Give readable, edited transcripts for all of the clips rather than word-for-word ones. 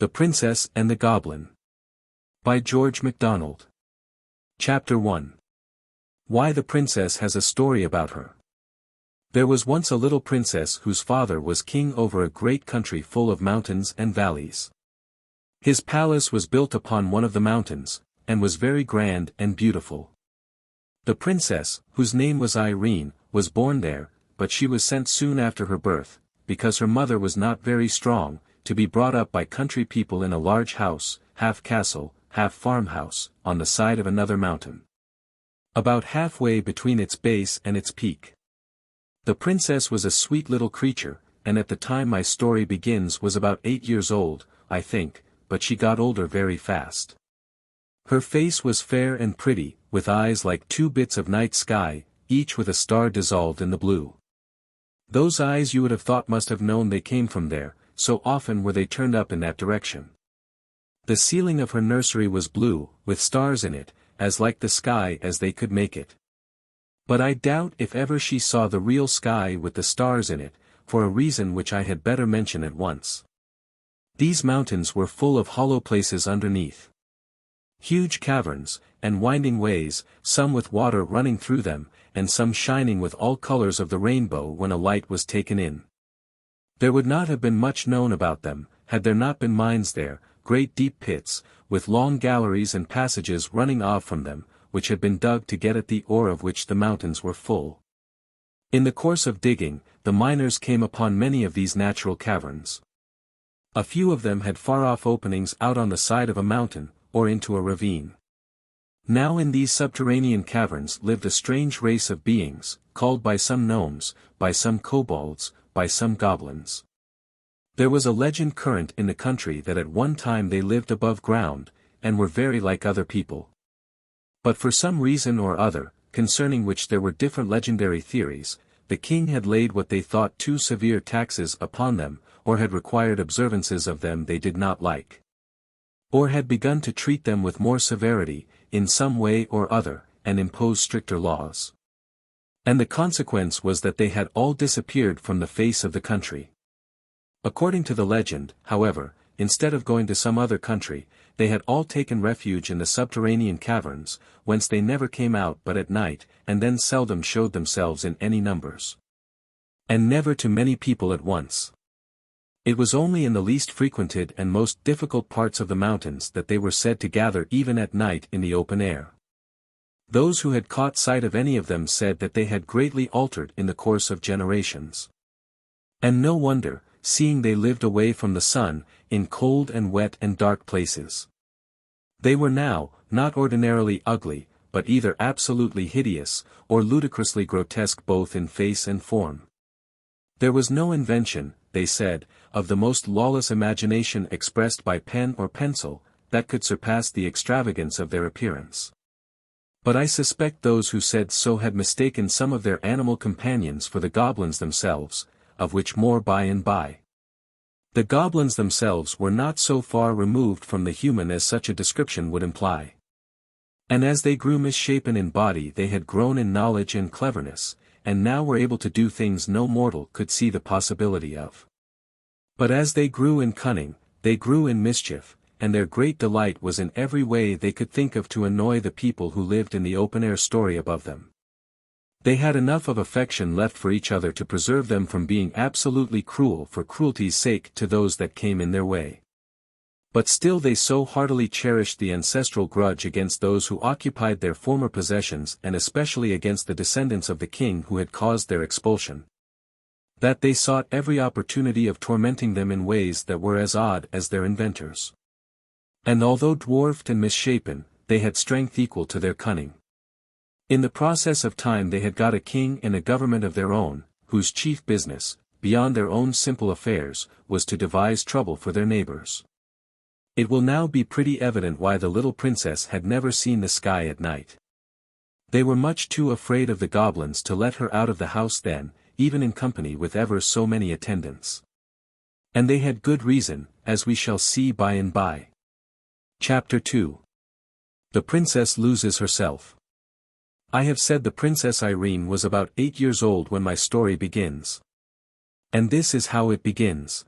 The Princess and the Goblin. By George MacDonald. Chapter 1. Why the Princess has a story about her. There was once a little princess whose father was king over a great country full of mountains and valleys. His palace was built upon one of the mountains, and was very grand and beautiful. The princess, whose name was Irene, was born there, but she was sent soon after her birth, because her mother was not very strong, to be brought up by country people in a large house, half castle, half farmhouse, on the side of another mountain, about halfway between its base and its peak. The princess was a sweet little creature, and at the time my story begins was about 8 years old, I think, but she got older very fast. Her face was fair and pretty, with eyes like 2 bits of night sky, each with a star dissolved in the blue. Those eyes you would have thought must have known they came from there, so often were they turned up in that direction. The ceiling of her nursery was blue, with stars in it, as like the sky as they could make it. But I doubt if ever she saw the real sky with the stars in it, for a reason which I had better mention at once. These mountains were full of hollow places underneath. Huge caverns, and winding ways, some with water running through them, and some shining with all colors of the rainbow when a light was taken in. There would not have been much known about them, had there not been mines there, great deep pits, with long galleries and passages running off from them, which had been dug to get at the ore of which the mountains were full. In the course of digging, the miners came upon many of these natural caverns. A few of them had far-off openings out on the side of a mountain, or into a ravine. Now in these subterranean caverns lived a strange race of beings, called by some gnomes, by some kobolds, by some goblins. There was a legend current in the country that at one time they lived above ground, and were very like other people. But for some reason or other, concerning which there were different legendary theories, the king had laid what they thought too severe taxes upon them, or had required observances of them they did not like, or had begun to treat them with more severity, in some way or other, and impose stricter laws. And the consequence was that they had all disappeared from the face of the country. According to the legend, however, instead of going to some other country, they had all taken refuge in the subterranean caverns, whence they never came out but at night, and then seldom showed themselves in any numbers. And never to many people at once. It was only in the least frequented and most difficult parts of the mountains that they were said to gather even at night in the open air. Those who had caught sight of any of them said that they had greatly altered in the course of generations. And no wonder, seeing they lived away from the sun, in cold and wet and dark places. They were now, not ordinarily ugly, but either absolutely hideous, or ludicrously grotesque both in face and form. There was no invention, they said, of the most lawless imagination expressed by pen or pencil, that could surpass the extravagance of their appearance. But I suspect those who said so had mistaken some of their animal companions for the goblins themselves, of which more by and by. The goblins themselves were not so far removed from the human as such a description would imply. And as they grew misshapen in body they had grown in knowledge and cleverness, and now were able to do things no mortal could see the possibility of. But as they grew in cunning, they grew in mischief, and their great delight was in every way they could think of to annoy the people who lived in the open-air story above them. They had enough of affection left for each other to preserve them from being absolutely cruel for cruelty's sake to those that came in their way. But still they so heartily cherished the ancestral grudge against those who occupied their former possessions and especially against the descendants of the king who had caused their expulsion, that they sought every opportunity of tormenting them in ways that were as odd as their inventors. And although dwarfed and misshapen, they had strength equal to their cunning. In the process of time they had got a king and a government of their own, whose chief business, beyond their own simple affairs, was to devise trouble for their neighbors. It will now be pretty evident why the little princess had never seen the sky at night. They were much too afraid of the goblins to let her out of the house then, even in company with ever so many attendants. And they had good reason, as we shall see by and by. Chapter 2. The Princess Loses Herself. I have said the Princess Irene was about 8 years old when my story begins. And this is how it begins.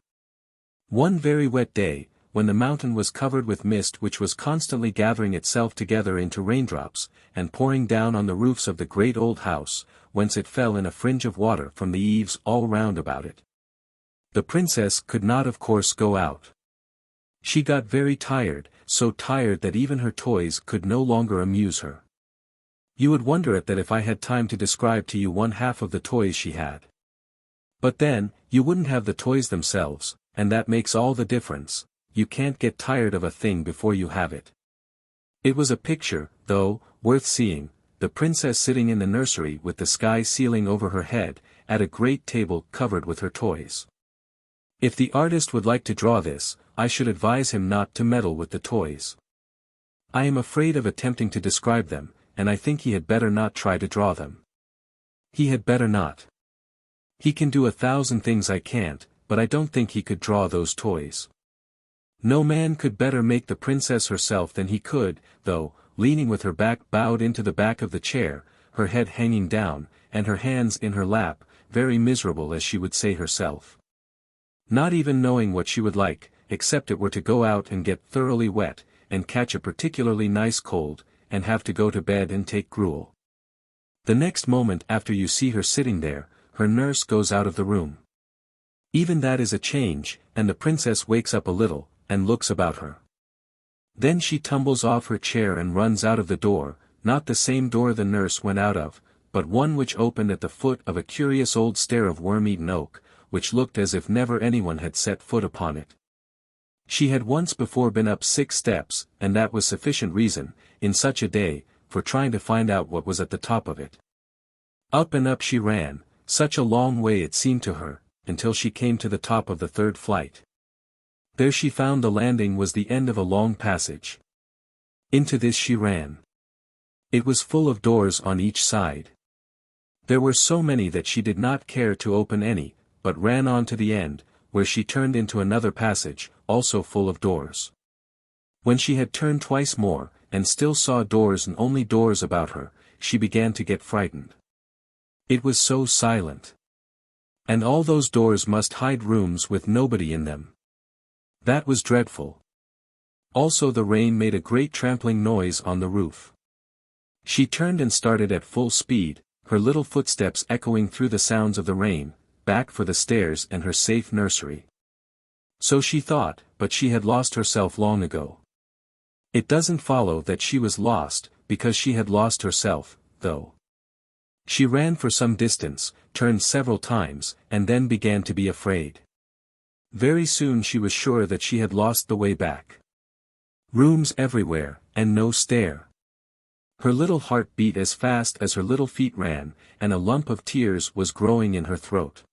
One very wet day, when the mountain was covered with mist which was constantly gathering itself together into raindrops, and pouring down on the roofs of the great old house, whence it fell in a fringe of water from the eaves all round about it. The princess could not of course go out. She got very tired, so tired that even her toys could no longer amuse her. You would wonder at that if I had time to describe to you one half of the toys she had. But then, you wouldn't have the toys themselves, and that makes all the difference. You can't get tired of a thing before you have it. It was a picture, though, worth seeing, the princess sitting in the nursery with the sky ceiling over her head, at a great table covered with her toys. If the artist would like to draw this, I should advise him not to meddle with the toys. I am afraid of attempting to describe them, and I think he had better not try to draw them. He had better not. He can do 1,000 things I can't, but I don't think he could draw those toys. No man could better make the princess herself than he could, though, leaning with her back bowed into the back of the chair, her head hanging down, and her hands in her lap, very miserable as she would say herself. Not even knowing what she would like, except it were to go out and get thoroughly wet, and catch a particularly nice cold, and have to go to bed and take gruel. The next moment after you see her sitting there, her nurse goes out of the room. Even that is a change, and the princess wakes up a little, and looks about her. Then she tumbles off her chair and runs out of the door, not the same door the nurse went out of, but one which opened at the foot of a curious old stair of worm-eaten oak, which looked as if never anyone had set foot upon it. She had once before been up 6 steps, and that was sufficient reason, in such a day, for trying to find out what was at the top of it. Up and up she ran, such a long way it seemed to her, until she came to the top of the 3rd flight. There she found the landing was the end of a long passage. Into this she ran. It was full of doors on each side. There were so many that she did not care to open any, but ran on to the end, where she turned into another passage, also full of doors. When she had turned twice more, and still saw doors and only doors about her, she began to get frightened. It was so silent. And all those doors must hide rooms with nobody in them. That was dreadful. Also the rain made a great trampling noise on the roof. She turned and started at full speed, her little footsteps echoing through the sounds of the rain, back for the stairs and her safe nursery. So she thought, but she had lost herself long ago. It doesn't follow that she was lost, because she had lost herself, though. She ran for some distance, turned several times, and then began to be afraid. Very soon she was sure that she had lost the way back. Rooms everywhere, and no stair. Her little heart beat as fast as her little feet ran, and a lump of tears was growing in her throat.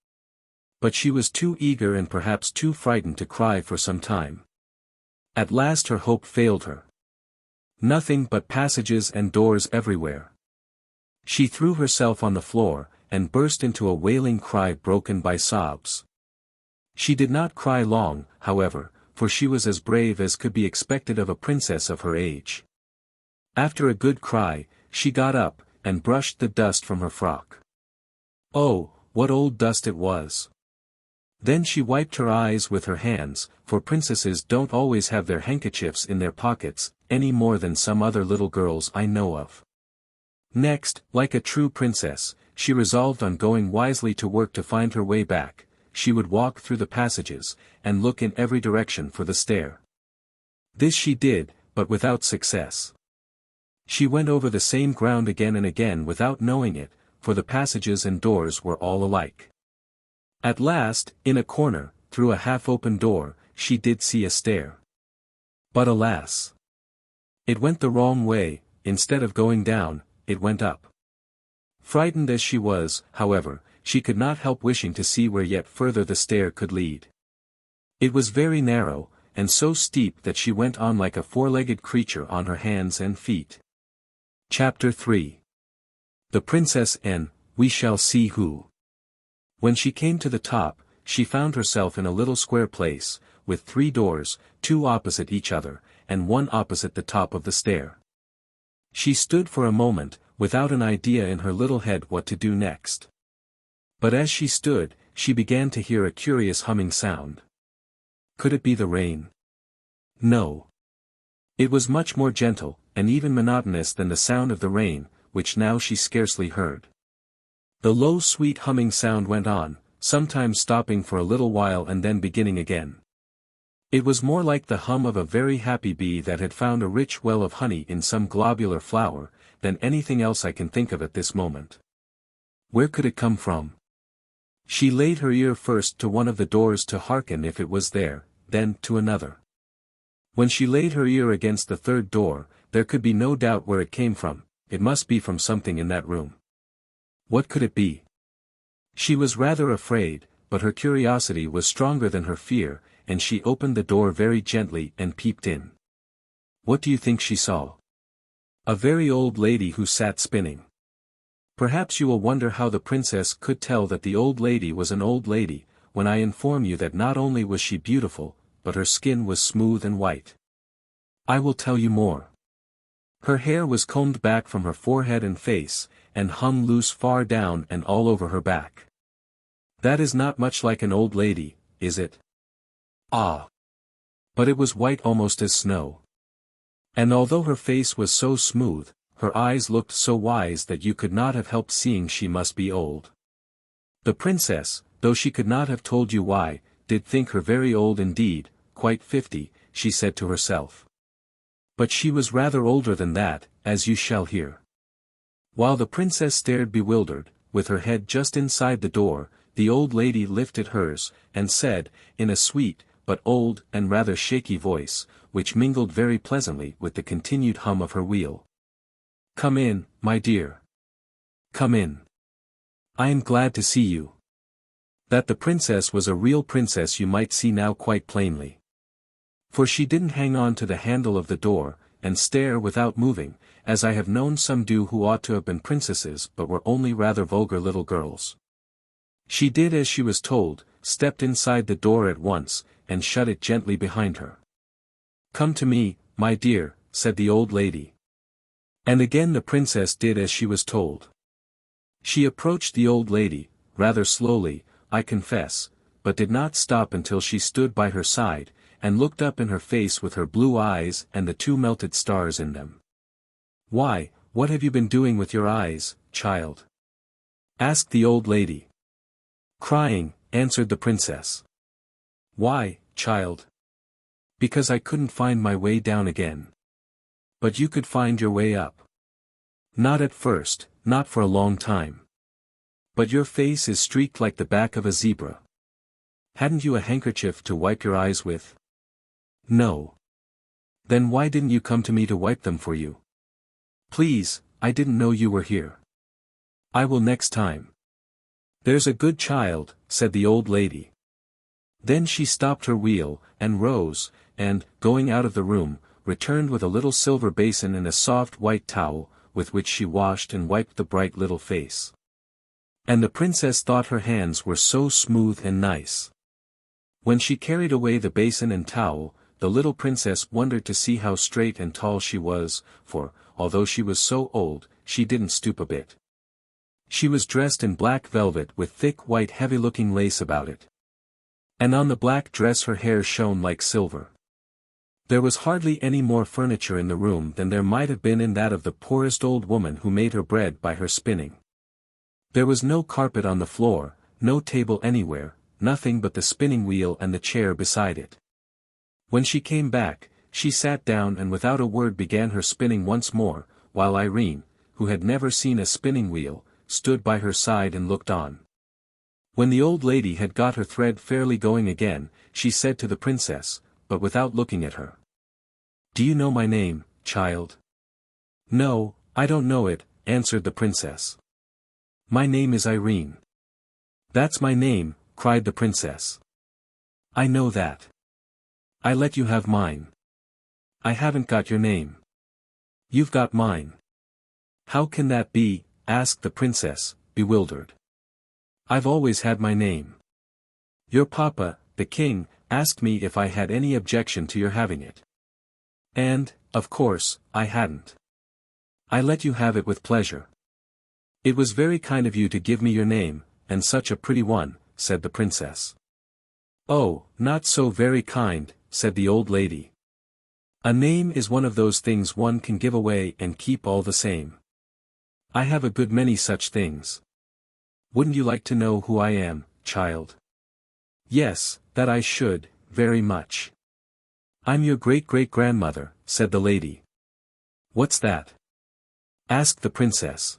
But she was too eager and perhaps too frightened to cry for some time. At last her hope failed her. Nothing but passages and doors everywhere. She threw herself on the floor, and burst into a wailing cry broken by sobs. She did not cry long, however, for she was as brave as could be expected of a princess of her age. After a good cry, she got up, and brushed the dust from her frock. Oh, what old dust it was! Then she wiped her eyes with her hands, for princesses don't always have their handkerchiefs in their pockets, any more than some other little girls I know of. Next, like a true princess, she resolved on going wisely to work to find her way back. She would walk through the passages, and look in every direction for the stair. This she did, but without success. She went over the same ground again and again without knowing it, for the passages and doors were all alike. At last, in a corner, through a half-open door, she did see a stair. But alas! It went the wrong way. Instead of going down, it went up. Frightened as she was, however, she could not help wishing to see where yet further the stair could lead. It was very narrow, and so steep that she went on like a four-legged creature on her hands and feet. Chapter 3. The Princess and We Shall See Who. When she came to the top, she found herself in a little square place, with 3 doors, 2 opposite each other, and 1 opposite the top of the stair. She stood for a moment, without an idea in her little head what to do next. But as she stood, she began to hear a curious humming sound. Could it be the rain? No. It was much more gentle, and even monotonous than the sound of the rain, which now she scarcely heard. The low sweet humming sound went on, sometimes stopping for a little while and then beginning again. It was more like the hum of a very happy bee that had found a rich well of honey in some globular flower, than anything else I can think of at this moment. Where could it come from? She laid her ear first to one of the doors to hearken if it was there, then to another. When she laid her ear against the third door, there could be no doubt where it came from. It must be from something in that room. What could it be? She was rather afraid, but her curiosity was stronger than her fear, and she opened the door very gently and peeped in. What do you think she saw? A very old lady who sat spinning. Perhaps you will wonder how the princess could tell that the old lady was an old lady, when I inform you that not only was she beautiful, but her skin was smooth and white. I will tell you more. Her hair was combed back from her forehead and face, and hung loose far down and all over her back. That is not much like an old lady, is it? Ah! But it was white almost as snow. And although her face was so smooth, her eyes looked so wise that you could not have helped seeing she must be old. The princess, though she could not have told you why, did think her very old indeed, quite 50, she said to herself. But she was rather older than that, as you shall hear. While the princess stared bewildered, with her head just inside the door, the old lady lifted hers, and said, in a sweet, but old and rather shaky voice, which mingled very pleasantly with the continued hum of her wheel. Come in, my dear. Come in. I am glad to see you. That the princess was a real princess you might see now quite plainly. For she didn't hang on to the handle of the door, and stare without moving, as I have known some do who ought to have been princesses but were only rather vulgar little girls. She did as she was told, stepped inside the door at once, and shut it gently behind her. Come to me, my dear, said the old lady. And again the princess did as she was told. She approached the old lady, rather slowly, I confess, but did not stop until she stood by her side, and looked up in her face with her blue eyes and the two melted stars in them. Why, what have you been doing with your eyes, child? Asked the old lady. Crying, answered the princess. Why, child? Because I couldn't find my way down again. But you could find your way up. Not at first, not for a long time. But your face is streaked like the back of a zebra. Hadn't you a handkerchief to wipe your eyes with? No. Then why didn't you come to me to wipe them for you? Please, I didn't know you were here. I will next time. There's a good child, said the old lady. Then she stopped her wheel, and rose, and, going out of the room, returned with a little silver basin and a soft white towel, with which she washed and wiped the bright little face. And the princess thought her hands were so smooth and nice. When she carried away the basin and towel, the little princess wondered to see how straight and tall she was, for, although she was so old, she didn't stoop a bit. She was dressed in black velvet with thick white heavy-looking lace about it. And on the black dress her hair shone like silver. There was hardly any more furniture in the room than there might have been in that of the poorest old woman who made her bread by her spinning. There was no carpet on the floor, no table anywhere, nothing but the spinning wheel and the chair beside it. When she came back, she sat down and without a word began her spinning once more, while Irene, who had never seen a spinning wheel, stood by her side and looked on. When the old lady had got her thread fairly going again, she said to the princess, but without looking at her. Do you know my name, child? No, I don't know it, answered the princess. My name is Irene. That's my name, cried the princess. I know that. I let you have mine. I haven't got your name. You've got mine. How can that be? Asked the princess, bewildered. I've always had my name. Your papa, the king, asked me if I had any objection to your having it. And, of course, I hadn't. I let you have it with pleasure. It was very kind of you to give me your name, and such a pretty one, said the princess. Oh, not so very kind, said the old lady. A name is one of those things one can give away and keep all the same. I have a good many such things. Wouldn't you like to know who I am, child? Yes, that I should, very much. I'm your great-great-grandmother, said the lady. What's that? Asked the princess.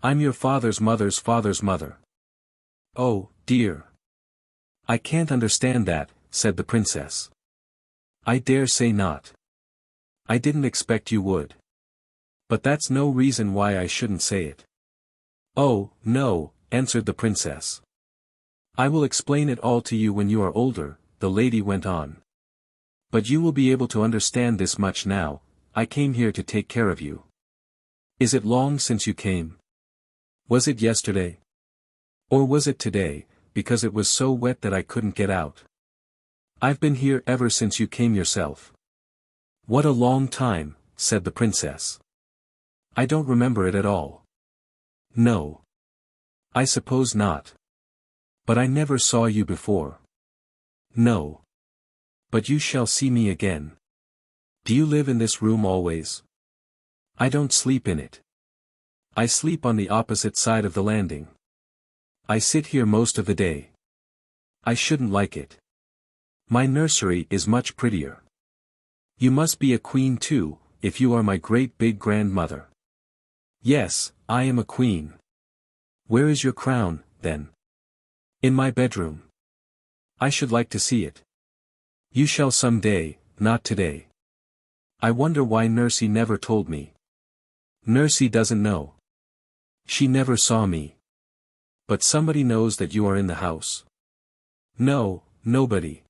I'm your father's mother's mother. Oh, dear. I can't understand that, said the princess. I dare say not. I didn't expect you would. But that's no reason why I shouldn't say it. Oh, no, answered the princess. I will explain it all to you when you are older, the lady went on. But you will be able to understand this much now. I came here to take care of you. Is it long since you came? Was it yesterday? Or was it today, because it was so wet that I couldn't get out? I've been here ever since you came yourself. What a long time, said the princess. I don't remember it at all. No. I suppose not. But I never saw you before. No. But you shall see me again. Do you live in this room always? I don't sleep in it. I sleep on the opposite side of the landing. I sit here most of the day. I shouldn't like it. My nursery is much prettier. You must be a queen too, if you are my great-big-grandmother. Yes, I am a queen. Where is your crown, then? In my bedroom. I should like to see it. You shall some day, not today. I wonder why Nursey never told me. Nursey doesn't know. She never saw me. But somebody knows that you are in the house. No, nobody.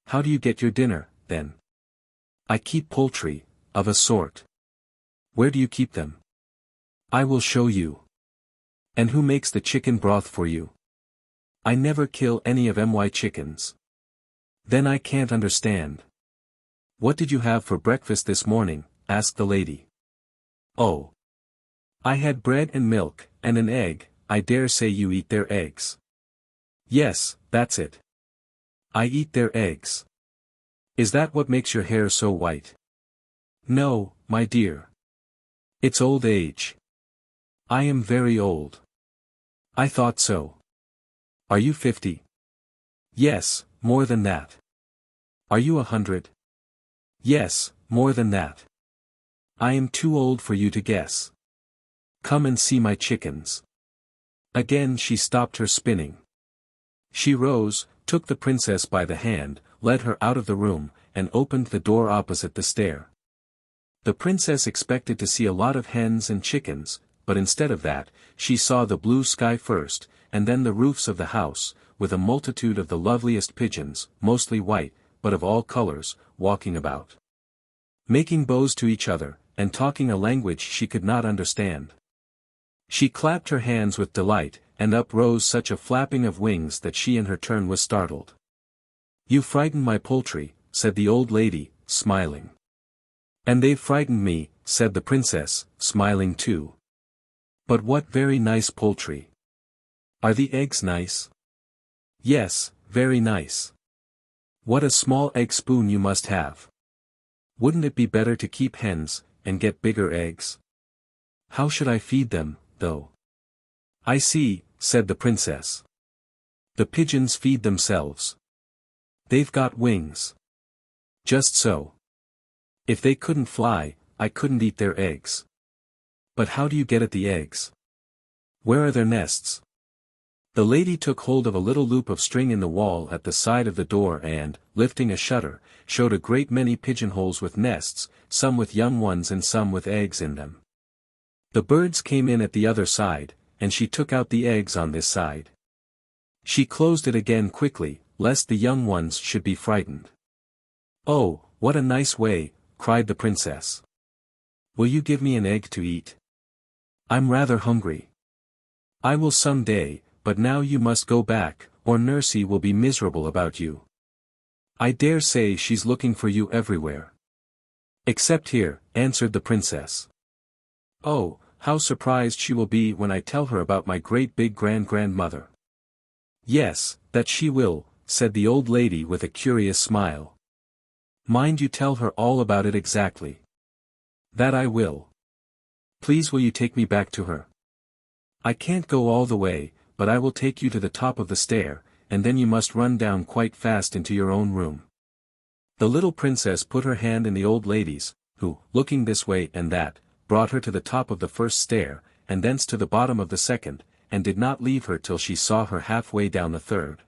How do you get your dinner, then? I keep poultry, of a sort. Where do you keep them? I will show you. And who makes the chicken broth for you? I never kill any of my chickens. Then I can't understand. What did you have for breakfast this morning? Asked the lady. Oh. I had bread and milk, and an egg. I dare say you eat their eggs. Yes, that's it. I eat their eggs. Is that what makes your hair so white? No, my dear. It's old age. I am very old. I thought so. Are you 50? Yes, more than that. Are you 100? Yes, more than that. I am too old for you to guess. Come and see my chickens. Again she stopped her spinning. She rose, took the princess by the hand, led her out of the room, and opened the door opposite the stair. The princess expected to see a lot of hens and chickens, but instead of that, she saw the blue sky first, and then the roofs of the house, with a multitude of the loveliest pigeons, mostly white, but of all colors, walking about. Making bows to each other, and talking a language she could not understand. She clapped her hands with delight, and up rose such a flapping of wings that she in her turn was startled. You frightened my poultry, said the old lady, smiling. And they've frightened me, said the princess, smiling too. But what very nice poultry. Are the eggs nice? Yes, very nice. What a small egg spoon you must have. Wouldn't it be better to keep hens, and get bigger eggs? How should I feed them, though? I see, said the princess. The pigeons feed themselves. They've got wings. Just so. If they couldn't fly, I couldn't eat their eggs. But how do you get at the eggs? Where are their nests? The lady took hold of a little loop of string in the wall at the side of the door and, lifting a shutter, showed a great many pigeonholes with nests, some with young ones and some with eggs in them. The birds came in at the other side, and she took out the eggs on this side. She closed it again quickly, lest the young ones should be frightened. Oh, what a nice way, cried the princess. Will you give me an egg to eat? I'm rather hungry. I will some day, but now you must go back, or Nursey will be miserable about you. I dare say she's looking for you everywhere. Except here, answered the princess. Oh, how surprised she will be when I tell her about my great-big-grandmother. Yes, that she will, said the old lady with a curious smile. Mind you tell her all about it exactly. That I will. Please will you take me back to her? I can't go all the way, but I will take you to the top of the stair, and then you must run down quite fast into your own room. The little princess put her hand in the old lady's, who, looking this way and that, brought her to the top of the first stair, and thence to the bottom of the second, and did not leave her till she saw her halfway down the third.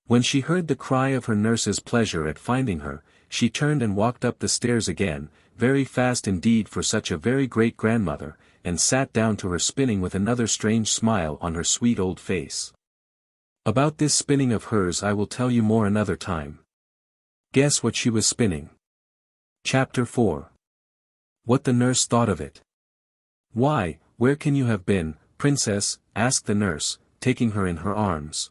When she heard the cry of her nurse's pleasure at finding her, she turned and walked up the stairs again, very fast indeed for such a very great grandmother, and sat down to her spinning with another strange smile on her sweet old face. About this spinning of hers I will tell you more another time. Guess what she was spinning. Chapter 4. What the nurse thought of it. Why, where can you have been, princess? Asked the nurse, taking her in her arms.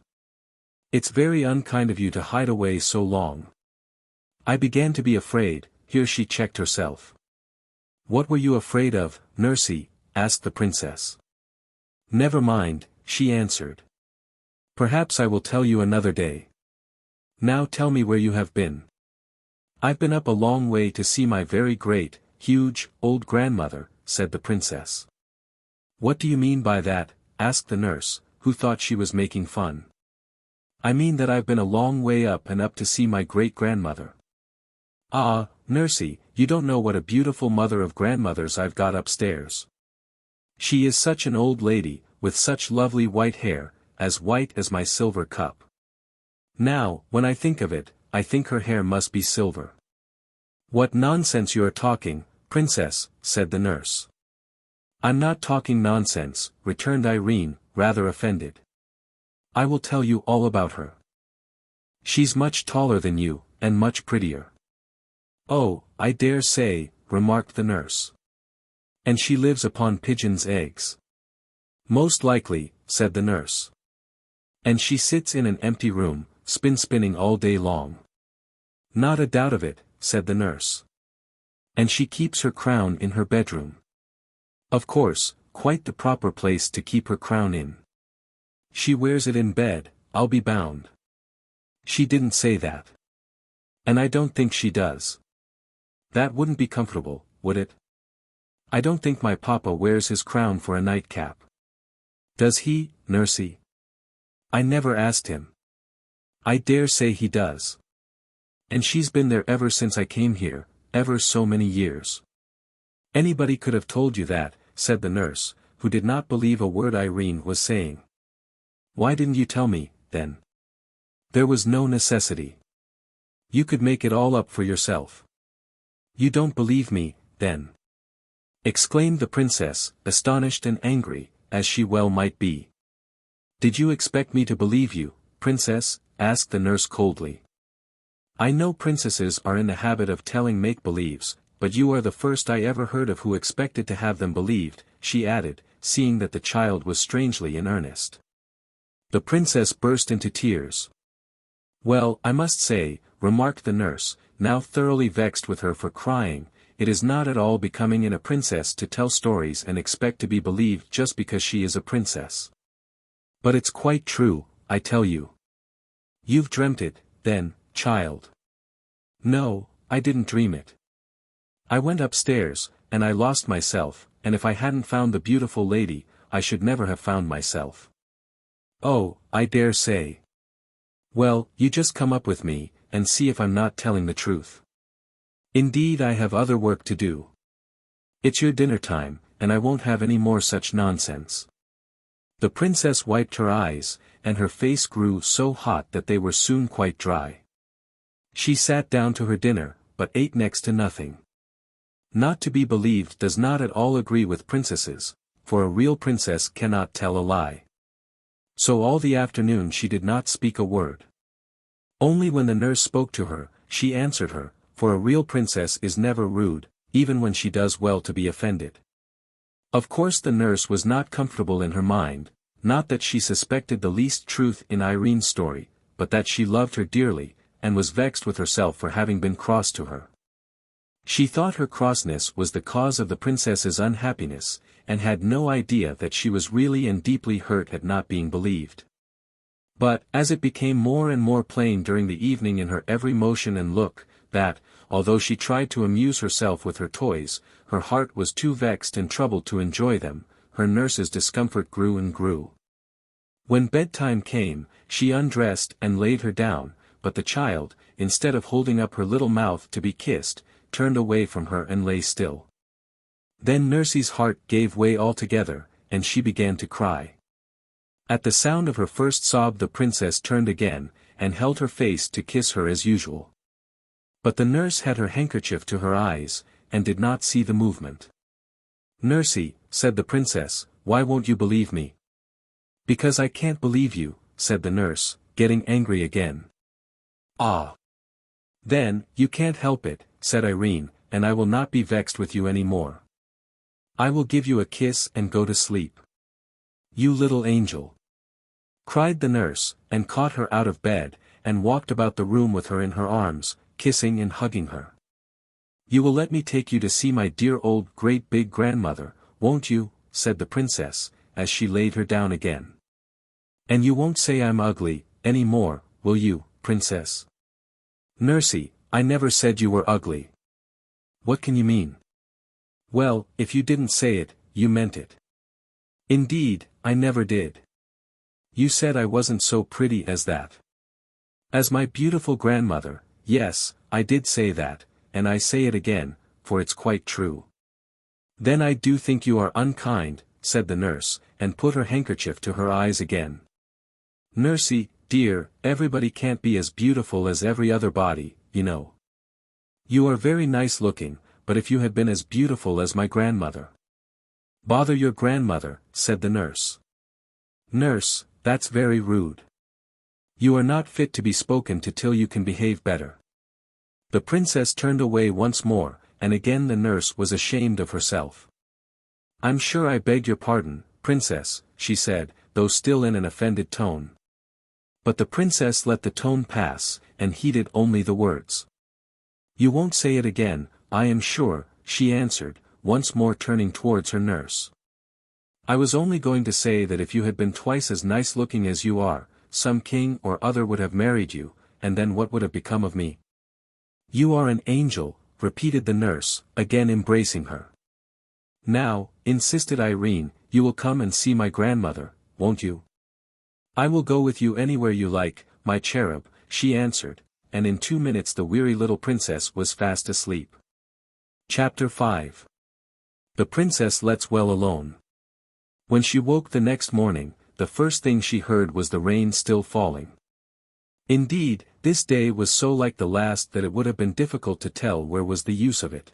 It's very unkind of you to hide away so long. I began to be afraid. Here she checked herself. What were you afraid of, nursey? Asked the princess. Never mind, she answered. Perhaps I will tell you another day. Now tell me where you have been. I've been up a long way to see my very great, huge, old grandmother, said the princess. What do you mean by that? Asked the nurse, who thought she was making fun. I mean that I've been a long way up and up to see my great-grandmother. Ah, nursey, you don't know what a beautiful mother of grandmothers I've got upstairs. She is such an old lady, with such lovely white hair, as white as my silver cup. Now, when I think of it, I think her hair must be silver. What nonsense you are talking, princess, said the nurse. I'm not talking nonsense, returned Irene, rather offended. I will tell you all about her. She's much taller than you, and much prettier. Oh, I dare say, remarked the nurse. And she lives upon pigeons' eggs. Most likely, said the nurse. And she sits in an empty room, spinning all day long. Not a doubt of it, said the nurse. And she keeps her crown in her bedroom. Of course, quite the proper place to keep her crown in. She wears it in bed, I'll be bound. She didn't say that. And I don't think she does. That wouldn't be comfortable, would it? I don't think my papa wears his crown for a nightcap. Does he, nursey? I never asked him. I dare say he does. And she's been there ever since I came here, ever so many years. Anybody could have told you that, said the nurse, who did not believe a word Irene was saying. Why didn't you tell me, then? There was no necessity. You could make it all up for yourself. You don't believe me, then? Exclaimed the princess, astonished and angry, as she well might be. Did you expect me to believe you, princess? Asked the nurse coldly. I know princesses are in the habit of telling make-believes, but you are the first I ever heard of who expected to have them believed, she added, seeing that the child was strangely in earnest. The princess burst into tears. Well, I must say, remarked the nurse, now thoroughly vexed with her for crying, it is not at all becoming in a princess to tell stories and expect to be believed just because she is a princess. But it's quite true, I tell you. You've dreamt it, then, child. No, I didn't dream it. I went upstairs, and I lost myself, and if I hadn't found the beautiful lady, I should never have found myself. Oh, I dare say. Well, you just come up with me, and see if I'm not telling the truth. Indeed I have other work to do. It's your dinner time, and I won't have any more such nonsense. The princess wiped her eyes, and her face grew so hot that they were soon quite dry. She sat down to her dinner, but ate next to nothing. Not to be believed does not at all agree with princesses, for a real princess cannot tell a lie. So all the afternoon she did not speak a word. Only when the nurse spoke to her, she answered her, for a real princess is never rude, even when she does well to be offended. Of course the nurse was not comfortable in her mind, not that she suspected the least truth in Irene's story, but that she loved her dearly, and was vexed with herself for having been cross to her. She thought her crossness was the cause of the princess's unhappiness, and had no idea that she was really and deeply hurt at not being believed. But, as it became more and more plain during the evening in her every motion and look, that, although she tried to amuse herself with her toys, her heart was too vexed and troubled to enjoy them. Her nurse's discomfort grew and grew. When bedtime came, she undressed and laid her down, but the child, instead of holding up her little mouth to be kissed, turned away from her and lay still. Then Nursie's heart gave way altogether, and she began to cry. At the sound of her first sob the princess turned again, and held her face to kiss her as usual. But the nurse had her handkerchief to her eyes, and did not see the movement. "Nursie," said the princess, "why won't you believe me?" "Because I can't believe you," said the nurse, getting angry again. "Ah! Then, you can't help it," said Irene, "and I will not be vexed with you any more. I will give you a kiss and go to sleep." "You little angel!" cried the nurse, and caught her out of bed, and walked about the room with her in her arms, kissing and hugging her. "You will let me take you to see my dear old great big grandmother, won't you?" said the princess, as she laid her down again. "And you won't say I'm ugly, any more, will you, princess?" "Nursie, I never said you were ugly." "What can you mean?" "Well, if you didn't say it, you meant it." "Indeed, I never did." "You said I wasn't so pretty as that." "As my beautiful grandmother, yes, I did say that, and I say it again, for it's quite true." "Then I do think you are unkind," said the nurse, and put her handkerchief to her eyes again. "Nursie, dear, everybody can't be as beautiful as every other body, you know. You are very nice looking, but if you had been as beautiful as my grandmother—" "Bother your grandmother," said the nurse. "Nurse, that's very rude. You are not fit to be spoken to till you can behave better." The princess turned away once more, and again the nurse was ashamed of herself. "I'm sure I beg your pardon, princess," she said, though still in an offended tone. But the princess let the tone pass, and heeded only the words. "You won't say it again, I am sure," she answered, once more turning towards her nurse. "I was only going to say that if you had been twice as nice looking as you are, some king or other would have married you, and then what would have become of me?" "You are an angel," repeated the nurse, again embracing her. "Now," insisted Irene, "you will come and see my grandmother, won't you?" "I will go with you anywhere you like, my cherub," she answered, and in 2 minutes the weary little princess was fast asleep. Chapter 5. The princess lets well alone. When she woke the next morning, the first thing she heard was the rain still falling. Indeed, this day was so like the last that it would have been difficult to tell where was the use of it.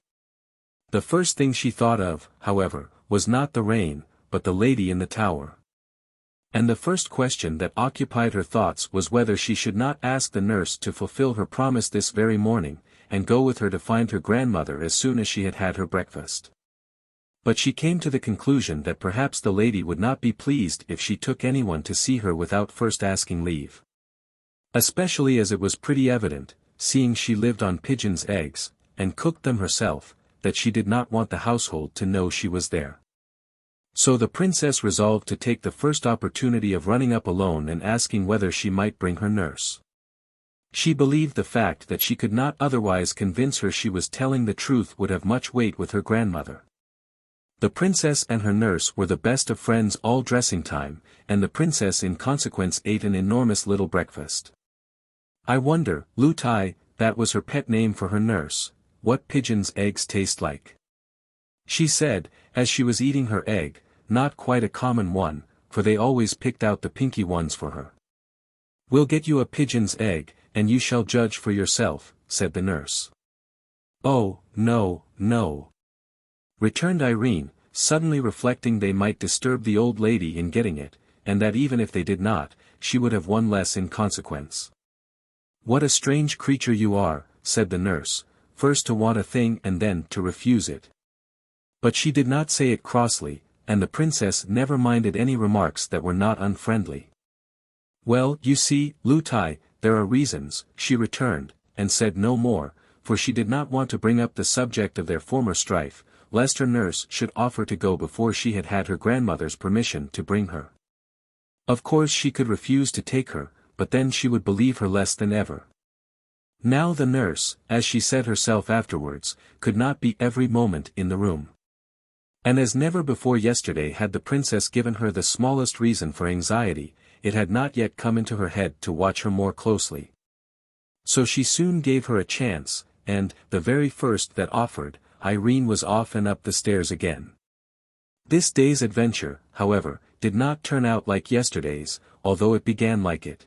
The first thing she thought of, however, was not the rain, but the lady in the tower. And the first question that occupied her thoughts was whether she should not ask the nurse to fulfill her promise this very morning, and go with her to find her grandmother as soon as she had had her breakfast. But she came to the conclusion that perhaps the lady would not be pleased if she took anyone to see her without first asking leave. Especially as it was pretty evident, seeing she lived on pigeons' eggs, and cooked them herself, that she did not want the household to know she was there. So the princess resolved to take the first opportunity of running up alone and asking whether she might bring her nurse. She believed the fact that she could not otherwise convince her she was telling the truth would have much weight with her grandmother. The princess and her nurse were the best of friends all dressing time, and the princess in consequence ate an enormous little breakfast. "I wonder, Lootie," that was her pet name for her nurse, "what pigeons' eggs taste like," she said, as she was eating her egg, not quite a common one, for they always picked out the pinky ones for her. "We'll get you a pigeon's egg, and you shall judge for yourself," said the nurse. "Oh, no, no," returned Irene, suddenly reflecting they might disturb the old lady in getting it, and that even if they did not, she would have one less in consequence. "What a strange creature you are," said the nurse, "first to want a thing and then to refuse it." But she did not say it crossly, and the princess never minded any remarks that were not unfriendly. "Well, you see, Lootie, there are reasons," she returned, and said no more, for she did not want to bring up the subject of their former strife, lest her nurse should offer to go before she had had her grandmother's permission to bring her. Of course she could refuse to take her, but then she would believe her less than ever. Now the nurse, as she said herself afterwards, could not be every moment in the room. And as never before yesterday had the princess given her the smallest reason for anxiety, it had not yet come into her head to watch her more closely. So she soon gave her a chance, and, the very first that offered, Irene was off and up the stairs again. This day's adventure, however, did not turn out like yesterday's, although it began like it.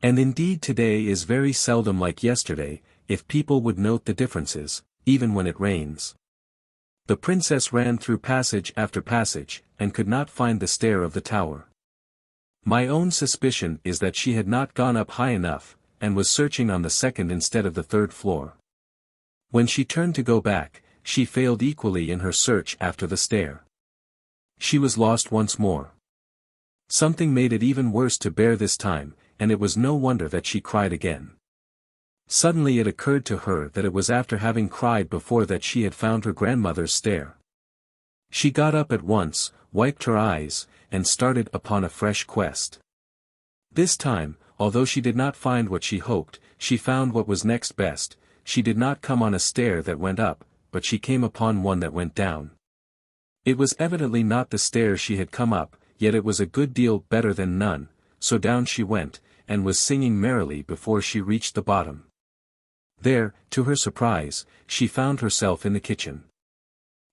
And indeed today is very seldom like yesterday, if people would note the differences, even when it rains. The princess ran through passage after passage, and could not find the stair of the tower. My own suspicion is that she had not gone up high enough, and was searching on the second instead of the third floor. When she turned to go back, she failed equally in her search after the stair. She was lost once more. Something made it even worse to bear this time, and it was no wonder that she cried again. Suddenly it occurred to her that it was after having cried before that she had found her grandmother's stair. She got up at once, wiped her eyes, and started upon a fresh quest. This time, although she did not find what she hoped, she found what was next best. She did not come on a stair that went up, but she came upon one that went down. It was evidently not the stair she had come up, yet it was a good deal better than none, so down she went, and was singing merrily before she reached the bottom. There, to her surprise, she found herself in the kitchen.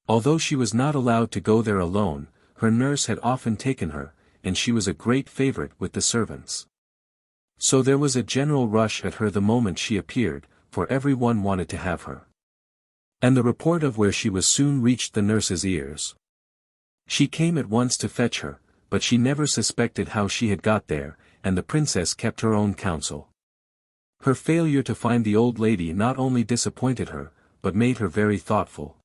Although she was not allowed to go there alone, her nurse had often taken her, and she was a great favorite with the servants. So there was a general rush at her the moment she appeared, for every one wanted to have her. And the report of where she was soon reached the nurse's ears. She came at once to fetch her, but she never suspected how she had got there, and the princess kept her own counsel. Her failure to find the old lady not only disappointed her, but made her very thoughtful.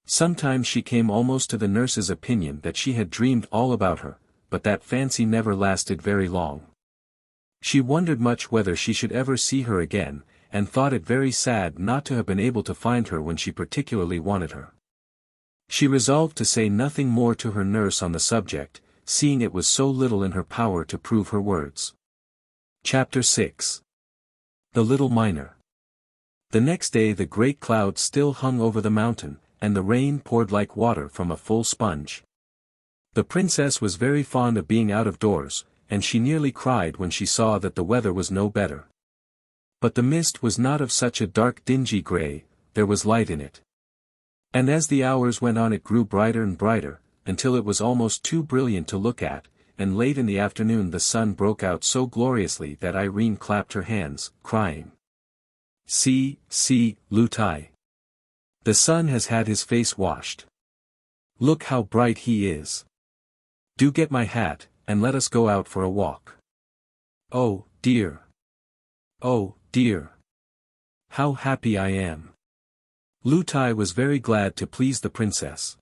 Sometimes she came almost to the nurse's opinion that she had dreamed all about her, but that fancy never lasted very long. She wondered much whether she should ever see her again, and thought it very sad not to have been able to find her when she particularly wanted her. She resolved to say nothing more to her nurse on the subject, seeing it was so little in her power to prove her words. Chapter 6. The Little Miner. The next day the great cloud still hung over the mountain, and the rain poured like water from a full sponge. The princess was very fond of being out of doors, and she nearly cried when she saw that the weather was no better. But the mist was not of such a dark dingy grey, there was light in it. And as the hours went on it grew brighter and brighter, until it was almost too brilliant to look at, and late in the afternoon the sun broke out so gloriously that Irene clapped her hands, crying, "See, see, Lootie! The sun has had his face washed. Look how bright he is. Do get my hat, and let us go out for a walk. Oh, dear! Oh, dear! How happy I am!" Lootie was very glad to please the princess.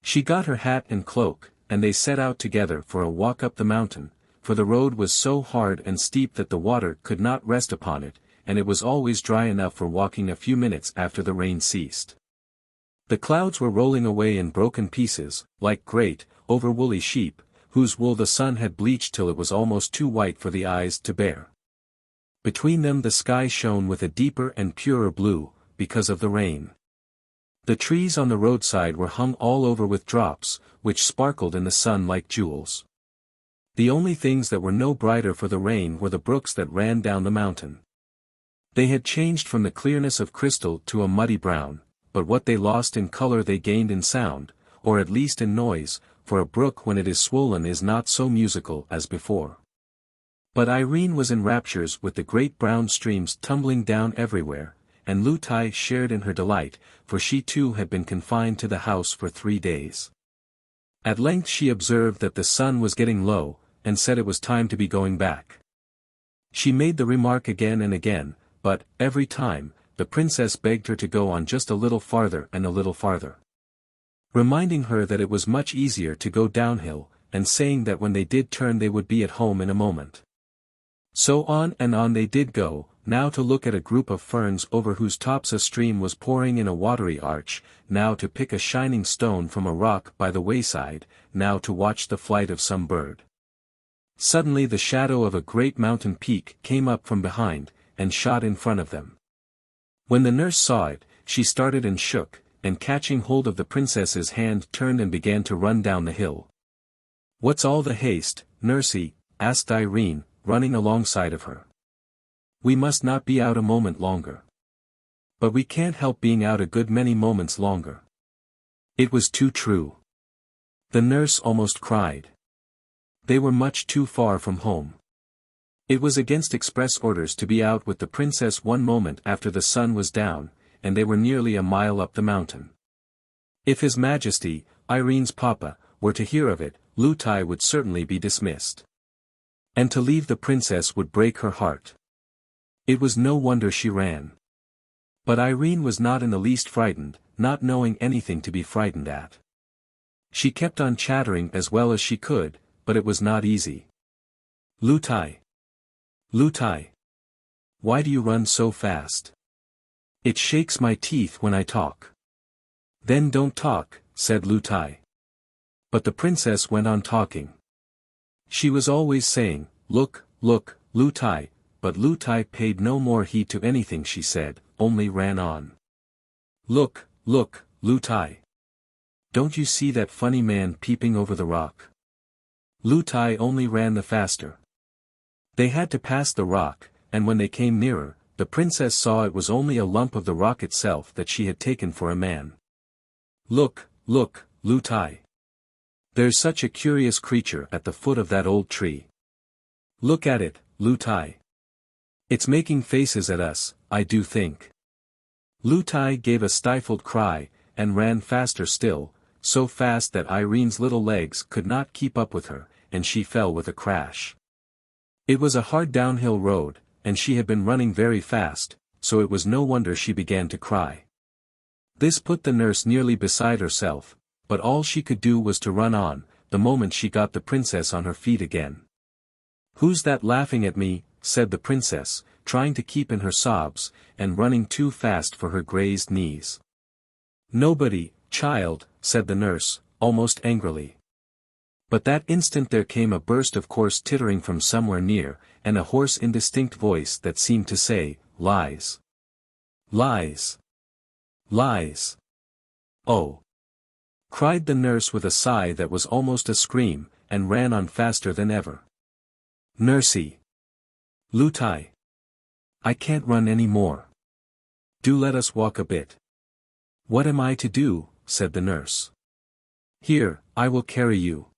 She got her hat and cloak, and they set out together for a walk up the mountain, for the road was so hard and steep that the water could not rest upon it, and it was always dry enough for walking a few minutes after the rain ceased. The clouds were rolling away in broken pieces, like great, over-woolly sheep, whose wool the sun had bleached till it was almost too white for the eyes to bear. Between them the sky shone with a deeper and purer blue, because of the rain. The trees on the roadside were hung all over with drops, which sparkled in the sun like jewels. The only things that were no brighter for the rain were the brooks that ran down the mountain. They had changed from the clearness of crystal to a muddy brown, but what they lost in color they gained in sound, or at least in noise, for a brook when it is swollen is not so musical as before. But Irene was in raptures with the great brown streams tumbling down everywhere, and Lootie shared in her delight, for she too had been confined to the house for 3 days. At length she observed that the sun was getting low, and said it was time to be going back. She made the remark again and again, but, every time, the princess begged her to go on just a little farther and a little farther, reminding her that it was much easier to go downhill, and saying that when they did turn they would be at home in a moment. So on and on they did go, now to look at a group of ferns over whose tops a stream was pouring in a watery arch, now to pick a shining stone from a rock by the wayside, now to watch the flight of some bird. Suddenly the shadow of a great mountain peak came up from behind, and shot in front of them. When the nurse saw it, she started and shook, and catching hold of the princess's hand turned and began to run down the hill. "What's all the haste, nursie?" asked Irene, running alongside of her. "We must not be out a moment longer." "But we can't help being out a good many moments longer." It was too true. The nurse almost cried. They were much too far from home. It was against express orders to be out with the princess one moment after the sun was down, and they were nearly a mile up the mountain. If His Majesty, Irene's papa, were to hear of it, Lootie would certainly be dismissed. And to leave the princess would break her heart. It was no wonder she ran. But Irene was not in the least frightened, not knowing anything to be frightened at. She kept on chattering as well as she could, but it was not easy. "Lootie! Lootie! Why do you run so fast? It shakes my teeth when I talk." "Then don't talk," said Lootie. But the princess went on talking. She was always saying, "Look, look, Lootie," but Lootie paid no more heed to anything she said, only ran on. "Look, look, Lootie. Don't you see that funny man peeping over the rock?" Lootie only ran the faster. They had to pass the rock, and when they came nearer, the princess saw it was only a lump of the rock itself that she had taken for a man. "Look, look, Lootie. There's such a curious creature at the foot of that old tree. Look at it, Lootie. It's making faces at us, I do think." Lootie gave a stifled cry, and ran faster still, so fast that Irene's little legs could not keep up with her, and she fell with a crash. It was a hard downhill road, and she had been running very fast, so it was no wonder she began to cry. This put the nurse nearly beside herself, but all she could do was to run on, the moment she got the princess on her feet again. "Who's that laughing at me?" said the princess, trying to keep in her sobs, and running too fast for her grazed knees. "Nobody, child," said the nurse, almost angrily. But that instant there came a burst of coarse tittering from somewhere near, and a hoarse indistinct voice that seemed to say, "Lies! Lies! Lies! Oh!" cried the nurse with a sigh that was almost a scream, and ran on faster than ever. "Nursie! Lootie! I can't run any more. Do let us walk a bit." "What am I to do?" said the nurse. "Here, I will carry you."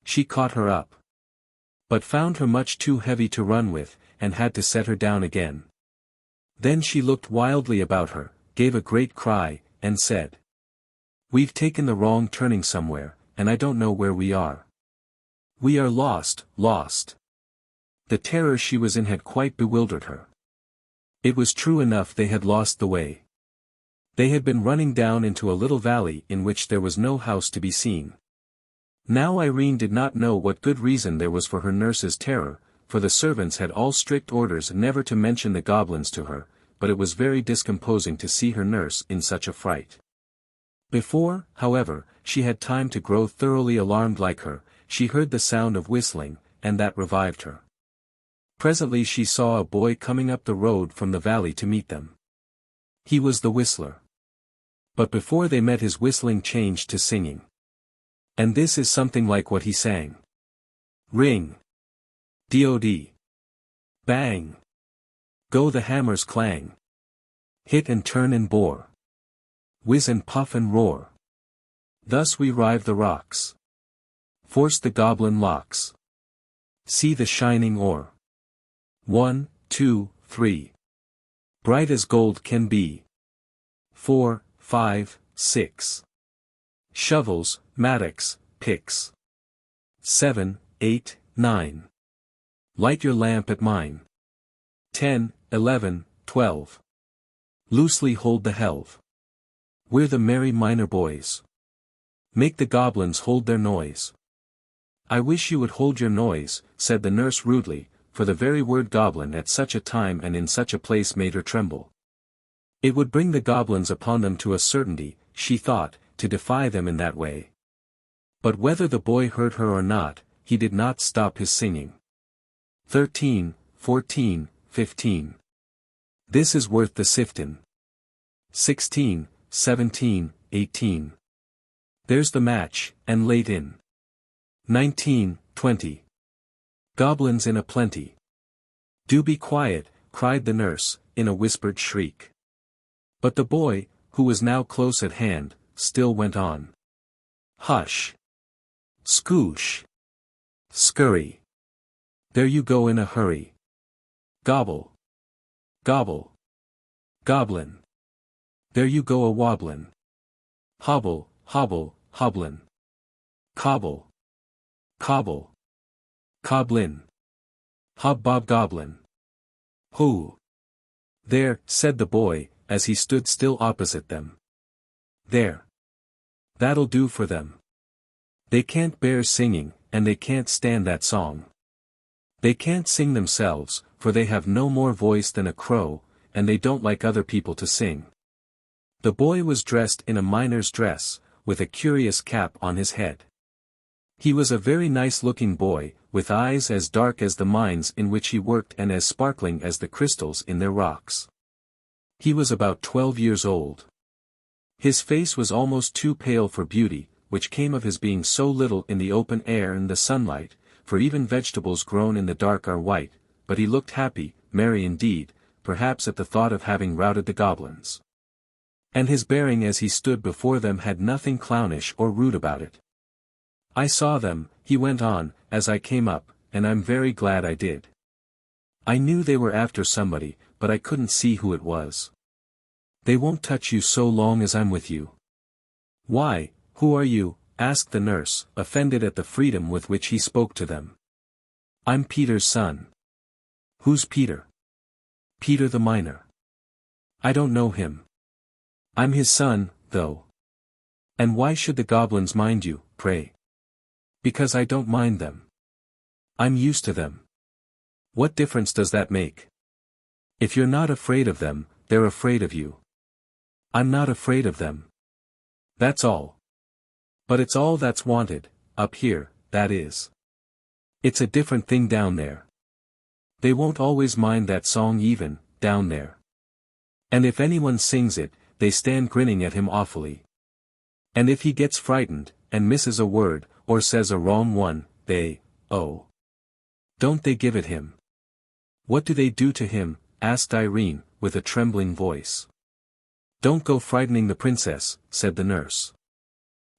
She caught her up, but found her much too heavy to run with, and had to set her down again. Then she looked wildly about her, gave a great cry, and said, "We've taken the wrong turning somewhere, and I don't know where we are. We are lost, lost." The terror she was in had quite bewildered her. It was true enough, they had lost the way. They had been running down into a little valley in which there was no house to be seen. Now Irene did not know what good reason there was for her nurse's terror, for the servants had all strict orders never to mention the goblins to her, but it was very discomposing to see her nurse in such a fright. Before, however, she had time to grow thoroughly alarmed like her, she heard the sound of whistling, and that revived her. Presently she saw a boy coming up the road from the valley to meet them. He was the whistler. But before they met his whistling changed to singing. And this is something like what he sang. Ring. Dod. Bang. Go the hammers clang. Hit and turn and bore. Whiz and puff and roar. Thus we rive the rocks. Force the goblin locks. See the shining ore. 1, 2, 3. Bright as gold can be. 4, 5, 6. Shovels, mattocks, picks. 7, 8, 9. Light your lamp at mine. 10, 11, 12. Loosely hold the helve. We're the merry miner boys. Make the goblins hold their noise. I wish you would hold your noise, said the nurse rudely, for the very word goblin at such a time and in such a place made her tremble. It would bring the goblins upon them to a certainty, she thought, to defy them in that way. But whether the boy heard her or not, he did not stop his singing. 13, 14, 15. This is worth the siftin'. 16, 17, 18. There's the match, and late in. 19, 20. Goblins in a plenty. Do be quiet, cried the nurse, in a whispered shriek. But the boy, who was now close at hand, still went on. Hush. Scoosh. Scurry. There you go in a hurry. Gobble. Gobble. Goblin. There you go a wobblin'. Hobble, hobble, hobblin'. Cobble. Cobble. Coblin. Hobbob goblin. Who? There, said the boy, as he stood still opposite them. There. That'll do for them. They can't bear singing, and they can't stand that song. They can't sing themselves, for they have no more voice than a crow, and they don't like other people to sing. The boy was dressed in a miner's dress, with a curious cap on his head. He was a very nice-looking boy, with eyes as dark as the mines in which he worked and as sparkling as the crystals in their rocks. He was about 12 years old. His face was almost too pale for beauty, which came of his being so little in the open air and the sunlight, for even vegetables grown in the dark are white, but he looked happy, merry indeed, perhaps at the thought of having routed the goblins. And his bearing as he stood before them had nothing clownish or rude about it. I saw them, he went on, as I came up, and I'm very glad I did. I knew they were after somebody, but I couldn't see who it was. They won't touch you so long as I'm with you. Why, who are you? Asked the nurse, offended at the freedom with which he spoke to them. I'm Peter's son. Who's Peter? Peter the miner. I don't know him. I'm his son, though. And why should the goblins mind you, pray? Because I don't mind them. I'm used to them. What difference does that make? If you're not afraid of them, they're afraid of you. I'm not afraid of them. That's all. But it's all that's wanted, up here, that is. It's a different thing down there. They won't always mind that song even, down there. And if anyone sings it, they stand grinning at him awfully. And if he gets frightened, and misses a word, or says a wrong one, oh. Don't they give it him? What do they do to him? Asked Irene, with a trembling voice. Don't go frightening the princess, said the nurse.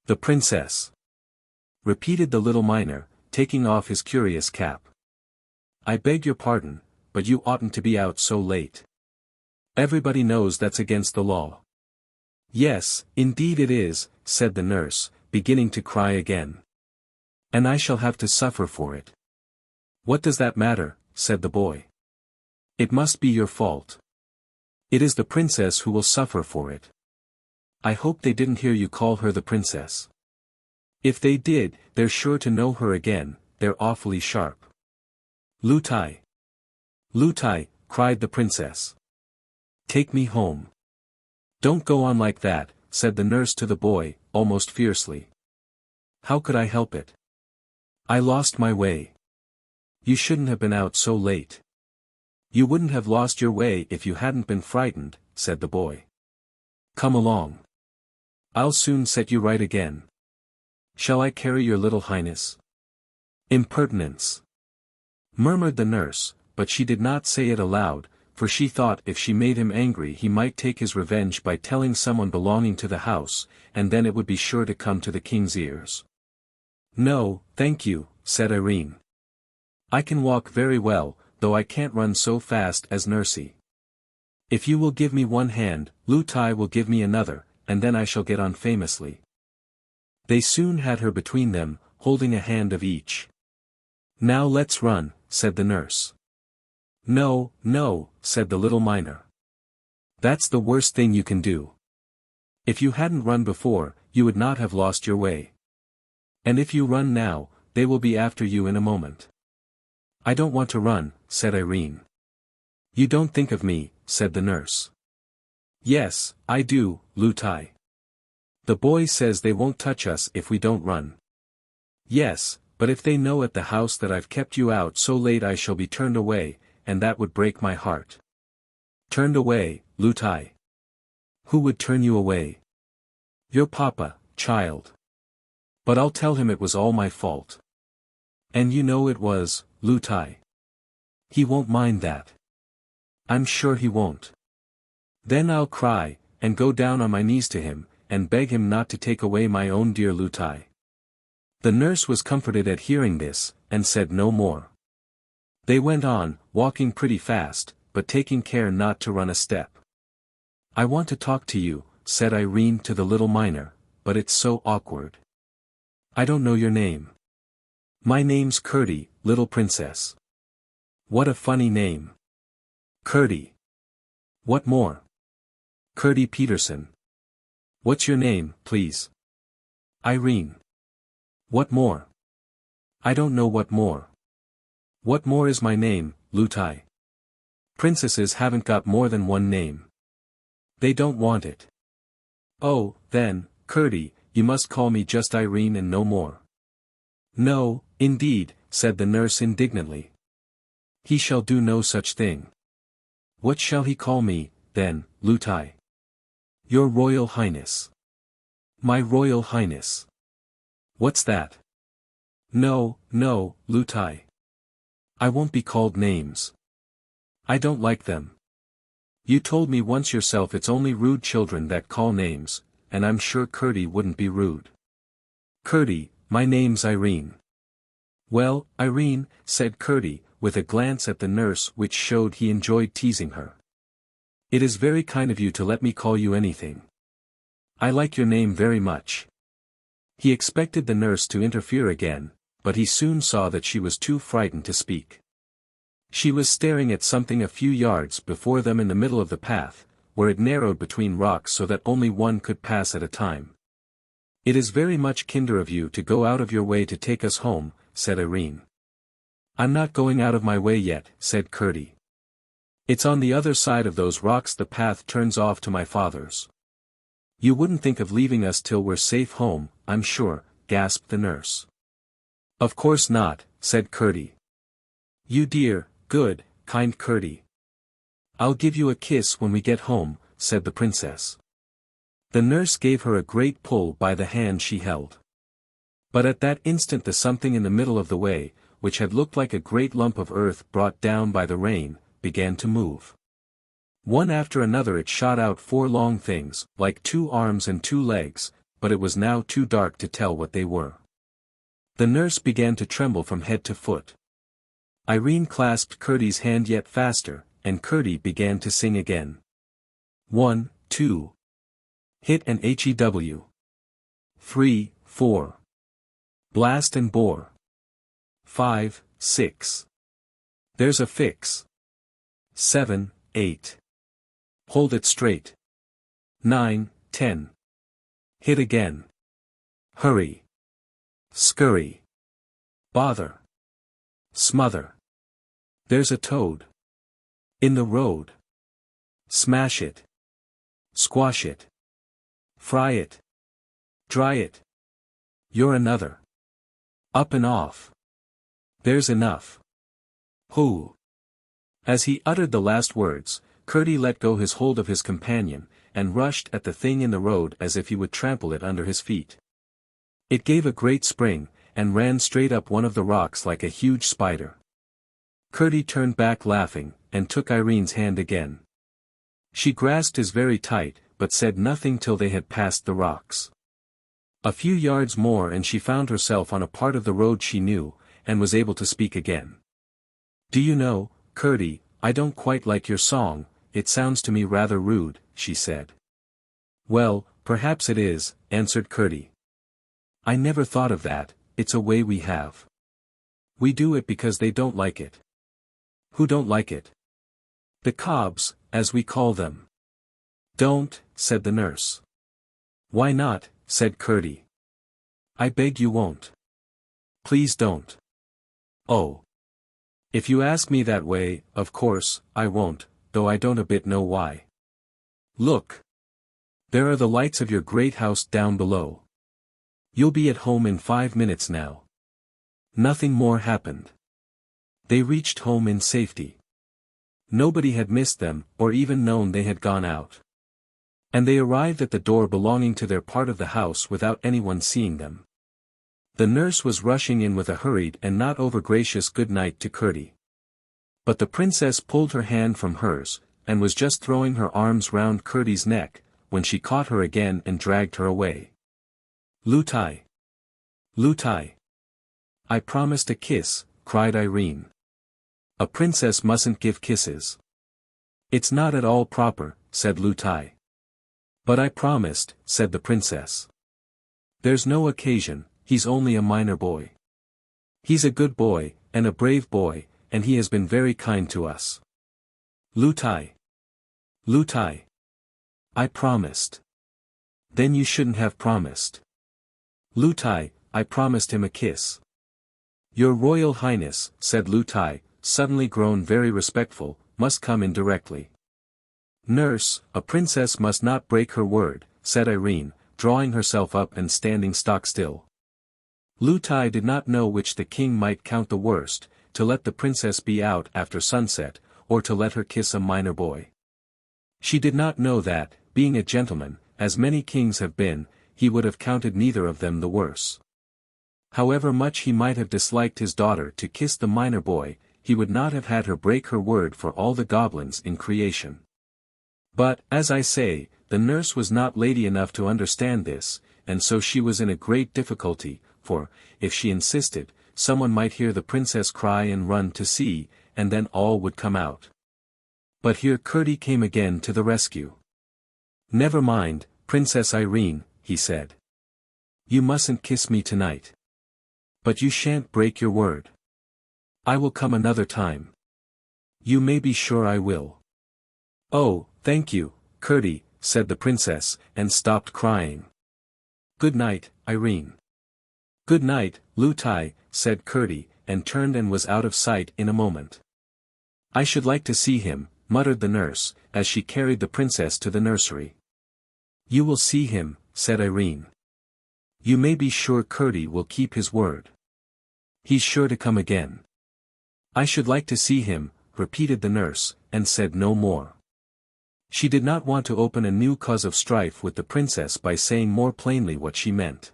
The princess, repeated the little miner, taking off his curious cap. I beg your pardon, but you oughtn't to be out so late. Everybody knows that's against the law. Yes, indeed it is, said the nurse, beginning to cry again. And I shall have to suffer for it. What does that matter? Said the boy. It must be your fault. It is the princess who will suffer for it. I hope they didn't hear you call her the princess. If they did, they're sure to know her again, they're awfully sharp. Lootie! Lootie! Cried the princess. Take me home. Don't go on like that, said the nurse to the boy, almost fiercely. How could I help it? I lost my way. You shouldn't have been out so late. You wouldn't have lost your way if you hadn't been frightened, said the boy. Come along. I'll soon set you right again. Shall I carry your little highness? Impertinence! Murmured the nurse, but she did not say it aloud, for she thought if she made him angry he might take his revenge by telling someone belonging to the house, and then it would be sure to come to the king's ears. No, thank you, said Irene. I can walk very well, though I can't run so fast as Nursey. If you will give me one hand, Lootie will give me another, and then I shall get on famously. They soon had her between them, holding a hand of each. Now let's run, said the nurse. No, no, said the little miner. That's the worst thing you can do. If you hadn't run before, you would not have lost your way. And if you run now, they will be after you in a moment. I don't want to run, said Irene. You don't think of me, said the nurse. Yes, I do, Lootie. The boy says they won't touch us if we don't run. Yes, but if they know at the house that I've kept you out so late I shall be turned away, and that would break my heart. Turned away, Lootie. Who would turn you away? Your papa, child. But I'll tell him it was all my fault. And you know it was, Lootie. He won't mind that. I'm sure he won't. Then I'll cry, and go down on my knees to him, and beg him not to take away my own dear Lootie. The nurse was comforted at hearing this, and said no more. They went on, walking pretty fast, but taking care not to run a step. I want to talk to you, said Irene to the little miner, but it's so awkward. I don't know your name. My name's Curdie, little princess. What a funny name. Curdie. What more? Curdie Peterson. What's your name, please? Irene. What more? I don't know what more. What more is my name, Lootie? Princesses haven't got more than one name. They don't want it. Oh, then, Curdie, you must call me just Irene and no more. No, indeed, said the nurse indignantly. He shall do no such thing. What shall he call me, then, Lootie? Your Royal Highness. My Royal Highness. What's that? No, no, Lootie. I won't be called names. I don't like them. You told me once yourself it's only rude children that call names, and I'm sure Curdie wouldn't be rude. Curdie, my name's Irene. Well, Irene, said Curdie, with a glance at the nurse which showed he enjoyed teasing her. It is very kind of you to let me call you anything. I like your name very much. He expected the nurse to interfere again, but he soon saw that she was too frightened to speak. She was staring at something a few yards before them in the middle of the path, where it narrowed between rocks so that only one could pass at a time. It is very much kinder of you to go out of your way to take us home, said Irene. I'm not going out of my way yet, said Curdie. It's on the other side of those rocks the path turns off to my father's. You wouldn't think of leaving us till we're safe home, I'm sure, gasped the nurse. Of course not, said Curdie. You dear, good, kind Curdie. I'll give you a kiss when we get home, said the princess. The nurse gave her a great pull by the hand she held. But at that instant the something in the middle of the way, which had looked like a great lump of earth brought down by the rain, began to move. One after another it shot out four long things, like 2 arms and 2 legs, but it was now too dark to tell what they were. The nurse began to tremble from head to foot. Irene clasped Curdie's hand yet faster, and Curdie began to sing again. 1, 2. Hit and HEW. 3, 4. Blast and bore. 5, 6. There's a fix. 7, 8. Hold it straight. 9, 10. Hit again. Hurry. Scurry. Bother. Smother. There's a toad. In the road. Smash it. Squash it. Fry it. Dry it. You're another. Up and off. There's enough. Who? As he uttered the last words, Curdie let go his hold of his companion, and rushed at the thing in the road as if he would trample it under his feet. It gave a great spring, and ran straight up one of the rocks like a huge spider. Curdie turned back laughing, and took Irene's hand again. She grasped his very tight, but said nothing till they had passed the rocks. A few yards more and she found herself on a part of the road she knew, and was able to speak again. Do you know, Curdie, I don't quite like your song, it sounds to me rather rude, she said. Well, perhaps it is, answered Curdie. I never thought of that, it's a way we have. We do it because they don't like it. Who don't like it? The cobs, as we call them. Don't, said the nurse. Why not, said Curdie. I beg you won't. Please don't. Oh. If you ask me that way, of course, I won't, though I don't a bit know why. Look. There are the lights of your great house down below. You'll be at home in 5 minutes now. Nothing more happened. They reached home in safety. Nobody had missed them, or even known they had gone out. And they arrived at the door belonging to their part of the house without anyone seeing them. The nurse was rushing in with a hurried and not over-gracious good night to Curdie. But the princess pulled her hand from hers, and was just throwing her arms round Curdie's neck, when she caught her again and dragged her away. "Lootie! Lootie! I promised a kiss," cried Irene. "A princess mustn't give kisses." "It's not at all proper," said Lootie. "But I promised," said the princess. "There's no occasion, he's only a minor boy. He's a good boy, and a brave boy, and he has been very kind to us." "Lootie! Lootie! I promised." "Then you shouldn't have promised." "Lootie, I promised him a kiss." "Your Royal Highness," said Lootie, suddenly grown very respectful, "must come in directly." "Nurse, a princess must not break her word," said Irene, drawing herself up and standing stock still. Lootie did not know which the king might count the worst, to let the princess be out after sunset, or to let her kiss a minor boy. She did not know that, being a gentleman, as many kings have been, he would have counted neither of them the worse. However much he might have disliked his daughter to kiss the minor boy, he would not have had her break her word for all the goblins in creation. But, as I say, the nurse was not lady enough to understand this, and so she was in a great difficulty, for, if she insisted, someone might hear the princess cry and run to see, and then all would come out. But here Curdie came again to the rescue. "Never mind, Princess Irene," he said. "You mustn't kiss me tonight. But you shan't break your word. I will come another time. You may be sure I will." "Oh, thank you, Curdie," said the princess, and stopped crying. "Good night, Irene." "Good night, Lootie," said Curdie, and turned and was out of sight in a moment. "I should like to see him," muttered the nurse, as she carried the princess to the nursery. "You will see him," said Irene. "You may be sure Curdie will keep his word. He's sure to come again." "I should like to see him," repeated the nurse, and said no more. She did not want to open a new cause of strife with the princess by saying more plainly what she meant.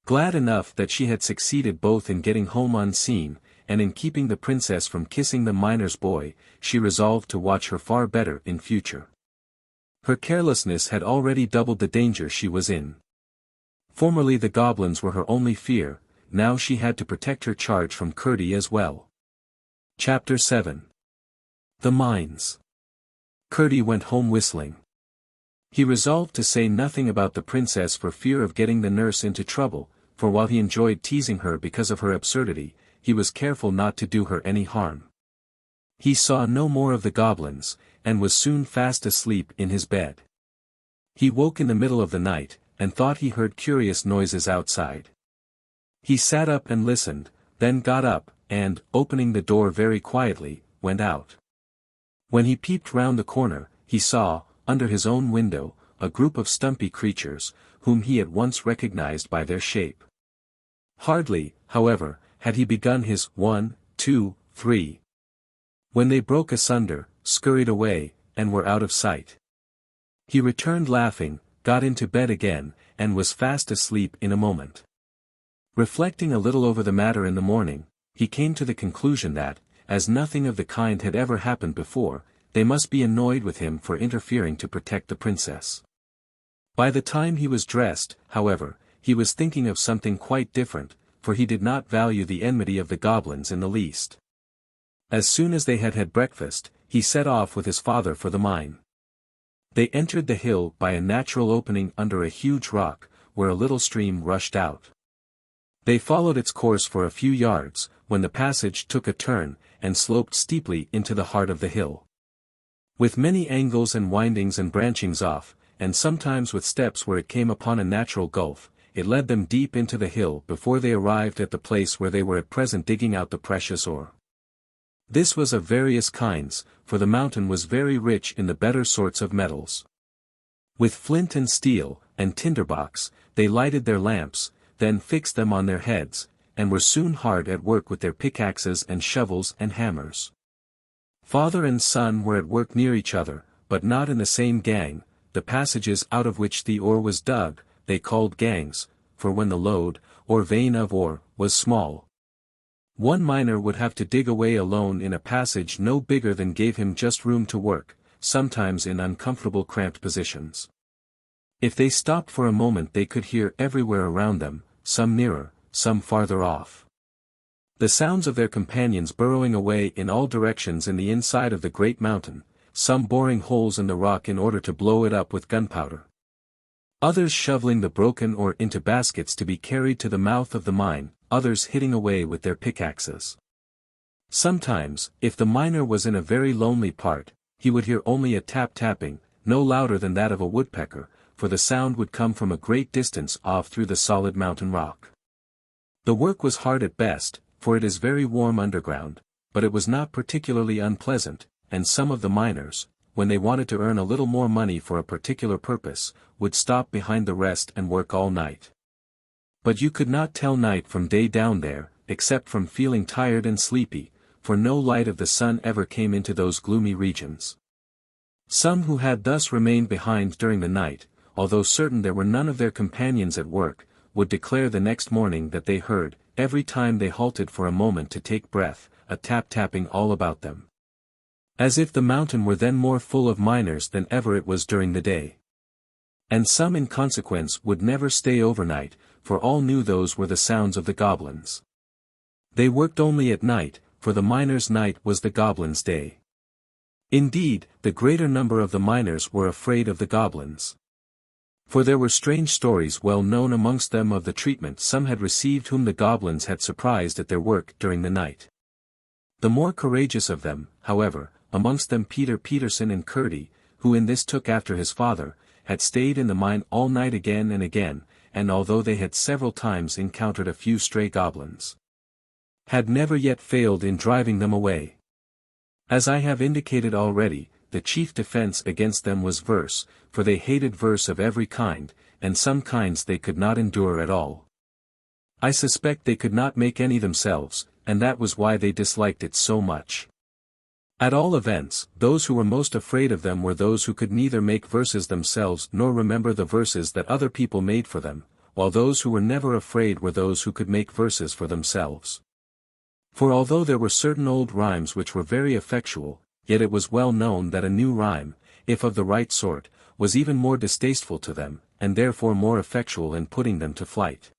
Glad enough that she had succeeded both in getting home unseen, and in keeping the princess from kissing the miner's boy, she resolved to watch her far better in future. Her carelessness had already doubled the danger she was in. Formerly the goblins were her only fear, now she had to protect her charge from Curdie as well. Chapter 7. The Mines. Curdie went home whistling. He resolved to say nothing about the princess for fear of getting the nurse into trouble, for while he enjoyed teasing her because of her absurdity, he was careful not to do her any harm. He saw no more of the goblins, and was soon fast asleep in his bed. He woke in the middle of the night, and thought he heard curious noises outside. He sat up and listened, then got up, and, opening the door very quietly, went out. When he peeped round the corner, he saw, under his own window, a group of stumpy creatures, whom he at once recognized by their shape. Hardly, however, had he begun his 1, 2, 3. when they broke asunder, scurried away, and were out of sight. He returned laughing, got into bed again, and was fast asleep in a moment. Reflecting a little over the matter in the morning, he came to the conclusion that, as nothing of the kind had ever happened before, they must be annoyed with him for interfering to protect the princess. By the time he was dressed, however, he was thinking of something quite different, for he did not value the enmity of the goblins in the least. As soon as they had had breakfast, he set off with his father for the mine. They entered the hill by a natural opening under a huge rock, where a little stream rushed out. They followed its course for a few yards, when the passage took a turn, and sloped steeply into the heart of the hill. With many angles and windings and branchings off, and sometimes with steps where it came upon a natural gulf, it led them deep into the hill before they arrived at the place where they were at present digging out the precious ore. This was of various kinds, for the mountain was very rich in the better sorts of metals. With flint and steel, and tinderbox, they lighted their lamps, then fixed them on their heads, and were soon hard at work with their pickaxes and shovels and hammers. Father and son were at work near each other, but not in the same gang. The passages out of which the ore was dug, they called gangs, for when the lode, or vein of ore, was small, one miner would have to dig away alone in a passage no bigger than gave him just room to work, sometimes in uncomfortable cramped positions. If they stopped for a moment they could hear everywhere around them, some nearer, some farther off, the sounds of their companions burrowing away in all directions in the inside of the great mountain, some boring holes in the rock in order to blow it up with gunpowder, others shoveling the broken ore into baskets to be carried to the mouth of the mine, others hitting away with their pickaxes. Sometimes, if the miner was in a very lonely part, he would hear only a tap-tapping, no louder than that of a woodpecker, for the sound would come from a great distance off through the solid mountain rock. The work was hard at best, for it is very warm underground, but it was not particularly unpleasant, and some of the miners, when they wanted to earn a little more money for a particular purpose, would stop behind the rest and work all night. But you could not tell night from day down there, except from feeling tired and sleepy, for no light of the sun ever came into those gloomy regions. Some who had thus remained behind during the night, although certain there were none of their companions at work, would declare the next morning that they heard, every time they halted for a moment to take breath, a tap-tapping all about them, as if the mountain were then more full of miners than ever it was during the day. And some in consequence would never stay overnight, for all knew those were the sounds of the goblins. They worked only at night, for the miners' night was the goblins' day. Indeed, the greater number of the miners were afraid of the goblins, for there were strange stories well known amongst them of the treatment some had received whom the goblins had surprised at their work during the night. The more courageous of them, however, amongst them Peterson and Curdie, who in this took after his father, had stayed in the mine all night again and again, and although they had several times encountered a few stray goblins, had never yet failed in driving them away. As I have indicated already, the chief defense against them was verse, for they hated verse of every kind, and some kinds they could not endure at all. I suspect they could not make any themselves, and that was why they disliked it so much. At all events, those who were most afraid of them were those who could neither make verses themselves nor remember the verses that other people made for them, while those who were never afraid were those who could make verses for themselves. For although there were certain old rhymes which were very effectual, yet it was well known that a new rhyme, if of the right sort, was even more distasteful to them, and therefore more effectual in putting them to flight.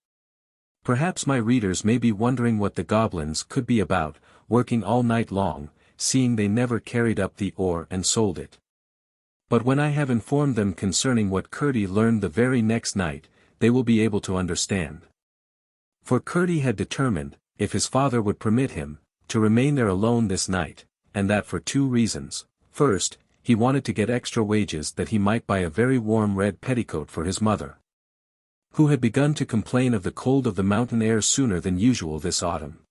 Perhaps my readers may be wondering what the goblins could be about, working all night long, seeing they never carried up the ore and sold it. But when I have informed them concerning what Curdie learned the very next night, they will be able to understand. For Curdie had determined, if his father would permit him, to remain there alone this night, and that for two reasons. First, he wanted to get extra wages that he might buy a very warm red petticoat for his mother, who had begun to complain of the cold of the mountain air sooner than usual this autumn.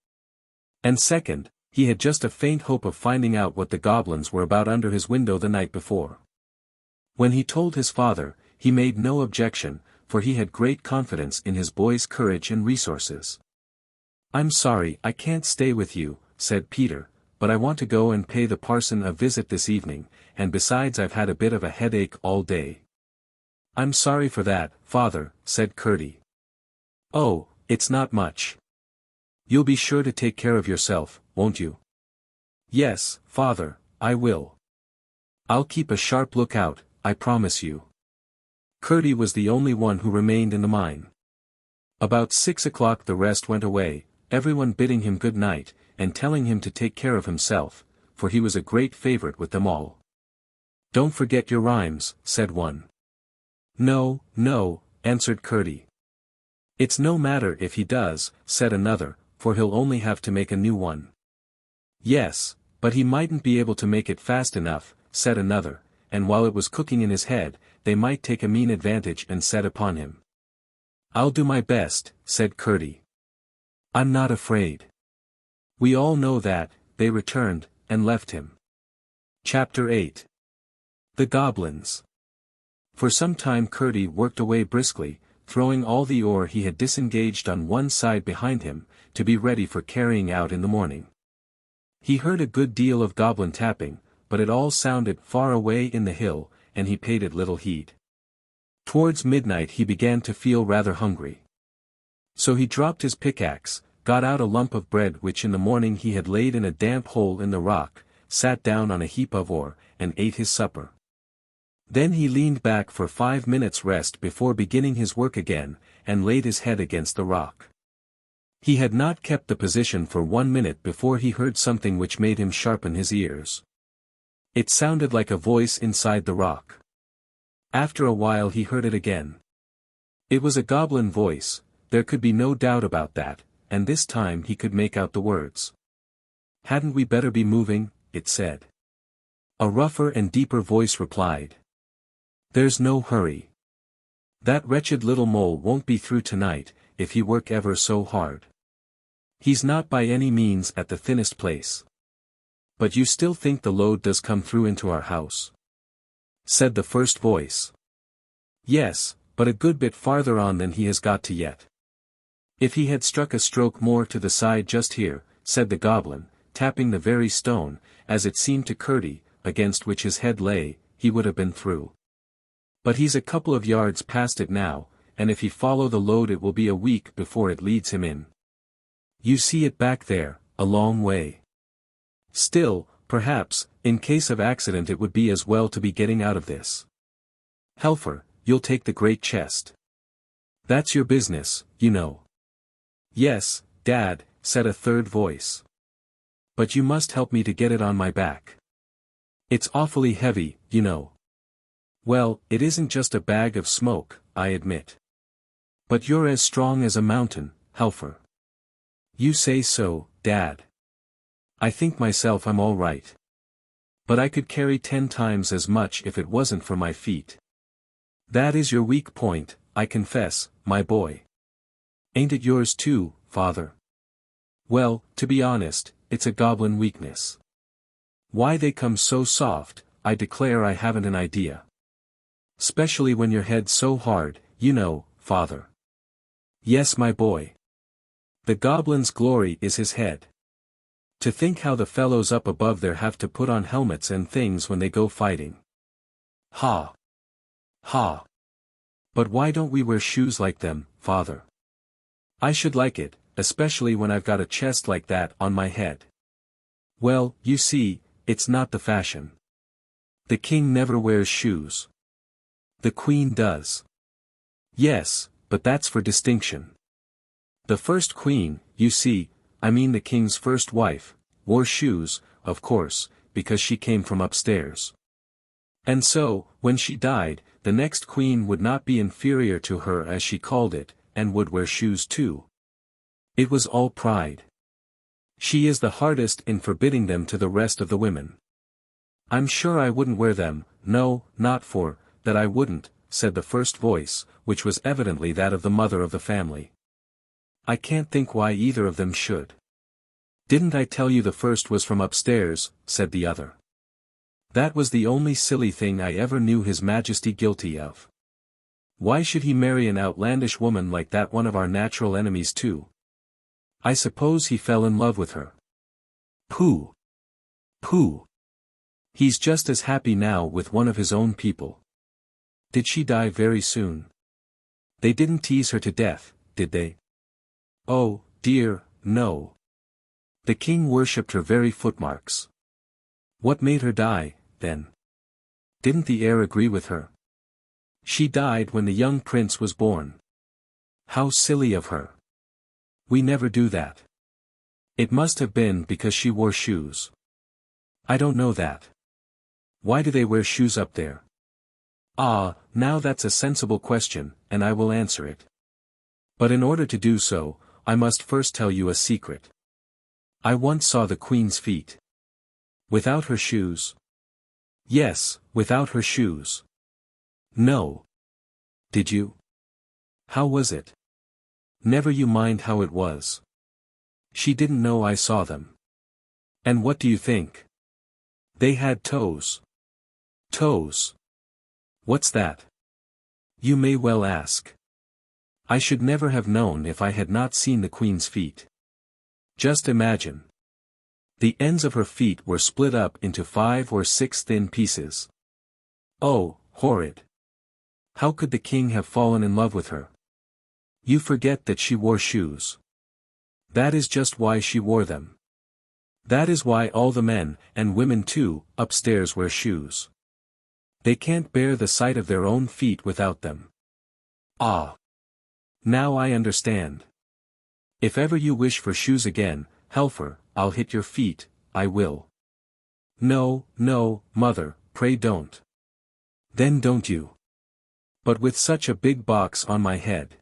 And second, he had just a faint hope of finding out what the goblins were about under his window the night before. When he told his father, he made no objection, for he had great confidence in his boy's courage and resources. "I'm sorry I can't stay with you," said Peter, "but I want to go and pay the parson a visit this evening, and besides I've had a bit of a headache all day." "I'm sorry for that, father," said Curdie. "Oh, it's not much. You'll be sure to take care of yourself, won't you?" "Yes, father, I will. I'll keep a sharp lookout, I promise you." Curdie was the only one who remained in the mine. About 6 o'clock the rest went away, everyone bidding him good night, and telling him to take care of himself, for he was a great favorite with them all. "Don't forget your rhymes," said one. "No, no," answered Curdie. "It's no matter if he does," said another, "for he'll only have to make a new one." "Yes, but he mightn't be able to make it fast enough," said another, and while it was cooking in his head, they might take a mean advantage and set upon him. "I'll do my best," said Curdie. "I'm not afraid." "We all know that," they returned, and left him. Chapter 8. The Goblins. For some time Curdie worked away briskly, throwing all the ore he had disengaged on one side behind him, to be ready for carrying out in the morning. He heard a good deal of goblin tapping, but it all sounded far away in the hill, and he paid it little heed. Towards midnight he began to feel rather hungry. So he dropped his pickaxe, got out a lump of bread which in the morning he had laid in a damp hole in the rock, sat down on a heap of ore, and ate his supper. Then he leaned back for 5 minutes' rest before beginning his work again, and laid his head against the rock. He had not kept the position for 1 minute before he heard something which made him sharpen his ears. It sounded like a voice inside the rock. After a while he heard it again. It was a goblin voice, there could be no doubt about that, and this time he could make out the words. "Hadn't we better be moving?" it said. A rougher and deeper voice replied. "There's no hurry. That wretched little mole won't be through tonight, if he work ever so hard. He's not by any means at the thinnest place." "But you still think the load does come through into our house?" said the first voice. "Yes, but a good bit farther on than he has got to yet. If he had struck a stroke more to the side just here," said the goblin, tapping the very stone, as it seemed to Curdie, against which his head lay, "he would have been through. But he's a couple of yards past it now, and if he follow the load it will be a week before it leads him in. You see it back there, a long way. Still, perhaps, in case of accident it would be as well to be getting out of this. Helfer, you'll take the great chest. That's your business, you know." "Yes, Dad," said a third voice. "But you must help me to get it on my back. It's awfully heavy, you know." "Well, it isn't just a bag of smoke, I admit. But you're as strong as a mountain, Helfer." "You say so, Dad. I think myself I'm all right. But I could carry 10 times as much if it wasn't for my feet." "That is your weak point, I confess, my boy." "Ain't it yours too, Father?" "Well, to be honest, it's a goblin weakness. Why they come so soft, I declare I haven't an idea. Specially when your head's so hard, you know, Father." "Yes, my boy. The goblin's glory is his head. To think how the fellows up above there have to put on helmets and things when they go fighting. Ha! Ha! But why don't we wear shoes like them, Father? I should like it, especially when I've got a chest like that on my head." "Well, you see, it's not the fashion. The king never wears shoes. The queen does." "Yes, but that's for distinction. The first queen, you see, I mean the king's first wife, wore shoes, of course, because she came from upstairs. And so, when she died, the next queen would not be inferior to her as she called it, and would wear shoes too. It was all pride. She is the hardest in forbidding them to the rest of the women." "I'm sure I wouldn't wear them, no, not for, that I wouldn't," said the first voice, which was evidently that of the mother of the family. "I can't think why either of them should." "Didn't I tell you the first was from upstairs?" said the other. "That was the only silly thing I ever knew His Majesty guilty of. Why should he marry an outlandish woman like that, one of our natural enemies too? I suppose he fell in love with her." "Pooh! Pooh! He's just as happy now with one of his own people." "Did she die very soon? They didn't tease her to death, did they?" "Oh, dear, no. The king worshipped her very footmarks." "What made her die, then? Didn't the heir agree with her?" "She died when the young prince was born." "How silly of her. We never do that." "It must have been because she wore shoes." "I don't know that. Why do they wear shoes up there?" "Ah, now that's a sensible question, and I will answer it. But in order to do so, I must first tell you a secret. I once saw the queen's feet." "Without her shoes?" "Yes, without her shoes." "No. Did you? How was it?" "Never you mind how it was. She didn't know I saw them." "And what do you think? They had toes." "Toes? What's that?" "You may well ask. I should never have known if I had not seen the queen's feet. Just imagine. The ends of her feet were split up into 5 or 6 thin pieces. Oh, horrid! How could the king have fallen in love with her? You forget that she wore shoes. That is just why she wore them. That is why all the men, and women too, upstairs wear shoes. They can't bear the sight of their own feet without them. Ah! Now I understand. If ever you wish for shoes again, Helfer, I'll hit your feet, I will. No, no, mother, pray don't. Then don't you. But with such a big box on my head.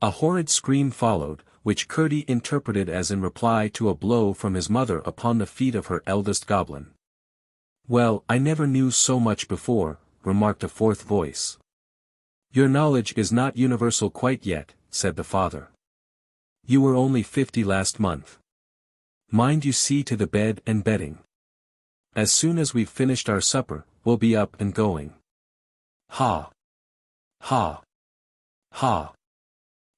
A horrid scream followed, which Curdie interpreted as in reply to a blow from his mother upon the feet of her eldest goblin. Well, I never knew so much before, remarked a fourth voice. Your knowledge is not universal quite yet, said the father. You were only 50 last month. Mind you see to the bed and bedding. As soon as we've finished our supper, we'll be up and going. Ha! Ha! Ha!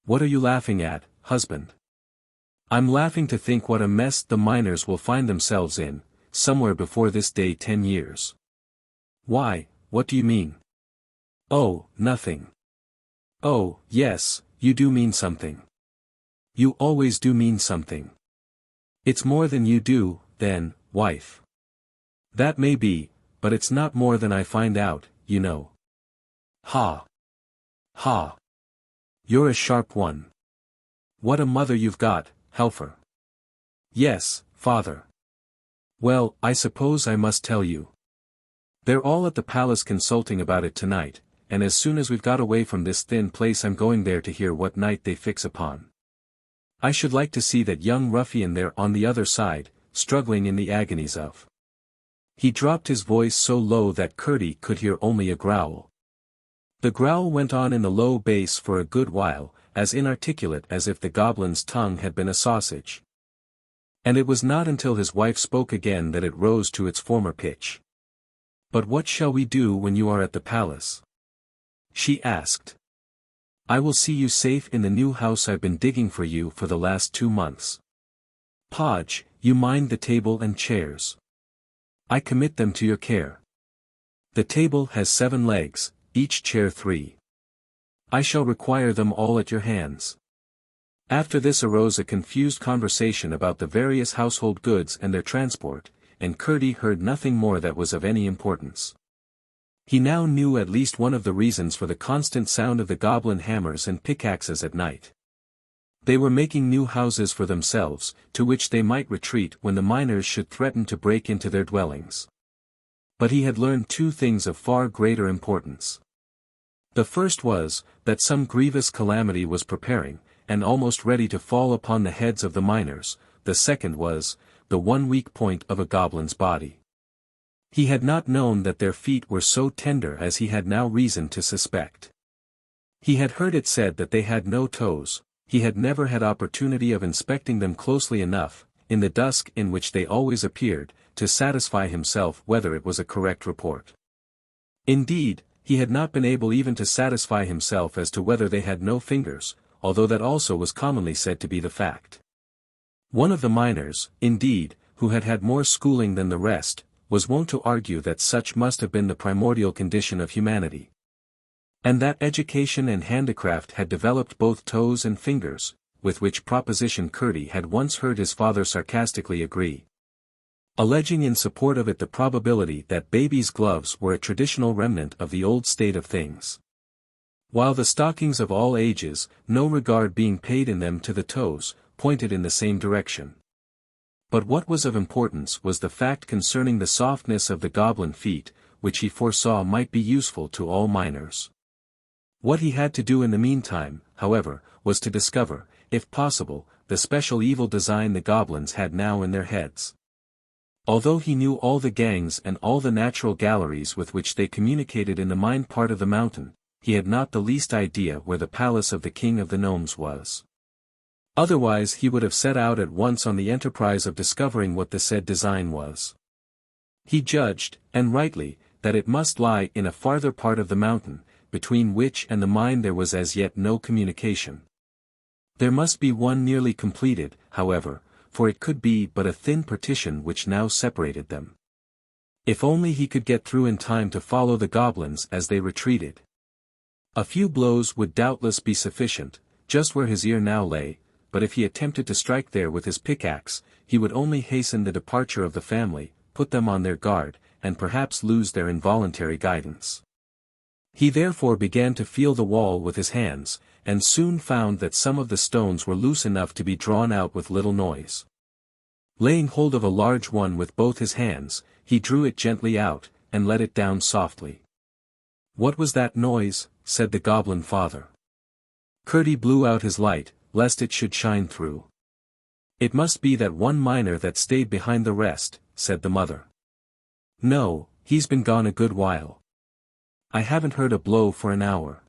What are you laughing at, husband? I'm laughing to think what a mess the miners will find themselves in, somewhere before this day 10 years. Why, what do you mean? Oh, nothing. Oh, yes, you do mean something. You always do mean something. It's more than you do, then, wife. That may be, but it's not more than I find out, you know. Ha! Ha! You're a sharp one. What a mother you've got, Helfer. Yes, father. Well, I suppose I must tell you. They're all at the palace consulting about it tonight, and as soon as we've got away from this thin place I'm going there to hear what night they fix upon. I should like to see that young ruffian there on the other side, struggling in the agonies of. He dropped his voice so low that Curdie could hear only a growl. The growl went on in the low bass for a good while, as inarticulate as if the goblin's tongue had been a sausage. And it was not until his wife spoke again that it rose to its former pitch. But what shall we do when you are at the palace? She asked. I will see you safe in the new house I've been digging for you for the last 2 months. Podge, you mind the table and chairs. I commit them to your care. The table has 7 legs, each chair 3. I shall require them all at your hands. After this arose a confused conversation about the various household goods and their transport, and Curdie heard nothing more that was of any importance. He now knew at least one of the reasons for the constant sound of the goblin hammers and pickaxes at night. They were making new houses for themselves, to which they might retreat when the miners should threaten to break into their dwellings. But he had learned 2 things of far greater importance. The first was, that some grievous calamity was preparing, and almost ready to fall upon the heads of the miners. The second was, the one weak point of a goblin's body. He had not known that their feet were so tender as he had now reason to suspect. He had heard it said that they had no toes. He had never had opportunity of inspecting them closely enough, in the dusk in which they always appeared, to satisfy himself whether it was a correct report. Indeed, he had not been able even to satisfy himself as to whether they had no fingers, although that also was commonly said to be the fact. One of the miners, indeed, who had had more schooling than the rest, was wont to argue that such must have been the primordial condition of humanity. And that education and handicraft had developed both toes and fingers, with which proposition Curdie had once heard his father sarcastically agree, alleging in support of it the probability that babies' gloves were a traditional remnant of the old state of things. While the stockings of all ages, no regard being paid in them to the toes, pointed in the same direction. But what was of importance was the fact concerning the softness of the goblin feet, which he foresaw might be useful to all miners. What he had to do in the meantime, however, was to discover, if possible, the special evil design the goblins had now in their heads. Although he knew all the gangs and all the natural galleries with which they communicated in the mine part of the mountain, he had not the least idea where the palace of the king of the gnomes was. Otherwise he would have set out at once on the enterprise of discovering what the said design was. He judged, and rightly, that it must lie in a farther part of the mountain, between which and the mine there was as yet no communication. There must be one nearly completed, however, for it could be but a thin partition which now separated them. If only he could get through in time to follow the goblins as they retreated. A few blows would doubtless be sufficient, just where his ear now lay, but if he attempted to strike there with his pickaxe, he would only hasten the departure of the family, put them on their guard, and perhaps lose their involuntary guidance. He therefore began to feel the wall with his hands, and soon found that some of the stones were loose enough to be drawn out with little noise. Laying hold of a large one with both his hands, he drew it gently out, and let it down softly. "What was that noise?" said the goblin father. Curdie blew out his light, lest it should shine through. "It must be that one miner that stayed behind the rest," said the mother. "No, he's been gone a good while. I haven't heard a blow for an hour.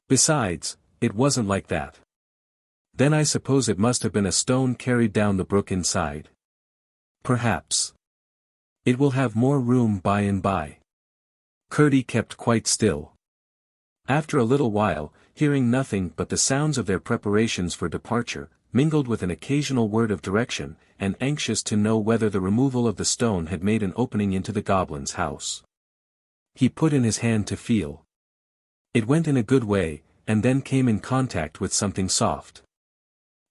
Besides, it wasn't like that. Then I suppose it must have been a stone carried down the brook inside. Perhaps. It will have more room by and by." Curdie kept quite still. After a little while, hearing nothing but the sounds of their preparations for departure, mingled with an occasional word of direction, and anxious to know whether the removal of the stone had made an opening into the goblin's house. He put in his hand to feel. It went in a good way, and then came in contact with something soft.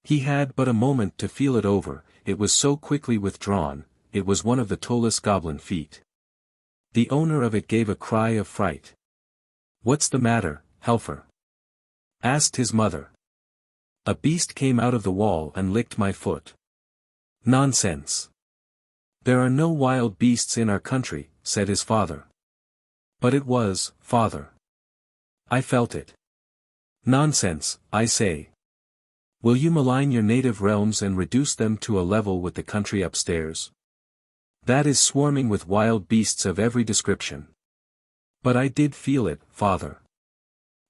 He had but a moment to feel it over, it was so quickly withdrawn. It was one of the toeless goblin feet. The owner of it gave a cry of fright. "What's the matter, Helfer?" asked his mother. "A beast came out of the wall and licked my foot." "Nonsense. There are no wild beasts in our country," said his father. "But it was, father. I felt it." "Nonsense, I say. Will you malign your native realms and reduce them to a level with the country upstairs? That is swarming with wild beasts of every description." "But I did feel it, father.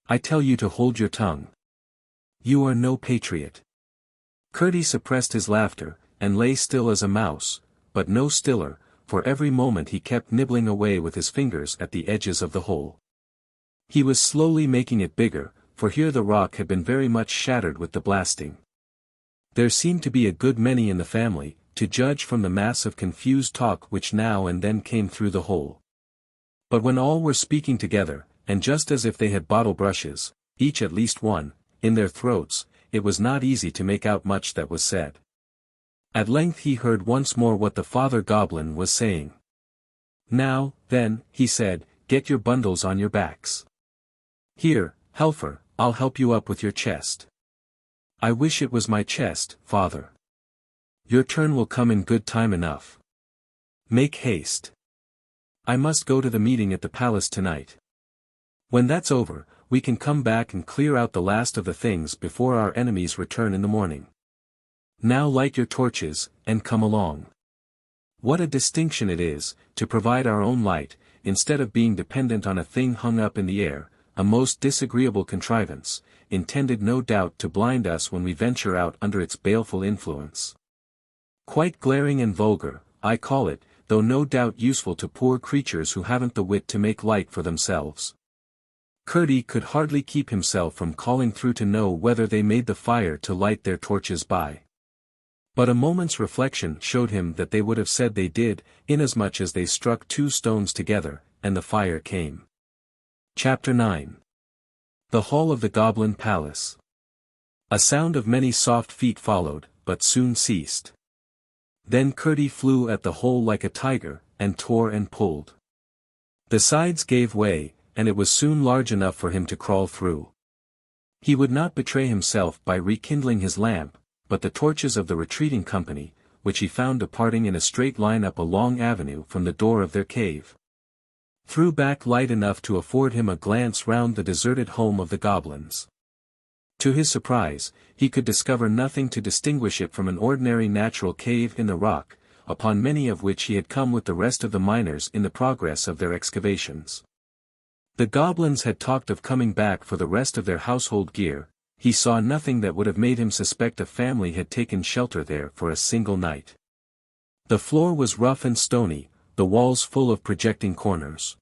I tell you to hold your tongue. You are no patriot." Curdie suppressed his laughter, and lay still as a mouse, but no stiller, for every moment he kept nibbling away with his fingers at the edges of the hole. He was slowly making it bigger, for here the rock had been very much shattered with the blasting. There seemed to be a good many in the family, to judge from the mass of confused talk which now and then came through the hole. But when all were speaking together, and just as if they had bottle brushes, each at least one, in their throats, it was not easy to make out much that was said. At length he heard once more what the father goblin was saying. "Now, then," he said, "get your bundles on your backs. Here, Helfer, I'll help you up with your chest." "I wish it was my chest, father." "Your turn will come in good time enough. Make haste. I must go to the meeting at the palace tonight. When that's over, we can come back and clear out the last of the things before our enemies return in the morning. Now light your torches, and come along. What a distinction it is, to provide our own light, instead of being dependent on a thing hung up in the air, a most disagreeable contrivance, intended no doubt to blind us when we venture out under its baleful influence. Quite glaring and vulgar, I call it, though no doubt useful to poor creatures who haven't the wit to make light for themselves." Curdie could hardly keep himself from calling through to know whether they made the fire to light their torches by. But a moment's reflection showed him that they would have said they did, inasmuch as they struck two stones together, and the fire came. Chapter 9. The Hall of the Goblin Palace. A sound of many soft feet followed, but soon ceased. Then Curdie flew at the hole like a tiger, and tore and pulled. The sides gave way, and it was soon large enough for him to crawl through. He would not betray himself by rekindling his lamp, but the torches of the retreating company, which he found departing in a straight line up a long avenue from the door of their cave, threw back light enough to afford him a glance round the deserted home of the goblins. To his surprise, he could discover nothing to distinguish it from an ordinary natural cave in the rock, upon many of which he had come with the rest of the miners in the progress of their excavations. The goblins had talked of coming back for the rest of their household gear. He saw nothing that would have made him suspect a family had taken shelter there for a single night. The floor was rough and stony, the walls full of projecting corners.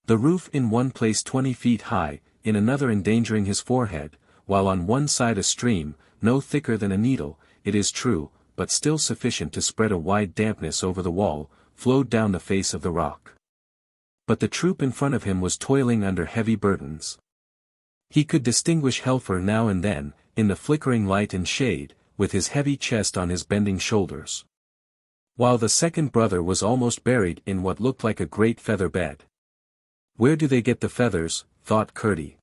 The roof in one place 20 feet high, in another endangering his forehead, while on one side a stream, no thicker than a needle, it is true, but still sufficient to spread a wide dampness over the wall, flowed down the face of the rock. But the troop in front of him was toiling under heavy burdens. He could distinguish Helfer now and then, in the flickering light and shade, with his heavy chest on his bending shoulders. While the second brother was almost buried in what looked like a great feather bed. Where do they get the feathers, thought Curdie.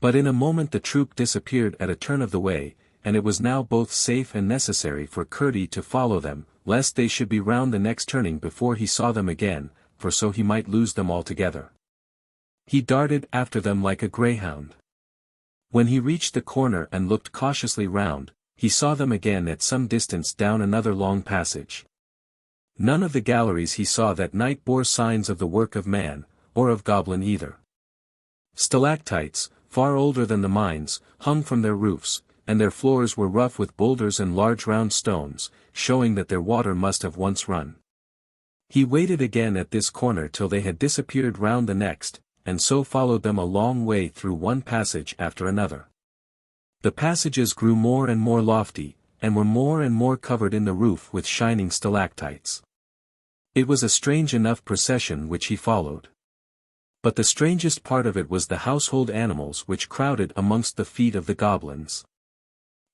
But in a moment the troop disappeared at a turn of the way, and it was now both safe and necessary for Curdie to follow them, lest they should be round the next turning before he saw them again, for so he might lose them altogether. He darted after them like a greyhound. When he reached the corner and looked cautiously round, he saw them again at some distance down another long passage. None of the galleries he saw that night bore signs of the work of man, or of goblin either. Stalactites, far older than the mines, hung from their roofs, and their floors were rough with boulders and large round stones, showing that their water must have once run. He waited again at this corner till they had disappeared round the next, and so followed them a long way through one passage after another. The passages grew more and more lofty, and were more and more covered in the roof with shining stalactites. It was a strange enough procession which he followed. But the strangest part of it was the household animals which crowded amongst the feet of the goblins.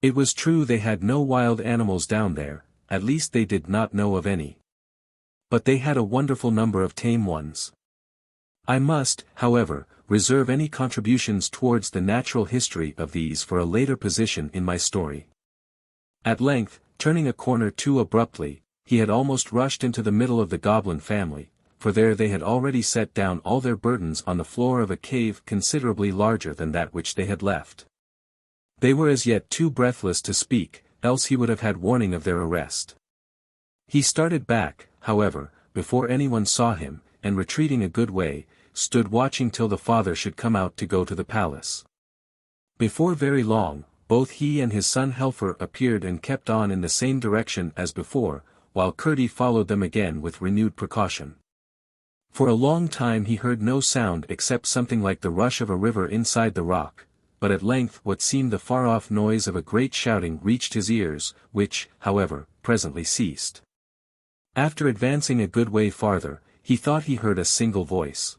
It was true they had no wild animals down there, at least they did not know of any. But they had a wonderful number of tame ones. I must, however, reserve any contributions towards the natural history of these for a later position in my story. At length, turning a corner too abruptly, he had almost rushed into the middle of the goblin family, for there they had already set down all their burdens on the floor of a cave considerably larger than that which they had left. They were as yet too breathless to speak, else he would have had warning of their arrest. He started back, however, before anyone saw him, and retreating a good way, stood watching till the father should come out to go to the palace. Before very long, both he and his son Helfer appeared and kept on in the same direction as before, while Curdie followed them again with renewed precaution. For a long time he heard no sound except something like the rush of a river inside the rock, but at length what seemed the far-off noise of a great shouting reached his ears, which, however, presently ceased. After advancing a good way farther, he thought he heard a single voice.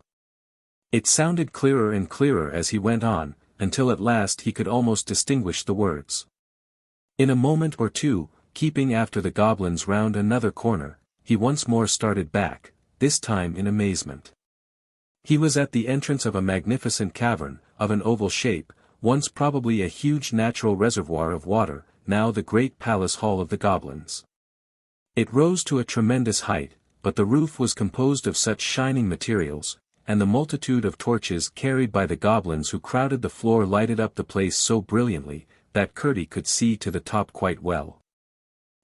It sounded clearer and clearer as he went on, until at last he could almost distinguish the words. In a moment or two, keeping after the goblins round another corner, he once more started back, this time in amazement. He was at the entrance of a magnificent cavern, of an oval shape, once probably a huge natural reservoir of water, now the great palace hall of the goblins. It rose to a tremendous height, but the roof was composed of such shining materials, and the multitude of torches carried by the goblins who crowded the floor lighted up the place so brilliantly, that Curdie could see to the top quite well.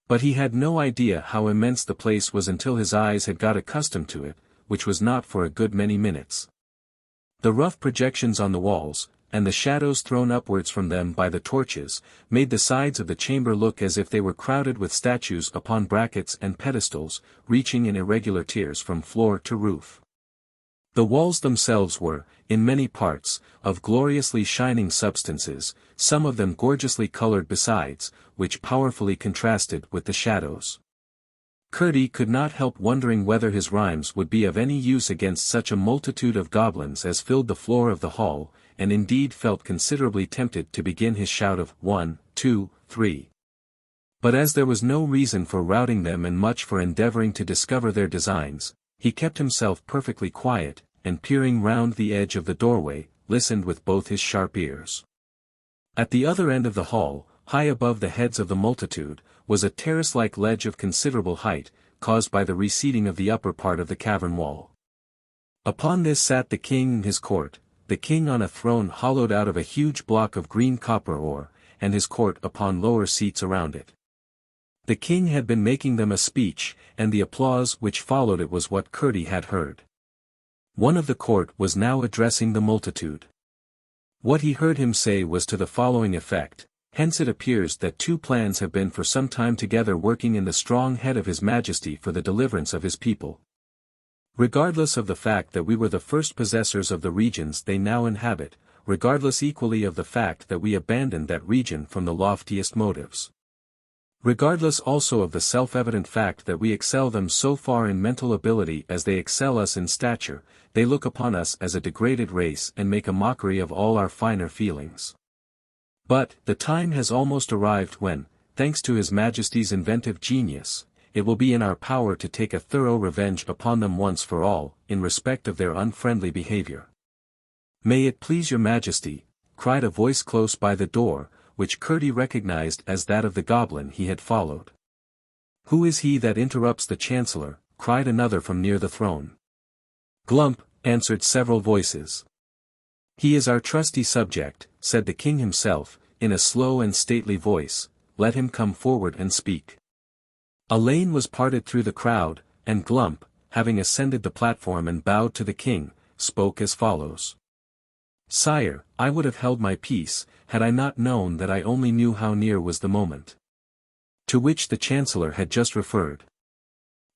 But he had no idea how immense the place was until his eyes had got accustomed to it, which was not for a good many minutes. The rough projections on the walls, and the shadows thrown upwards from them by the torches, made the sides of the chamber look as if they were crowded with statues upon brackets and pedestals, reaching in irregular tiers from floor to roof. The walls themselves were, in many parts, of gloriously shining substances, some of them gorgeously colored besides, which powerfully contrasted with the shadows. Curdie could not help wondering whether his rhymes would be of any use against such a multitude of goblins as filled the floor of the hall, and indeed felt considerably tempted to begin his shout of 1, 2, 3. But as there was no reason for routing them and much for endeavoring to discover their designs, he kept himself perfectly quiet, and peering round the edge of the doorway, listened with both his sharp ears. At the other end of the hall, high above the heads of the multitude, was a terrace-like ledge of considerable height, caused by the receding of the upper part of the cavern wall. Upon this sat the king in his court, the king on a throne hollowed out of a huge block of green copper ore, and his court upon lower seats around it. The king had been making them a speech, and the applause which followed it was what Curdie had heard. One of the court was now addressing the multitude. What he heard him say was to the following effect: hence it appears that two plans have been for some time together working in the strong head of His Majesty for the deliverance of his people. Regardless of the fact that we were the first possessors of the regions they now inhabit, regardless equally of the fact that we abandoned that region from the loftiest motives. Regardless also of the self-evident fact that we excel them so far in mental ability as they excel us in stature, they look upon us as a degraded race and make a mockery of all our finer feelings. But, the time has almost arrived when, thanks to His Majesty's inventive genius, it will be in our power to take a thorough revenge upon them once for all, in respect of their unfriendly behavior. "May it please your Majesty," cried a voice close by the door, which Curdie recognized as that of the goblin he had followed. "Who is he that interrupts the Chancellor?" cried another from near the throne. "Glump," answered several voices. "He is our trusty subject," said the king himself, in a slow and stately voice. "Let him come forward and speak." A lane was parted through the crowd, and Glump, having ascended the platform and bowed to the king, spoke as follows. "Sire, I would have held my peace, had I not known that I only knew how near was the moment to which the Chancellor had just referred.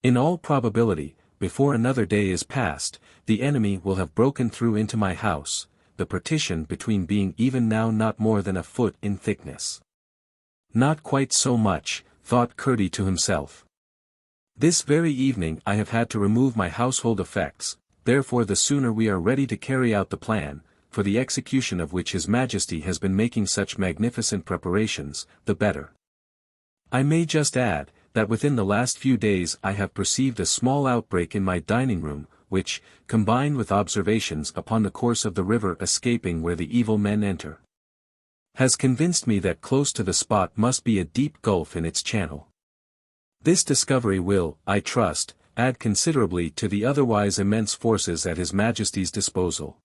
In all probability, before another day is past, the enemy will have broken through into my house, the partition between being even now not more than a foot in thickness." "Not quite so much," thought Curdie to himself. "This very evening I have had to remove my household effects, therefore the sooner we are ready to carry out the plan, for the execution of which His Majesty has been making such magnificent preparations, the better. I may just add, that within the last few days I have perceived a small outbreak in my dining room, which, combined with observations upon the course of the river escaping where the evil men enter, has convinced me that close to the spot must be a deep gulf in its channel. This discovery will, I trust, add considerably to the otherwise immense forces at His Majesty's disposal."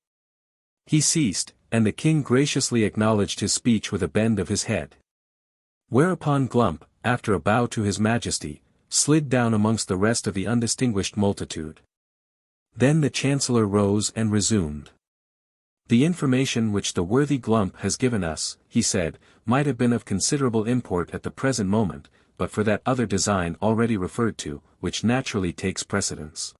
He ceased, and the king graciously acknowledged his speech with a bend of his head. Whereupon Glump, after a bow to His Majesty, slid down amongst the rest of the undistinguished multitude. Then the Chancellor rose and resumed. "The information which the worthy Glump has given us," he said, "might have been of considerable import at the present moment, but for that other design already referred to, which naturally takes precedence.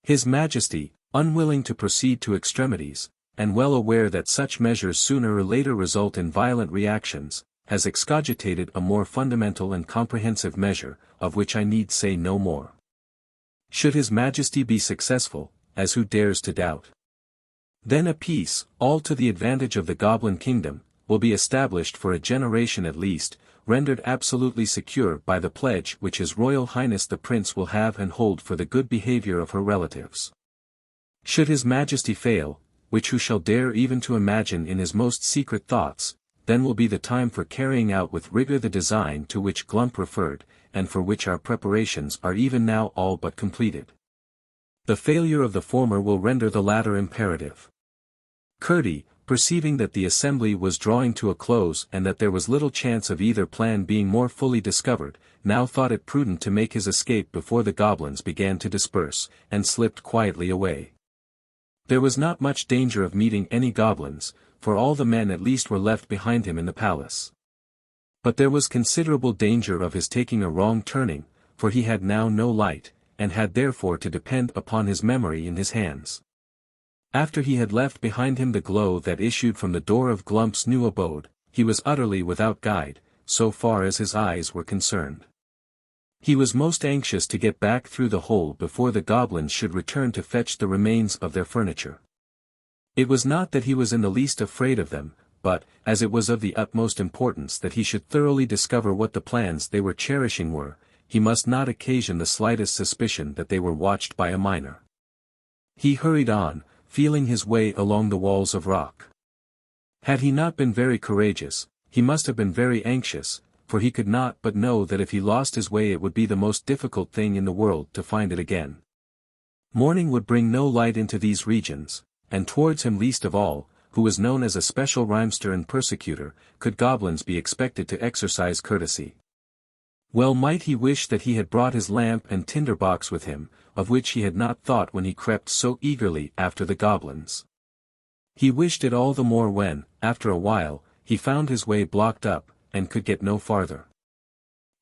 His Majesty, unwilling to proceed to extremities, and well aware that such measures sooner or later result in violent reactions, has excogitated a more fundamental and comprehensive measure, of which I need say no more. Should His Majesty be successful, as who dares to doubt? Then a peace, all to the advantage of the Goblin Kingdom, will be established for a generation at least, rendered absolutely secure by the pledge which His Royal Highness the Prince will have and hold for the good behavior of her relatives. Should His Majesty fail, which who shall dare even to imagine in his most secret thoughts, then will be the time for carrying out with rigor the design to which Glump referred, and for which our preparations are even now all but completed. The failure of the former will render the latter imperative." Curdie, perceiving that the assembly was drawing to a close and that there was little chance of either plan being more fully discovered, now thought it prudent to make his escape before the goblins began to disperse, and slipped quietly away. There was not much danger of meeting any goblins, for all the men at least were left behind him in the palace. But there was considerable danger of his taking a wrong turning, for he had now no light, and had therefore to depend upon his memory in his hands. After he had left behind him the glow that issued from the door of Glump's new abode, he was utterly without guide, so far as his eyes were concerned. He was most anxious to get back through the hole before the goblins should return to fetch the remains of their furniture. It was not that he was in the least afraid of them, but, as it was of the utmost importance that he should thoroughly discover what the plans they were cherishing were, he must not occasion the slightest suspicion that they were watched by a minor. He hurried on, feeling his way along the walls of rock. Had he not been very courageous, he must have been very anxious, for he could not but know that if he lost his way it would be the most difficult thing in the world to find it again. Morning would bring no light into these regions, and towards him least of all, who was known as a special rhymester and persecutor, could goblins be expected to exercise courtesy. Well might he wish that he had brought his lamp and tinder-box with him, of which he had not thought when he crept so eagerly after the goblins. He wished it all the more when, after a while, he found his way blocked up, and could get no farther.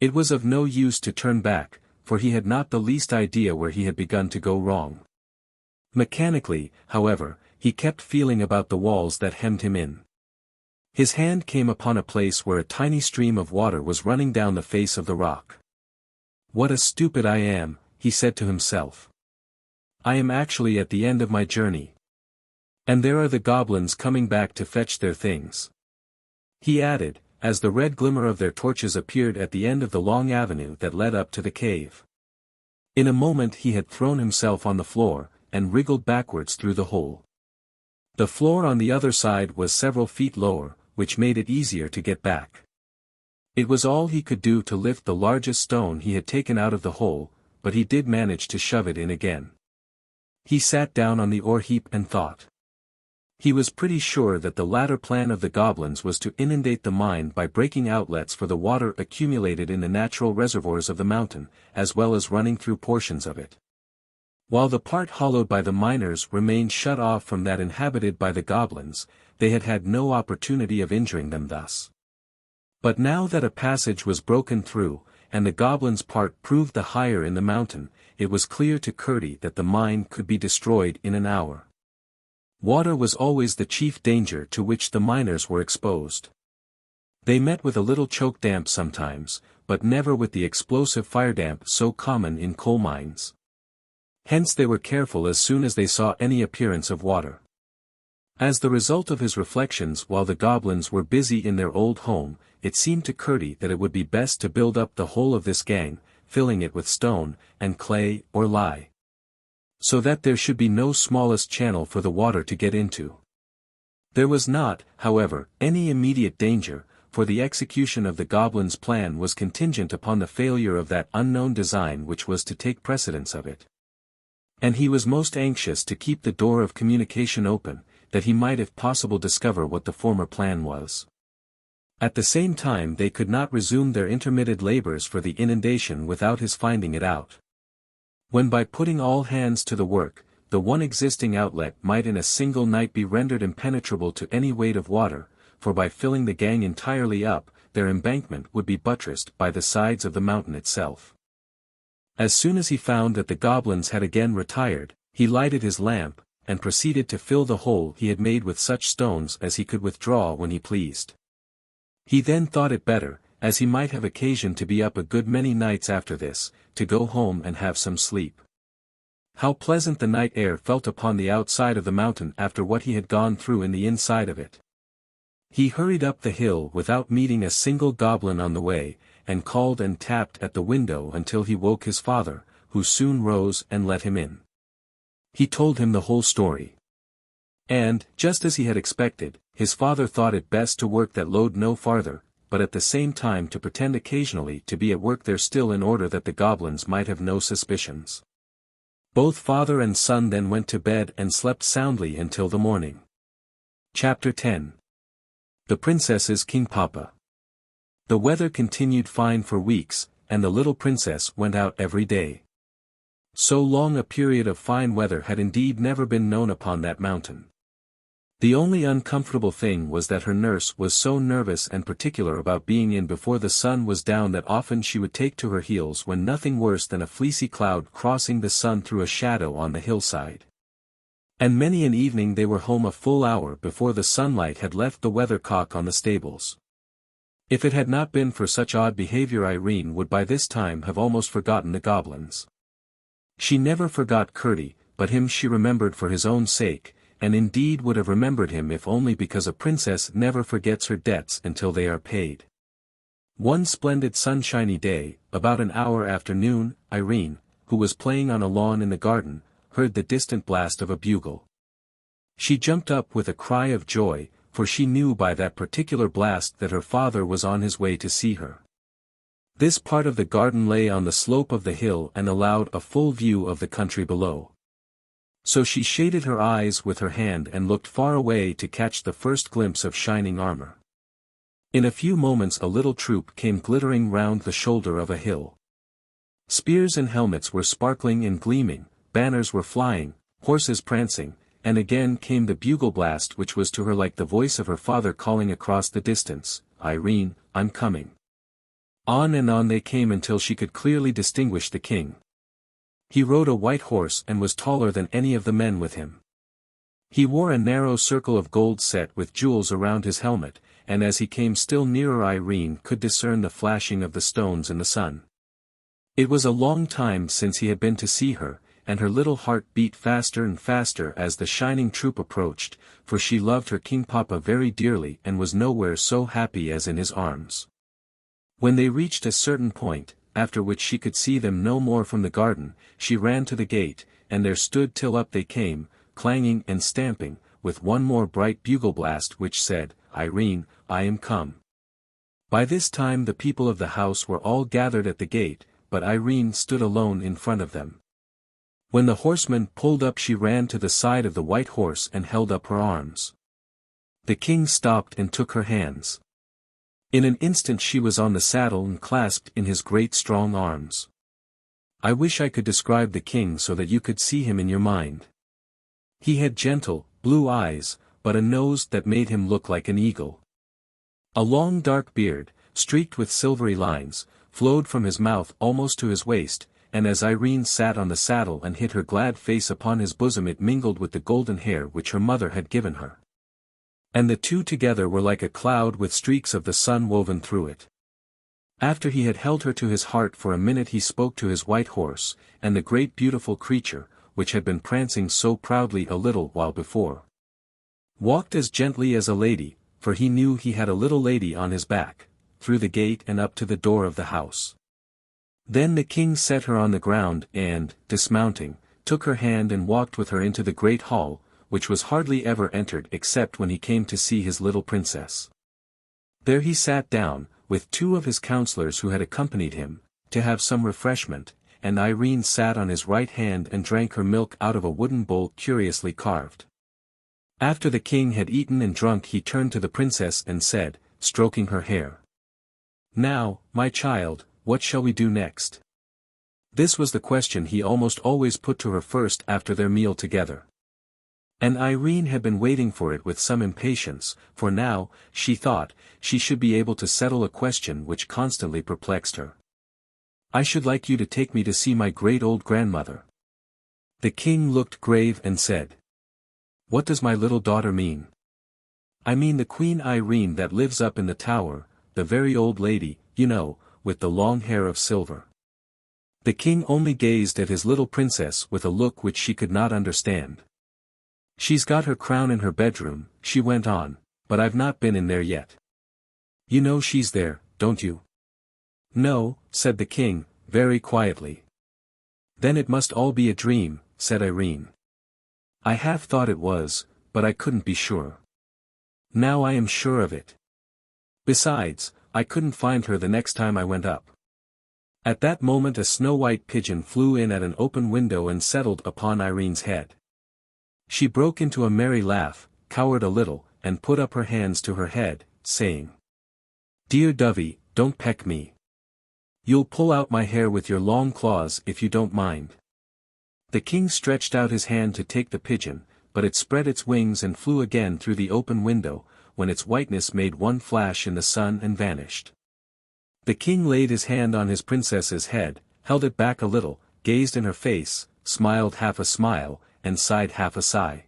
It was of no use to turn back, for he had not the least idea where he had begun to go wrong. Mechanically, however, he kept feeling about the walls that hemmed him in. His hand came upon a place where a tiny stream of water was running down the face of the rock. "What a stupid I am," he said to himself. "I am actually at the end of my journey. And there are the goblins coming back to fetch their things." He added, as the red glimmer of their torches appeared at the end of the long avenue that led up to the cave. In a moment he had thrown himself on the floor, and wriggled backwards through the hole. The floor on the other side was several feet lower, which made it easier to get back. It was all he could do to lift the largest stone he had taken out of the hole, but he did manage to shove it in again. He sat down on the ore heap and thought. He was pretty sure that the latter plan of the goblins was to inundate the mine by breaking outlets for the water accumulated in the natural reservoirs of the mountain, as well as running through portions of it. While the part hollowed by the miners remained shut off from that inhabited by the goblins, they had had no opportunity of injuring them thus. But now that a passage was broken through, and the goblins' part proved the higher in the mountain, it was clear to Curdie that the mine could be destroyed in an hour. Water was always the chief danger to which the miners were exposed. They met with a little choke damp sometimes, but never with the explosive fire damp so common in coal mines. Hence they were careful as soon as they saw any appearance of water. As the result of his reflections while the goblins were busy in their old home, it seemed to Curdie that it would be best to build up the whole of this gang, filling it with stone, and clay, or lye, so that there should be no smallest channel for the water to get into. There was not, however, any immediate danger, for the execution of the goblins' plan was contingent upon the failure of that unknown design which was to take precedence of it. And he was most anxious to keep the door of communication open, that he might if possible discover what the former plan was. At the same time they could not resume their intermitted labors for the inundation without his finding it out. When by putting all hands to the work, the one existing outlet might in a single night be rendered impenetrable to any weight of water, for by filling the gang entirely up, their embankment would be buttressed by the sides of the mountain itself. As soon as he found that the goblins had again retired, he lighted his lamp, and proceeded to fill the hole he had made with such stones as he could withdraw when he pleased. He then thought it better, as he might have occasion to be up a good many nights after this, to go home and have some sleep. How pleasant the night air felt upon the outside of the mountain after what he had gone through in the inside of it. He hurried up the hill without meeting a single goblin on the way, and called and tapped at the window until he woke his father, who soon rose and let him in. He told him the whole story. And, just as he had expected, his father thought it best to work that load no farther, but at the same time to pretend occasionally to be at work there still in order that the goblins might have no suspicions. Both father and son then went to bed and slept soundly until the morning. Chapter 10. The Princess's King Papa. The weather continued fine for weeks, and the little princess went out every day. So long a period of fine weather had indeed never been known upon that mountain. The only uncomfortable thing was that her nurse was so nervous and particular about being in before the sun was down that often she would take to her heels when nothing worse than a fleecy cloud crossing the sun threw a shadow on the hillside. And many an evening they were home a full hour before the sunlight had left the weathercock on the stables. If it had not been for such odd behavior Irene would by this time have almost forgotten the goblins. She never forgot Curdie, but him she remembered for his own sake, and indeed would have remembered him if only because a princess never forgets her debts until they are paid. One splendid sunshiny day, about an hour after noon, Irene, who was playing on a lawn in the garden, heard the distant blast of a bugle. She jumped up with a cry of joy, for she knew by that particular blast that her father was on his way to see her. This part of the garden lay on the slope of the hill and allowed a full view of the country below. So she shaded her eyes with her hand and looked far away to catch the first glimpse of shining armor. In a few moments a little troop came glittering round the shoulder of a hill. Spears and helmets were sparkling and gleaming, banners were flying, horses prancing, and again came the bugle blast which was to her like the voice of her father calling across the distance, "Irene, I'm coming." On and on they came until she could clearly distinguish the king. He rode a white horse and was taller than any of the men with him. He wore a narrow circle of gold set with jewels around his helmet, and as he came still nearer Irene could discern the flashing of the stones in the sun. It was a long time since he had been to see her, and her little heart beat faster and faster as the shining troop approached, for she loved her King Papa very dearly and was nowhere so happy as in his arms. When they reached a certain point, after which she could see them no more from the garden, she ran to the gate, and there stood till up they came, clanging and stamping, with one more bright bugle blast which said, "Irene, I am come." By this time the people of the house were all gathered at the gate, but Irene stood alone in front of them. When the horseman pulled up she ran to the side of the white horse and held up her arms. The king stopped and took her hands. In an instant she was on the saddle and clasped in his great strong arms. I wish I could describe the king so that you could see him in your mind. He had gentle, blue eyes, but a nose that made him look like an eagle. A long dark beard, streaked with silvery lines, flowed from his mouth almost to his waist, and as Irene sat on the saddle and hid her glad face upon his bosom it mingled with the golden hair which her mother had given her. And the two together were like a cloud with streaks of the sun woven through it. After he had held her to his heart for a minute he spoke to his white horse, and the great beautiful creature, which had been prancing so proudly a little while before, walked as gently as a lady, for he knew he had a little lady on his back, through the gate and up to the door of the house. Then the king set her on the ground and, dismounting, took her hand and walked with her into the great hall, which was hardly ever entered except when he came to see his little princess. There he sat down, with two of his counselors who had accompanied him, to have some refreshment, and Irene sat on his right hand and drank her milk out of a wooden bowl curiously carved. After the king had eaten and drunk he turned to the princess and said, stroking her hair, "Now, my child, what shall we do next?" This was the question he almost always put to her first after their meal together. And Irene had been waiting for it with some impatience, for now, she thought, she should be able to settle a question which constantly perplexed her. "I should like you to take me to see my great old grandmother." The king looked grave and said, "What does my little daughter mean?" "I mean the Queen Irene that lives up in the tower, the very old lady, you know, with the long hair of silver." The king only gazed at his little princess with a look which she could not understand. "She's got her crown in her bedroom," she went on, "but I've not been in there yet." "You know she's there, don't you?" "No," said the king, very quietly. "Then it must all be a dream," said Irene. "I half thought it was, but I couldn't be sure. Now I am sure of it. Besides, I couldn't find her the next time I went up." At that moment a snow-white pigeon flew in at an open window and settled upon Irene's head. She broke into a merry laugh, cowered a little, and put up her hands to her head, saying, "Dear dovey, don't peck me. You'll pull out my hair with your long claws if you don't mind." The king stretched out his hand to take the pigeon, but it spread its wings and flew again through the open window, when its whiteness made one flash in the sun and vanished. The king laid his hand on his princess's head, held it back a little, gazed in her face, smiled half a smile, and sighed half a sigh.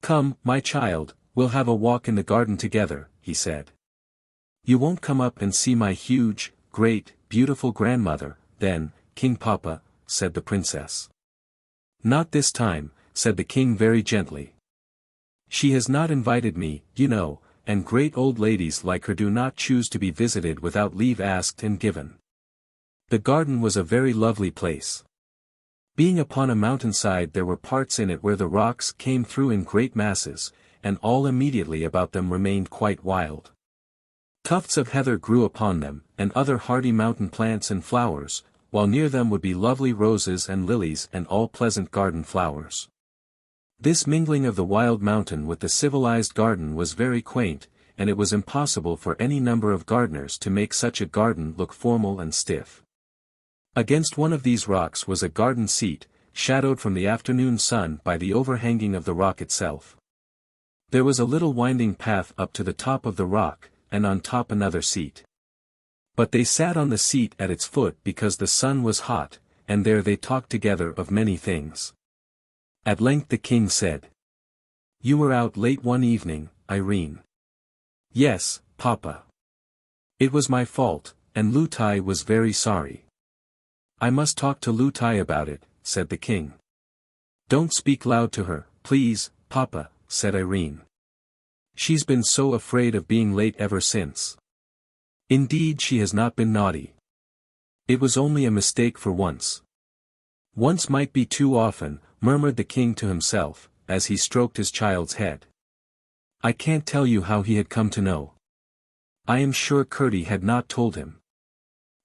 "Come, my child, we'll have a walk in the garden together," he said. "You won't come up and see my huge, great, beautiful grandmother, then, King Papa," said the princess. "Not this time," said the king very gently. "She has not invited me, you know, and great old ladies like her do not choose to be visited without leave asked and given." The garden was a very lovely place. Being upon a mountainside there were parts in it where the rocks came through in great masses, and all immediately about them remained quite wild. Tufts of heather grew upon them, and other hardy mountain plants and flowers, while near them would be lovely roses and lilies and all pleasant garden flowers. This mingling of the wild mountain with the civilized garden was very quaint, and it was impossible for any number of gardeners to make such a garden look formal and stiff. Against one of these rocks was a garden seat, shadowed from the afternoon sun by the overhanging of the rock itself. There was a little winding path up to the top of the rock, and on top another seat. But they sat on the seat at its foot because the sun was hot, and there they talked together of many things. At length the king said, "You were out late one evening, Irene." Yes, Papa. It was my fault, and Lootie was very sorry. I must talk to Lootie about it, said the king. Don't speak loud to her, please, Papa, said Irene. She's been so afraid of being late ever since. Indeed, she has not been naughty. It was only a mistake for once. Once might be too often, murmured the king to himself, as he stroked his child's head. I can't tell you how he had come to know. I am sure Curdie had not told him.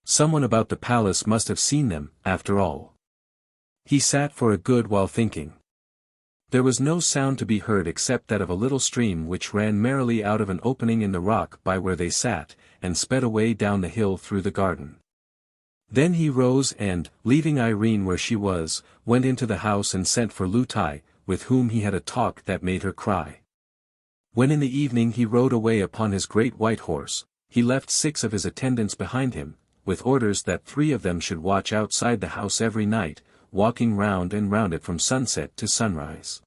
Someone about the palace must have seen them, after all. He sat for a good while thinking. There was no sound to be heard except that of a little stream which ran merrily out of an opening in the rock by where they sat, and sped away down the hill through the garden. Then he rose and, leaving Irene where she was, went into the house and sent for Lootie, with whom he had a talk that made her cry. When in the evening he rode away upon his great white horse, he left 6 of his attendants behind him, with orders that 3 of them should watch outside the house every night, walking round and round it from sunset to sunrise.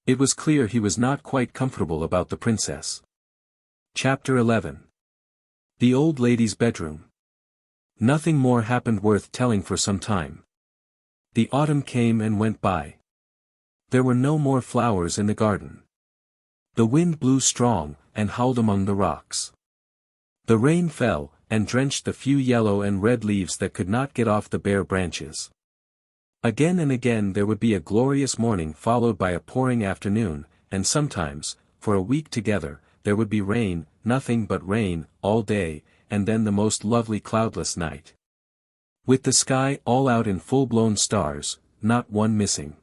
It was clear he was not quite comfortable about the princess. Chapter 11. The old lady's bedroom. Nothing more happened worth telling for some time. The autumn came and went by. There were no more flowers in the garden. The wind blew strong, and howled among the rocks. The rain fell, and drenched the few yellow and red leaves that could not get off the bare branches. Again and again there would be a glorious morning followed by a pouring afternoon, and sometimes, for a week together, there would be rain, nothing but rain, all day, and then the most lovely cloudless night. With the sky all out in full-blown stars, not one missing.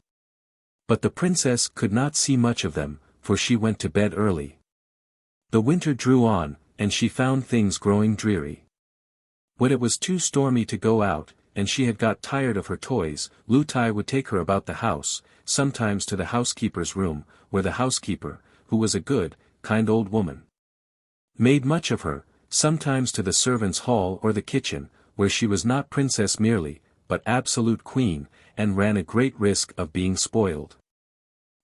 But the princess could not see much of them, for she went to bed early. The winter drew on, and she found things growing dreary. When it was too stormy to go out, and she had got tired of her toys, Lootie would take her about the house, sometimes to the housekeeper's room, where the housekeeper, who was a good, kind old woman, made much of her, sometimes to the servants' hall or the kitchen, where she was not princess merely, but absolute queen, and ran a great risk of being spoiled.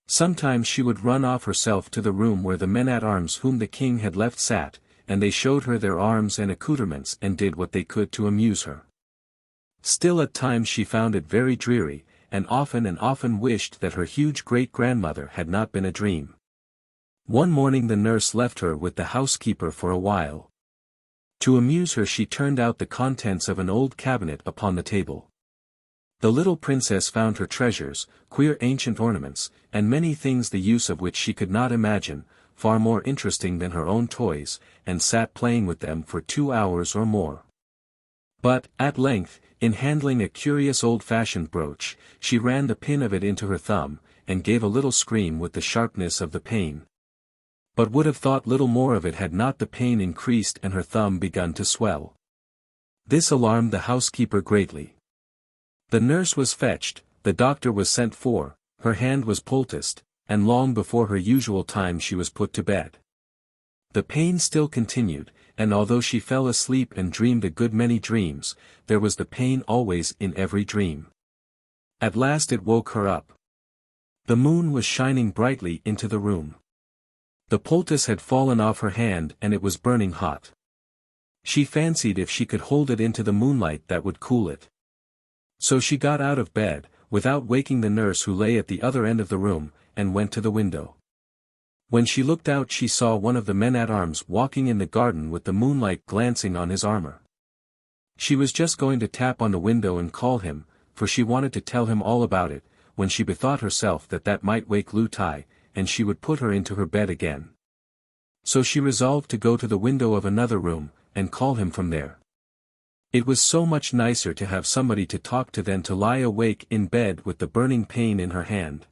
Sometimes she would run off herself to the room where the men-at-arms whom the king had left sat, and they showed her their arms and accoutrements and did what they could to amuse her. Still at times she found it very dreary, and often wished that her huge great-grandmother had not been a dream. One morning the nurse left her with the housekeeper for a while. To amuse her she turned out the contents of an old cabinet upon the table. The little princess found her treasures, queer ancient ornaments, and many things the use of which she could not imagine, far more interesting than her own toys, and sat playing with them for 2 hours or more. But, at length, in handling a curious old-fashioned brooch, she ran the pin of it into her thumb, and gave a little scream with the sharpness of the pain. But would have thought little more of it had not the pain increased and her thumb begun to swell. This alarmed the housekeeper greatly. The nurse was fetched, the doctor was sent for, her hand was poulticed, and long before her usual time she was put to bed. The pain still continued, and although she fell asleep and dreamed a good many dreams, there was the pain always in every dream. At last it woke her up. The moon was shining brightly into the room. The poultice had fallen off her hand and it was burning hot. She fancied if she could hold it into the moonlight that would cool it. So she got out of bed, without waking the nurse who lay at the other end of the room, and went to the window. When she looked out she saw one of the men-at-arms walking in the garden with the moonlight glancing on his armor. She was just going to tap on the window and call him, for she wanted to tell him all about it, when she bethought herself that might wake Lootie, and she would put her into her bed again. So she resolved to go to the window of another room, and call him from there. It was so much nicer to have somebody to talk to than to lie awake in bed with the burning pain in her hand.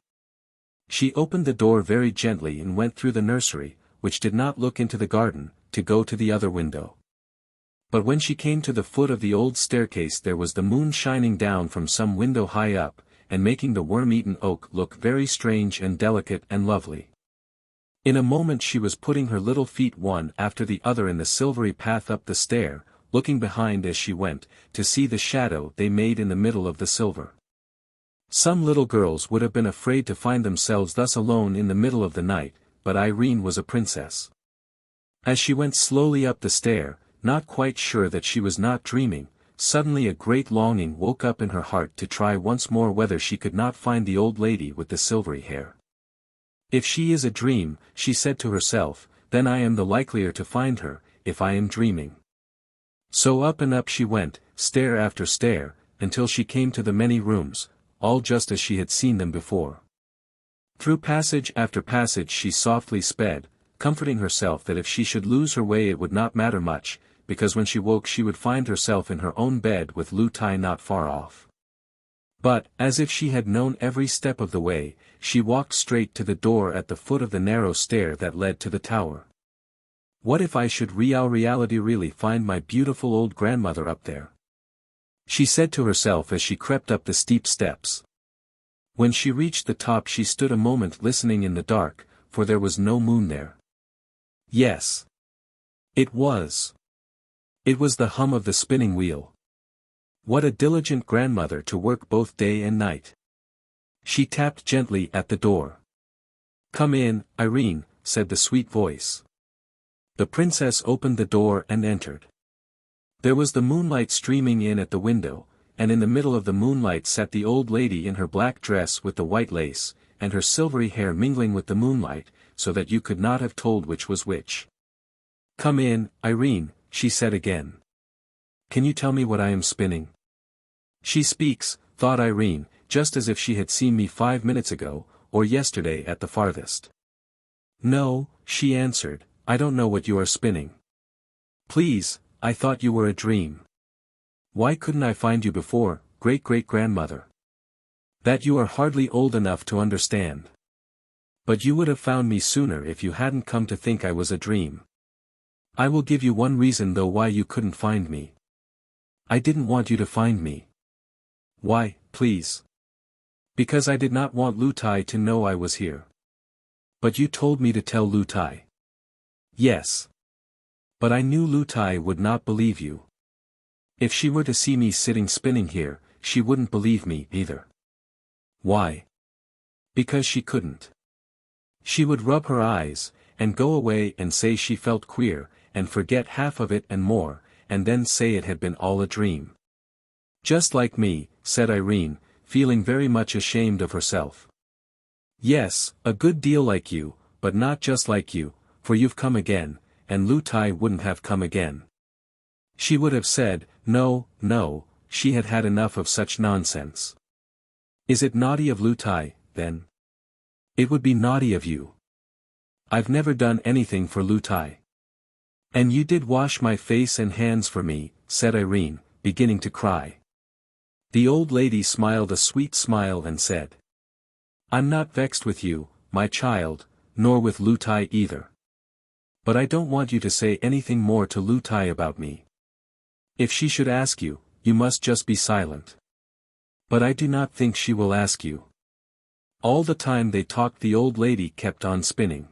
She opened the door very gently and went through the nursery, which did not look into the garden, to go to the other window. But when she came to the foot of the old staircase there was the moon shining down from some window high up, and making the worm-eaten oak look very strange and delicate and lovely. In a moment she was putting her little feet one after the other in the silvery path up the stair, looking behind as she went, to see the shadow they made in the middle of the silver. Some little girls would have been afraid to find themselves thus alone in the middle of the night, but Irene was a princess. As she went slowly up the stair, not quite sure that she was not dreaming, suddenly a great longing woke up in her heart to try once more whether she could not find the old lady with the silvery hair. If she is a dream, she said to herself, then I am the likelier to find her, if I am dreaming. So up and up she went, stair after stair, until she came to the many rooms, all just as she had seen them before. Through passage after passage she softly sped, comforting herself that if she should lose her way it would not matter much, because when she woke she would find herself in her own bed with Lootie not far off. But, as if she had known every step of the way, she walked straight to the door at the foot of the narrow stair that led to the tower. What if I should reality really find my beautiful old grandmother up there? She said to herself as she crept up the steep steps. When she reached the top she stood a moment listening in the dark, for there was no moon there. Yes. It was. It was the hum of the spinning wheel. What a diligent grandmother to work both day and night. She tapped gently at the door. Come in, Irene, said the sweet voice. The princess opened the door and entered. There was the moonlight streaming in at the window, and in the middle of the moonlight sat the old lady in her black dress with the white lace, and her silvery hair mingling with the moonlight, so that you could not have told which was which. Come in, Irene, she said again. Can you tell me what I am spinning? She speaks, thought Irene, just as if she had seen me 5 minutes ago, or yesterday at the farthest. No, she answered, I don't know what you are spinning. Please, I thought you were a dream. Why couldn't I find you before, great-great-grandmother? That you are hardly old enough to understand. But you would have found me sooner if you hadn't come to think I was a dream. I will give you one reason though why you couldn't find me. I didn't want you to find me. Why, please? Because I did not want Lootie to know I was here. But you told me to tell Lootie. Yes. But I knew Lootie would not believe you. If she were to see me sitting spinning here, she wouldn't believe me either. Why? Because she couldn't. She would rub her eyes, and go away and say she felt queer, and forget half of it and more, and then say it had been all a dream. Just like me, said Irene, feeling very much ashamed of herself. Yes, a good deal like you, but not just like you, for you've come again, and Lootie wouldn't have come again. She would have said, no, no, she had had enough of such nonsense. Is it naughty of Lootie, then? It would be naughty of you. I've never done anything for Lootie. And you did wash my face and hands for me, said Irene, beginning to cry. The old lady smiled a sweet smile and said, I'm not vexed with you, my child, nor with Lootie either. But I don't want you to say anything more to Lootie about me. If she should ask you, you must just be silent. But I do not think she will ask you. All the time they talked the old lady kept on spinning.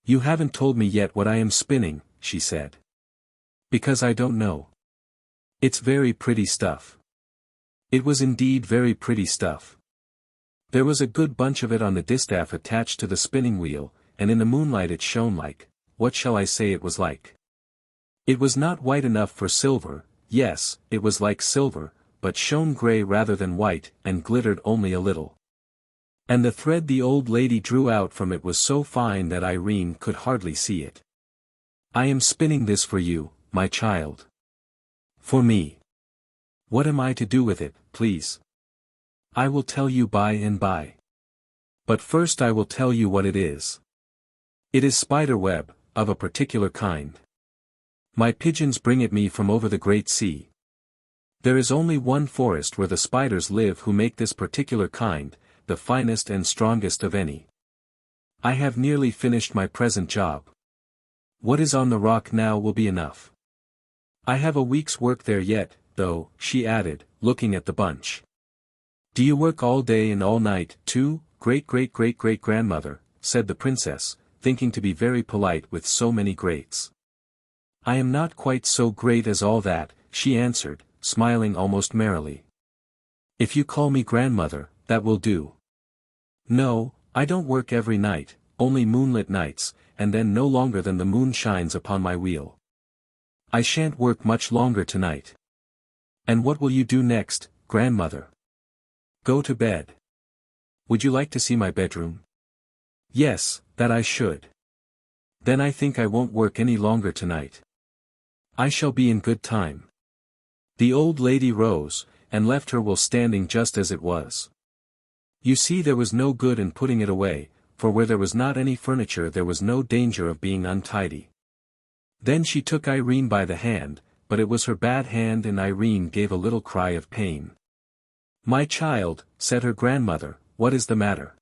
You haven't told me yet what I am spinning, she said. Because I don't know. It's very pretty stuff. It was indeed very pretty stuff. There was a good bunch of it on the distaff attached to the spinning wheel, and in the moonlight it shone like, what shall I say it was like? It was not white enough for silver, yes, it was like silver, but shone grey rather than white, and glittered only a little. And the thread the old lady drew out from it was so fine that Irene could hardly see it. I am spinning this for you, my child. For me. What am I to do with it, please? I will tell you by and by. But first I will tell you what it is. It is spider web, of a particular kind. My pigeons bring it me from over the great sea. There is only one forest where the spiders live who make this particular kind, the finest and strongest of any. I have nearly finished my present job. What is on the rock now will be enough. I have a week's work there yet, though, she added, looking at the bunch. Do you work all day and all night, too, great-great-great-great-grandmother, said the princess, thinking to be very polite with so many greats. I am not quite so great as all that, she answered, smiling almost merrily. If you call me grandmother, that will do. No, I don't work every night, only moonlit nights, and then no longer than the moon shines upon my wheel. I shan't work much longer tonight. And what will you do next, grandmother? Go to bed. Would you like to see my bedroom? Yes, that I should. Then I think I won't work any longer tonight. I shall be in good time. The old lady rose, and left her will standing just as it was. You see, there was no good in putting it away, for where there was not any furniture there was no danger of being untidy. Then she took Irene by the hand, but it was her bad hand, and Irene gave a little cry of pain. My child, said her grandmother, what is the matter?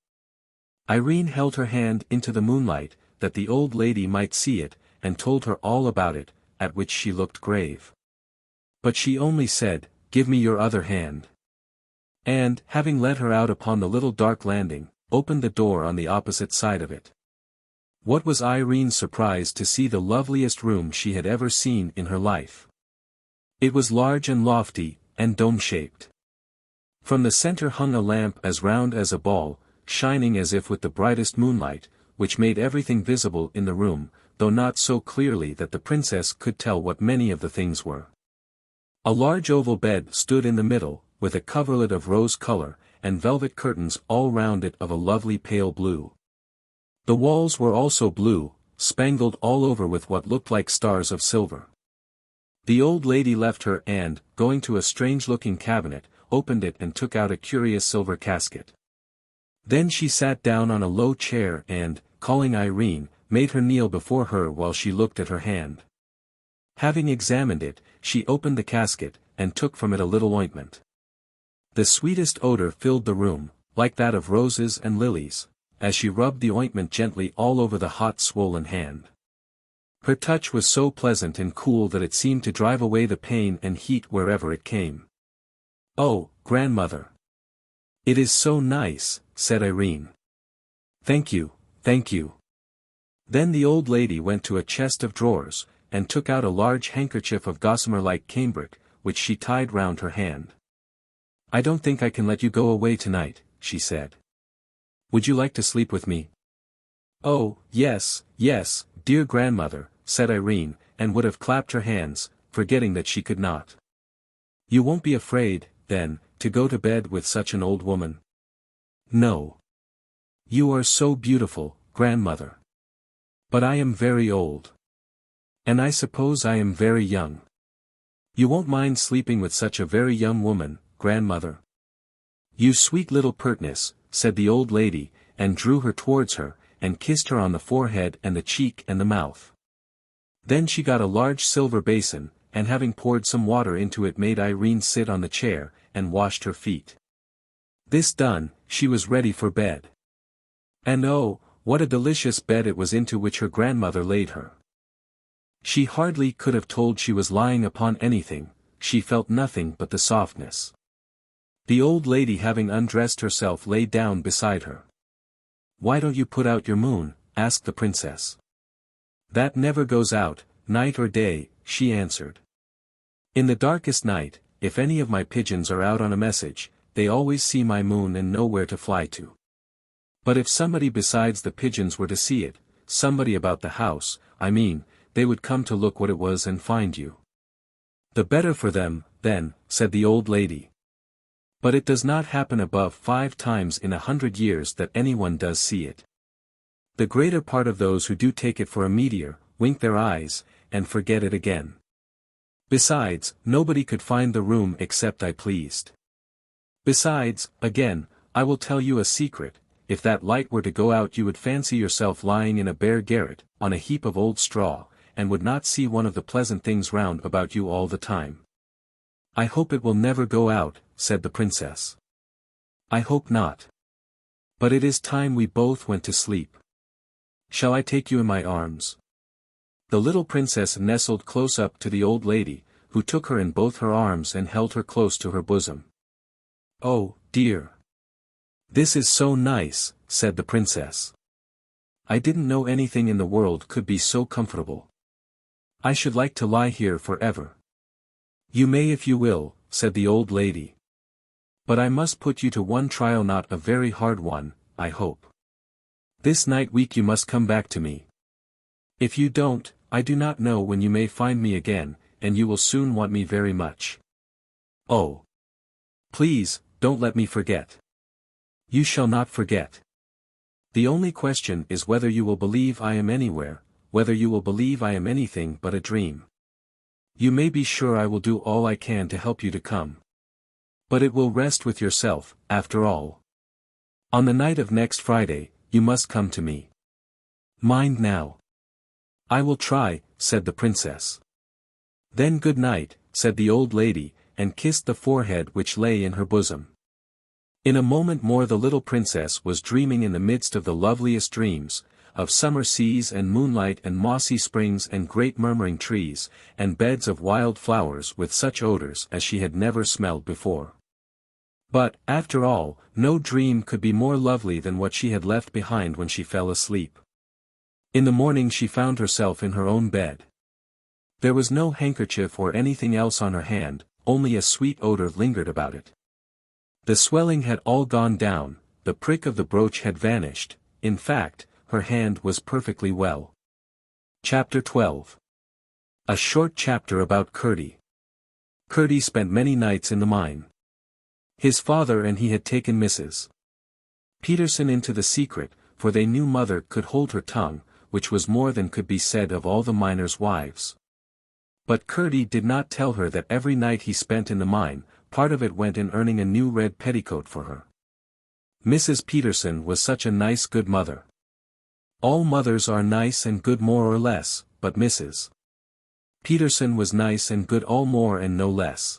Irene held her hand into the moonlight, that the old lady might see it, and told her all about it, at which she looked grave. But she only said, Give me your other hand. And, having led her out upon the little dark landing, opened the door on the opposite side of it. What was Irene's surprise to see the loveliest room she had ever seen in her life. It was large and lofty, and dome-shaped. From the center hung a lamp as round as a ball, shining as if with the brightest moonlight, which made everything visible in the room, though not so clearly that the princess could tell what many of the things were. A large oval bed stood in the middle, with a coverlet of rose color, and velvet curtains all round it of a lovely pale blue. The walls were also blue, spangled all over with what looked like stars of silver. The old lady left her and, going to a strange-looking cabinet, opened it and took out a curious silver casket. Then she sat down on a low chair and, calling Irene, made her kneel before her while she looked at her hand. Having examined it, she opened the casket, and took from it a little ointment. The sweetest odor filled the room, like that of roses and lilies, as she rubbed the ointment gently all over the hot swollen hand. Her touch was so pleasant and cool that it seemed to drive away the pain and heat wherever it came. Oh, grandmother! It is so nice, said Irene. Thank you, thank you. Then the old lady went to a chest of drawers, and took out a large handkerchief of gossamer-like cambric, which she tied round her hand. I don't think I can let you go away tonight, she said. Would you like to sleep with me? Oh, yes, yes, dear grandmother, said Irene, and would have clapped her hands, forgetting that she could not. You won't be afraid, then, to go to bed with such an old woman? No. You are so beautiful, grandmother. But I am very old. And I suppose I am very young. You won't mind sleeping with such a very young woman, grandmother? You sweet little pertness, said the old lady, and drew her towards her, and kissed her on the forehead and the cheek and the mouth. Then she got a large silver basin, and having poured some water into it made Irene sit on the chair, and washed her feet. This done, she was ready for bed. And oh, what a delicious bed it was into which her grandmother laid her. She hardly could have told she was lying upon anything, she felt nothing but the softness. The old lady having undressed herself lay down beside her. Why don't you put out your moon? Asked the princess. That never goes out, night or day, she answered. In the darkest night, if any of my pigeons are out on a message, they always see my moon and know where to fly to. But if somebody besides the pigeons were to see it, somebody about the house, I mean, they would come to look what it was and find you. The better for them, then, said the old lady. But it does not happen above 5 times in 100 years that anyone does see it. The greater part of those who do take it for a meteor, wink their eyes, and forget it again. Besides, nobody could find the room except I pleased. Besides, again, I will tell you a secret, if that light were to go out you would fancy yourself lying in a bare garret, on a heap of old straw, and would not see one of the pleasant things round about you all the time. I hope it will never go out, said the princess. I hope not. But it is time we both went to sleep. Shall I take you in my arms? The little princess nestled close up to the old lady, who took her in both her arms and held her close to her bosom. Oh, dear! This is so nice, said the princess. I didn't know anything in the world could be so comfortable. I should like to lie here forever. You may if you will, said the old lady. But I must put you to one trial, not a very hard one, I hope. This night week you must come back to me. If you don't, I do not know when you may find me again, and you will soon want me very much. Oh! Please, don't let me forget. You shall not forget. The only question is whether you will believe I am anywhere, whether you will believe I am anything but a dream. You may be sure I will do all I can to help you to come. But it will rest with yourself, after all. On the night of next Friday, you must come to me. Mind now. I will try, said the princess. Then good night, said the old lady, and kissed the forehead which lay in her bosom. In a moment more the little princess was dreaming in the midst of the loveliest dreams, of summer seas and moonlight and mossy springs and great murmuring trees, and beds of wild flowers with such odors as she had never smelled before. But, after all, no dream could be more lovely than what she had left behind when she fell asleep. In the morning she found herself in her own bed. There was no handkerchief or anything else on her hand, only a sweet odor lingered about it. The swelling had all gone down, the prick of the brooch had vanished, in fact, her hand was perfectly well. Chapter 12. A short chapter about Curdie. Curdie spent many nights in the mine. His father and he had taken Mrs. Peterson into the secret, for they knew mother could hold her tongue, which was more than could be said of all the miners' wives. But Curdie did not tell her that every night he spent in the mine, part of it went in earning a new red petticoat for her. Mrs. Peterson was such a nice good mother. All mothers are nice and good more or less, but Mrs. Peterson was nice and good all more and no less.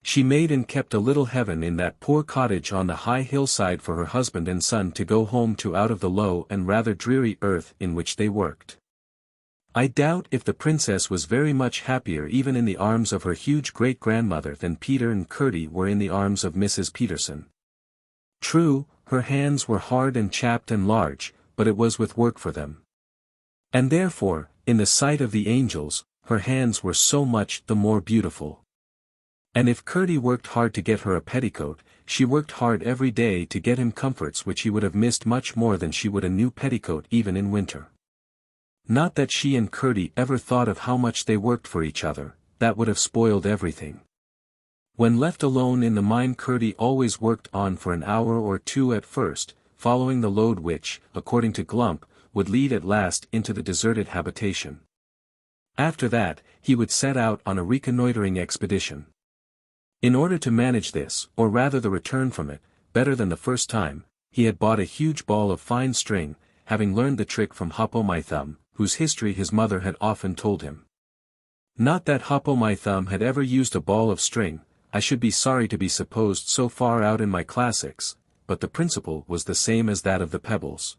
She made and kept a little heaven in that poor cottage on the high hillside for her husband and son to go home to out of the low and rather dreary earth in which they worked. I doubt if the princess was very much happier even in the arms of her huge great-grandmother than Peter and Curdie were in the arms of Mrs. Peterson. True, her hands were hard and chapped and large, but it was with work for them. And therefore, in the sight of the angels, her hands were so much the more beautiful. And if Curdie worked hard to get her a petticoat, she worked hard every day to get him comforts which he would have missed much more than she would a new petticoat even in winter. Not that she and Curdie ever thought of how much they worked for each other, that would have spoiled everything. When left alone in the mine Curdie always worked on for an hour or two at first, following the lode which, according to Glump, would lead at last into the deserted habitation. After that, he would set out on a reconnoitering expedition. In order to manage this, or rather the return from it, better than the first time, he had bought a huge ball of fine string, having learned the trick from Hop-o'-my-Thumb, whose history his mother had often told him. Not that Hop-o'-my-Thumb had ever used a ball of string, I should be sorry to be supposed so far out in my classics, but the principle was the same as that of the pebbles.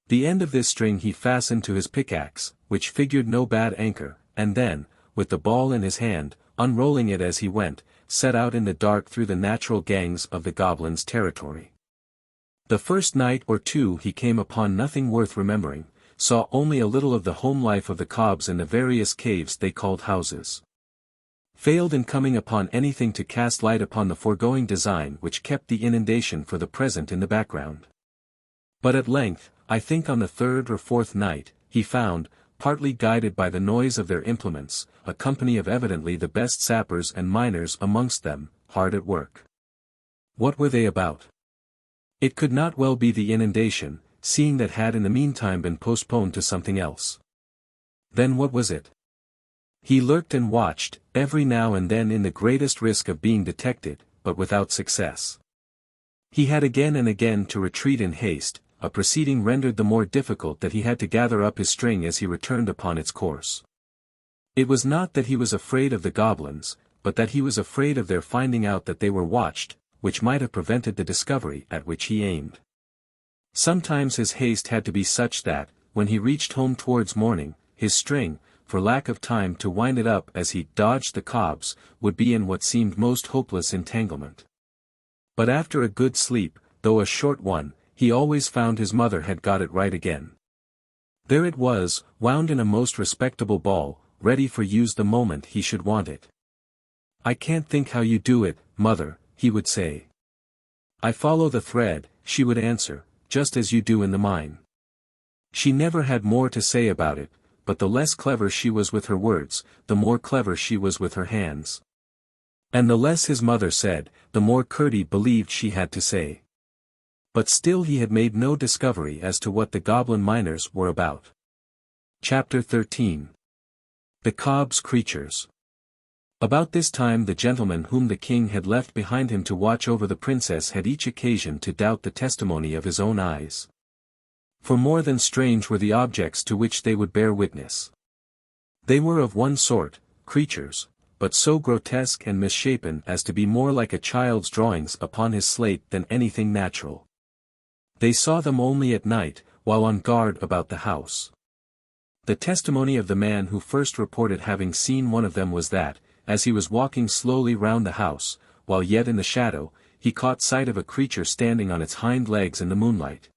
The end of this string he fastened to his pickaxe, which figured no bad anchor, and then, with the ball in his hand, unrolling it as he went, set out in the dark through the natural gangs of the goblins' territory. The first night or two he came upon nothing worth remembering, saw only a little of the home life of the cobs in the various caves they called houses. Failed in coming upon anything to cast light upon the foregoing design which kept the inundation for the present in the background. But at length, I think on the third or fourth night, he found, partly guided by the noise of their implements, a company of evidently the best sappers and miners amongst them, hard at work. What were they about? It could not well be the inundation, seeing that had in the meantime been postponed to something else. Then what was it? He lurked and watched, every now and then in the greatest risk of being detected, but without success. He had again and again to retreat in haste, a proceeding rendered the more difficult that he had to gather up his string as he returned upon its course. It was not that he was afraid of the goblins, but that he was afraid of their finding out that they were watched, which might have prevented the discovery at which he aimed. Sometimes his haste had to be such that, when he reached home towards morning, his string, for lack of time to wind it up as he dodged the cobs, would be in what seemed most hopeless entanglement. But after a good sleep, though a short one, he always found his mother had got it right again. There it was, wound in a most respectable ball, ready for use the moment he should want it. "I can't think how you do it, mother," he would say. "I follow the thread," she would answer, just as you do in the mine. She never had more to say about it, but the less clever she was with her words, the more clever she was with her hands. And the less his mother said, the more Curdie believed she had to say. But still he had made no discovery as to what the goblin miners were about. Chapter 13. The Cobb's Creatures. About this time the gentlemen whom the king had left behind him to watch over the princess had each occasion to doubt the testimony of his own eyes. For more than strange were the objects to which they would bear witness. They were of one sort, creatures, but so grotesque and misshapen as to be more like a child's drawings upon his slate than anything natural. They saw them only at night, while on guard about the house. The testimony of the man who first reported having seen one of them was that, as he was walking slowly round the house, while yet in the shadow, he caught sight of a creature standing on its hind legs in the moonlight,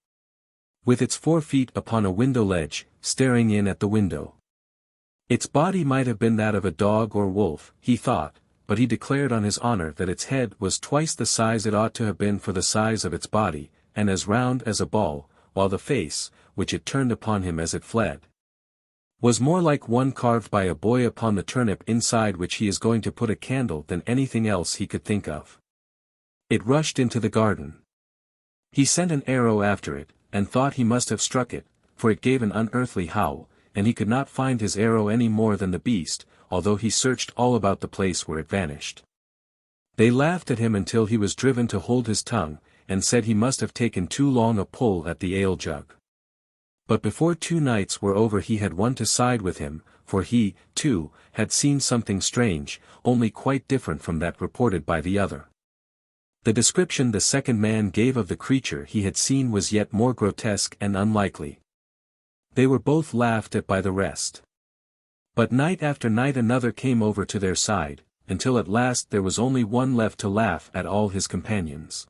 with its 4 feet upon a window ledge, staring in at the window. Its body might have been that of a dog or wolf, he thought, but he declared on his honor that its head was twice the size it ought to have been for the size of its body, and as round as a ball, while the face, which it turned upon him as it fled, was more like one carved by a boy upon the turnip inside which he is going to put a candle than anything else he could think of. It rushed into the garden. He sent an arrow after it, and thought he must have struck it, for it gave an unearthly howl, and he could not find his arrow any more than the beast, although he searched all about the place where it vanished. They laughed at him until he was driven to hold his tongue, and said he must have taken too long a pull at the ale jug. But before 2 nights were over he had one to side with him, for he, too, had seen something strange, only quite different from that reported by the other. The description the second man gave of the creature he had seen was yet more grotesque and unlikely. They were both laughed at by the rest. But night after night another came over to their side, until at last there was only one left to laugh at all his companions.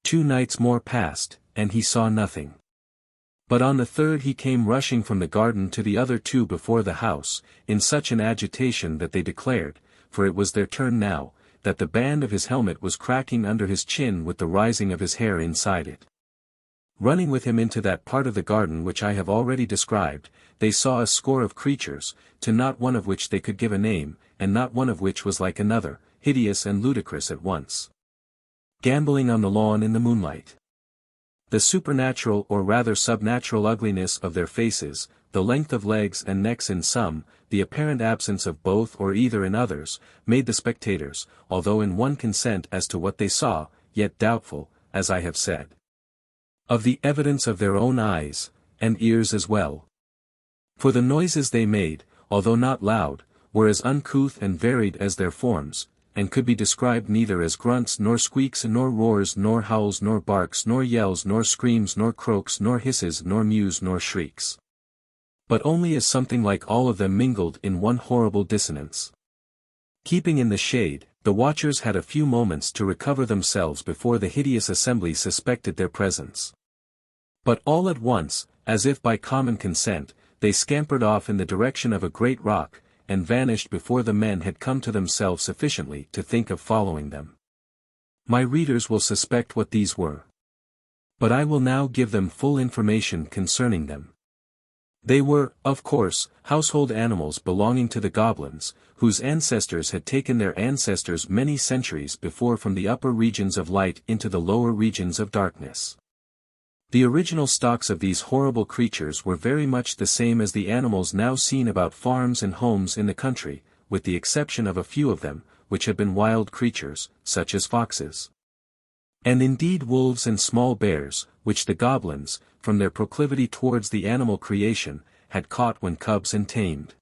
2 nights more passed, and he saw nothing. But on the 3rd he came rushing from the garden to the other 2 before the house, in such an agitation that they declared, for it was their turn now, that the band of his helmet was cracking under his chin with the rising of his hair inside it. Running with him into that part of the garden which I have already described, they saw a score of creatures, to not one of which they could give a name, and not one of which was like another, hideous and ludicrous at once, gambolling on the lawn in the moonlight. The supernatural or rather subnatural ugliness of their faces, the length of legs and necks in some, the apparent absence of both or either in others, made the spectators, although in one consent as to what they saw, yet doubtful, as I have said, of the evidence of their own eyes, and ears as well. For the noises they made, although not loud, were as uncouth and varied as their forms, and could be described neither as grunts nor squeaks nor roars nor howls nor barks nor yells nor screams nor croaks nor hisses nor mews nor shrieks, but only as something like all of them mingled in one horrible dissonance. Keeping in the shade, the watchers had a few moments to recover themselves before the hideous assembly suspected their presence. But all at once, as if by common consent, they scampered off in the direction of a great rock, and vanished before the men had come to themselves sufficiently to think of following them. My readers will suspect what these were. But I will now give them full information concerning them. They were, of course, household animals belonging to the goblins, whose ancestors had taken their ancestors many centuries before from the upper regions of light into the lower regions of darkness. The original stocks of these horrible creatures were very much the same as the animals now seen about farms and homes in the country, with the exception of a few of them, which had been wild creatures, such as foxes, and indeed wolves and small bears, which the goblins, from their proclivity towards the animal creation, had caught when cubs and tamed.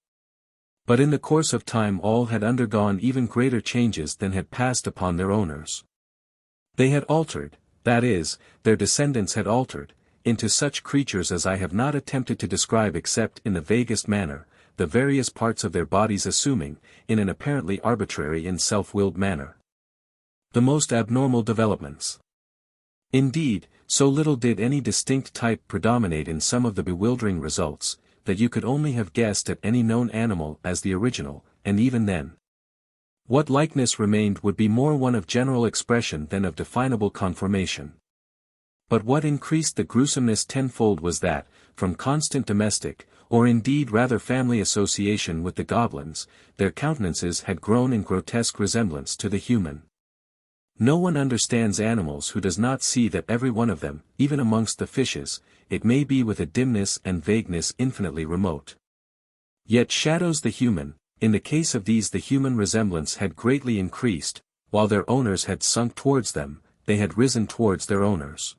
But in the course of time all had undergone even greater changes than had passed upon their owners. They had altered, that is, their descendants had altered, into such creatures as I have not attempted to describe except in the vaguest manner, the various parts of their bodies assuming, in an apparently arbitrary and self-willed manner, the most abnormal developments. Indeed, so little did any distinct type predominate in some of the bewildering results, that you could only have guessed at any known animal as the original, and even then, what likeness remained would be more one of general expression than of definable conformation. But what increased the gruesomeness tenfold was that, from constant domestic, or indeed rather family association with the goblins, their countenances had grown in grotesque resemblance to the human. No one understands animals who does not see that every one of them, even amongst the fishes, it may be with a dimness and vagueness infinitely remote, yet shadows the human. In the case of these the human resemblance had greatly increased, while their owners had sunk towards them, they had risen towards their owners.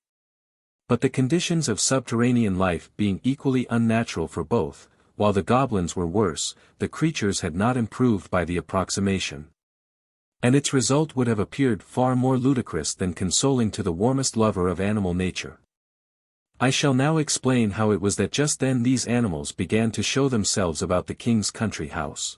But the conditions of subterranean life being equally unnatural for both, while the goblins were worse, the creatures had not improved by the approximation. And its result would have appeared far more ludicrous than consoling to the warmest lover of animal nature. I shall now explain how it was that just then these animals began to show themselves about the king's country house.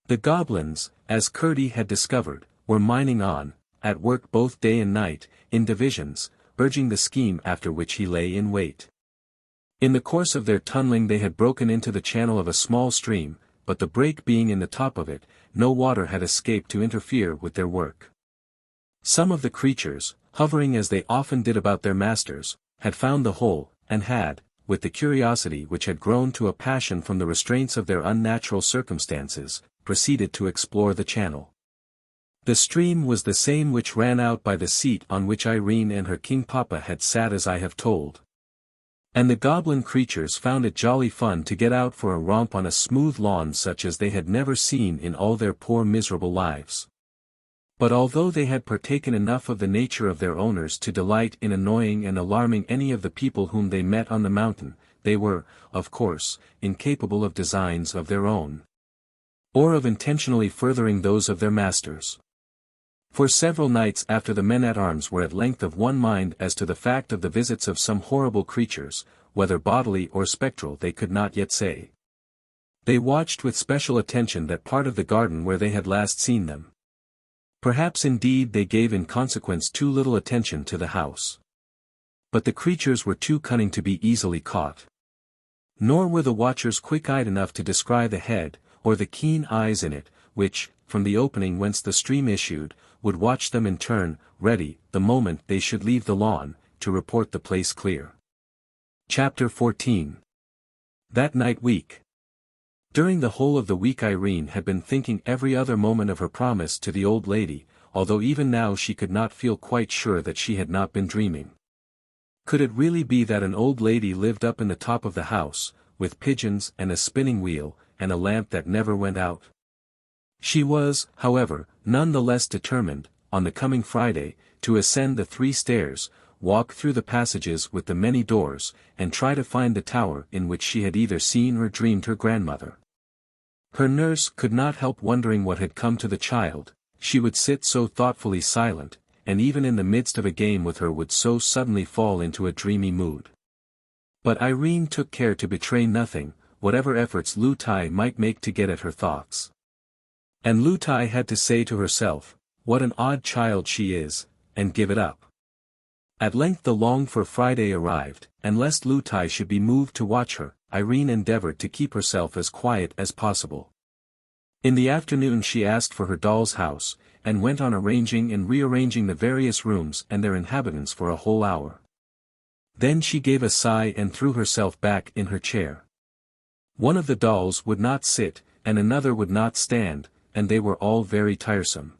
The goblins, as Curdie had discovered, were mining on, at work both day and night, in divisions, urging the scheme after which he lay in wait. In the course of their tunneling they had broken into the channel of a small stream, but the break being in the top of it, no water had escaped to interfere with their work. Some of the creatures, hovering as they often did about their masters, had found the hole, and had, with the curiosity which had grown to a passion from the restraints of their unnatural circumstances, proceeded to explore the channel. The stream was the same which ran out by the seat on which Irene and her king papa had sat as I have told. And the goblin creatures found it jolly fun to get out for a romp on a smooth lawn such as they had never seen in all their poor miserable lives. But although they had partaken enough of the nature of their owners to delight in annoying and alarming any of the people whom they met on the mountain, they were, of course, incapable of designs of their own, or of intentionally furthering those of their masters. For several nights after the men-at-arms were at length of one mind as to the fact of the visits of some horrible creatures, whether bodily or spectral they could not yet say. They watched with special attention that part of the garden where they had last seen them. Perhaps indeed they gave in consequence too little attention to the house. But the creatures were too cunning to be easily caught. Nor were the watchers quick-eyed enough to descry the head, or the keen eyes in it, which, from the opening whence the stream issued, would watch them in turn, ready, the moment they should leave the lawn, to report the place clear. Chapter 14. That night week. During the whole of the week Irene had been thinking every other moment of her promise to the old lady, although even now she could not feel quite sure that she had not been dreaming. Could it really be that an old lady lived up in the top of the house, with pigeons and a spinning wheel, and a lamp that never went out? She was, however, none the less determined, on the coming Friday, to ascend the 3 stairs, walk through the passages with the many doors, and try to find the tower in which she had either seen or dreamed her grandmother. Her nurse could not help wondering what had come to the child. She would sit so thoughtfully silent, and even in the midst of a game with her would so suddenly fall into a dreamy mood. But Irene took care to betray nothing, whatever efforts Lootie might make to get at her thoughts. And Lootie had to say to herself, "What an odd child she is," and give it up. At length the longed-for Friday arrived, and lest Lootie should be moved to watch her, Irene endeavored to keep herself as quiet as possible. In the afternoon she asked for her doll's house, and went on arranging and rearranging the various rooms and their inhabitants for a whole hour. Then she gave a sigh and threw herself back in her chair. One of the dolls would not sit, and another would not stand, and they were all very tiresome.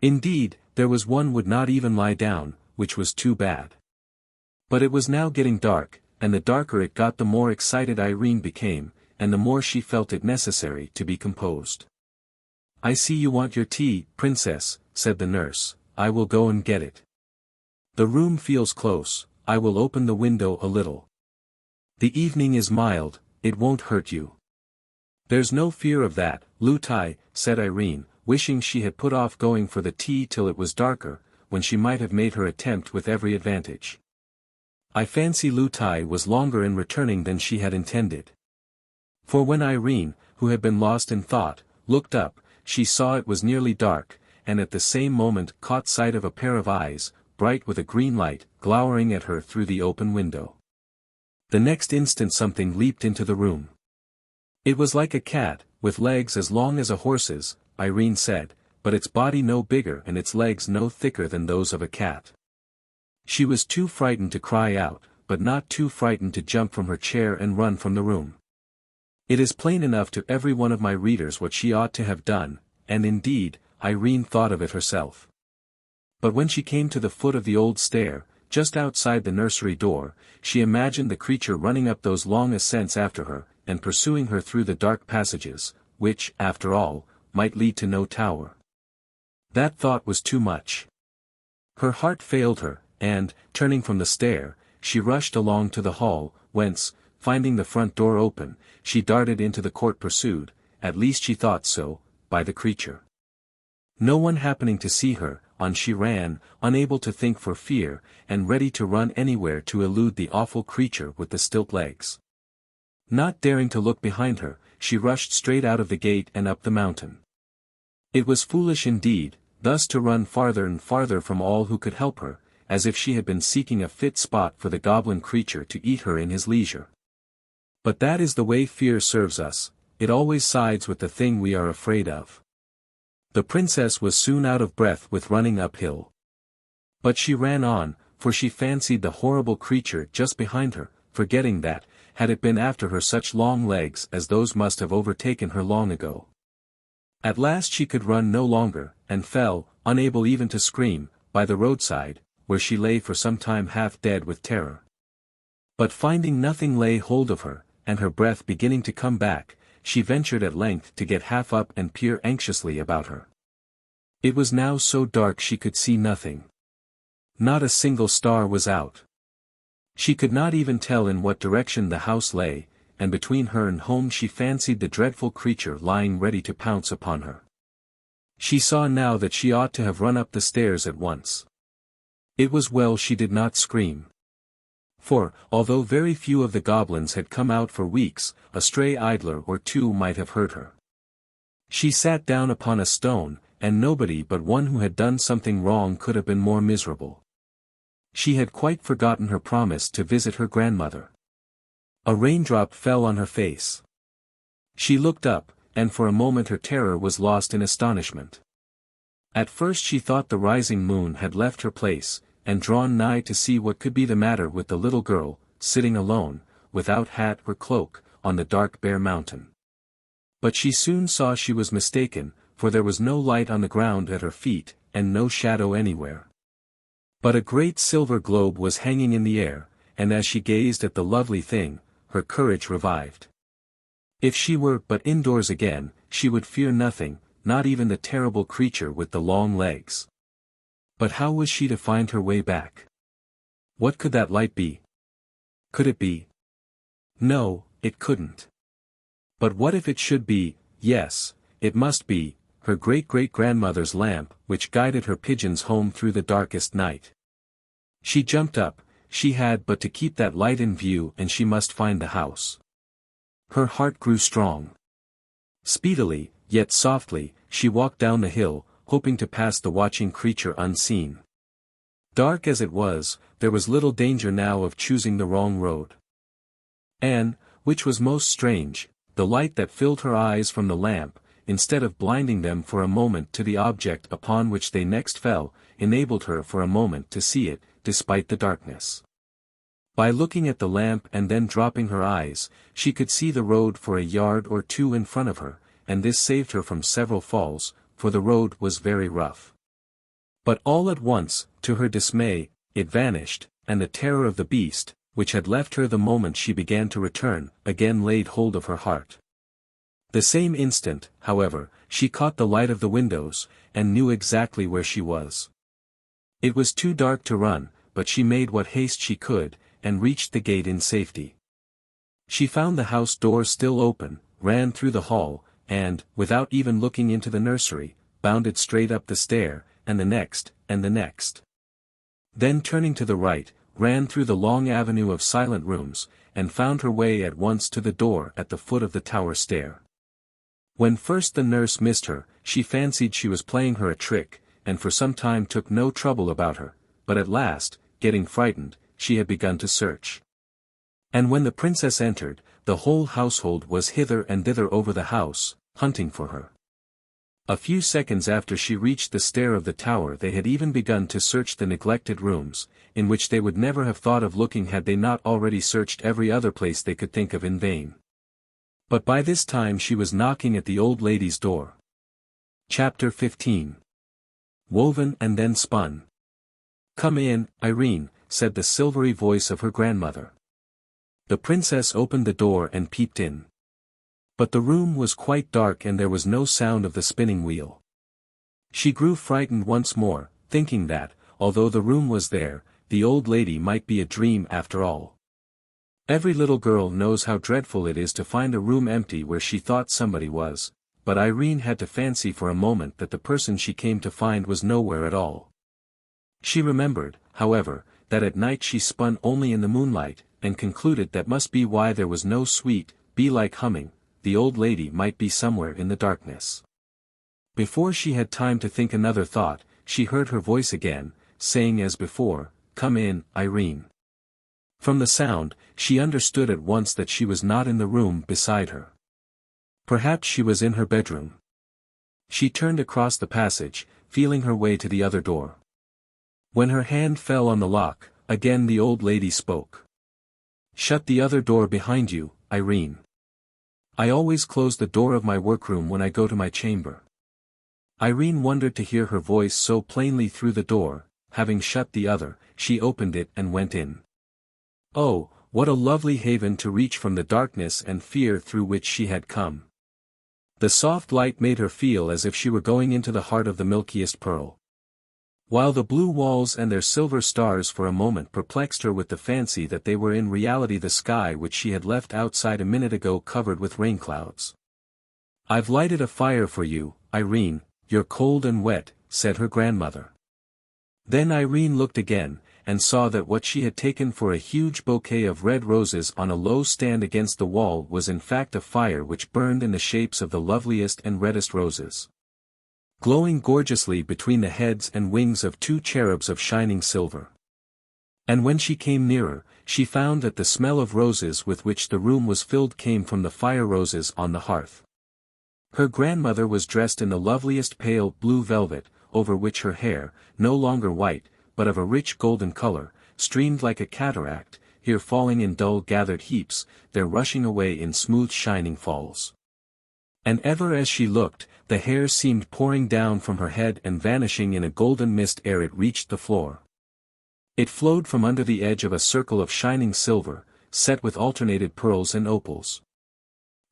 Indeed, there was one would not even lie down, which was too bad. But it was now getting dark, and the darker it got the more excited Irene became, and the more she felt it necessary to be composed. "I see you want your tea, princess," said the nurse. "I will go and get it. The room feels close, I will open the window a little. The evening is mild, it won't hurt you." "There's no fear of that, Lootie," said Irene, wishing she had put off going for the tea till it was darker, when she might have made her attempt with every advantage. I fancy Lootie was longer in returning than she had intended. For when Irene, who had been lost in thought, looked up, she saw it was nearly dark, and at the same moment caught sight of a pair of eyes, bright with a green light, glowering at her through the open window. The next instant something leaped into the room. It was like a cat, with legs as long as a horse's, Irene said, but its body no bigger and its legs no thicker than those of a cat. She was too frightened to cry out, but not too frightened to jump from her chair and run from the room. It is plain enough to every one of my readers what she ought to have done, and indeed, Irene thought of it herself. But when she came to the foot of the old stair, just outside the nursery door, she imagined the creature running up those long ascents after her, and pursuing her through the dark passages, which, after all, might lead to no tower. That thought was too much. Her heart failed her, and, turning from the stair, she rushed along to the hall, whence, finding the front door open, she darted into the court pursued, at least she thought so, by the creature. No one happening to see her, on she ran, unable to think for fear, and ready to run anywhere to elude the awful creature with the stilt legs. Not daring to look behind her, she rushed straight out of the gate and up the mountain. It was foolish indeed, thus to run farther and farther from all who could help her, as if she had been seeking a fit spot for the goblin creature to eat her in his leisure. But that is the way fear serves us, it always sides with the thing we are afraid of. The princess was soon out of breath with running uphill. But she ran on, for she fancied the horrible creature just behind her, forgetting that, had it been after her such long legs as those must have overtaken her long ago. At last she could run no longer, and fell, unable even to scream, by the roadside, where she lay for some time half dead with terror. But finding nothing lay hold of her, and her breath beginning to come back, she ventured at length to get half up and peer anxiously about her. It was now so dark she could see nothing. Not a single star was out. She could not even tell in what direction the house lay, and between her and home she fancied the dreadful creature lying ready to pounce upon her. She saw now that she ought to have run up the stairs at once. It was well she did not scream. For, although very few of the goblins had come out for weeks, a stray idler or two might have heard her. She sat down upon a stone, and nobody but one who had done something wrong could have been more miserable. She had quite forgotten her promise to visit her grandmother. A raindrop fell on her face. She looked up, and for a moment her terror was lost in astonishment. At first she thought the rising moon had left her place, and drawn nigh to see what could be the matter with the little girl, sitting alone, without hat or cloak, on the dark bare mountain. But she soon saw she was mistaken, for there was no light on the ground at her feet, and no shadow anywhere. But a great silver globe was hanging in the air, and as she gazed at the lovely thing, her courage revived. If she were but indoors again, she would fear nothing, not even the terrible creature with the long legs. But how was she to find her way back? What could that light be? Could it be? No, it couldn't. But what if it should be? Yes, it must be, her great-great-grandmother's lamp which guided her pigeons home through the darkest night. She jumped up, she had but to keep that light in view and she must find the house. Her heart grew strong. Speedily, yet softly, she walked down the hill, hoping to pass the watching creature unseen. Dark as it was, there was little danger now of choosing the wrong road. And, which was most strange, the light that filled her eyes from the lamp, instead of blinding them for a moment to the object upon which they next fell, enabled her for a moment to see it, despite the darkness. By looking at the lamp and then dropping her eyes, she could see the road for a yard or two in front of her, and this saved her from several falls, for the road was very rough. But all at once, to her dismay, it vanished, and the terror of the beast, which had left her the moment she began to return, again laid hold of her heart. The same instant, however, she caught the light of the windows, and knew exactly where she was. It was too dark to run, but she made what haste she could, and reached the gate in safety. She found the house door still open, ran through the hall, and, without even looking into the nursery, bounded straight up the stair, and the next, and the next. Then turning to the right, ran through the long avenue of silent rooms, and found her way at once to the door at the foot of the tower stair. When first the nurse missed her, she fancied she was playing her a trick, and for some time took no trouble about her, but at last, getting frightened, she had begun to search. And when the princess entered, the whole household was hither and thither over the house, hunting for her. A few seconds after she reached the stair of the tower they had even begun to search the neglected rooms, in which they would never have thought of looking had they not already searched every other place they could think of in vain. But by this time she was knocking at the old lady's door. Chapter 15. Woven and then spun. "Come in, Irene," said the silvery voice of her grandmother. The princess opened the door and peeped in. But the room was quite dark and there was no sound of the spinning wheel. She grew frightened once more, thinking that, although the room was there, the old lady might be a dream after all. Every little girl knows how dreadful it is to find a room empty where she thought somebody was, but Irene had to fancy for a moment that the person she came to find was nowhere at all. She remembered, however, that at night she spun only in the moonlight, and concluded that must be why there was no sweet, bee-like humming. The old lady might be somewhere in the darkness. Before she had time to think another thought, she heard her voice again, saying as before, "Come in, Irene." From the sound, she understood at once that she was not in the room beside her. Perhaps she was in her bedroom. She turned across the passage, feeling her way to the other door. When her hand fell on the lock, again the old lady spoke. "Shut the other door behind you, Irene. I always close the door of my workroom when I go to my chamber." Irene wondered to hear her voice so plainly through the door. Having shut the other, she opened it and went in. Oh, what a lovely haven to reach from the darkness and fear through which she had come. The soft light made her feel as if she were going into the heart of the milkiest pearl. While the blue walls and their silver stars for a moment perplexed her with the fancy that they were in reality the sky which she had left outside a minute ago covered with rain clouds. "I've lighted a fire for you, Irene, you're cold and wet," said her grandmother. Then Irene looked again, and saw that what she had taken for a huge bouquet of red roses on a low stand against the wall was in fact a fire which burned in the shapes of the loveliest and reddest roses, glowing gorgeously between the heads and wings of two cherubs of shining silver. And when she came nearer, she found that the smell of roses with which the room was filled came from the fire roses on the hearth. Her grandmother was dressed in the loveliest pale blue velvet, over which her hair, no longer white, but of a rich golden color, streamed like a cataract, here falling in dull gathered heaps, there rushing away in smooth shining falls. And ever as she looked, the hair seemed pouring down from her head and vanishing in a golden mist ere it reached the floor. It flowed from under the edge of a circle of shining silver, set with alternated pearls and opals.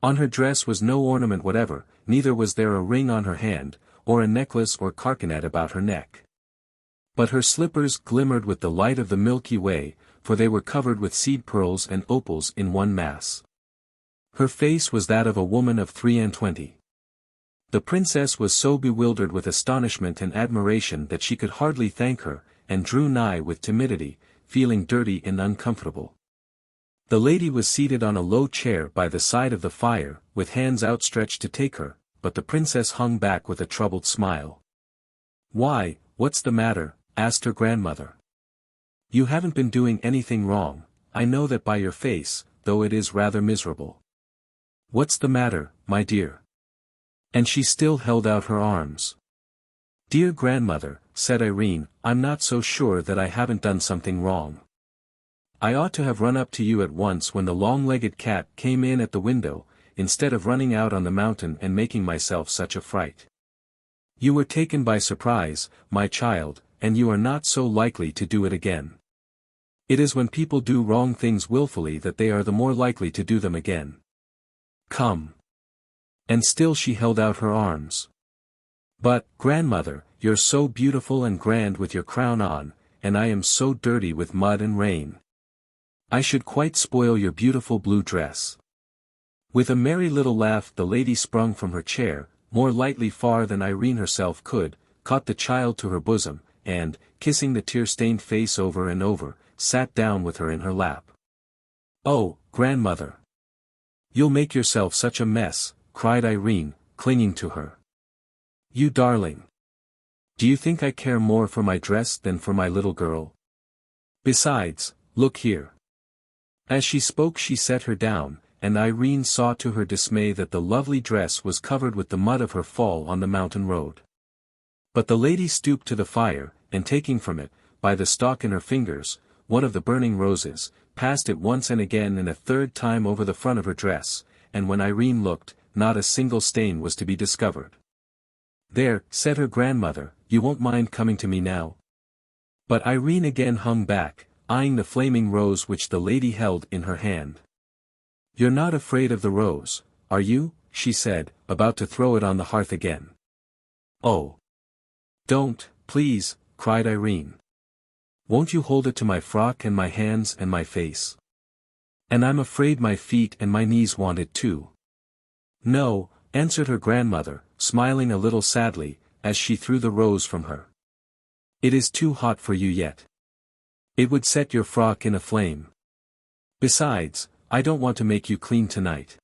On her dress was no ornament whatever, neither was there a ring on her hand, or a necklace or carcanet about her neck. But her slippers glimmered with the light of the Milky Way, for they were covered with seed pearls and opals in one mass. Her face was that of a woman of 23. The princess was so bewildered with astonishment and admiration that she could hardly thank her, and drew nigh with timidity, feeling dirty and uncomfortable. The lady was seated on a low chair by the side of the fire, with hands outstretched to take her, but the princess hung back with a troubled smile. "Why, what's the matter?" asked her grandmother. "You haven't been doing anything wrong, I know that by your face, though it is rather miserable. What's the matter, my dear?" And she still held out her arms. "Dear grandmother," said Irene, "I'm not so sure that I haven't done something wrong. I ought to have run up to you at once when the long-legged cat came in at the window, instead of running out on the mountain and making myself such a fright. You were taken by surprise, my child, and you are not so likely to do it again. It is when people do wrong things willfully that they are the more likely to do them again. Come." And still she held out her arms. "But, grandmother, you're so beautiful and grand with your crown on, and I am so dirty with mud and rain. I should quite spoil your beautiful blue dress." With a merry little laugh the lady sprung from her chair, more lightly far than Irene herself could, caught the child to her bosom, and, kissing the tear-stained face over and over, sat down with her in her lap. "Oh, grandmother! You'll make yourself such a mess," cried Irene, clinging to her. "You darling! Do you think I care more for my dress than for my little girl? Besides, look here." As she spoke she set her down, and Irene saw to her dismay that the lovely dress was covered with the mud of her fall on the mountain road. But the lady stooped to the fire, and taking from it, by the stalk in her fingers, one of the burning roses, passed it once and again and a third time over the front of her dress, and when Irene looked, not a single stain was to be discovered. "There," said her grandmother, "you won't mind coming to me now?" But Irene again hung back, eyeing the flaming rose which the lady held in her hand. "You're not afraid of the rose, are you?" she said, about to throw it on the hearth again. "Oh! Don't, please," cried Irene. "Won't you hold it to my frock and my hands and my face? And I'm afraid my feet and my knees want it too." "No," answered her grandmother, smiling a little sadly, as she threw the rose from her. "It is too hot for you yet. It would set your frock in a flame. Besides, I don't want to make you clean tonight.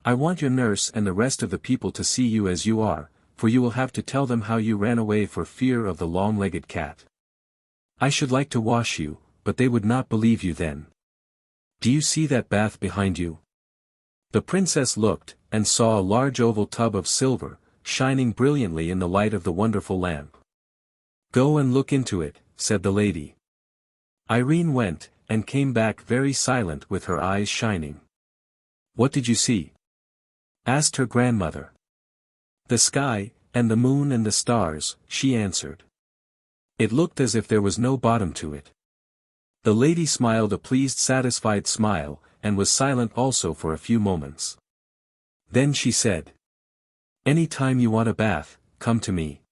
I want your nurse and the rest of the people to see you as you are, for you will have to tell them how you ran away for fear of the long-legged cat. I should like to wash you, but they would not believe you then. Do you see that bath behind you?" The princess looked, and saw a large oval tub of silver, shining brilliantly in the light of the wonderful lamp. "Go and look into it," said the lady. Irene went, and came back very silent with her eyes shining. "What did you see?" asked her grandmother. "The sky, and the moon and the stars," she answered. "It looked as if there was no bottom to it." The lady smiled a pleased satisfied smile, and was silent also for a few moments. Then she said, "Any time you want a bath, come to me.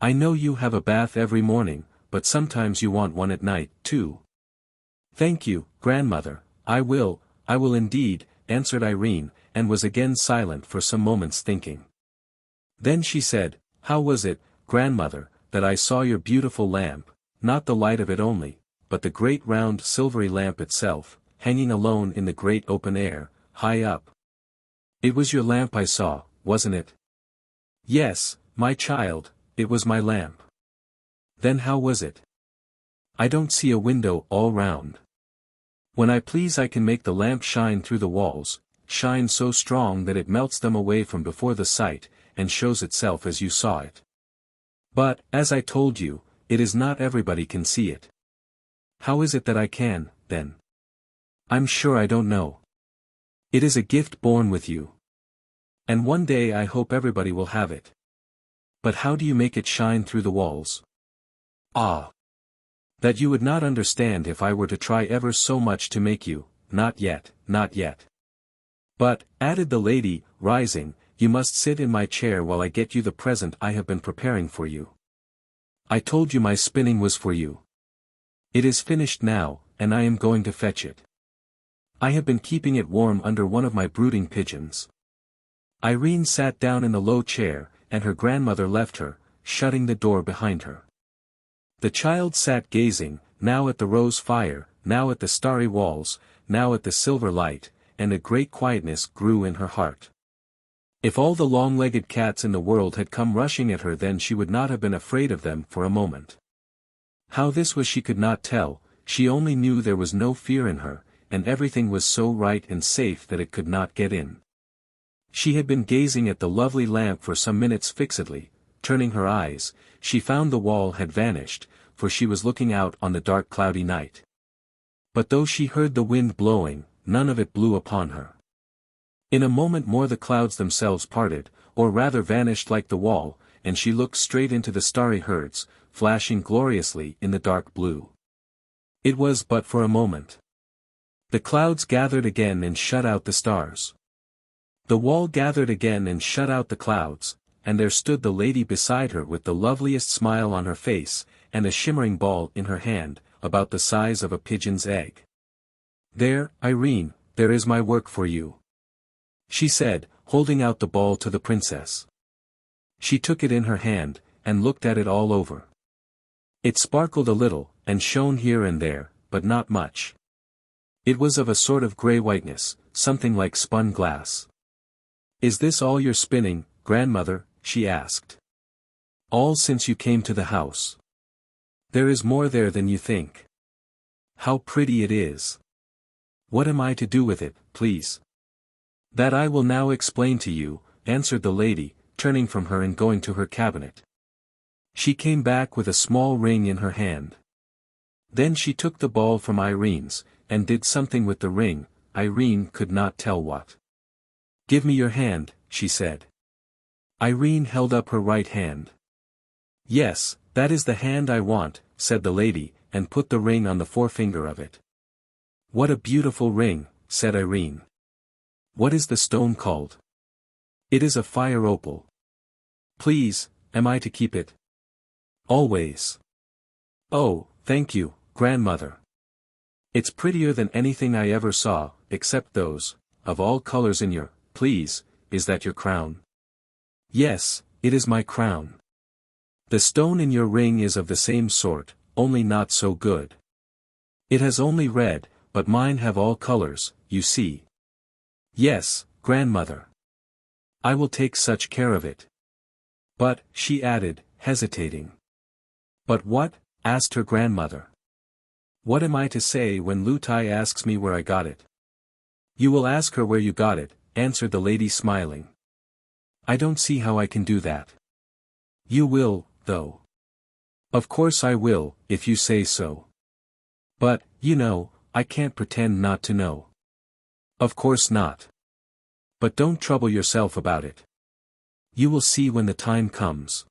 I know you have a bath every morning, but sometimes you want one at night, too." "Thank you, grandmother, I will indeed," answered Irene, and was again silent for some moments thinking. Then she said, "How was it, grandmother, that I saw your beautiful lamp, not the light of it only, but the great round silvery lamp itself, hanging alone in the great open air, high up? It was your lamp I saw, wasn't it?" "Yes, my child, it was my lamp." "Then how was it?" "I don't see a window all round. When I please I can make the lamp shine through the walls, shine so strong that it melts them away from before the sight, and shows itself as you saw it. But, as I told you, it is not everybody can see it." "How is it that I can, then?" "I'm sure I don't know. It is a gift born with you. And one day I hope everybody will have it. But how do you make it shine through the walls?" "Ah! That you would not understand if I were to try ever so much to make you, not yet, not yet. But," added the lady, rising, "you must sit in my chair while I get you the present I have been preparing for you. I told you my spinning was for you. It is finished now, and I am going to fetch it. I have been keeping it warm under one of my brooding pigeons." Irene sat down in the low chair, and her grandmother left her, shutting the door behind her. The child sat gazing, now at the rose fire, now at the starry walls, now at the silver light, and a great quietness grew in her heart. If all the long-legged cats in the world had come rushing at her, then she would not have been afraid of them for a moment. How this was she could not tell, she only knew there was no fear in her, and everything was so right and safe that it could not get in. She had been gazing at the lovely lamp for some minutes fixedly. Turning her eyes, she found the wall had vanished, for she was looking out on the dark cloudy night. But though she heard the wind blowing, none of it blew upon her. In a moment more the clouds themselves parted, or rather vanished like the wall, and she looked straight into the starry herds, flashing gloriously in the dark blue. It was but for a moment. The clouds gathered again and shut out the stars. The wall gathered again and shut out the clouds, and there stood the lady beside her with the loveliest smile on her face, and a shimmering ball in her hand, about the size of a pigeon's egg. "There, Irene, there is my work for you," she said, holding out the ball to the princess. She took it in her hand, and looked at it all over. It sparkled a little, and shone here and there, but not much. It was of a sort of grey whiteness, something like spun glass. "Is this all your spinning, grandmother?" she asked. "All since you came to the house. There is more there than you think. How pretty it is! What am I to do with it, please? That I will now explain to you, answered the lady, turning from her and going to her cabinet. She came back with a small ring in her hand. Then she took the ball from Irene's, and did something with the ring. Irene could not tell what. Give me your hand, she said. Irene held up her right hand. Yes, that is the hand I want, said the lady, and put the ring on the forefinger of it. What a beautiful ring, said Irene. What is the stone called? It is a fire opal. Please, am I to keep it? Always. Oh, thank you, grandmother. It's prettier than anything I ever saw, except those, of all colors in your, please, is that your crown? Yes, it is my crown. The stone in your ring is of the same sort, only not so good. It has only red, but mine have all colors, you see. Yes, grandmother. I will take such care of it. But, she added, hesitating. But what? Asked her grandmother. What am I to say when Lootie asks me where I got it? You will ask her where you got it, answered the lady smiling. I don't see how I can do that. You will, though. Of course I will, if you say so. But, you know, I can't pretend not to know. Of course not. But don't trouble yourself about it. You will see when the time comes.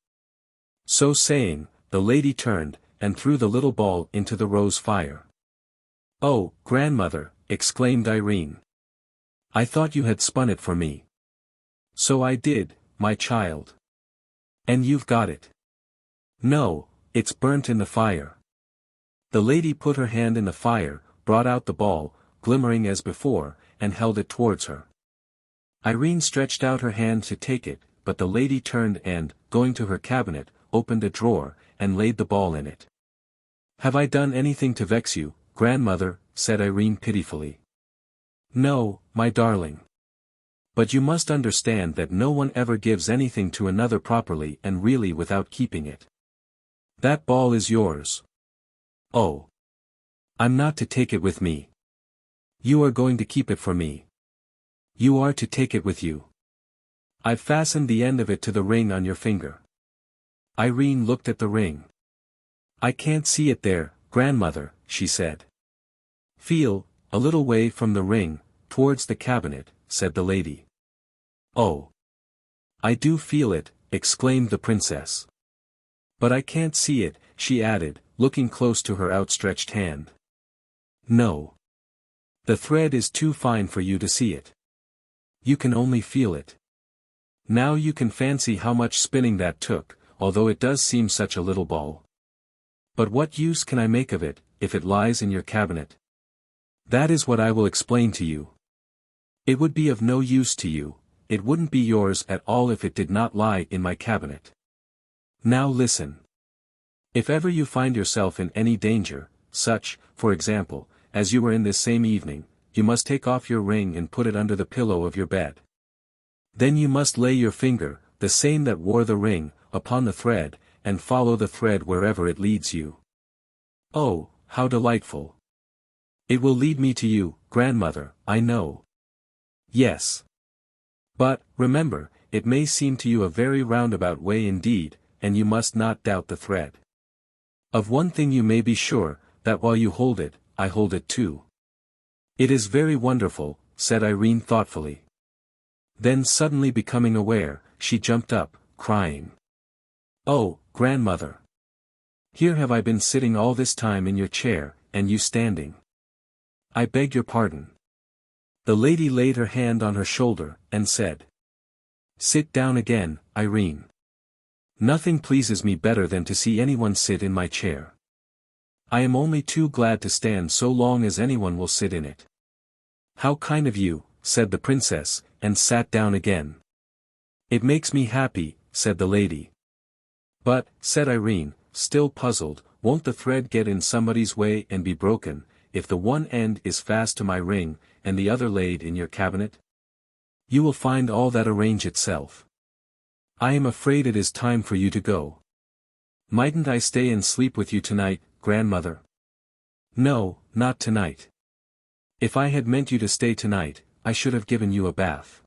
So saying, the lady turned, and threw the little ball into the rose fire. Oh, grandmother, exclaimed Irene. I thought you had spun it for me. So I did, my child. And you've got it. No, it's burnt in the fire. The lady put her hand in the fire, brought out the ball, glimmering as before, and held it towards her. Irene stretched out her hand to take it, but the lady turned and, going to her cabinet, opened a drawer, and laid the ball in it. Have I done anything to vex you, grandmother? Said Irene pitifully. No, my darling. But you must understand that no one ever gives anything to another properly and really without keeping it. That ball is yours. Oh. I'm not to take it with me. You are going to keep it for me. You are to take it with you. I've fastened the end of it to the ring on your finger. Irene looked at the ring. I can't see it there, grandmother, she said. Feel, a little way from the ring, towards the cabinet, said the lady. Oh. I do feel it, exclaimed the princess. But I can't see it, she added, looking close to her outstretched hand. No. The thread is too fine for you to see it. You can only feel it. Now you can fancy how much spinning that took, although it does seem such a little ball. But what use can I make of it, if it lies in your cabinet? That is what I will explain to you. It would be of no use to you, it wouldn't be yours at all if it did not lie in my cabinet. Now listen. If ever you find yourself in any danger, such, for example, as you were in this same evening, you must take off your ring and put it under the pillow of your bed. Then you must lay your finger, the same that wore the ring, upon the thread, and follow the thread wherever it leads you. Oh, how delightful! It will lead me to you, grandmother, I know. Yes. But, remember, it may seem to you a very roundabout way indeed, and you must not doubt the thread. Of one thing you may be sure, that while you hold it, I hold it too. It is very wonderful, said Irene thoughtfully. Then suddenly becoming aware, she jumped up, crying. Oh, grandmother! Here have I been sitting all this time in your chair, and you standing. I beg your pardon. The lady laid her hand on her shoulder, and said. Sit down again, Irene. Nothing pleases me better than to see anyone sit in my chair. I am only too glad to stand so long as anyone will sit in it. How kind of you, said the princess, and sat down again. It makes me happy, said the lady. But, said Irene, still puzzled, won't the thread get in somebody's way and be broken, if the one end is fast to my ring, and the other laid in your cabinet? You will find all that arrange itself. I am afraid it is time for you to go. Mightn't I stay and sleep with you tonight, grandmother? No, not tonight. If I had meant you to stay tonight, I should have given you a bath.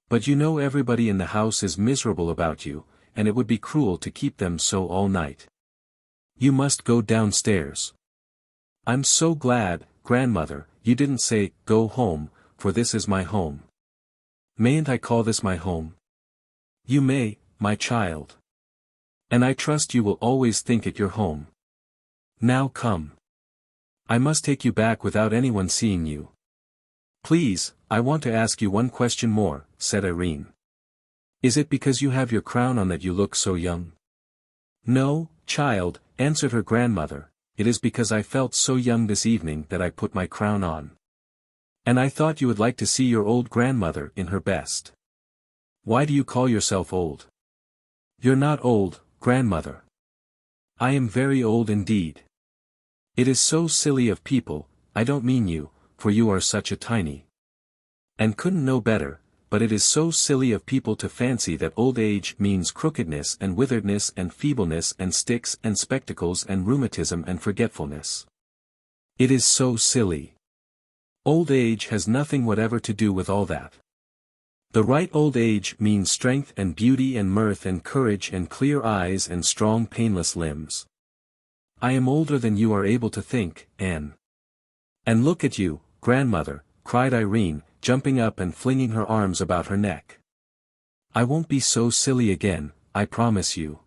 But you know everybody in the house is miserable about you, and it would be cruel to keep them so all night. You must go downstairs. I'm so glad, grandmother, you didn't say, go home, for this is my home. Mayn't I call this my home? You may, my child. And I trust you will always think it your home. Now come. I must take you back without anyone seeing you. Please, I want to ask you one question more, said Irene. Is it because you have your crown on that you look so young? No, child, answered her grandmother, it is because I felt so young this evening that I put my crown on. And I thought you would like to see your old grandmother in her best. Why do you call yourself old? You're not old, grandmother. I am very old indeed. It is so silly of people, I don't mean you, for you are such a tiny. And couldn't know better, but it is so silly of people to fancy that old age means crookedness and witheredness and feebleness and sticks and spectacles and rheumatism and forgetfulness. It is so silly. Old age has nothing whatever to do with all that. The right old age means strength and beauty and mirth and courage and clear eyes and strong painless limbs. I am older than you are able to think, Anne. And look at you, grandmother, cried Irene, jumping up and flinging her arms about her neck. I won't be so silly again, I promise you.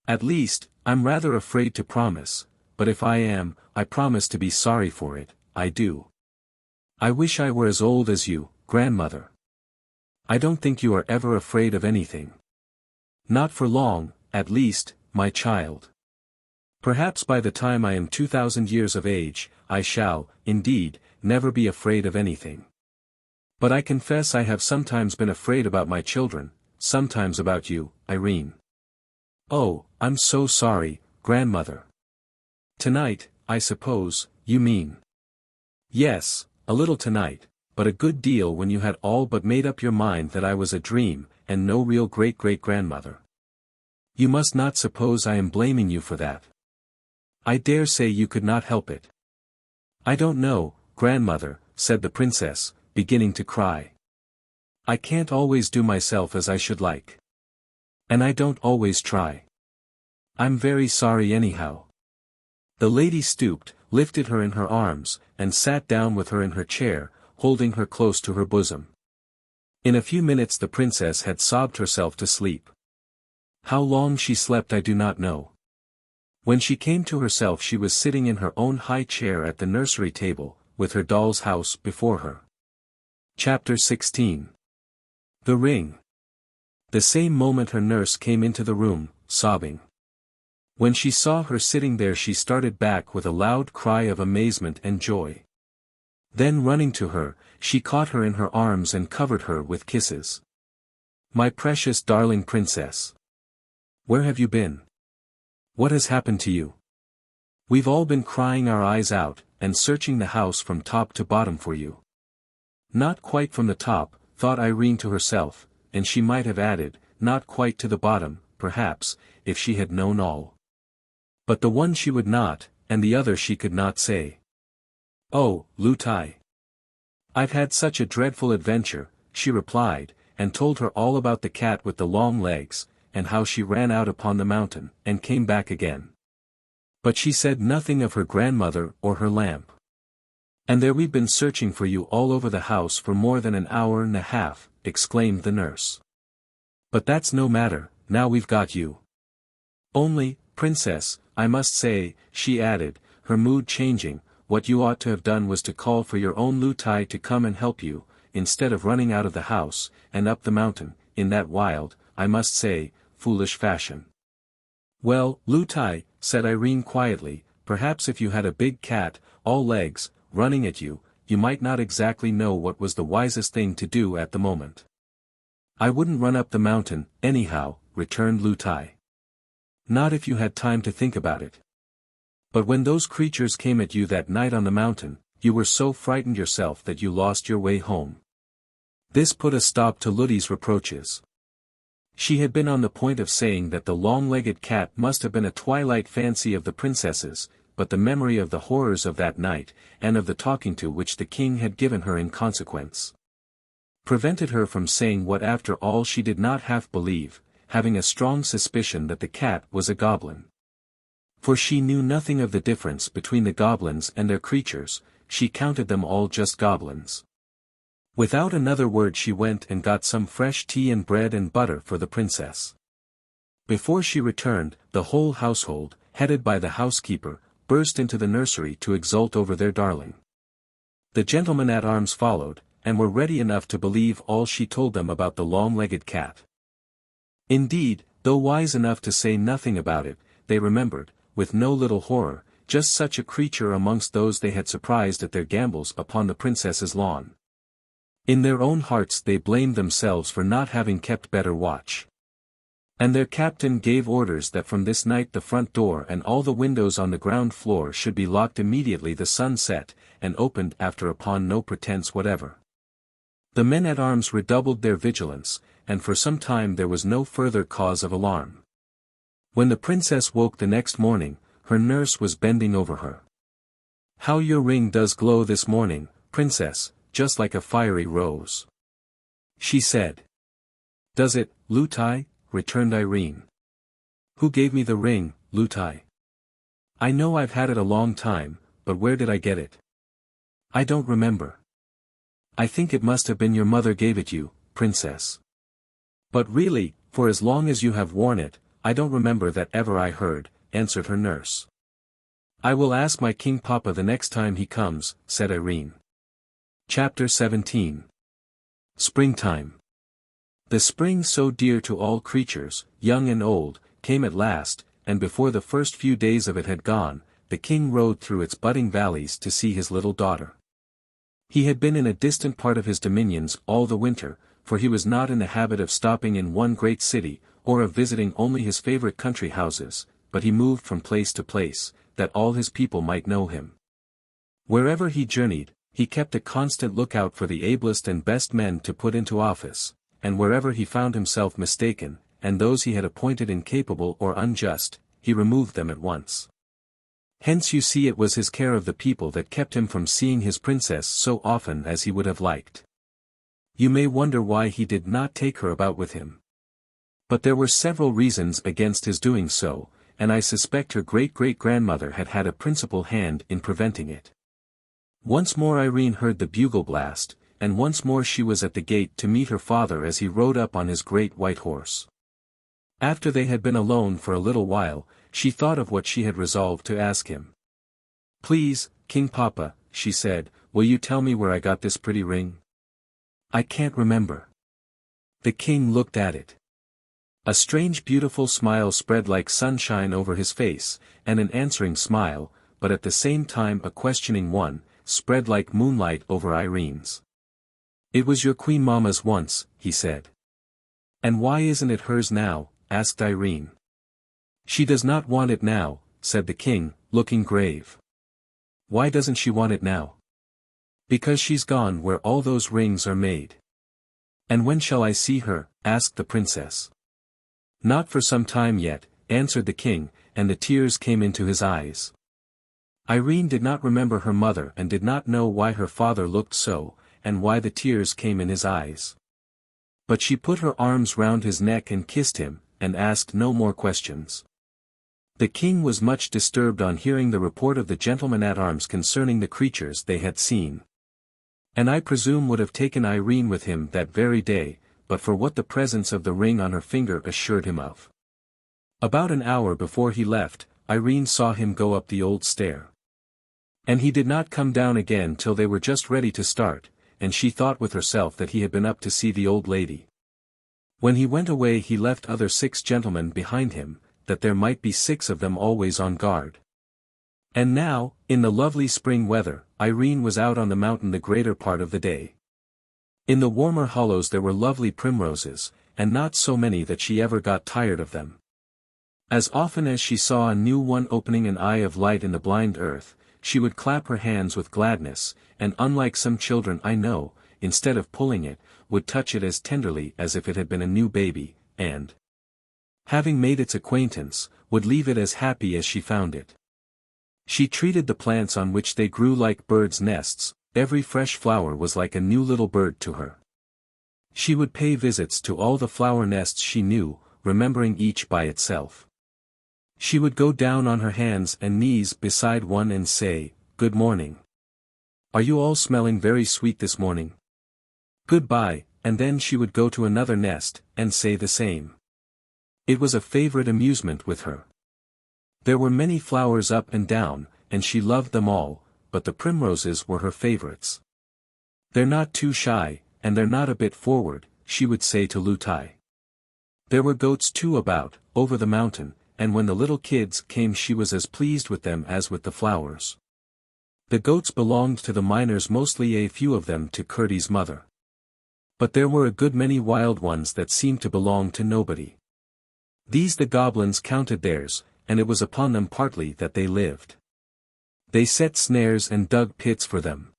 At least, I'm rather afraid to promise, but if I am, I promise to be sorry for it, I do. I wish I were as old as you, grandmother. I don't think you are ever afraid of anything. Not for long, at least, my child. Perhaps by the time I am 2,000 years of age, I shall, indeed, never be afraid of anything. But I confess I have sometimes been afraid about my children, sometimes about you, Irene. Oh, I'm so sorry, grandmother. Tonight, I suppose, you mean. Yes, a little tonight, but a good deal when you had all but made up your mind that I was a dream, and no real great-great-grandmother. You must not suppose I am blaming you for that. I dare say you could not help it. I don't know, grandmother, said the princess, beginning to cry. I can't always do myself as I should like. And I don't always try. I'm very sorry anyhow. The lady stooped, lifted her in her arms, and sat down with her in her chair, holding her close to her bosom. In a few minutes the princess had sobbed herself to sleep. How long she slept I do not know. When she came to herself she was sitting in her own high chair at the nursery table, with her doll's house before her. Chapter 16. The ring. The same moment her nurse came into the room, sobbing. When she saw her sitting there she started back with a loud cry of amazement and joy. Then running to her, she caught her in her arms and covered her with kisses. My precious darling princess. Where have you been? What has happened to you? We've all been crying our eyes out, and searching the house from top to bottom for you. Not quite from the top, thought Irene to herself, and she might have added, not quite to the bottom, perhaps, if she had known all. But the one she would not, and the other she could not say. Oh, Lootie. I've had such a dreadful adventure, she replied, and told her all about the cat with the long legs, and how she ran out upon the mountain, and came back again. But she said nothing of her grandmother or her lamp. And there we've been searching for you all over the house for more than an hour and a half, exclaimed the nurse. But that's no matter, now we've got you. Only, princess, I must say, she added, her mood changing, what you ought to have done was to call for your own Lootie to come and help you, instead of running out of the house, and up the mountain, in that wild, I must say, foolish fashion. Well, Lootie, said Irene quietly, perhaps if you had a big cat, all legs, running at you, you might not exactly know what was the wisest thing to do at the moment. I wouldn't run up the mountain, anyhow, returned Lootie. Not if you had time to think about it. But when those creatures came at you that night on the mountain, you were so frightened yourself that you lost your way home. This put a stop to Lootie's reproaches. She had been on the point of saying that the long-legged cat must have been a twilight fancy of the princess's, but the memory of the horrors of that night, and of the talking to which the king had given her in consequence, prevented her from saying what after all she did not half believe, having a strong suspicion that the cat was a goblin. For she knew nothing of the difference between the goblins and their creatures, she counted them all just goblins. Without another word she went and got some fresh tea and bread and butter for the princess. Before she returned, the whole household, headed by the housekeeper, burst into the nursery to exult over their darling. The gentlemen-at-arms followed, and were ready enough to believe all she told them about the long-legged cat. Indeed, though wise enough to say nothing about it, they remembered, with no little horror, just such a creature amongst those they had surprised at their gambols upon the princess's lawn. In their own hearts they blamed themselves for not having kept better watch. And their captain gave orders that from this night the front door and all the windows on the ground floor should be locked immediately the sun set, and opened after upon no pretence whatever. The men-at-arms redoubled their vigilance, and for some time there was no further cause of alarm. When the princess woke the next morning, her nurse was bending over her. "How your ring does glow this morning, princess, just like a fiery rose," she said. "Does it, Lootie?" returned Irene. "Who gave me the ring, Lootie? I know I've had it a long time, but where did I get it? I don't remember. I think it must have been your mother gave it you, princess. But really, for as long as you have worn it, I don't remember that ever I heard," answered her nurse. "I will ask my king papa the next time he comes," said Irene. Chapter 17. Springtime. The spring so dear to all creatures, young and old, came at last, and before the first few days of it had gone, the king rode through its budding valleys to see his little daughter. He had been in a distant part of his dominions all the winter, for he was not in the habit of stopping in one great city, or of visiting only his favorite country houses, but he moved from place to place, that all his people might know him. Wherever he journeyed, he kept a constant lookout for the ablest and best men to put into office, and wherever he found himself mistaken, and those he had appointed incapable or unjust, he removed them at once. Hence you see it was his care of the people that kept him from seeing his princess so often as he would have liked. You may wonder why he did not take her about with him. But there were several reasons against his doing so, and I suspect her great-great-grandmother had had a principal hand in preventing it. Once more Irene heard the bugle blast, and once more she was at the gate to meet her father as he rode up on his great white horse. After they had been alone for a little while, she thought of what she had resolved to ask him. "Please, King Papa," she said, "will you tell me where I got this pretty ring? I can't remember." The king looked at it. A strange beautiful smile spread like sunshine over his face, and an answering smile, but at the same time a questioning one, spread like moonlight over Irene's. "It was your queen mamma's once," he said. "And why isn't it hers now?" asked Irene. "She does not want it now," said the king, looking grave. "Why doesn't she want it now?" "Because she's gone where all those rings are made." "And when shall I see her?" asked the princess. "Not for some time yet," answered the king, and the tears came into his eyes. Irene did not remember her mother and did not know why her father looked so, and why the tears came in his eyes. But she put her arms round his neck and kissed him, and asked no more questions. The king was much disturbed on hearing the report of the gentlemen-at-arms concerning the creatures they had seen. And I presume would have taken Irene with him that very day, but for what the presence of the ring on her finger assured him of. About an hour before he left, Irene saw him go up the old stair. And he did not come down again till they were just ready to start, and she thought with herself that he had been up to see the old lady. When he went away he left other 6 gentlemen behind him, that there might be 6 of them always on guard. And now, in the lovely spring weather, Irene was out on the mountain the greater part of the day. In the warmer hollows there were lovely primroses, and not so many that she ever got tired of them. As often as she saw a new one opening an eye of light in the blind earth, she would clap her hands with gladness, and unlike some children I know, instead of pulling it, would touch it as tenderly as if it had been a new baby, and, having made its acquaintance, would leave it as happy as she found it. She treated the plants on which they grew like birds' nests, every fresh flower was like a new little bird to her. She would pay visits to all the flower nests she knew, remembering each by itself. She would go down on her hands and knees beside one and say, "Good morning. Are you all smelling very sweet this morning? Goodbye," and then she would go to another nest, and say the same. It was a favorite amusement with her. There were many flowers up and down, and she loved them all, but the primroses were her favorites. "They're not too shy, and they're not a bit forward," she would say to Lootie. There were goats too about, over the mountain, and when the little kids came she was as pleased with them as with the flowers. The goats belonged to the miners, mostly a few of them to Curdie's mother. But there were a good many wild ones that seemed to belong to nobody. These the goblins counted theirs, and it was upon them partly that they lived. They set snares and dug pits for them,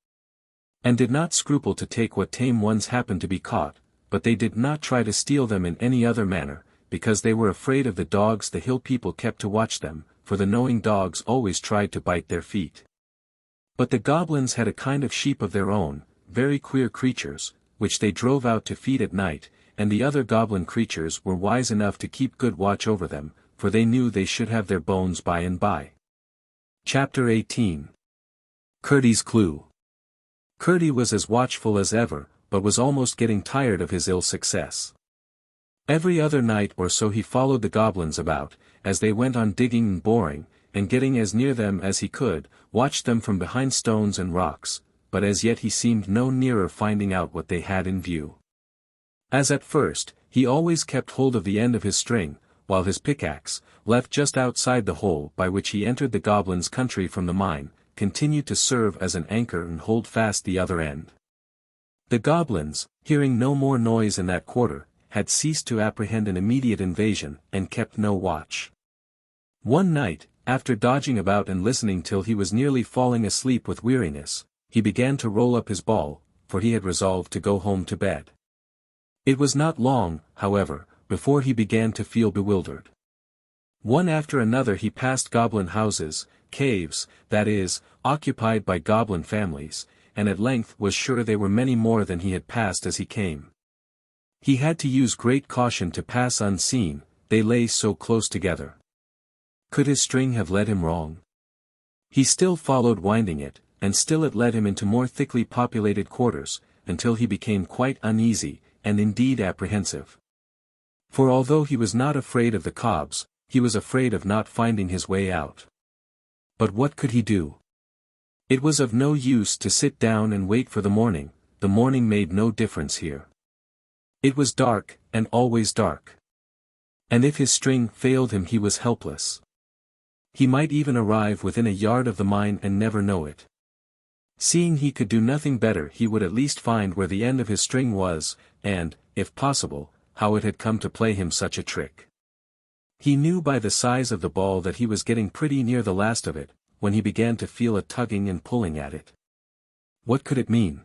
and did not scruple to take what tame ones happened to be caught, but they did not try to steal them in any other manner, because they were afraid of the dogs the hill people kept to watch them, for the knowing dogs always tried to bite their feet. But the goblins had a kind of sheep of their own, very queer creatures, which they drove out to feed at night, and the other goblin creatures were wise enough to keep good watch over them, for they knew they should have their bones by and by. Chapter 18. Curdie's Clue. Curdie was as watchful as ever, but was almost getting tired of his ill success. Every other night or so he followed the goblins about, as they went on digging and boring, and getting as near them as he could, watched them from behind stones and rocks, but as yet he seemed no nearer finding out what they had in view. As at first, he always kept hold of the end of his string, while his pickaxe, left just outside the hole by which he entered the goblins' country from the mine, continued to serve as an anchor and hold fast the other end. The goblins, hearing no more noise in that quarter, had ceased to apprehend an immediate invasion, and kept no watch. One night, after dodging about and listening till he was nearly falling asleep with weariness, he began to roll up his ball, for he had resolved to go home to bed. It was not long, however, before he began to feel bewildered. One after another he passed goblin houses, caves, that is, occupied by goblin families, and at length was sure they were many more than he had passed as he came. He had to use great caution to pass unseen, they lay so close together. Could his string have led him wrong? He still followed winding it, and still it led him into more thickly populated quarters, until he became quite uneasy, and indeed apprehensive. For although he was not afraid of the cobs, he was afraid of not finding his way out. But what could he do? It was of no use to sit down and wait for the morning made no difference here. It was dark, and always dark. And if his string failed him he was helpless. He might even arrive within a yard of the mine and never know it. Seeing he could do nothing better he would at least find where the end of his string was, and, if possible, how it had come to play him such a trick. He knew by the size of the ball that he was getting pretty near the last of it, when he began to feel a tugging and pulling at it. What could it mean?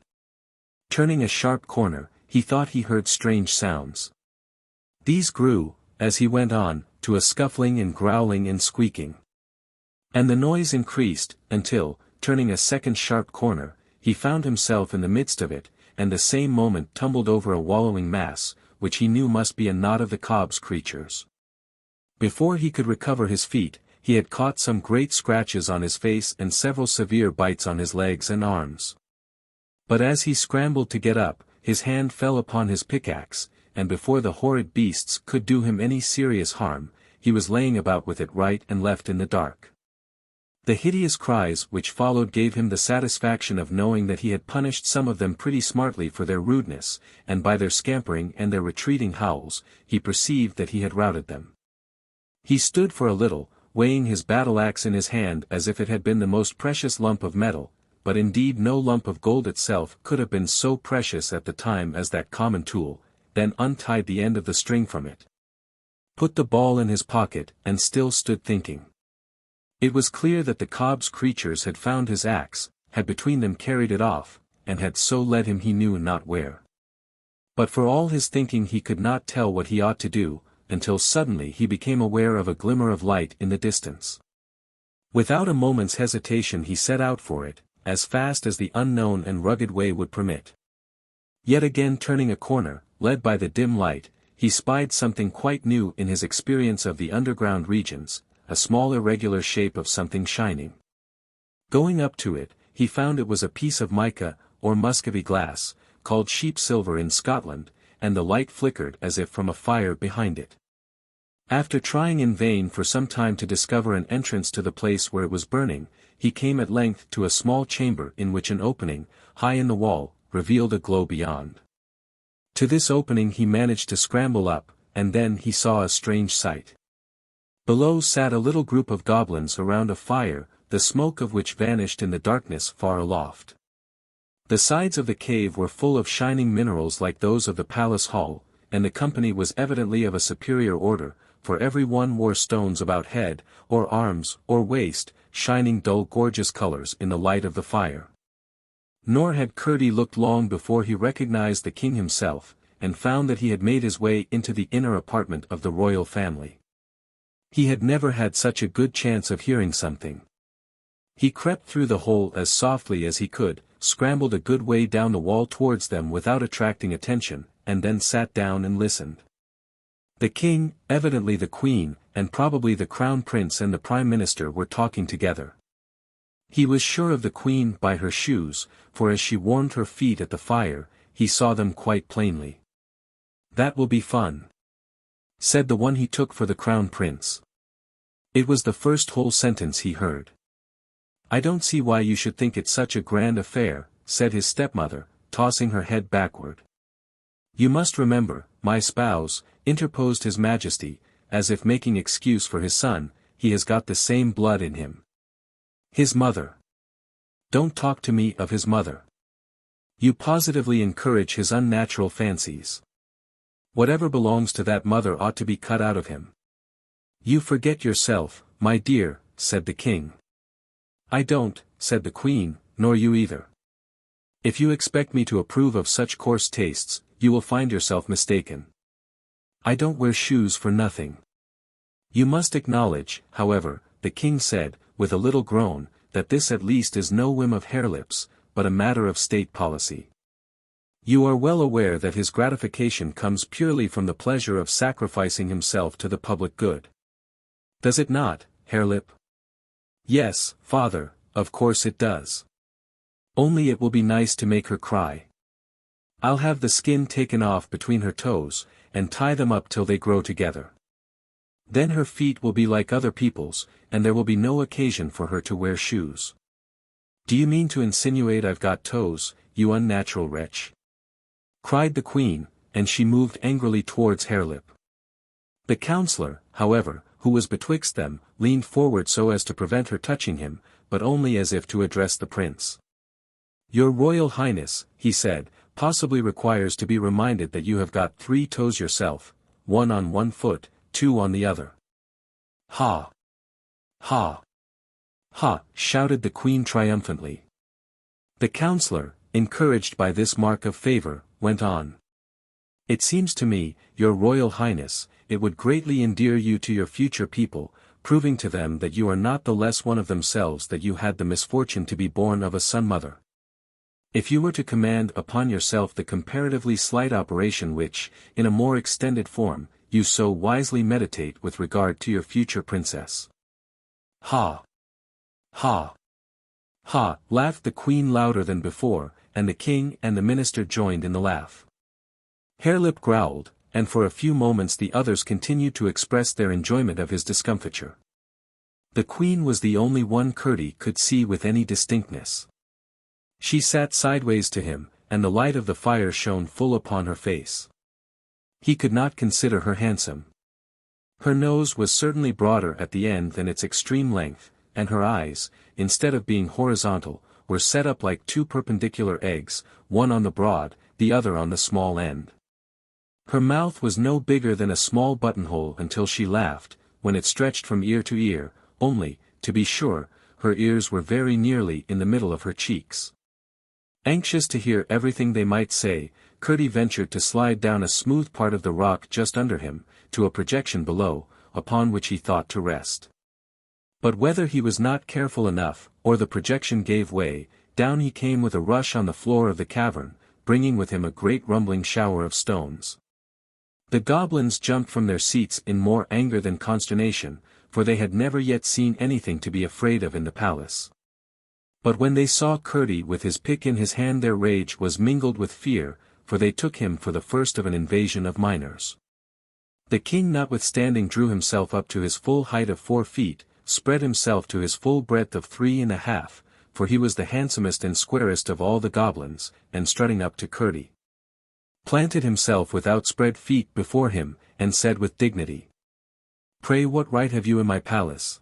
Turning a sharp corner, he thought he heard strange sounds. These grew, as he went on, to a scuffling and growling and squeaking. And the noise increased, until, turning a second sharp corner, he found himself in the midst of it, and the same moment tumbled over a wallowing mass, which he knew must be a knot of the cob's creatures. Before he could recover his feet, he had caught some great scratches on his face and several severe bites on his legs and arms. But as he scrambled to get up, his hand fell upon his pickaxe, and before the horrid beasts could do him any serious harm, he was laying about with it right and left in the dark. The hideous cries which followed gave him the satisfaction of knowing that he had punished some of them pretty smartly for their rudeness, and by their scampering and their retreating howls, he perceived that he had routed them. He stood for a little, weighing his battle-axe in his hand as if it had been the most precious lump of metal, but indeed no lump of gold itself could have been so precious at the time as that common tool, then untied the end of the string from it, put the ball in his pocket, and still stood thinking. It was clear that the cob's creatures had found his axe, had between them carried it off, and had so led him he knew not where. But for all his thinking he could not tell what he ought to do, until suddenly he became aware of a glimmer of light in the distance. Without a moment's hesitation he set out for it, as fast as the unknown and rugged way would permit. Yet again turning a corner, led by the dim light, he spied something quite new in his experience of the underground regions, a small irregular shape of something shining. Going up to it, he found it was a piece of mica, or Muscovy glass, called sheep silver in Scotland, and the light flickered as if from a fire behind it. After trying in vain for some time to discover an entrance to the place where it was burning, he came at length to a small chamber in which an opening, high in the wall, revealed a glow beyond. To this opening he managed to scramble up, and then he saw a strange sight. Below sat a little group of goblins around a fire, the smoke of which vanished in the darkness far aloft. The sides of the cave were full of shining minerals like those of the palace hall, and the company was evidently of a superior order, for every one wore stones about head, or arms, or waist, shining dull gorgeous colors in the light of the fire. Nor had Curdie looked long before he recognized the king himself, and found that he had made his way into the inner apartment of the royal family. He had never had such a good chance of hearing something. He crept through the hole as softly as he could, scrambled a good way down the wall towards them without attracting attention, and then sat down and listened. The king, evidently the queen, and probably the crown prince and the prime minister were talking together. He was sure of the queen by her shoes, for as she warmed her feet at the fire, he saw them quite plainly. "That will be fun," said the one he took for the crown prince. It was the first whole sentence he heard. "I don't see why you should think it such a grand affair," said his stepmother, tossing her head backward. "You must remember, my spouse," interposed his majesty, as if making excuse for his son, "he has got the same blood in him." "His mother. Don't talk to me of his mother. You positively encourage his unnatural fancies. Whatever belongs to that mother ought to be cut out of him." "You forget yourself, my dear," said the king. "I don't," said the queen, "nor you either. If you expect me to approve of such coarse tastes, you will find yourself mistaken. I don't wear shoes for nothing. You must acknowledge, however," the king said, with a little groan, "that this at least is no whim of Harelip's, but a matter of state policy. You are well aware that his gratification comes purely from the pleasure of sacrificing himself to the public good. Does it not, Harelip?" "Yes, father, of course it does. Only it will be nice to make her cry. I'll have the skin taken off between her toes, and tie them up till they grow together. Then her feet will be like other people's, and there will be no occasion for her to wear shoes." "Do you mean to insinuate I've got toes, you unnatural wretch?" cried the queen, and she moved angrily towards Harelip. The counsellor, however, who was betwixt them, leaned forward so as to prevent her touching him, but only as if to address the prince. "Your Royal Highness," he said, "possibly requires to be reminded that you have got 3 toes yourself, 1 on one foot, 2 on the other." "Ha! Ha! Ha!" shouted the queen triumphantly. The counsellor, encouraged by this mark of favour, went on. "It seems to me, your Royal Highness, it would greatly endear you to your future people, proving to them that you are not the less one of themselves that you had the misfortune to be born of a son-mother. If you were to command upon yourself the comparatively slight operation which, in a more extended form, you so wisely meditate with regard to your future princess." "Ha! Ha! Ha!" laughed the queen louder than before, and the king and the minister joined in the laugh. Harelip growled, and for a few moments the others continued to express their enjoyment of his discomfiture. The queen was the only one Curdie could see with any distinctness. She sat sideways to him, and the light of the fire shone full upon her face. He could not consider her handsome. Her nose was certainly broader at the end than its extreme length, and her eyes, instead of being horizontal, were set up like 2 perpendicular eggs, one on the broad, the other on the small end. Her mouth was no bigger than a small buttonhole until she laughed, when it stretched from ear to ear, only, to be sure, her ears were very nearly in the middle of her cheeks. Anxious to hear everything they might say, Curdie ventured to slide down a smooth part of the rock just under him, to a projection below, upon which he thought to rest. But whether he was not careful enough, or the projection gave way, down he came with a rush on the floor of the cavern, bringing with him a great rumbling shower of stones. The goblins jumped from their seats in more anger than consternation, for they had never yet seen anything to be afraid of in the palace. But when they saw Curdie with his pick in his hand, their rage was mingled with fear, for they took him for the first of an invasion of minors. The king notwithstanding drew himself up to his full height of 4 feet, spread himself to his full breadth of 3.5, for he was the handsomest and squarest of all the goblins, and strutting up to Curdie, planted himself with outspread feet before him, and said with dignity, "Pray, what right have you in my palace?"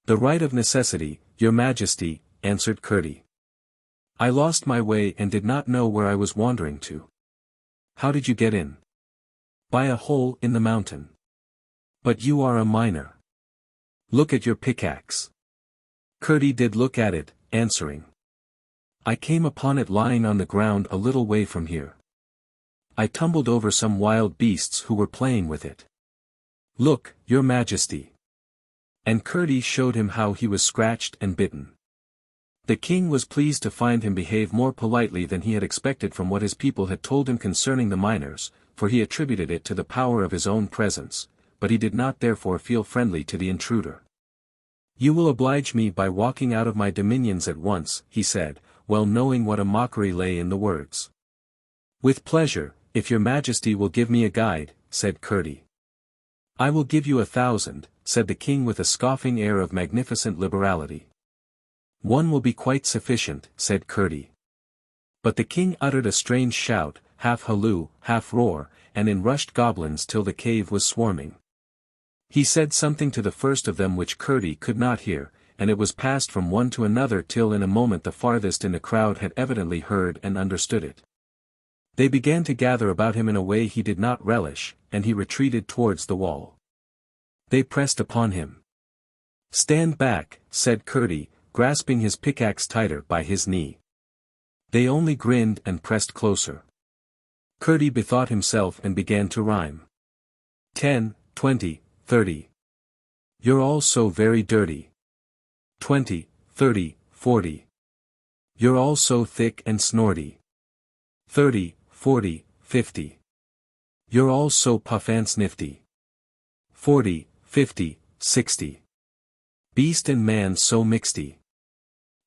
"The right of necessity, your majesty," answered Curdie. "I lost my way and did not know where I was wandering to." "How did you get in?" "By a hole in the mountain." "But you are a minor. Look at your pickaxe." Curdie did look at it, answering, "I came upon it lying on the ground a little way from here. I tumbled over some wild beasts who were playing with it." "Look, your majesty." And Curdie showed him how he was scratched and bitten. The king was pleased to find him behave more politely than he had expected from what his people had told him concerning the miners, for he attributed it to the power of his own presence, but he did not therefore feel friendly to the intruder. "You will oblige me by walking out of my dominions at once," he said, well knowing what a mockery lay in the words. "With pleasure, if your majesty will give me a guide," said Curdie. "I will give you 1,000, said the king with a scoffing air of magnificent liberality. "One will be quite sufficient," said Curdie. But the king uttered a strange shout, half halloo, half roar, and in rushed goblins till the cave was swarming. He said something to the first of them which Curdie could not hear, and it was passed from one to another till in a moment the farthest in the crowd had evidently heard and understood it. They began to gather about him in a way he did not relish, and he retreated towards the wall. They pressed upon him. "Stand back," said Curdie, grasping his pickaxe tighter by his knee. They only grinned and pressed closer. Curdie bethought himself and began to rhyme. 10, 20, 30. You're all so very dirty. 20, 30, 40. You're all so thick and snorty. 30, 40, 50. You're all so puff and snifty. 40, 50, 60. Beast and man so mixty.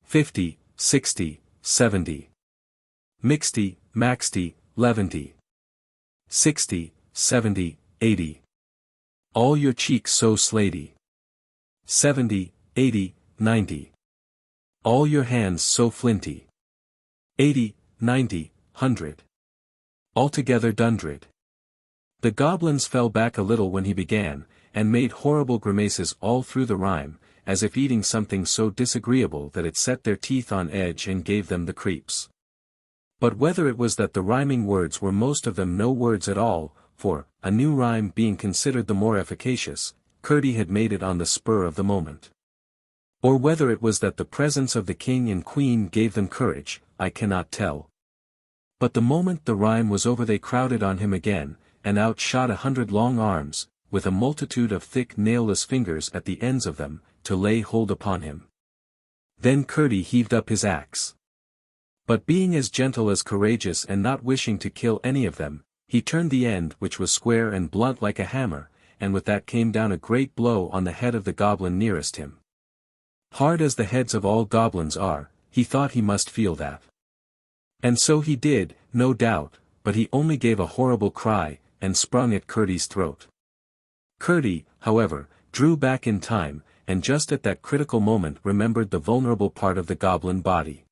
50, 60, 70. Mixty, maxty, leventy. 60, 70, 80. All your cheeks so slaty. 70, 80, 90. All your hands so flinty. 80, 90, 100. Altogether dundred. The goblins fell back a little when he began, and made horrible grimaces all through the rhyme, as if eating something so disagreeable that it set their teeth on edge and gave them the creeps. But whether it was that the rhyming words were most of them no words at all, for, a new rhyme being considered the more efficacious, Curdie had made it on the spur of the moment. Or whether it was that the presence of the king and queen gave them courage, I cannot tell. But the moment the rhyme was over they crowded on him again, and out shot 100 long arms, with a multitude of thick nailless fingers at the ends of them, to lay hold upon him. Then Curdie heaved up his axe. But being as gentle as courageous and not wishing to kill any of them, he turned the end which was square and blunt like a hammer, and with that came down a great blow on the head of the goblin nearest him. Hard as the heads of all goblins are, he thought he must feel that. And so he did, no doubt, but he only gave a horrible cry, and sprung at Curdie's throat. Curdie, however, drew back in time, and just at that critical moment remembered the vulnerable part of the goblin body.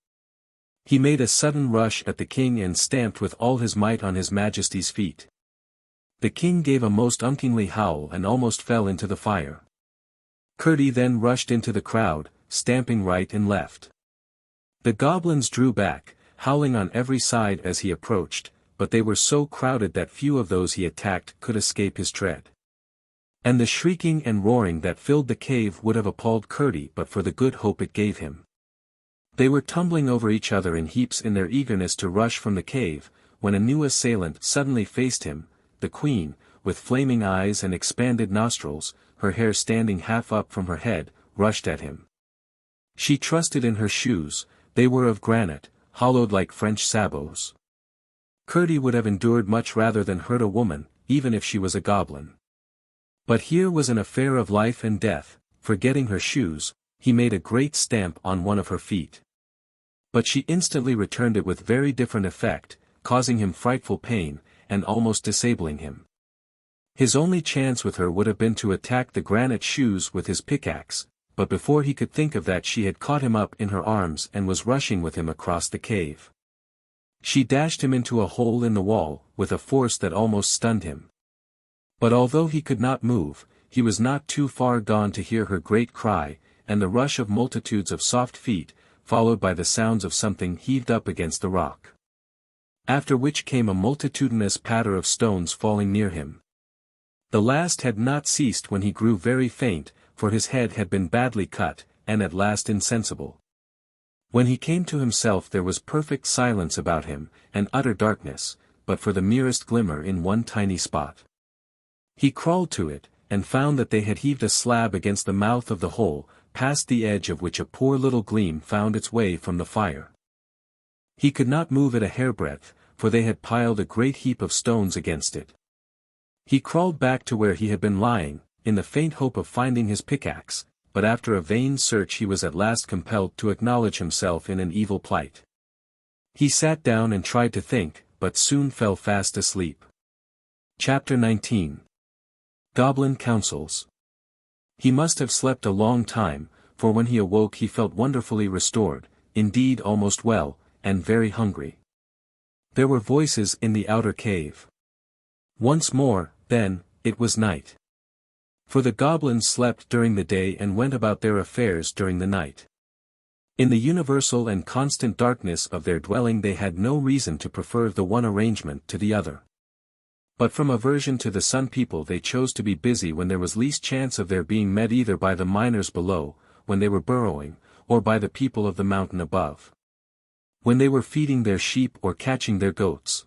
He made a sudden rush at the king and stamped with all his might on his majesty's feet. The king gave a most unkingly howl and almost fell into the fire. Curdie then rushed into the crowd, stamping right and left. The goblins drew back, howling on every side as he approached, but they were so crowded that few of those he attacked could escape his tread. And the shrieking and roaring that filled the cave would have appalled Curdie but for the good hope it gave him. They were tumbling over each other in heaps in their eagerness to rush from the cave, when a new assailant suddenly faced him, the queen, with flaming eyes and expanded nostrils, her hair standing half up from her head, rushed at him. She trusted in her shoes, they were of granite, hollowed like French sabots. Curdie would have endured much rather than hurt a woman, even if she was a goblin. But here was an affair of life and death. Forgetting her shoes, he made a great stamp on one of her feet. But she instantly returned it with very different effect, causing him frightful pain, and almost disabling him. His only chance with her would have been to attack the granite shoes with his pickaxe, but before he could think of that she had caught him up in her arms and was rushing with him across the cave. She dashed him into a hole in the wall, with a force that almost stunned him. But although he could not move, he was not too far gone to hear her great cry, and the rush of multitudes of soft feet, followed by the sounds of something heaved up against the rock. After which came a multitudinous patter of stones falling near him. The last had not ceased when he grew very faint, for his head had been badly cut, and at last insensible. When he came to himself there was perfect silence about him, and utter darkness, but for the merest glimmer in one tiny spot. He crawled to it, and found that they had heaved a slab against the mouth of the hole, past the edge of which a poor little gleam found its way from the fire. He could not move it a hairbreadth, for they had piled a great heap of stones against it. He crawled back to where he had been lying, in the faint hope of finding his pickaxe, but after a vain search he was at last compelled to acknowledge himself in an evil plight. He sat down and tried to think, but soon fell fast asleep. Chapter 19. Goblin Counsels. He must have slept a long time, for when he awoke he felt wonderfully restored, indeed almost well, and very hungry. There were voices in the outer cave. Once more, then, it was night. For the goblins slept during the day and went about their affairs during the night. In the universal and constant darkness of their dwelling they had no reason to prefer the one arrangement to the other. But from aversion to the Sun People they chose to be busy when there was least chance of their being met either by the miners below, when they were burrowing, or by the people of the mountain above, when they were feeding their sheep or catching their goats.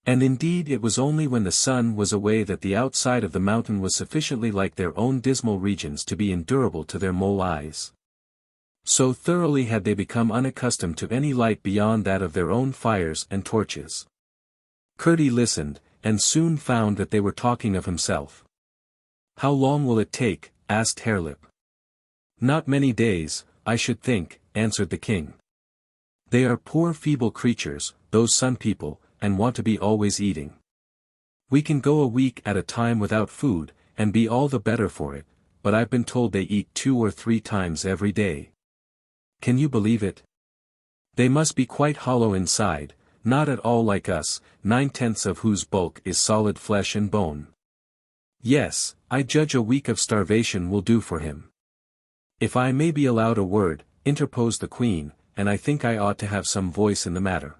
And indeed it was only when the sun was away that the outside of the mountain was sufficiently like their own dismal regions to be endurable to their mole eyes. So thoroughly had they become unaccustomed to any light beyond that of their own fires and torches. Curdie listened, and soon found that they were talking of himself. "How long will it take?" asked Harelip. "Not many days, I should think," answered the king. "They are poor feeble creatures, those Sun People, and want to be always eating. We can go a week at a time without food, and be all the better for it, but I've been told they eat 2 or 3 times every day. Can you believe it? They must be quite hollow inside, not at all like us, 9/10 of whose bulk is solid flesh and bone. Yes, I judge a week of starvation will do for him." "If I may be allowed a word," interposed the queen, "and I think I ought to have some voice in the matter."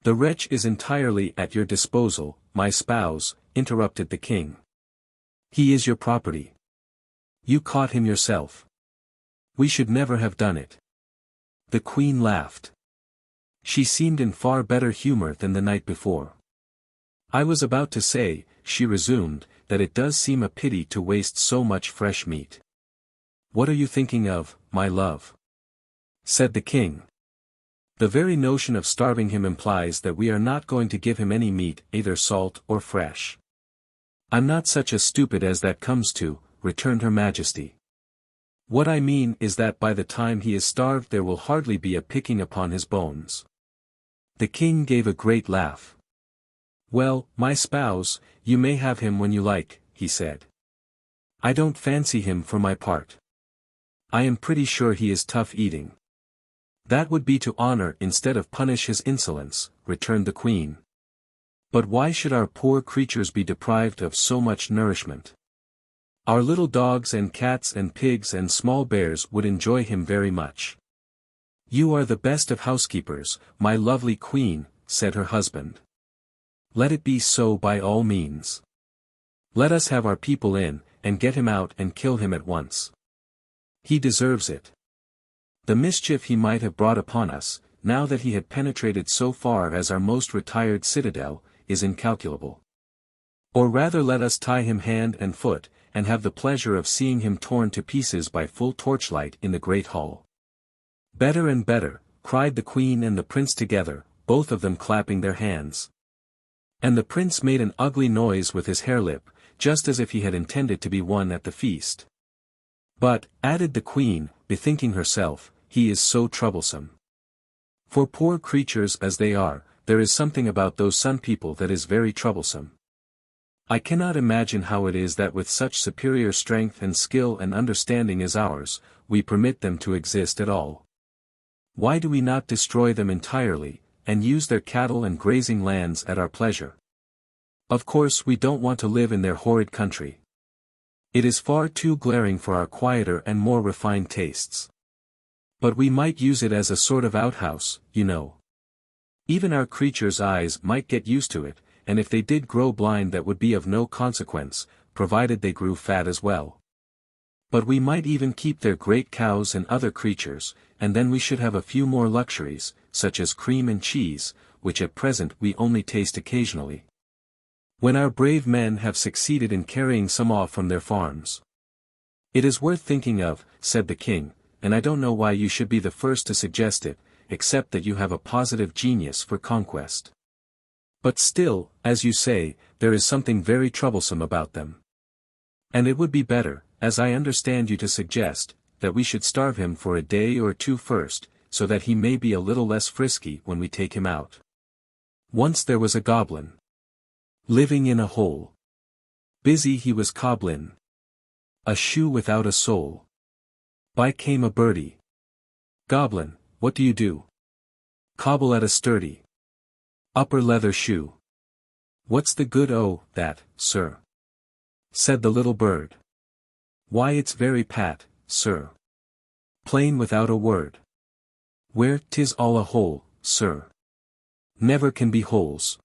"The wretch is entirely at your disposal, my spouse," interrupted the king. "He is your property. You caught him yourself. We should never have done it." The queen laughed. She seemed in far better humor than the night before. "I was about to say," she resumed, "that it does seem a pity to waste so much fresh meat." "What are you thinking of, my love?" said the king. "The very notion of starving him implies that we are not going to give him any meat, either salt or fresh." "I'm not such a stupid as that comes to," returned her majesty. "What I mean is that by the time he is starved there will hardly be a picking upon his bones." The king gave a great laugh. "Well, my spouse, you may have him when you like," he said. "I don't fancy him for my part. I am pretty sure he is tough eating." "That would be to honor instead of punish his insolence," returned the queen. "But why should our poor creatures be deprived of so much nourishment? Our little dogs and cats and pigs and small bears would enjoy him very much." "You are the best of housekeepers, my lovely queen," said her husband. "Let it be so by all means. Let us have our people in, and get him out and kill him at once. He deserves it. The mischief he might have brought upon us, now that he had penetrated so far as our most retired citadel, is incalculable. Or rather let us tie him hand and foot, and have the pleasure of seeing him torn to pieces by full torchlight in the great hall. Better and better, cried the queen and the prince together, both of them clapping their hands. And the prince made an ugly noise with his harelip, just as if he had intended to be one at the feast. But, added the queen, bethinking herself, he is so troublesome. For poor creatures as they are, there is something about those sun people that is very troublesome. I cannot imagine how it is that with such superior strength and skill and understanding as ours, we permit them to exist at all. Why do we not destroy them entirely, and use their cattle and grazing lands at our pleasure? Of course we don't want to live in their horrid country. It is far too glaring for our quieter and more refined tastes. But we might use it as a sort of outhouse, you know. Even our creatures' eyes might get used to it, and if they did grow blind that would be of no consequence, provided they grew fat as well. But we might even keep their great cows and other creatures, and then we should have a few more luxuries, such as cream and cheese, which at present we only taste occasionally. When our brave men have succeeded in carrying some off from their farms. It is worth thinking of, said the king, and I don't know why you should be the first to suggest it, except that you have a positive genius for conquest. But still, as you say, there is something very troublesome about them. And it would be better, as I understand you to suggest, that we should starve him for a day or two first, so that he may be a little less frisky when we take him out. Once there was a goblin. Living in a hole. Busy he was cobblin'. A shoe without a sole. By came a birdie. Goblin, what do you do? Cobble at a sturdy upper leather shoe. What's the good o' that, sir? Said the little bird. Why it's very pat, sir. Plain without a word. Where 'tis all a hole, sir. Never can be holes.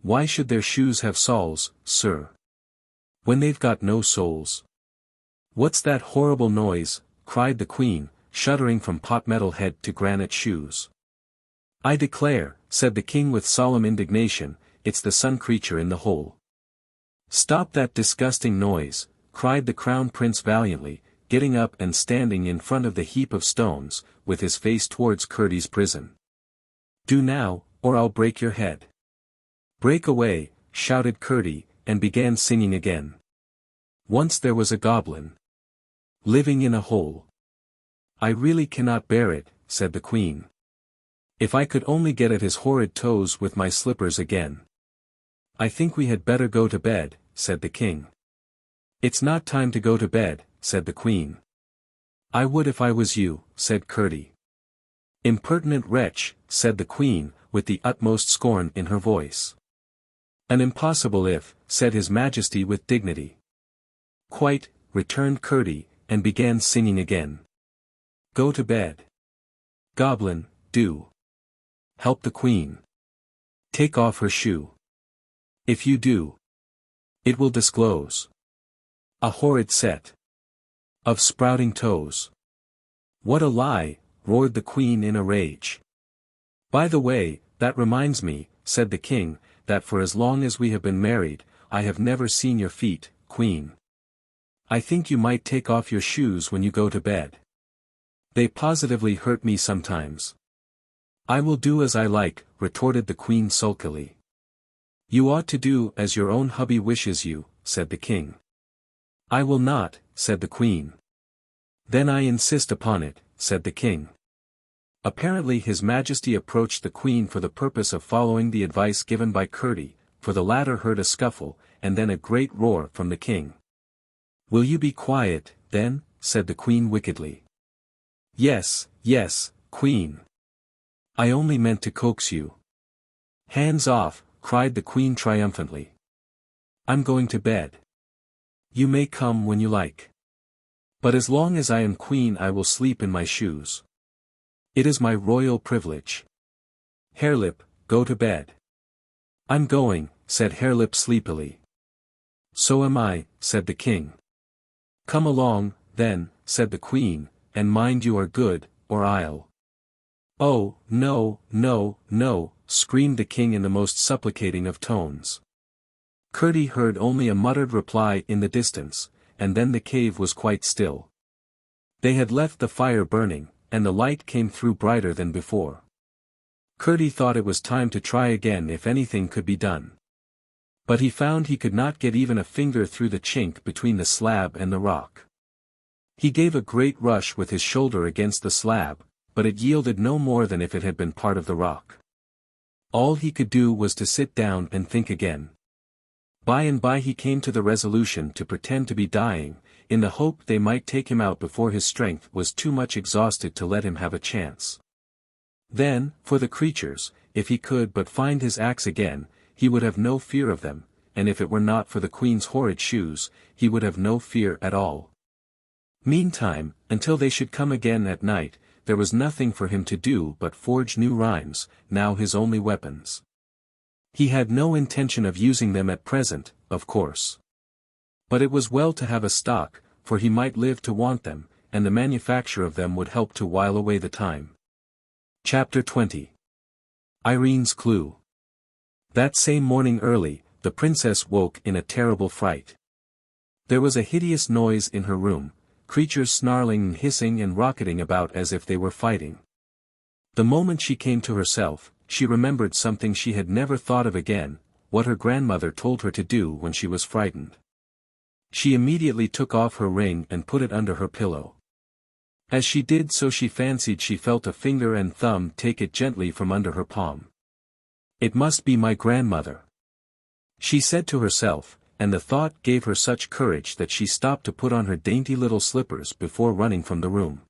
Why should their shoes have soles, sir? When they've got no soles. What's that horrible noise? Cried the queen, shuddering from pot metal head to granite shoes. I declare, said the king with solemn indignation, it's the sun creature in the hole. Stop that disgusting noise, cried the crown prince valiantly, getting up and standing in front of the heap of stones, with his face towards Curdie's prison. Do now, or I'll break your head. Break away, shouted Curdie, and began singing again. Once there was a goblin. Living in a hole. I really cannot bear it, said the queen. If I could only get at his horrid toes with my slippers again. I think we had better go to bed, said the king. It's not time to go to bed, said the queen. I would if I was you, said Curdie. Impertinent wretch, said the queen, with the utmost scorn in her voice. An impossible if, said his majesty with dignity. Quite, returned Curdie, and began singing again. Go to bed. Goblin, do. Help the queen. Take off her shoe. If you do, it will disclose a horrid set of sprouting toes. What a lie, roared the queen in a rage. By the way, that reminds me, said the king, that for as long as we have been married, I have never seen your feet, queen. I think you might take off your shoes when you go to bed. They positively hurt me sometimes. I will do as I like, retorted the queen sulkily. You ought to do as your own hubby wishes you, said the king. I will not, said the queen. Then I insist upon it, said the king. Apparently his majesty approached the queen for the purpose of following the advice given by Curdie, for the latter heard a scuffle, and then a great roar from the king. Will you be quiet, then, said the queen wickedly. Yes, yes, queen. I only meant to coax you. Hands off, cried the queen triumphantly. I'm going to bed. You may come when you like. But as long as I am queen I will sleep in my shoes. It is my royal privilege. Harelip, go to bed. I'm going, said Harelip sleepily. So am I, said the king. Come along, then, said the queen, and mind you are good, or I'll. Oh, no, no, no, screamed the king in the most supplicating of tones. Curdie heard only a muttered reply in the distance, and then the cave was quite still. They had left the fire burning, and the light came through brighter than before. Curdie thought it was time to try again if anything could be done. But he found he could not get even a finger through the chink between the slab and the rock. He gave a great rush with his shoulder against the slab, but it yielded no more than if it had been part of the rock. All he could do was to sit down and think again. By and by he came to the resolution to pretend to be dying, in the hope they might take him out before his strength was too much exhausted to let him have a chance. Then, for the creatures, if he could but find his axe again, he would have no fear of them, and if it were not for the Queen's horrid shoes, he would have no fear at all. Meantime, until they should come again at night, there was nothing for him to do but forge new rhymes, now his only weapons. He had no intention of using them at present, of course. But it was well to have a stock, for he might live to want them, and the manufacture of them would help to while away the time. Chapter 20. Irene's Clue. That same morning early, the princess woke in a terrible fright. There was a hideous noise in her room, creatures snarling and hissing and rocketing about as if they were fighting. The moment she came to herself, she remembered something she had never thought of again, what her grandmother told her to do when she was frightened. She immediately took off her ring and put it under her pillow. As she did so she fancied she felt a finger and thumb take it gently from under her palm. "It must be my grandmother," she said to herself, and the thought gave her such courage that she stopped to put on her dainty little slippers before running from the room.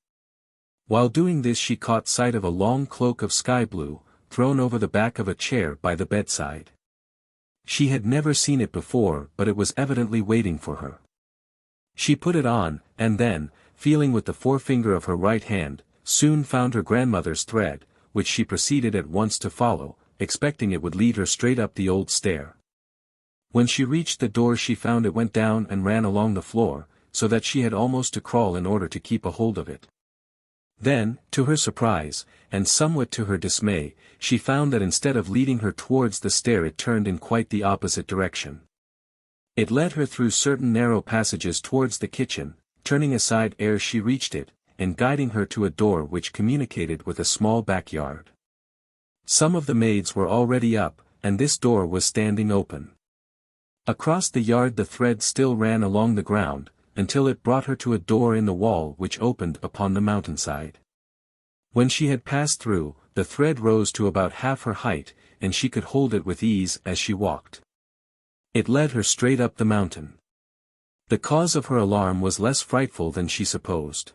While doing this she caught sight of a long cloak of sky blue, thrown over the back of a chair by the bedside. She had never seen it before, but it was evidently waiting for her. She put it on, and then, feeling with the forefinger of her right hand, soon found her grandmother's thread, which she proceeded at once to follow, expecting it would lead her straight up the old stair. When she reached the door she found it went down and ran along the floor, so that she had almost to crawl in order to keep a hold of it. Then, to her surprise, and somewhat to her dismay, she found that instead of leading her towards the stair it turned in quite the opposite direction. It led her through certain narrow passages towards the kitchen, turning aside ere she reached it, and guiding her to a door which communicated with a small backyard. Some of the maids were already up, and this door was standing open. Across the yard the thread still ran along the ground, until it brought her to a door in the wall which opened upon the mountainside. When she had passed through, the thread rose to about half her height, and she could hold it with ease as she walked. It led her straight up the mountain. The cause of her alarm was less frightful than she supposed.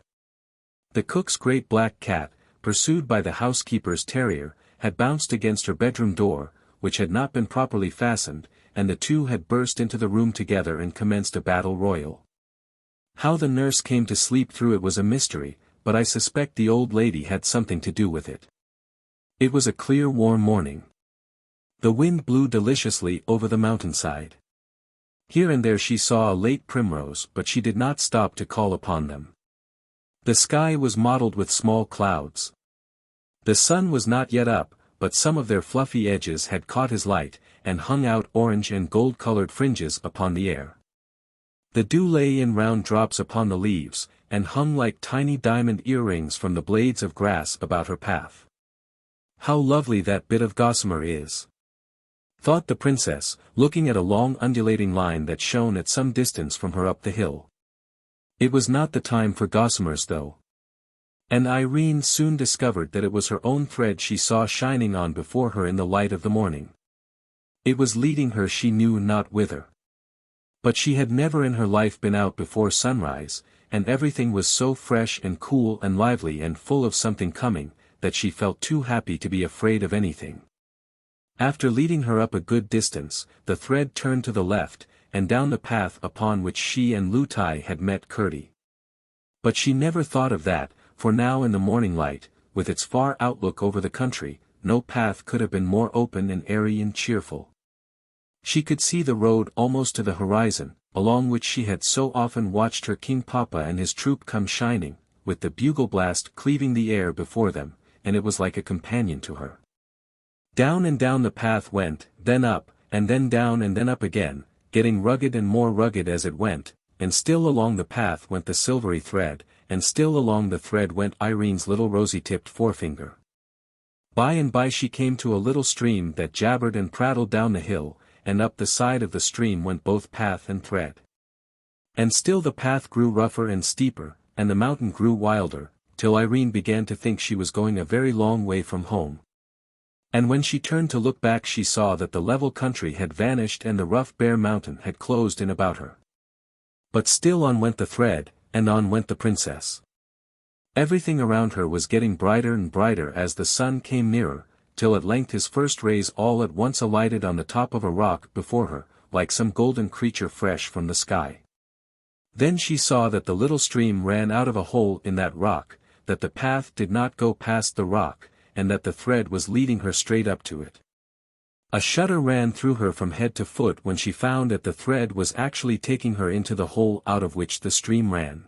The cook's great black cat, pursued by the housekeeper's terrier, had bounced against her bedroom door, which had not been properly fastened, and the two had burst into the room together and commenced a battle royal. How the nurse came to sleep through it was a mystery, but I suspect the old lady had something to do with it. It was a clear warm morning. The wind blew deliciously over the mountainside. Here and there she saw a late primrose, but she did not stop to call upon them. The sky was mottled with small clouds. The sun was not yet up, but some of their fluffy edges had caught his light, and hung out orange and gold-colored fringes upon the air. The dew lay in round drops upon the leaves, and hung like tiny diamond earrings from the blades of grass about her path. "How lovely that bit of gossamer is," thought the princess, looking at a long undulating line that shone at some distance from her up the hill. It was not the time for gossamers though. And Irene soon discovered that it was her own thread she saw shining on before her in the light of the morning. It was leading her she knew not whither. But she had never in her life been out before sunrise, and everything was so fresh and cool and lively and full of something coming, that she felt too happy to be afraid of anything. After leading her up a good distance, the thread turned to the left, and down the path upon which she and Lootie had met Curdie. But she never thought of that, for now in the morning light, with its far outlook over the country, no path could have been more open and airy and cheerful. She could see the road almost to the horizon, along which she had so often watched her King Papa and his troop come shining, with the bugle blast cleaving the air before them, and it was like a companion to her. Down and down the path went, then up, and then down and then up again, getting rugged and more rugged as it went, and still along the path went the silvery thread, and still along the thread went Irene's little rosy-tipped forefinger. By and by she came to a little stream that jabbered and prattled down the hill, and up the side of the stream went both path and thread. And still the path grew rougher and steeper, and the mountain grew wilder, till Irene began to think she was going a very long way from home. And when she turned to look back she saw that the level country had vanished and the rough bare mountain had closed in about her. But still on went the thread, and on went the princess. Everything around her was getting brighter and brighter as the sun came nearer, till at length his first rays all at once alighted on the top of a rock before her, like some golden creature fresh from the sky. Then she saw that the little stream ran out of a hole in that rock, that the path did not go past the rock, and that the thread was leading her straight up to it. A shudder ran through her from head to foot when she found that the thread was actually taking her into the hole out of which the stream ran.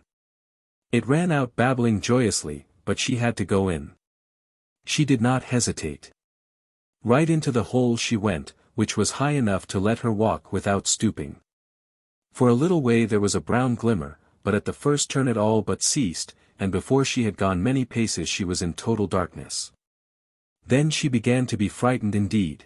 It ran out babbling joyously, but she had to go in. She did not hesitate. Right into the hole she went, which was high enough to let her walk without stooping. For a little way there was a brown glimmer, but at the first turn it all but ceased, and before she had gone many paces she was in total darkness. Then she began to be frightened indeed.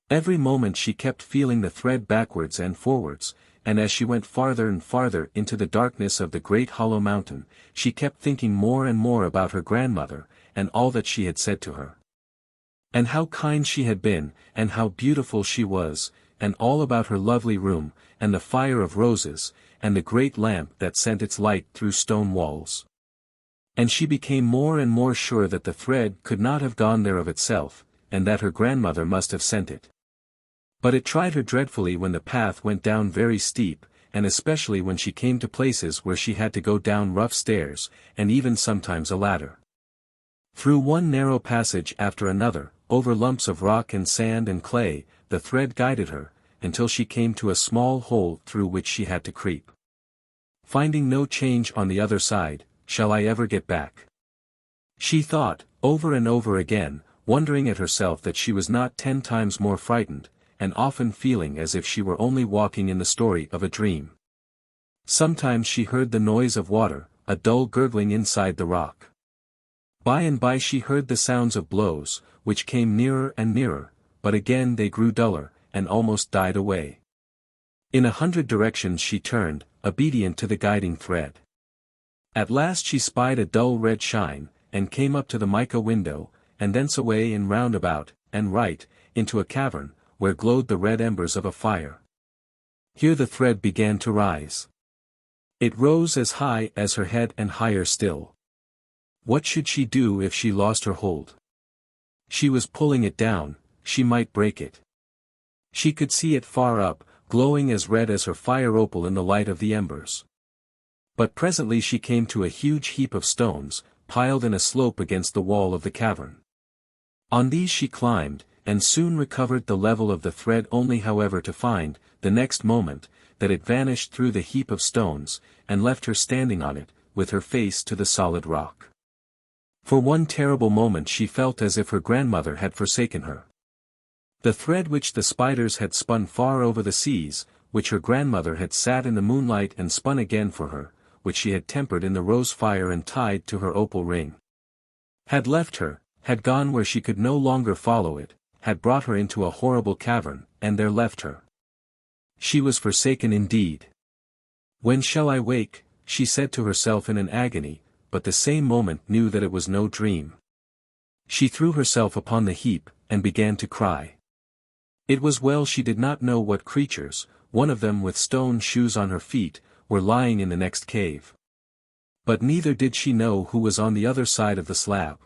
Every moment she kept feeling the thread backwards and forwards, and as she went farther and farther into the darkness of the great hollow mountain, she kept thinking more and more about her grandmother, and all that she had said to her. And how kind she had been, and how beautiful she was, and all about her lovely room, and the fire of roses, and the great lamp that sent its light through stone walls. And she became more and more sure that the thread could not have gone there of itself, and that her grandmother must have sent it. But it tried her dreadfully when the path went down very steep, and especially when she came to places where she had to go down rough stairs, and even sometimes a ladder. Through one narrow passage after another, over lumps of rock and sand and clay, the thread guided her, until she came to a small hole through which she had to creep. Finding no change on the other side, shall I ever get back? She thought, over and over again, wondering at herself that she was not 10 times more frightened, and often feeling as if she were only walking in the story of a dream. Sometimes she heard the noise of water, a dull gurgling inside the rock. By and by she heard the sounds of blows, which came nearer and nearer, but again they grew duller, and almost died away. In 100 directions she turned, obedient to the guiding thread. At last she spied a dull red shine, and came up to the mica window, and thence away and round about, and right, into a cavern, where glowed the red embers of a fire. Here the thread began to rise. It rose as high as her head and higher still. What should she do if she lost her hold? She was pulling it down, she might break it. She could see it far up, glowing as red as her fire opal in the light of the embers. But presently she came to a huge heap of stones, piled in a slope against the wall of the cavern. On these she climbed, and soon recovered the level of the thread, only however to find, the next moment, that it vanished through the heap of stones, and left her standing on it, with her face to the solid rock. For one terrible moment she felt as if her grandmother had forsaken her. The thread which the spiders had spun far over the seas, which her grandmother had sat in the moonlight and spun again for her, which she had tempered in the rose fire and tied to her opal ring, had left her, had gone where she could no longer follow it, had brought her into a horrible cavern, and there left her. She was forsaken indeed. When shall I wake? She said to herself in an agony, but the same moment knew that it was no dream. She threw herself upon the heap, and began to cry. It was well she did not know what creatures, one of them with stone shoes on her feet, were lying in the next cave. But neither did she know who was on the other side of the slab.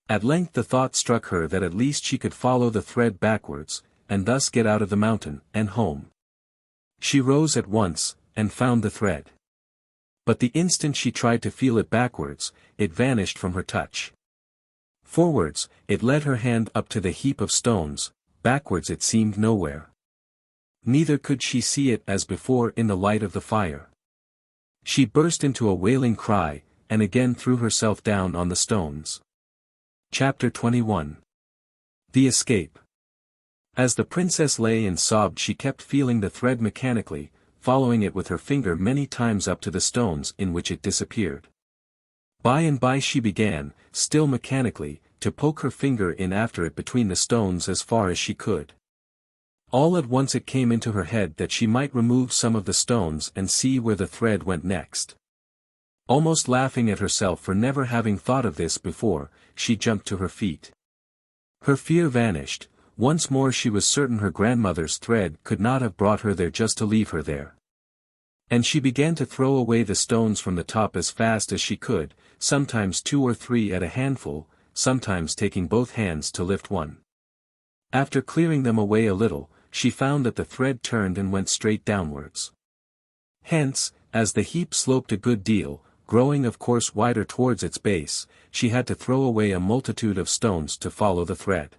At length the thought struck her that at least she could follow the thread backwards, and thus get out of the mountain, and home. She rose at once, and found the thread. But the instant she tried to feel it backwards, it vanished from her touch. Forwards, it led her hand up to the heap of stones, backwards it seemed nowhere. Neither could she see it as before in the light of the fire. She burst into a wailing cry, and again threw herself down on the stones. Chapter 21. The Escape. As the princess lay and sobbed she kept feeling the thread mechanically, following it with her finger many times up to the stones in which it disappeared. By and by she began, still mechanically, to poke her finger in after it between the stones as far as she could. All at once it came into her head that she might remove some of the stones and see where the thread went next. Almost laughing at herself for never having thought of this before, she jumped to her feet. Her fear vanished. Once more she was certain her grandmother's thread could not have brought her there just to leave her there. And she began to throw away the stones from the top as fast as she could, sometimes 2 or 3 at a handful, sometimes taking both hands to lift one. After clearing them away a little, she found that the thread turned and went straight downwards. Hence, as the heap sloped a good deal, growing of course wider towards its base, she had to throw away a multitude of stones to follow the thread.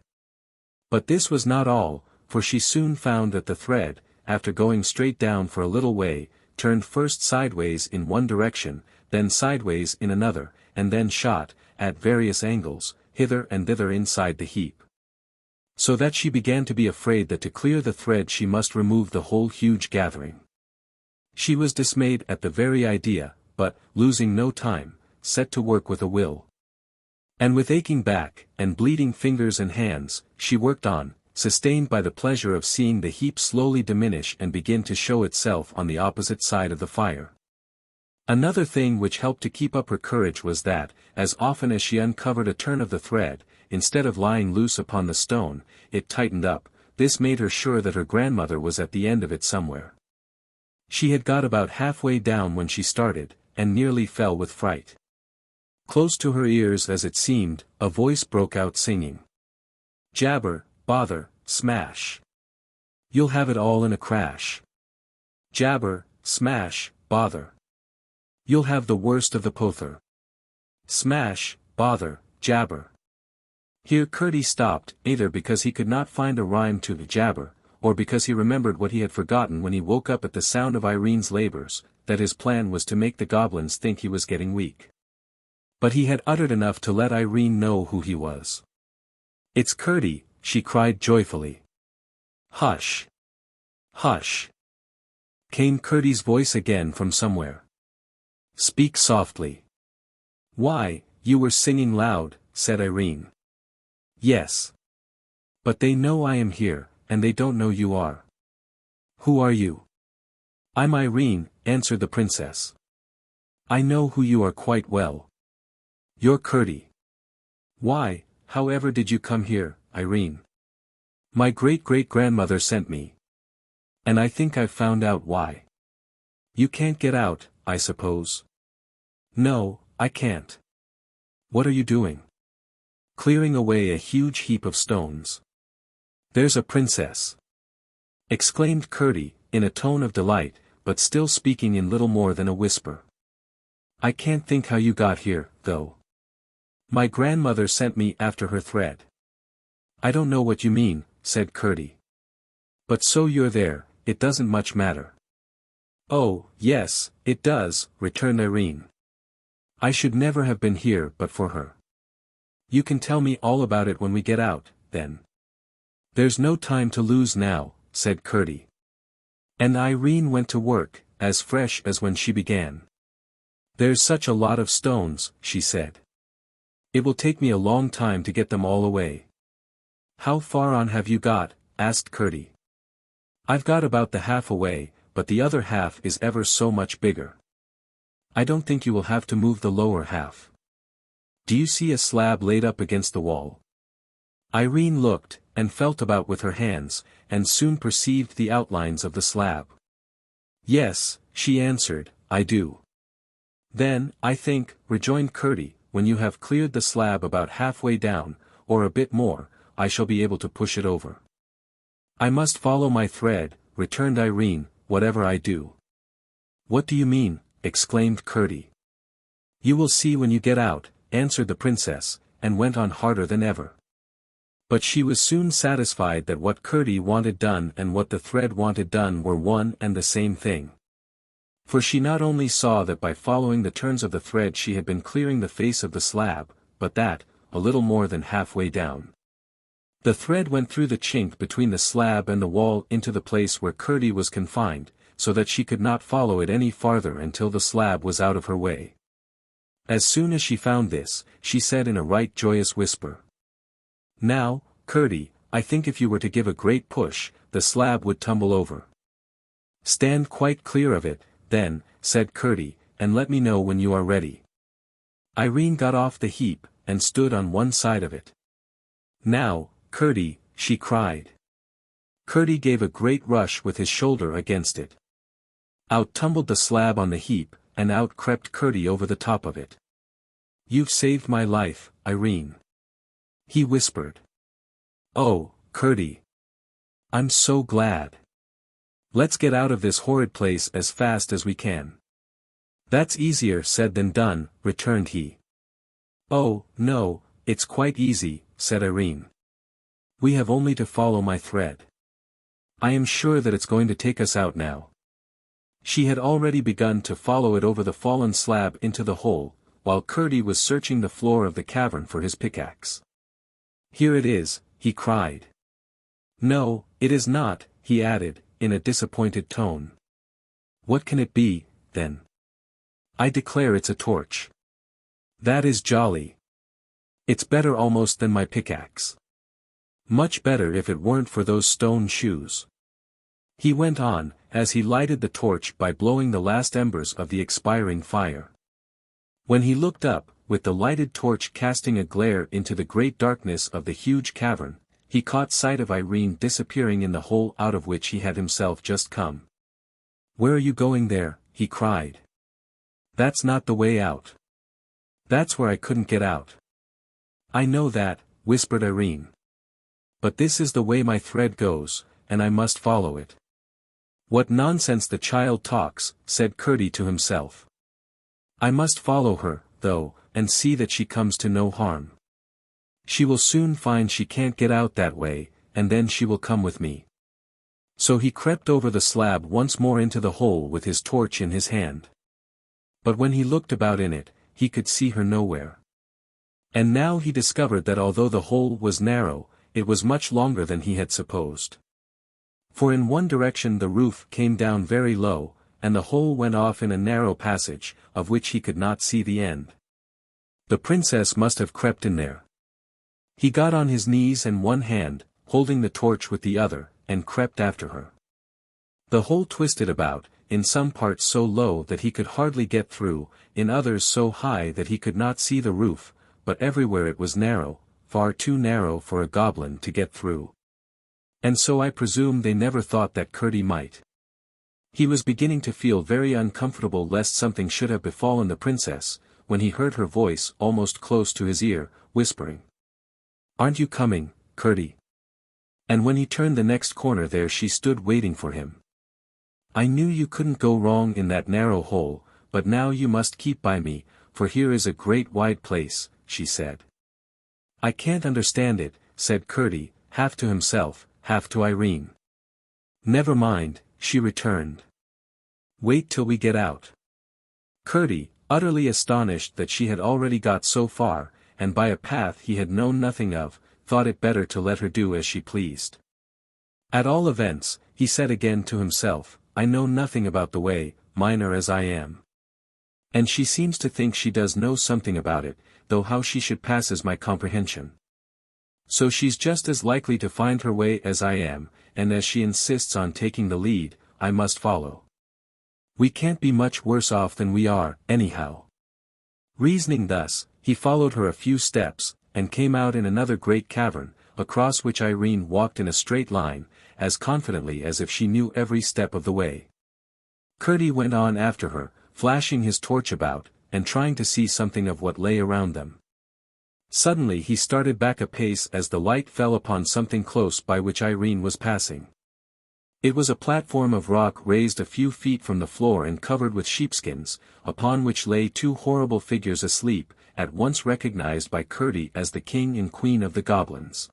But this was not all, for she soon found that the thread, after going straight down for a little way, turned first sideways in one direction, then sideways in another, and then shot, at various angles, hither and thither inside the heap. So that she began to be afraid that to clear the thread she must remove the whole huge gathering. She was dismayed at the very idea, but, losing no time, set to work with a will. And with aching back, and bleeding fingers and hands, she worked on, sustained by the pleasure of seeing the heap slowly diminish and begin to show itself on the opposite side of the fire. Another thing which helped to keep up her courage was that, as often as she uncovered a turn of the thread, instead of lying loose upon the stone, it tightened up. This made her sure that her grandmother was at the end of it somewhere. She had got about halfway down when she started, and nearly fell with fright. Close to her ears as it seemed, a voice broke out singing. "Jabber, bother, smash. You'll have it all in a crash. Jabber, smash, bother. You'll have the worst of the pother. Smash, bother, jabber." Here Curdie stopped, either because he could not find a rhyme to jabber, or because he remembered what he had forgotten when he woke up at the sound of Irene's labors, that his plan was to make the goblins think he was getting weak. But he had uttered enough to let Irene know who he was. "It's Curdie," she cried joyfully. "Hush! Hush!" came Curdie's voice again from somewhere. "Speak softly." "Why, you were singing loud," said Irene. "Yes. But they know I am here, and they don't know you are." "Who are you?" "I'm Irene," answered the princess. "I know who you are quite well. You're Curdie." "Why, however did you come here, Irene?" "My great-great-grandmother sent me. And I think I've found out why." "You can't get out, I suppose?" "No, I can't." "What are you doing?" "Clearing away a huge heap of stones." "There's a princess!" exclaimed Curdie, in a tone of delight, but still speaking in little more than a whisper. "I can't think how you got here, though. My grandmother sent me after her thread." "I don't know what you mean," said Curdie. "But so you're there, it doesn't much matter." "Oh, yes, it does," returned Irene. "I should never have been here but for her." "You can tell me all about it when we get out, then." "There's no time to lose now," said Curdie. And Irene went to work, as fresh as when she began. "There's such a lot of stones," she said. "It will take me a long time to get them all away." "How far on have you got?" asked Curdie. "I've got about the half away, but the other half is ever so much bigger." "I don't think you will have to move the lower half. Do you see a slab laid up against the wall?" Irene looked, and felt about with her hands, and soon perceived the outlines of the slab. "Yes," she answered, "I do." "Then, I think," rejoined Curdie, "when you have cleared the slab about halfway down, or a bit more, I shall be able to push it over." "I must follow my thread," returned Irene, "whatever I do." "What do you mean?" exclaimed Curdie. "You will see when you get out," answered the princess, and went on harder than ever. But she was soon satisfied that what Curdie wanted done and what the thread wanted done were one and the same thing. For she not only saw that by following the turns of the thread she had been clearing the face of the slab, but that, a little more than halfway down, the thread went through the chink between the slab and the wall into the place where Curdie was confined, so that she could not follow it any farther until the slab was out of her way. As soon as she found this, she said in a right joyous whisper, "Now, Curdie, I think if you were to give a great push, the slab would tumble over." "Stand quite clear of it, then," said Curdie, "and let me know when you are ready." Irene got off the heap, and stood on one side of it. "Now, Curdie," she cried. Curdie gave a great rush with his shoulder against it. Out tumbled the slab on the heap, and out crept Curdie over the top of it. "You've saved my life, Irene," he whispered. "Oh, Curdie. I'm so glad. Let's get out of this horrid place as fast as we can." "That's easier said than done," returned he. "Oh, no, it's quite easy," said Irene. "We have only to follow my thread. I am sure that it's going to take us out now." She had already begun to follow it over the fallen slab into the hole, while Curdie was searching the floor of the cavern for his pickaxe. "Here it is," he cried. "No, it is not," he added, in a disappointed tone. "What can it be, then?" "I declare it's a torch." "That is jolly. It's better almost than my pickaxe. Much better if it weren't for those stone shoes." He went on, as he lighted the torch by blowing the last embers of the expiring fire. When he looked up, with the lighted torch casting a glare into the great darkness of the huge cavern, he caught sight of Irene disappearing in the hole out of which he had himself just come. "Where are you going there?" he cried. "That's not the way out. That's where I couldn't get out." "I know that," whispered Irene. "But this is the way my thread goes, and I must follow it." "What nonsense the child talks," said Curdie to himself. "I must follow her, though, and see that she comes to no harm. She will soon find she can't get out that way, and then she will come with me." So he crept over the slab once more into the hole with his torch in his hand. But when he looked about in it, he could see her nowhere. And now he discovered that although the hole was narrow, it was much longer than he had supposed. For in one direction the roof came down very low, and the hole went off in a narrow passage, of which he could not see the end. The princess must have crept in there. He got on his knees and one hand, holding the torch with the other, and crept after her. The hole twisted about, in some parts so low that he could hardly get through, in others so high that he could not see the roof, but everywhere it was narrow, far too narrow for a goblin to get through. And so I presume they never thought that Curdie might. He was beginning to feel very uncomfortable lest something should have befallen the princess, when he heard her voice almost close to his ear, whispering, "Aren't you coming, Curdie?" And when he turned the next corner there she stood waiting for him. "I knew you couldn't go wrong in that narrow hole, but now you must keep by me, for here is a great wide place," she said. "I can't understand it," said Curdie, half to himself, half to Irene. "Never mind," she returned. "Wait till we get out." Curdie, utterly astonished that she had already got so far, and by a path he had known nothing of, thought it better to let her do as she pleased. "At all events," he said again to himself, "I know nothing about the way, minor as I am. And she seems to think she does know something about it, though how she should passes my comprehension. So she's just as likely to find her way as I am, and as she insists on taking the lead, I must follow. We can't be much worse off than we are, anyhow." Reasoning thus, he followed her a few steps, and came out in another great cavern, across which Irene walked in a straight line, as confidently as if she knew every step of the way. Curdie went on after her, flashing his torch about, and trying to see something of what lay around them. Suddenly he started back a pace as the light fell upon something close by which Irene was passing. It was a platform of rock raised a few feet from the floor and covered with sheepskins, upon which lay two horrible figures asleep, at once recognized by Curdie as the king and queen of the goblins.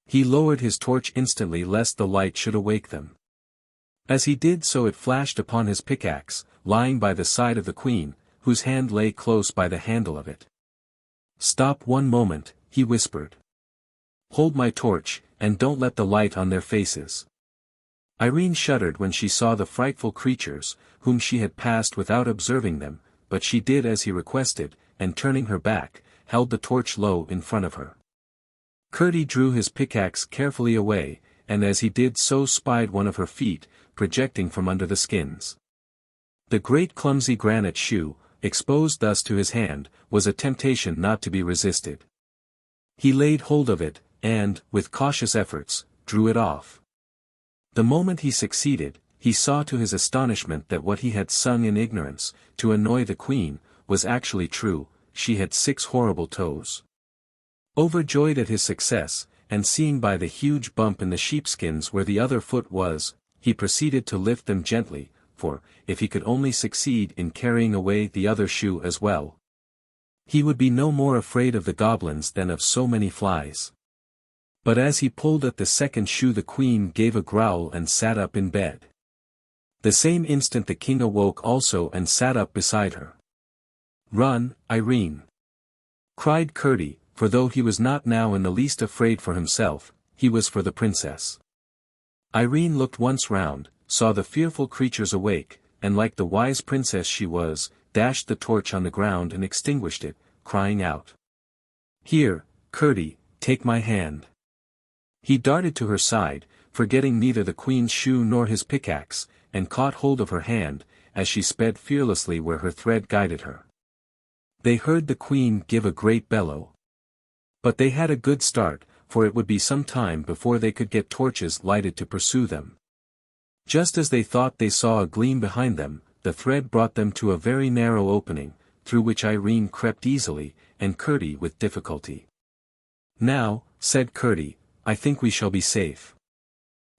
He lowered his torch instantly lest the light should awake them. As he did so it flashed upon his pickaxe, lying by the side of the queen, whose hand lay close by the handle of it. "Stop one moment," he whispered. "Hold my torch, and don't let the light on their faces." Irene shuddered when she saw the frightful creatures, whom she had passed without observing them, but she did as he requested, and turning her back, held the torch low in front of her. Curdie drew his pickaxe carefully away, and as he did so spied one of her feet, projecting from under the skins. The great clumsy granite shoe, exposed thus to his hand, was a temptation not to be resisted. He laid hold of it, and, with cautious efforts, drew it off. The moment he succeeded, he saw to his astonishment that what he had sung in ignorance, to annoy the queen, was actually true. She had 6 horrible toes. Overjoyed at his success, and seeing by the huge bump in the sheepskins where the other foot was, he proceeded to lift them gently, for, if he could only succeed in carrying away the other shoe as well, he would be no more afraid of the goblins than of so many flies. But as he pulled at the second shoe the queen gave a growl and sat up in bed. The same instant the king awoke also and sat up beside her. "Run, Irene!" cried Curdie, for though he was not now in the least afraid for himself, he was for the princess. Irene looked once round, saw the fearful creatures awake, and like the wise princess she was, dashed the torch on the ground and extinguished it, crying out, "Here, Curdie, take my hand." He darted to her side, forgetting neither the queen's shoe nor his pickaxe, and caught hold of her hand, as she sped fearlessly where her thread guided her. They heard the queen give a great bellow. But they had a good start, for it would be some time before they could get torches lighted to pursue them. Just as they thought they saw a gleam behind them, the thread brought them to a very narrow opening, through which Irene crept easily, and Curdie with difficulty. "Now," said Curdie, "I think we shall be safe."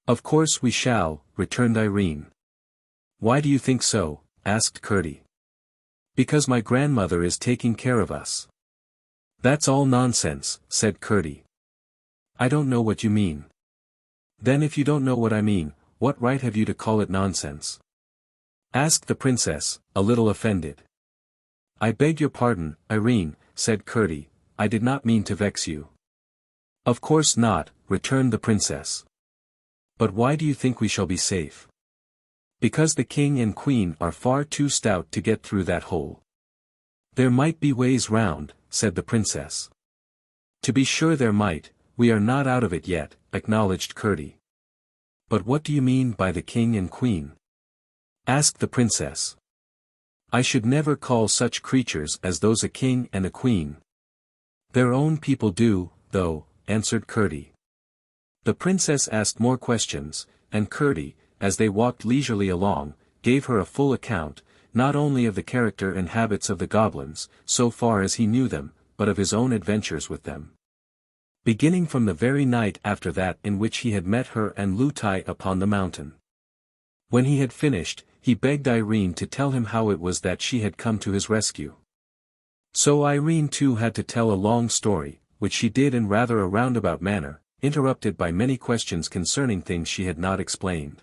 "Of course we shall," returned Irene. "Why do you think so?" asked Curdie. "Because my grandmother is taking care of us." "That's all nonsense," said Curdie. "I don't know what you mean." "Then if you don't know what I mean, what right have you to call it nonsense?" asked the princess, a little offended. "I beg your pardon, Irene," said Curdie, "I did not mean to vex you." "Of course not," returned the princess. "But why do you think we shall be safe?" "Because the king and queen are far too stout to get through that hole." "There might be ways round," said the princess. "To be sure there might, we are not out of it yet," acknowledged Curdie. "But what do you mean by the king and queen?" asked the princess. "I should never call such creatures as those a king and a queen." "Their own people do, though," answered Curdie. The princess asked more questions, and Curdie, as they walked leisurely along, gave her a full account, not only of the character and habits of the goblins, so far as he knew them, but of his own adventures with them. Beginning from the very night after that in which he had met her and Lootie upon the mountain. When he had finished, he begged Irene to tell him how it was that she had come to his rescue. So Irene too had to tell a long story, which she did in rather a roundabout manner, interrupted by many questions concerning things she had not explained.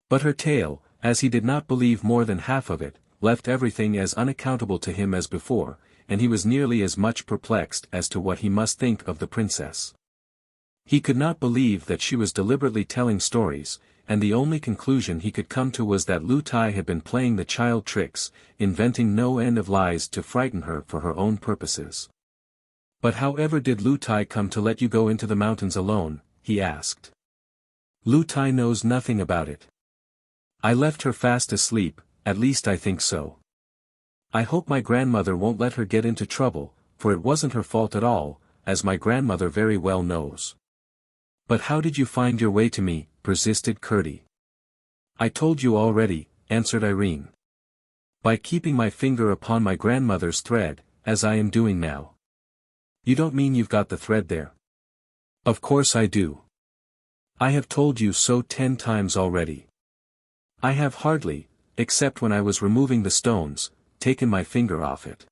But her tale, as he did not believe more than half of it, left everything as unaccountable to him as before, and he was nearly as much perplexed as to what he must think of the princess. He could not believe that she was deliberately telling stories, and the only conclusion he could come to was that Lootie had been playing the child tricks, inventing no end of lies to frighten her for her own purposes. "But however did Lootie come to let you go into the mountains alone?" he asked. "Lootie knows nothing about it. I left her fast asleep, at least I think so. I hope my grandmother won't let her get into trouble, for it wasn't her fault at all, as my grandmother very well knows." "But how did you find your way to me?" persisted Curdie. "I told you already," answered Irene. "By keeping my finger upon my grandmother's thread, as I am doing now." "You don't mean you've got the thread there?" "Of course I do. I have told you so 10 times already. I have hardly, except when I was removing the stones, taken my finger off it.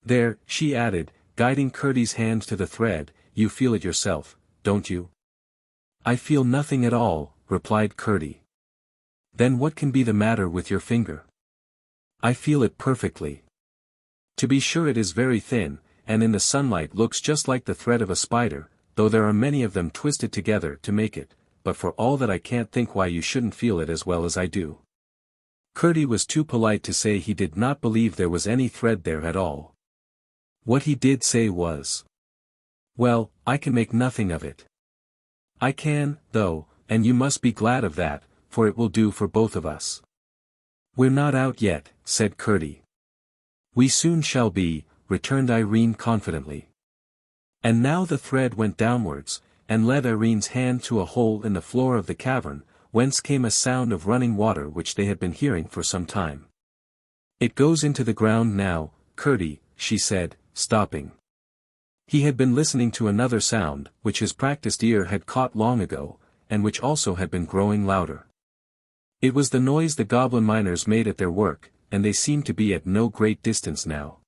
There," she added, guiding Curdie's hand to the thread, "you feel it yourself, don't you?" "I feel nothing at all," replied Curdie. "Then what can be the matter with your finger?" "I feel it perfectly. To be sure it is very thin, and in the sunlight looks just like the thread of a spider, though there are many of them twisted together to make it, but for all that I can't think why you shouldn't feel it as well as I do. Curdie was too polite to say he did not believe there was any thread there at all. What he did say was, "Well, I can make nothing of it. I can, though, and you must be glad of that, for it will do for both of us." "We're not out yet," said Curdie. "We soon shall be," returned Irene confidently. And now the thread went downwards, and led Irene's hand to a hole in the floor of the cavern, whence came a sound of running water which they had been hearing for some time. "It goes into the ground now, Curdie," she said, stopping. He had been listening to another sound, which his practiced ear had caught long ago, and which also had been growing louder. It was the noise the goblin miners made at their work, and they seemed to be at no great distance now.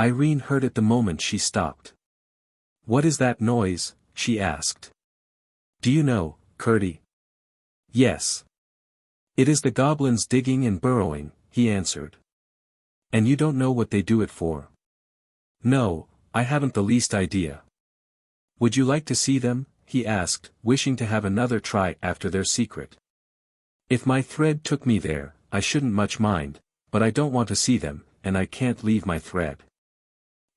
Irene heard it the moment she stopped. "What is that noise?" she asked. "Do you know, Curdie?" "Yes. It is the goblins digging and burrowing," he answered. "And you don't know what they do it for?" "No, I haven't the least idea." "Would you like to see them?" he asked, wishing to have another try after their secret. "If my thread took me there, I shouldn't much mind, but I don't want to see them, and I can't leave my thread.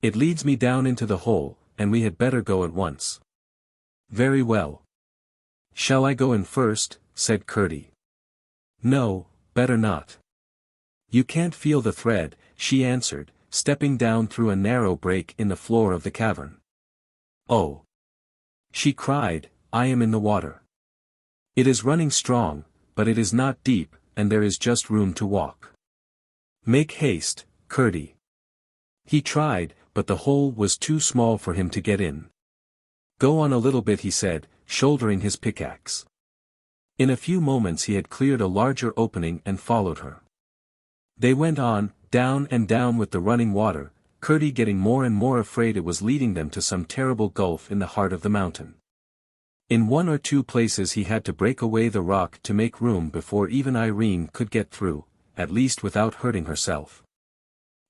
It leads me down into the hole, and we had better go at once." "Very well." "Shall I go in first?" said Curdie. "No, better not." "You can't feel the thread," she answered, stepping down through a narrow break in the floor of the cavern. "Oh!" she cried, "I am in the water. It is running strong, but it is not deep, and there is just room to walk. Make haste, Curdie." He tried, but the hole was too small for him to get in. "Go on a little bit," he said, shouldering his pickaxe. In a few moments he had cleared a larger opening and followed her. They went on, down and down with the running water, Curdie getting more and more afraid it was leading them to some terrible gulf in the heart of the mountain. In one or two places he had to break away the rock to make room before even Irene could get through, at least without hurting herself.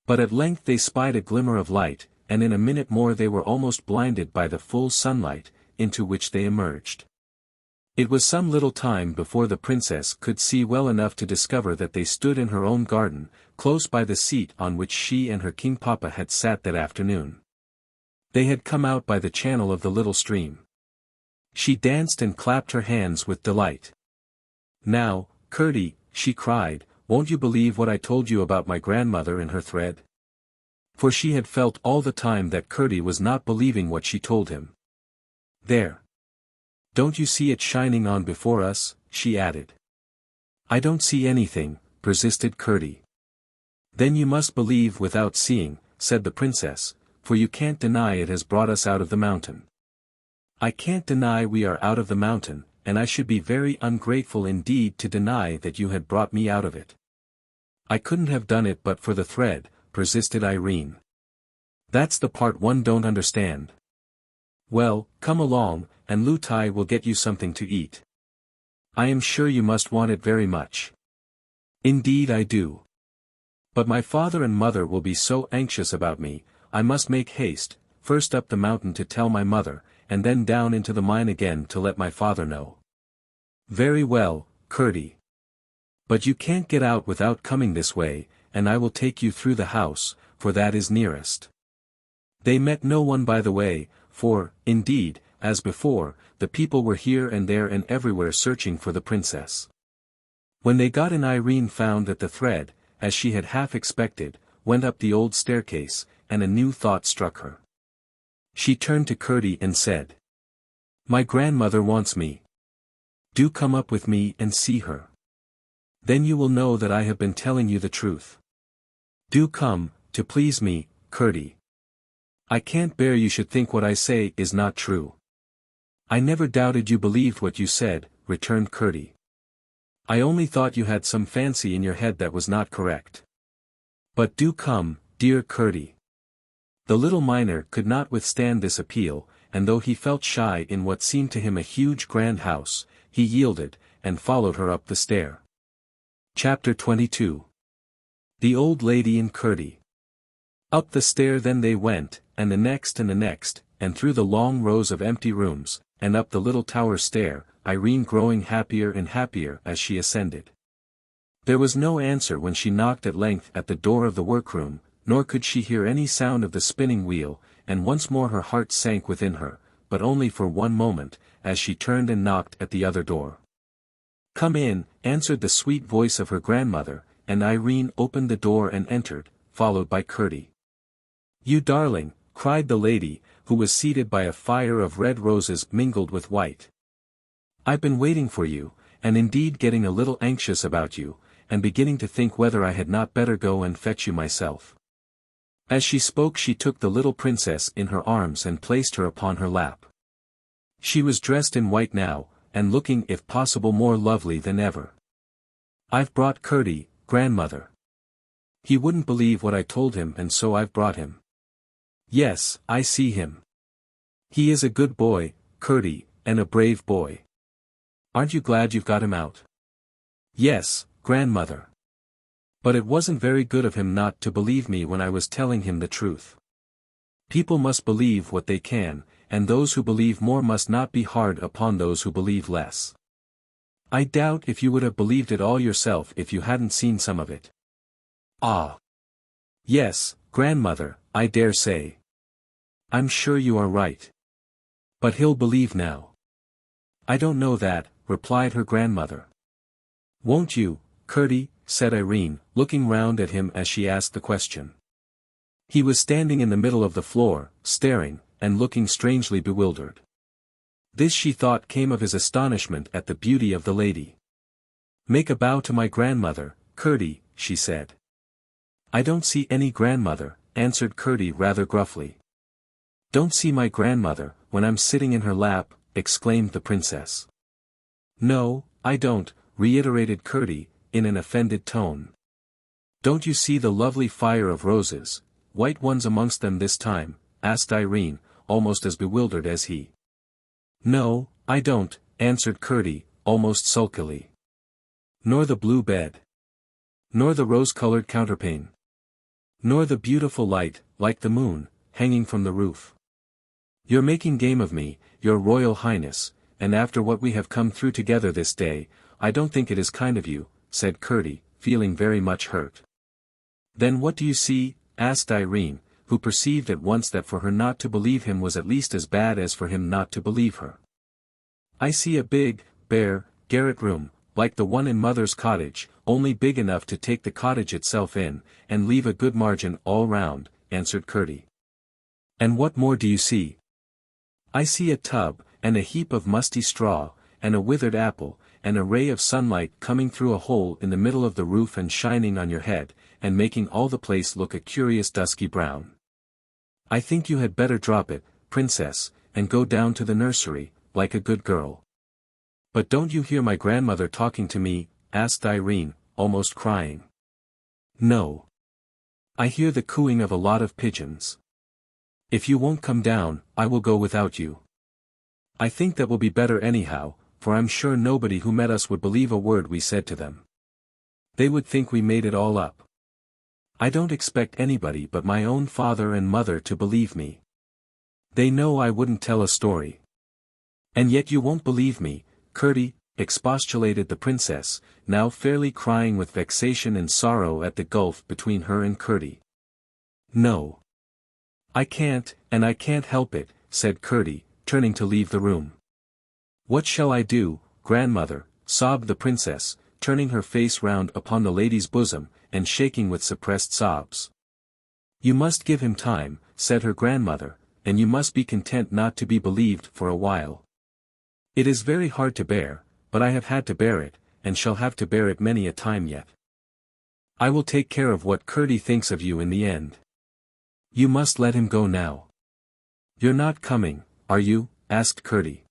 But at length they spied a glimmer of light, and in a minute more they were almost blinded by the full sunlight, into which they emerged. It was some little time before the princess could see well enough to discover that they stood in her own garden, close by the seat on which she and her king papa had sat that afternoon. They had come out by the channel of the little stream. She danced and clapped her hands with delight. "Now, Curdie," she cried, "won't you believe what I told you about my grandmother and her thread?" For she had felt all the time that Curdie was not believing what she told him. "There. Don't you see it shining on before us?" she added. "I don't see anything," persisted Curdie. "Then you must believe without seeing," said the princess, "for you can't deny it has brought us out of the mountain." "I can't deny we are out of the mountain, and I should be very ungrateful indeed to deny that you had brought me out of it." "I couldn't have done it but for the thread," persisted Irene. "That's the part one don't understand." "Well, come along, and Lootie will get you something to eat. I am sure you must want it very much." "Indeed I do. But my father and mother will be so anxious about me, I must make haste, first up the mountain to tell my mother, and then down into the mine again to let my father know." "Very well, Curdie. But you can't get out without coming this way, and I will take you through the house, for that is nearest." They met no one by the way, for, indeed, as before, the people were here and there and everywhere searching for the princess. When they got in, Irene found that the thread, as she had half expected, went up the old staircase, and a new thought struck her. She turned to Curdie and said, "My grandmother wants me. Do come up with me and see her. Then you will know that I have been telling you the truth. Do come, to please me, Curdie. I can't bear you should think what I say is not true." "I never doubted you believed what you said," returned Curdie. "I only thought you had some fancy in your head that was not correct. But do come, dear Curdie." The little miner could not withstand this appeal, and though he felt shy in what seemed to him a huge grand house, he yielded, and followed her up the stair. Chapter 22. The Old Lady and Curdie. Up the stair then they went, and the next, and through the long rows of empty rooms, and up the little tower stair, Irene growing happier and happier as she ascended. There was no answer when she knocked at length at the door of the workroom, nor could she hear any sound of the spinning wheel, and once more her heart sank within her, but only for one moment, as she turned and knocked at the other door. "Come in," answered the sweet voice of her grandmother, and Irene opened the door and entered, followed by Curdie. "You darling," cried the lady, who was seated by a fire of red roses mingled with white. "I've been waiting for you, and indeed getting a little anxious about you, and beginning to think whether I had not better go and fetch you myself." As she spoke she took the little princess in her arms and placed her upon her lap. She was dressed in white now, and looking if possible more lovely than ever. "I've brought Curdie, grandmother. He wouldn't believe what I told him and so I've brought him." "Yes, I see him. He is a good boy, Curdie, and a brave boy. Aren't you glad you've got him out?" "Yes, grandmother. But it wasn't very good of him not to believe me when I was telling him the truth. People must believe what they can, and those who believe more must not be hard upon those who believe less. I doubt if you would have believed it all yourself if you hadn't seen some of it." "Ah. Yes, grandmother, I dare say. I'm sure you are right. But he'll believe now." "I don't know that," replied her grandmother. "Won't you, Curdie?" said Irene, looking round at him as she asked the question. He was standing in the middle of the floor, staring, and looking strangely bewildered. This she thought came of his astonishment at the beauty of the lady. "Make a bow to my grandmother, Curdie," she said. "I don't see any grandmother," answered Curdie rather gruffly. "Don't see my grandmother, when I'm sitting in her lap?" exclaimed the princess. "No, I don't," reiterated Curdie, in an offended tone. "Don't you see the lovely fire of roses, white ones amongst them this time?" asked Irene, almost as bewildered as he. "No, I don't," answered Curdie, almost sulkily. "Nor the blue bed. Nor the rose-colored counterpane. Nor the beautiful light, like the moon, hanging from the roof. You're making game of me, your royal highness, and after what we have come through together this day, I don't think it is kind of you," said Curdie, feeling very much hurt. "Then what do you see?" asked Irene, who perceived at once that for her not to believe him was at least as bad as for him not to believe her. "I see a big, bare, garret room, like the one in Mother's cottage, only big enough to take the cottage itself in, and leave a good margin all round," answered Curdie. "And what more do you see?" "I see a tub, and a heap of musty straw, and a withered apple, and a ray of sunlight coming through a hole in the middle of the roof and shining on your head, and making all the place look a curious dusky brown. I think you had better drop it, princess, and go down to the nursery, like a good girl." "But don't you hear my grandmother talking to me?" asked Irene, almost crying. "No. I hear the cooing of a lot of pigeons. If you won't come down, I will go without you. I think that will be better anyhow, for I'm sure nobody who met us would believe a word we said to them. They would think we made it all up. I don't expect anybody but my own father and mother to believe me. They know I wouldn't tell a story." "And yet you won't believe me, Curdie," expostulated the princess, now fairly crying with vexation and sorrow at the gulf between her and Curdie. "No. I can't, and I can't help it," said Curdie, turning to leave the room. "What shall I do, grandmother?" sobbed the princess, turning her face round upon the lady's bosom, and shaking with suppressed sobs. "You must give him time," said her grandmother, "and you must be content not to be believed for a while. It is very hard to bear, but I have had to bear it, and shall have to bear it many a time yet. I will take care of what Curdie thinks of you in the end. You must let him go now." "You're not coming, are you?" asked Curdie.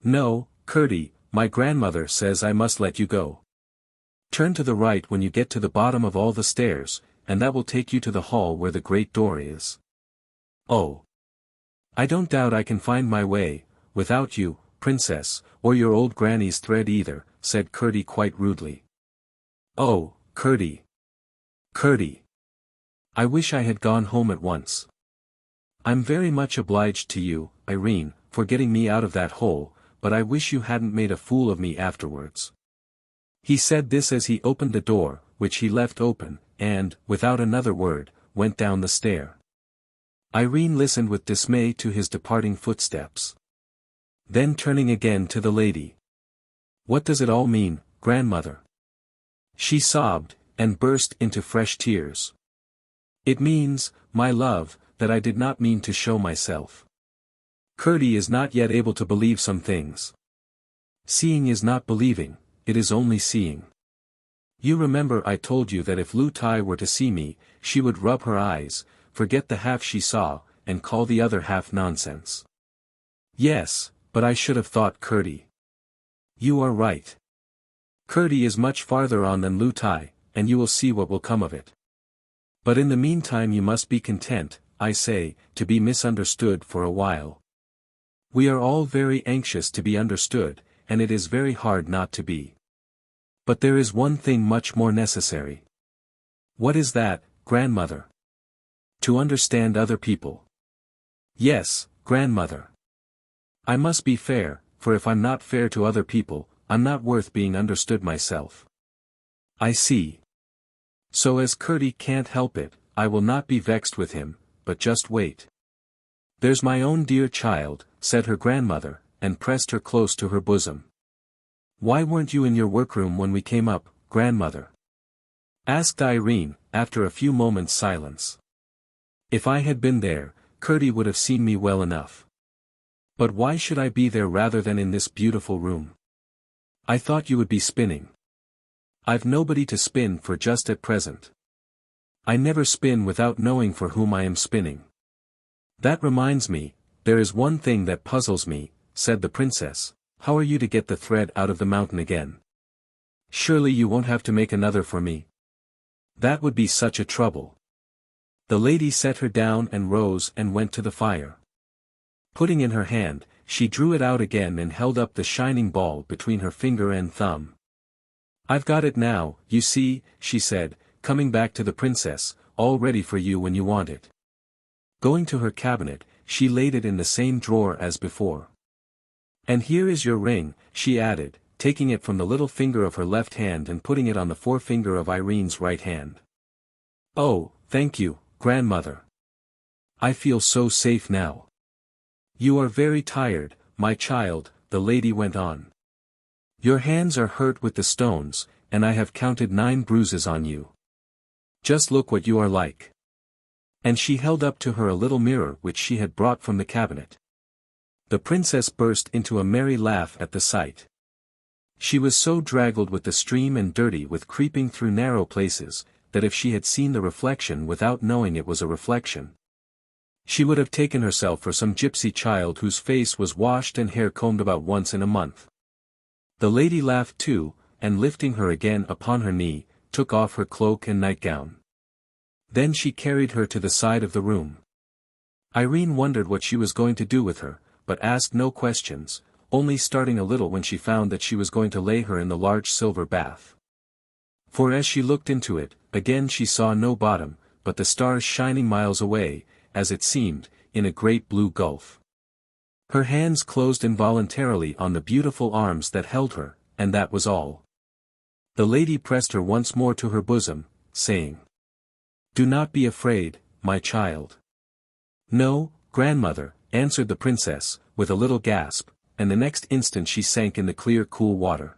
"No, Curdie, my grandmother says I must let you go. Turn to the right when you get to the bottom of all the stairs, and that will take you to the hall where the great door is." "Oh. I don't doubt I can find my way, without you, princess, or your old granny's thread either," said Curdie quite rudely. "Oh, Curdie. Curdie. I wish I had gone home at once. I'm very much obliged to you, Irene, for getting me out of that hole, but I wish you hadn't made a fool of me afterwards." He said this as he opened the door, which he left open, and, without another word, went down the stair. Irene listened with dismay to his departing footsteps. Then turning again to the lady. "What does it all mean, grandmother?" She sobbed, and burst into fresh tears. "It means, my love, that I did not mean to show myself. Curdie is not yet able to believe some things. Seeing is not believing, it is only seeing. You remember I told you that if Lootie were to see me, she would rub her eyes, forget the half she saw, and call the other half nonsense. Yes, but I should have thought Curdie. You are right. Curdie is much farther on than Lootie, and you will see what will come of it. But in the meantime you must be content, I say, to be misunderstood for a while. We are all very anxious to be understood, and it is very hard not to be. But there is one thing much more necessary." "What is that, grandmother?" "To understand other people." "Yes, grandmother. I must be fair, for if I'm not fair to other people, I'm not worth being understood myself." "I see. So as Curdie can't help it, I will not be vexed with him, but just wait." "There's my own dear child," said her grandmother, and pressed her close to her bosom. "Why weren't you in your workroom when we came up, grandmother?" asked Irene, after a few moments' silence. "If I had been there, Curdie would have seen me well enough. But why should I be there rather than in this beautiful room? I thought you would be spinning." "I've nobody to spin for just at present. I never spin without knowing for whom I am spinning." "That reminds me, there is one thing that puzzles me," said the princess. "How are you to get the thread out of the mountain again? Surely you won't have to make another for me? That would be such a trouble." The lady set her down and rose and went to the fire. Putting in her hand, she drew it out again and held up the shining ball between her finger and thumb. "I've got it now, you see," she said, coming back to the princess, "all ready for you when you want it." Going to her cabinet, she laid it in the same drawer as before. "And here is your ring," she added, taking it from the little finger of her left hand and putting it on the forefinger of Irene's right hand. "Oh, thank you, grandmother. I feel so safe now." "You are very tired, my child," the lady went on. "Your hands are hurt with the stones, and I have counted 9 bruises on you. Just look what you are like." And she held up to her a little mirror which she had brought from the cabinet. The princess burst into a merry laugh at the sight. She was so draggled with the stream and dirty with creeping through narrow places, that if she had seen the reflection without knowing it was a reflection, she would have taken herself for some gypsy child whose face was washed and hair combed about once in a month. The lady laughed too, and lifting her again upon her knee, took off her cloak and nightgown. Then she carried her to the side of the room. Irene wondered what she was going to do with her, but asked no questions, only starting a little when she found that she was going to lay her in the large silver bath. For as she looked into it, again she saw no bottom, but the stars shining miles away, as it seemed, in a great blue gulf. Her hands closed involuntarily on the beautiful arms that held her, and that was all. The lady pressed her once more to her bosom, saying, "Do not be afraid, my child." "No, grandmother," answered the princess, with a little gasp, and the next instant she sank in the clear cool water.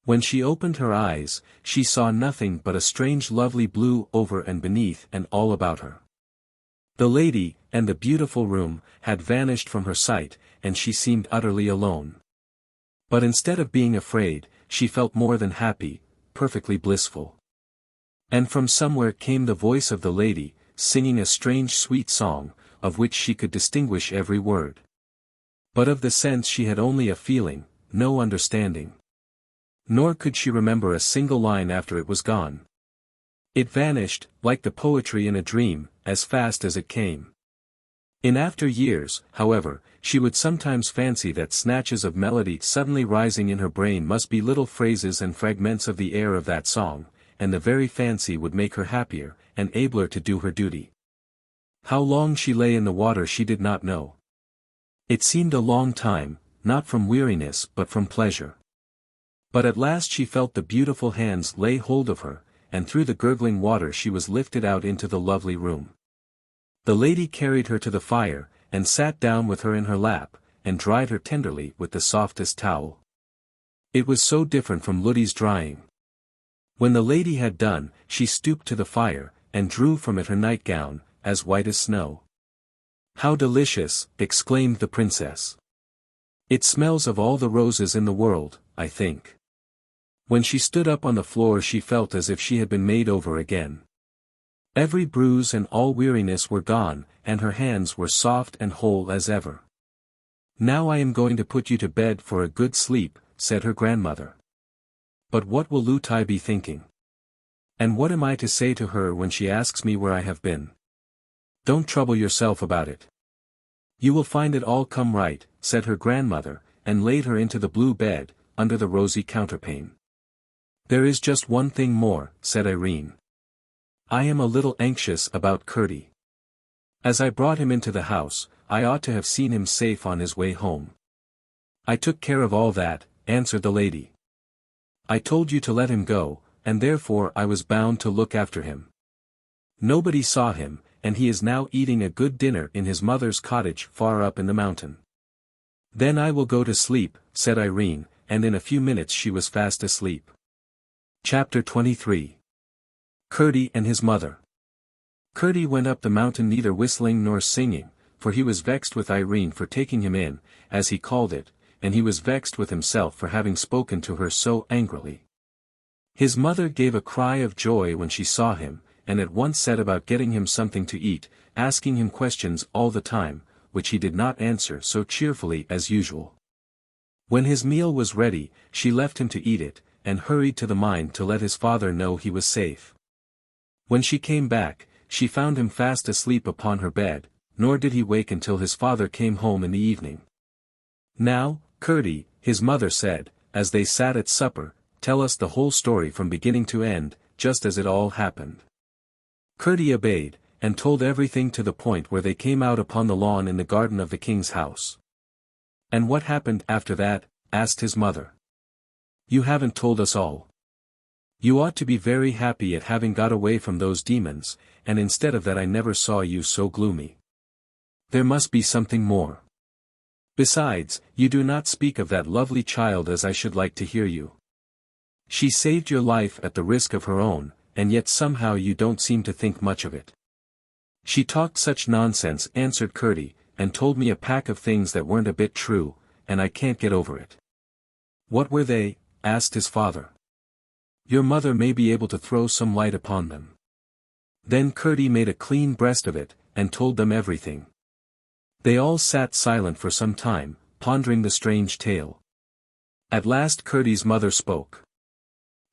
When she opened her eyes, she saw nothing but a strange lovely blue over and beneath and all about her. The lady, and the beautiful room, had vanished from her sight, and she seemed utterly alone. But instead of being afraid, she felt more than happy, perfectly blissful. And from somewhere came the voice of the lady, singing a strange sweet song, of which she could distinguish every word. But of the sense she had only a feeling, no understanding. Nor could she remember a single line after it was gone. It vanished, like the poetry in a dream, as fast as it came. In after years, however, she would sometimes fancy that snatches of melody suddenly rising in her brain must be little phrases and fragments of the air of that song, and the very fancy would make her happier, and abler to do her duty. How long she lay in the water she did not know. It seemed a long time, not from weariness but from pleasure. But at last she felt the beautiful hands lay hold of her, and through the gurgling water she was lifted out into the lovely room. The lady carried her to the fire, and sat down with her in her lap, and dried her tenderly with the softest towel. It was so different from Lootie's drying. When the lady had done, she stooped to the fire, and drew from it her nightgown, as white as snow. "How delicious!" exclaimed the princess. "It smells of all the roses in the world, I think." When she stood up on the floor she felt as if she had been made over again. Every bruise and all weariness were gone, and her hands were soft and whole as ever. "Now I am going to put you to bed for a good sleep," said her grandmother. "But what will Lootie be thinking? And what am I to say to her when she asks me where I have been? Don't trouble yourself about it. You will find it all come right," said her grandmother, and laid her into the blue bed, under the rosy counterpane. "There is just one thing more," said Irene. "I am a little anxious about Curdie. As I brought him into the house, I ought to have seen him safe on his way home." "I took care of all that," answered the lady. "I told you to let him go, and therefore I was bound to look after him. Nobody saw him, and he is now eating a good dinner in his mother's cottage far up in the mountain." "Then I will go to sleep," said Irene, and in a few minutes she was fast asleep. Chapter 23. Curdie and his mother. Curdie went up the mountain neither whistling nor singing, for he was vexed with Irene for taking him in, as he called it, and he was vexed with himself for having spoken to her so angrily. His mother gave a cry of joy when she saw him, and at once set about getting him something to eat, asking him questions all the time, which he did not answer so cheerfully as usual. When his meal was ready, she left him to eat it, and hurried to the mine to let his father know he was safe. When she came back, she found him fast asleep upon her bed, nor did he wake until his father came home in the evening. "Now, Curdie," his mother said, as they sat at supper, "tell us the whole story from beginning to end, just as it all happened." Curdie obeyed, and told everything to the point where they came out upon the lawn in the garden of the king's house. "And what happened after that?" asked his mother. "You haven't told us all. You ought to be very happy at having got away from those demons, and instead of that I never saw you so gloomy. There must be something more. Besides, you do not speak of that lovely child as I should like to hear you. She saved your life at the risk of her own, and yet somehow you don't seem to think much of it." "She talked such nonsense," answered Curdie, "and told me a pack of things that weren't a bit true, and I can't get over it." "What were they?" asked his father. "Your mother may be able to throw some light upon them." Then Curdie made a clean breast of it, and told them everything. They all sat silent for some time, pondering the strange tale. At last Curdie's mother spoke.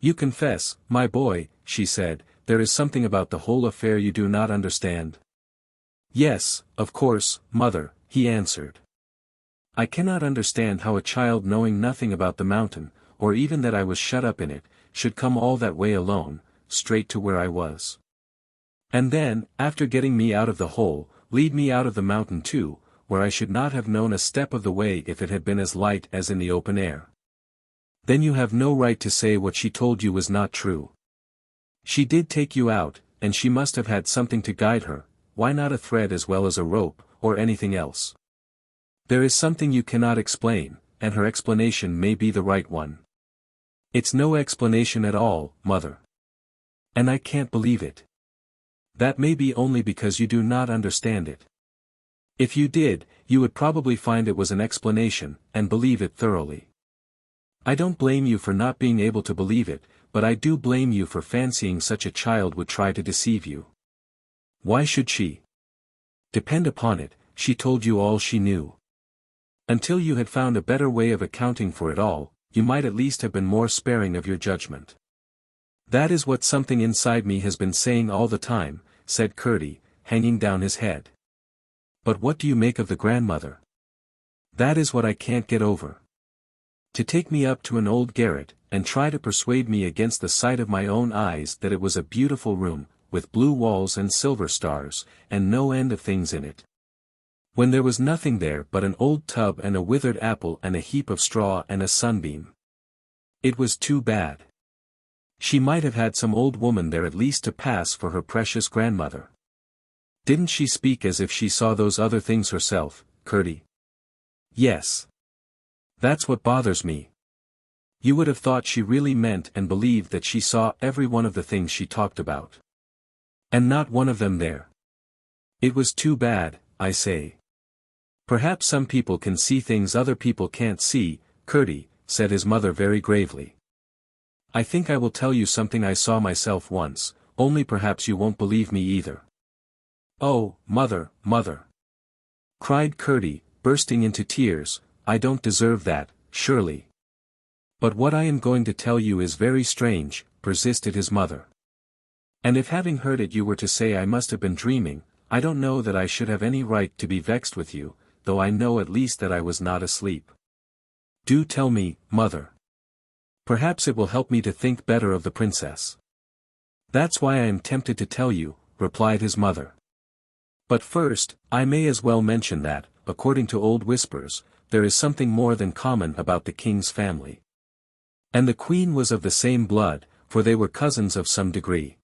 "You confess, my boy," she said, "there is something about the whole affair you do not understand." "Yes, of course, mother," he answered. "I cannot understand how a child knowing nothing about the mountain, or even that I was shut up in it, should come all that way alone, straight to where I was. And then, after getting me out of the hole, lead me out of the mountain too, where I should not have known a step of the way if it had been as light as in the open air. Then you have no right to say what she told you was not true. She did take you out, and she must have had something to guide her, why not a thread as well as a rope, or anything else? There is something you cannot explain, and her explanation may be the right one. It's no explanation at all, mother. And I can't believe it. That may be only because you do not understand it. If you did, you would probably find it was an explanation, and believe it thoroughly. I don't blame you for not being able to believe it, but I do blame you for fancying such a child would try to deceive you. Why should she? Depend upon it, she told you all she knew. Until you had found a better way of accounting for it all, you might at least have been more sparing of your judgment. That is what something inside me has been saying all the time," said Curdie, hanging down his head. "But what do you make of the grandmother? That is what I can't get over. To take me up to an old garret, and try to persuade me against the sight of my own eyes that it was a beautiful room, with blue walls and silver stars, and no end of things in it. when there was nothing there but an old tub and a withered apple and a heap of straw and a sunbeam. It was too bad. She might have had some old woman there at least to pass for her precious grandmother. Didn't she speak as if she saw those other things herself, Curdie? Yes. That's what bothers me. You would have thought she really meant and believed that she saw every one of the things she talked about. And not one of them there. It was too bad, I say. Perhaps some people can see things other people can't see, Curdie, said his mother very gravely. I think I will tell you something I saw myself once, only perhaps you won't believe me either. Oh, mother, mother! Cried Curdie, bursting into tears, I don't deserve that, surely. But what I am going to tell you is very strange, persisted his mother. And if having heard it you were to say I must have been dreaming, I don't know that I should have any right to be vexed with you, though I know at least that I was not asleep. Do tell me, mother. Perhaps it will help me to think better of the princess. That's why I am tempted to tell you, replied his mother. But first, I may as well mention that, according to old whispers, there is something more than common about the king's family. And the queen was of the same blood, for they were cousins of some degree.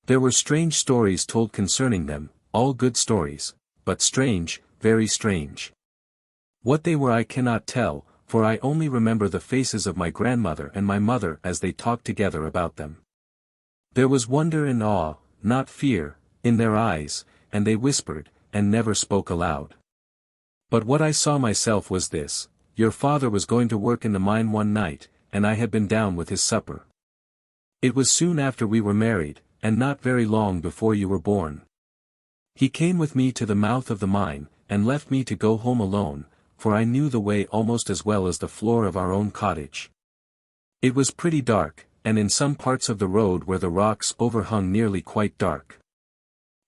There were strange stories told concerning them, all good stories, but strange, very strange. What they were I cannot tell, for I only remember the faces of my grandmother and my mother as they talked together about them. There was wonder and awe, not fear, in their eyes, and they whispered, and never spoke aloud. But what I saw myself was this: your father was going to work in the mine one night, and I had been down with his supper. It was soon after we were married, and not very long before you were born. He came with me to the mouth of the mine, and left me to go home alone, for I knew the way almost as well as the floor of our own cottage. It was pretty dark, and in some parts of the road where the rocks overhung nearly quite dark.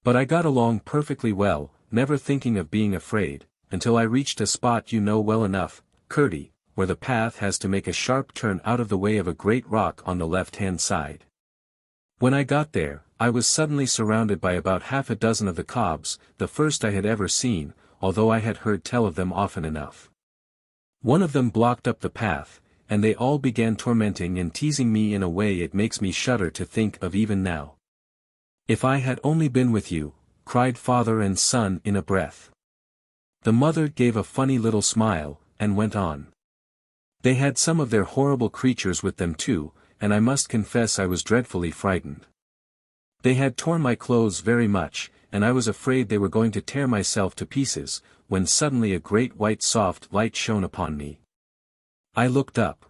But I got along perfectly well, never thinking of being afraid, until I reached a spot you know well enough, Curdie, where the path has to make a sharp turn out of the way of a great rock on the left-hand side. When I got there, I was suddenly surrounded by about half a dozen of the cobs, the first I had ever seen, although I had heard tell of them often enough. One of them blocked up the path, and they all began tormenting and teasing me in a way it makes me shudder to think of even now. If I had only been with you, cried father and son in a breath. The mother gave a funny little smile, and went on. They had some of their horrible creatures with them too, and I must confess I was dreadfully frightened. They had torn my clothes very much, and I was afraid they were going to tear myself to pieces, when suddenly a great white soft light shone upon me. I looked up.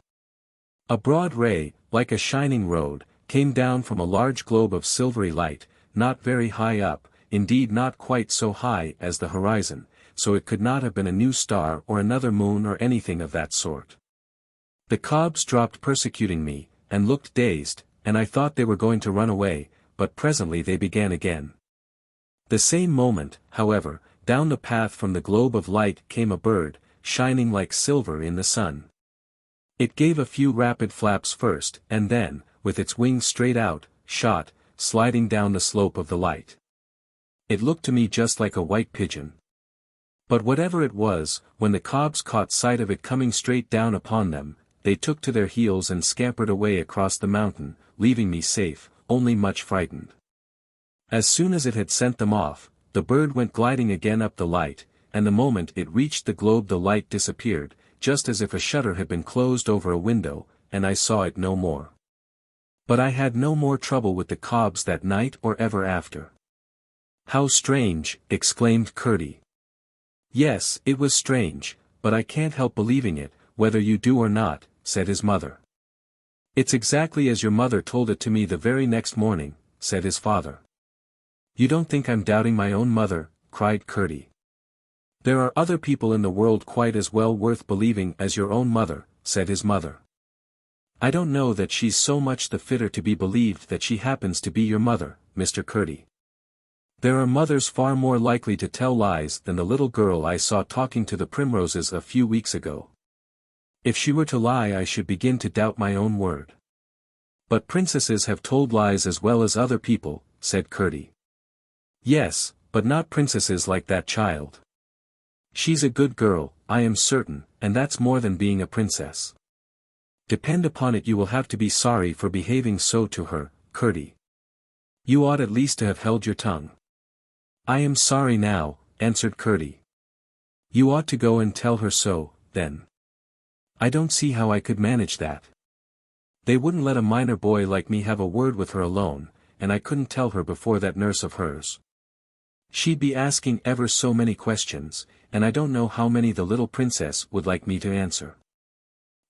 A broad ray, like a shining road, came down from a large globe of silvery light, not very high up, indeed not quite so high as the horizon, so it could not have been a new star or another moon or anything of that sort. The cobs dropped persecuting me, and looked dazed, and I thought they were going to run away, but presently they began again. The same moment, however, down the path from the globe of light came a bird, shining like silver in the sun. It gave a few rapid flaps first, and then, with its wings straight out, shot, sliding down the slope of the light. It looked to me just like a white pigeon. But whatever it was, when the cobs caught sight of it coming straight down upon them, they took to their heels and scampered away across the mountain, leaving me safe, only much frightened. As soon as it had sent them off, the bird went gliding again up the light, and the moment it reached the globe the light disappeared, just as if a shutter had been closed over a window, and I saw it no more. But I had no more trouble with the cobs that night or ever after. How strange, exclaimed Curdie. Yes, it was strange, but I can't help believing it, whether you do or not, said his mother. It's exactly as your mother told it to me the very next morning, said his father. You don't think I'm doubting my own mother, cried Curdie. There are other people in the world quite as well worth believing as your own mother, said his mother. I don't know that she's so much the fitter to be believed that she happens to be your mother, Mr. Curdie. There are mothers far more likely to tell lies than the little girl I saw talking to the primroses a few weeks ago. If she were to lie I should begin to doubt my own word. But princesses have told lies as well as other people, said Curdie. Yes, but not princesses like that child. She's a good girl, I am certain, and that's more than being a princess. Depend upon it you will have to be sorry for behaving so to her, Curdie. You ought at least to have held your tongue. I am sorry now, answered Curdie. You ought to go and tell her so, then. I don't see how I could manage that. They wouldn't let a minor boy like me have a word with her alone, and I couldn't tell her before that nurse of hers. She'd be asking ever so many questions, and I don't know how many the little princess would like me to answer.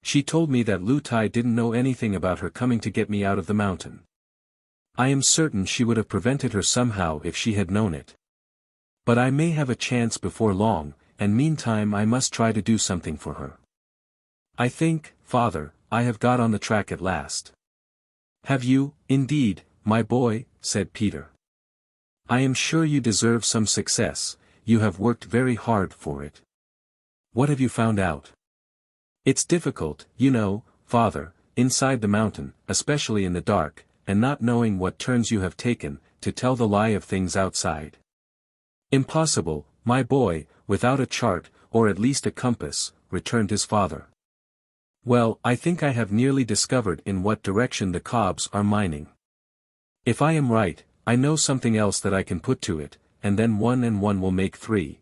She told me that Lootie didn't know anything about her coming to get me out of the mountain. I am certain she would have prevented her somehow if she had known it. But I may have a chance before long, and meantime I must try to do something for her. I think, father, I have got on the track at last. Have you, indeed, my boy? Said Peter. I am sure you deserve some success, you have worked very hard for it. What have you found out? It's difficult, you know, father, inside the mountain, especially in the dark, and not knowing what turns you have taken, to tell the lie of things outside. Impossible, my boy, without a chart, or at least a compass, returned his father. Well, I think I have nearly discovered in what direction the cobs are mining. If I am right, I know something else that I can put to it, and then 1 and 1 will make 3.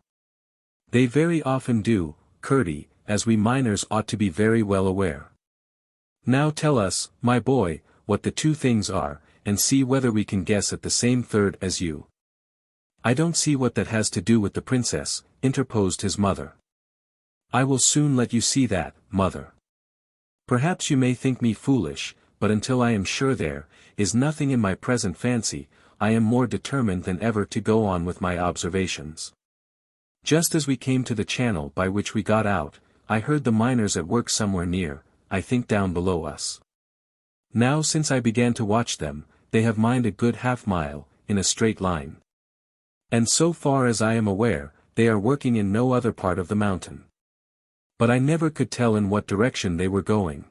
They very often do, Curdie, as we miners ought to be very well aware. Now tell us, my boy, what the 2 things are, and see whether we can guess at the same third as you. I don't see what that has to do with the princess, interposed his mother. I will soon let you see that, mother. Perhaps you may think me foolish, but until I am sure there is nothing in my present fancy, I am more determined than ever to go on with my observations. Just as we came to the channel by which we got out, I heard the miners at work somewhere near, I think down below us. Now since I began to watch them, they have mined a good half-mile, in a straight line. And so far as I am aware, they are working in no other part of the mountain. But I never could tell in what direction they were going.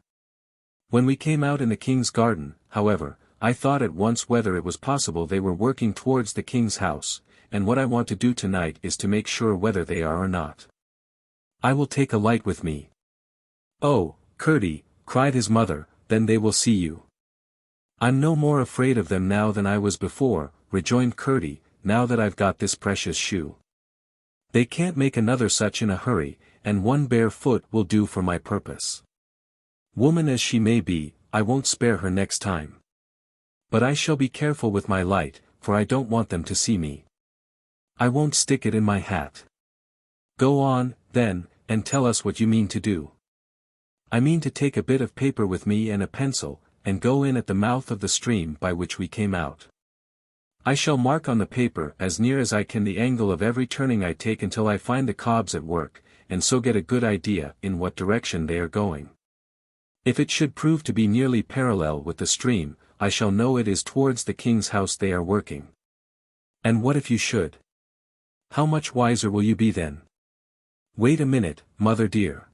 When we came out in the king's garden, however, I thought at once whether it was possible they were working towards the king's house, and what I want to do tonight is to make sure whether they are or not. I will take a light with me. Oh, Curdie, cried his mother, then they will see you. I'm no more afraid of them now than I was before, rejoined Curdie, now that I've got this precious shoe. They can't make another such in a hurry, and 1 bare foot will do for my purpose. Woman as she may be, I won't spare her next time. But I shall be careful with my light, for I don't want them to see me. I won't stick it in my hat. Go on, then, and tell us what you mean to do. I mean to take a bit of paper with me and a pencil, and go in at the mouth of the stream by which we came out. I shall mark on the paper as near as I can the angle of every turning I take until I find the cobs at work, and so get a good idea in what direction they are going. If it should prove to be nearly parallel with the stream, I shall know it is towards the king's house they are working. And what if you should? How much wiser will you be then? Wait a minute, mother dear.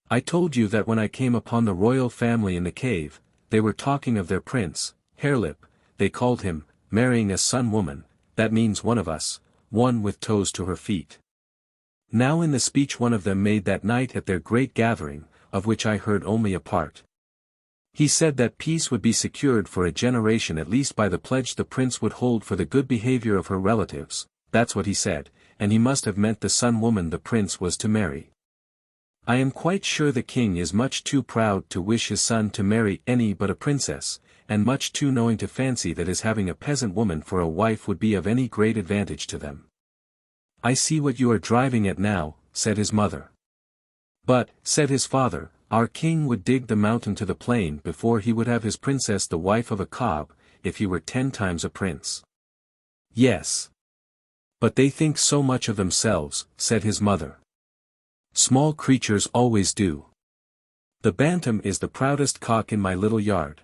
I told you that when I came upon the royal family in the cave, they were talking of their prince, Harelip, they called him, marrying a sun woman, that means one of us, one with toes to her feet. Now in the speech one of them made that night at their great gathering, of which I heard only a part. He said that peace would be secured for a generation at least by the pledge the prince would hold for the good behavior of her relatives, that's what he said, and he must have meant the sun woman the prince was to marry. I am quite sure the king is much too proud to wish his son to marry any but a princess, and much too knowing to fancy that his having a peasant woman for a wife would be of any great advantage to them. I see what you are driving at now, said his mother. But, said his father, our king would dig the mountain to the plain before he would have his princess the wife of a cob, if he were 10 times a prince. Yes. But they think so much of themselves, said his mother. Small creatures always do. The bantam is the proudest cock in my little yard.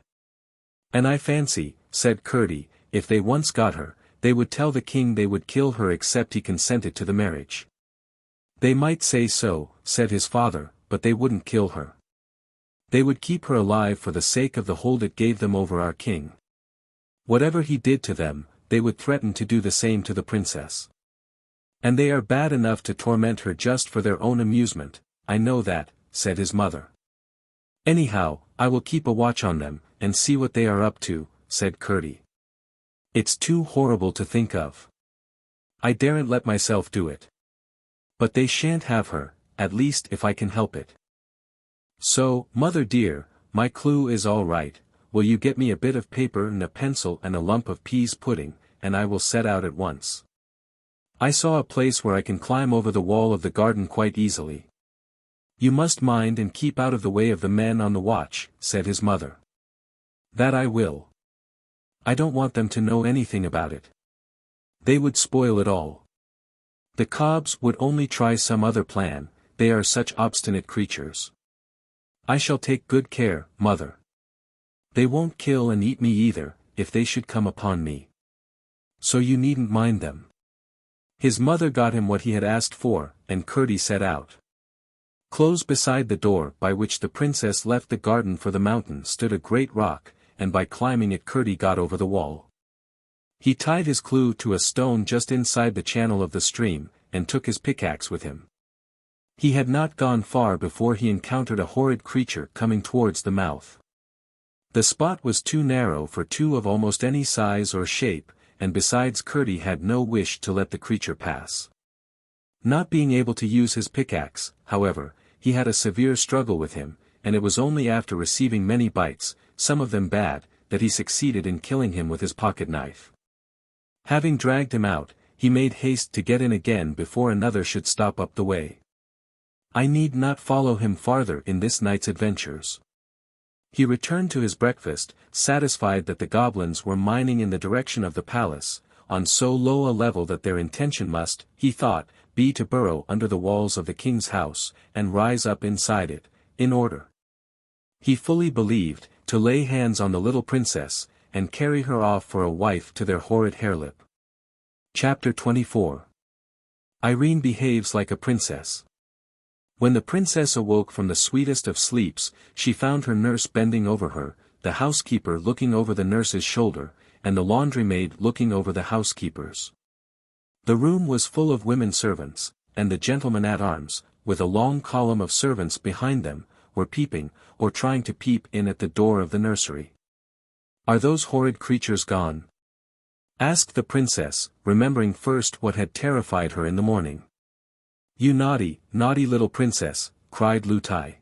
And I fancy, said Curdie, if they once got her, they would tell the king they would kill her except he consented to the marriage. They might say so, said his father, but they wouldn't kill her. They would keep her alive for the sake of the hold it gave them over our king. Whatever he did to them, they would threaten to do the same to the princess. And they are bad enough to torment her just for their own amusement, I know that, said his mother. Anyhow, I will keep a watch on them, and see what they are up to, said Curdie. It's too horrible to think of. I daren't let myself do it. But they shan't have her, at least if I can help it. So, mother dear, my clue is all right, will you get me a bit of paper and a pencil and a lump of peas pudding, and I will set out at once. I saw a place where I can climb over the wall of the garden quite easily. You must mind and keep out of the way of the men on the watch, said his mother. That I will. I don't want them to know anything about it. They would spoil it all. The Cobbs would only try some other plan, they are such obstinate creatures. I shall take good care, mother. They won't kill and eat me either, if they should come upon me. So you needn't mind them. His mother got him what he had asked for, and Curdie set out. Close beside the door by which the princess left the garden for the mountain stood a great rock, and by climbing it Curdie got over the wall. He tied his clue to a stone just inside the channel of the stream, and took his pickaxe with him. He had not gone far before he encountered a horrid creature coming towards the mouth. The spot was too narrow for two of almost any size or shape, and besides Curdie had no wish to let the creature pass. Not being able to use his pickaxe, however, he had a severe struggle with him, and it was only after receiving many bites, some of them bad, that he succeeded in killing him with his pocket-knife. Having dragged him out, he made haste to get in again before another should stop up the way. I need not follow him farther in this night's adventures. He returned to his breakfast, satisfied that the goblins were mining in the direction of the palace, on so low a level that their intention must, he thought, be to burrow under the walls of the king's house, and rise up inside it, in order, he fully believed, to lay hands on the little princess, and carry her off for a wife to their horrid harelip. Chapter 24. Irene behaves like a princess. When the princess awoke from the sweetest of sleeps, she found her nurse bending over her, the housekeeper looking over the nurse's shoulder, and the laundry-maid looking over the housekeeper's. The room was full of women servants, and the gentlemen at arms, with a long column of servants behind them, were peeping, or trying to peep in at the door of the nursery. Are those horrid creatures gone? Asked the princess, remembering first what had terrified her in the morning. You naughty, naughty little princess, cried Lootie.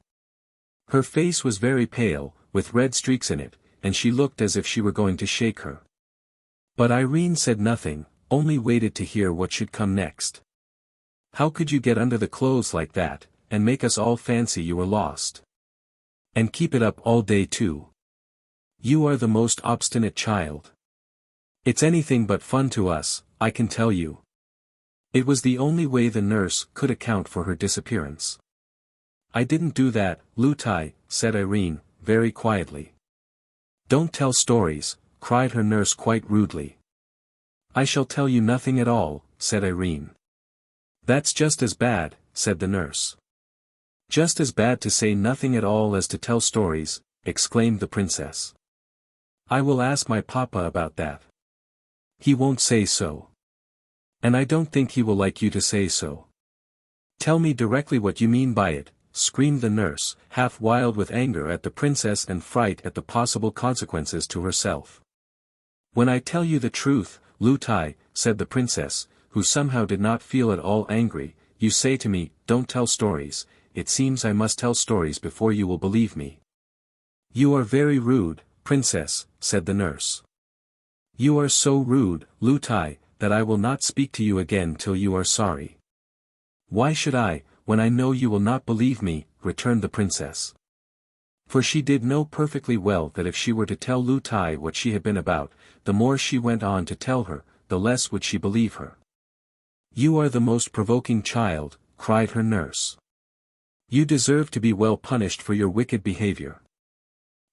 Her face was very pale, with red streaks in it, and she looked as if she were going to shake her. But Irene said nothing, only waited to hear what should come next. How could you get under the clothes like that, and make us all fancy you were lost? And keep it up all day too. You are the most obstinate child. It's anything but fun to us, I can tell you. It was the only way the nurse could account for her disappearance. I didn't do that, Lootie, said Irene, very quietly. Don't tell stories, cried her nurse quite rudely. I shall tell you nothing at all, said Irene. That's just as bad, said the nurse. Just as bad to say nothing at all as to tell stories, exclaimed the princess. I will ask my papa about that. He won't say so. And I don't think he will like you to say so. Tell me directly what you mean by it, screamed the nurse, half wild with anger at the princess and fright at the possible consequences to herself. When I tell you the truth, Lootie, said the princess, who somehow did not feel at all angry, you say to me, don't tell stories, it seems I must tell stories before you will believe me. You are very rude, princess, said the nurse. You are so rude, Lootie, that I will not speak to you again till you are sorry. Why should I, when I know you will not believe me, returned the princess. For she did know perfectly well that if she were to tell Lootie what she had been about, the more she went on to tell her, the less would she believe her. You are the most provoking child, cried her nurse. You deserve to be well punished for your wicked behavior.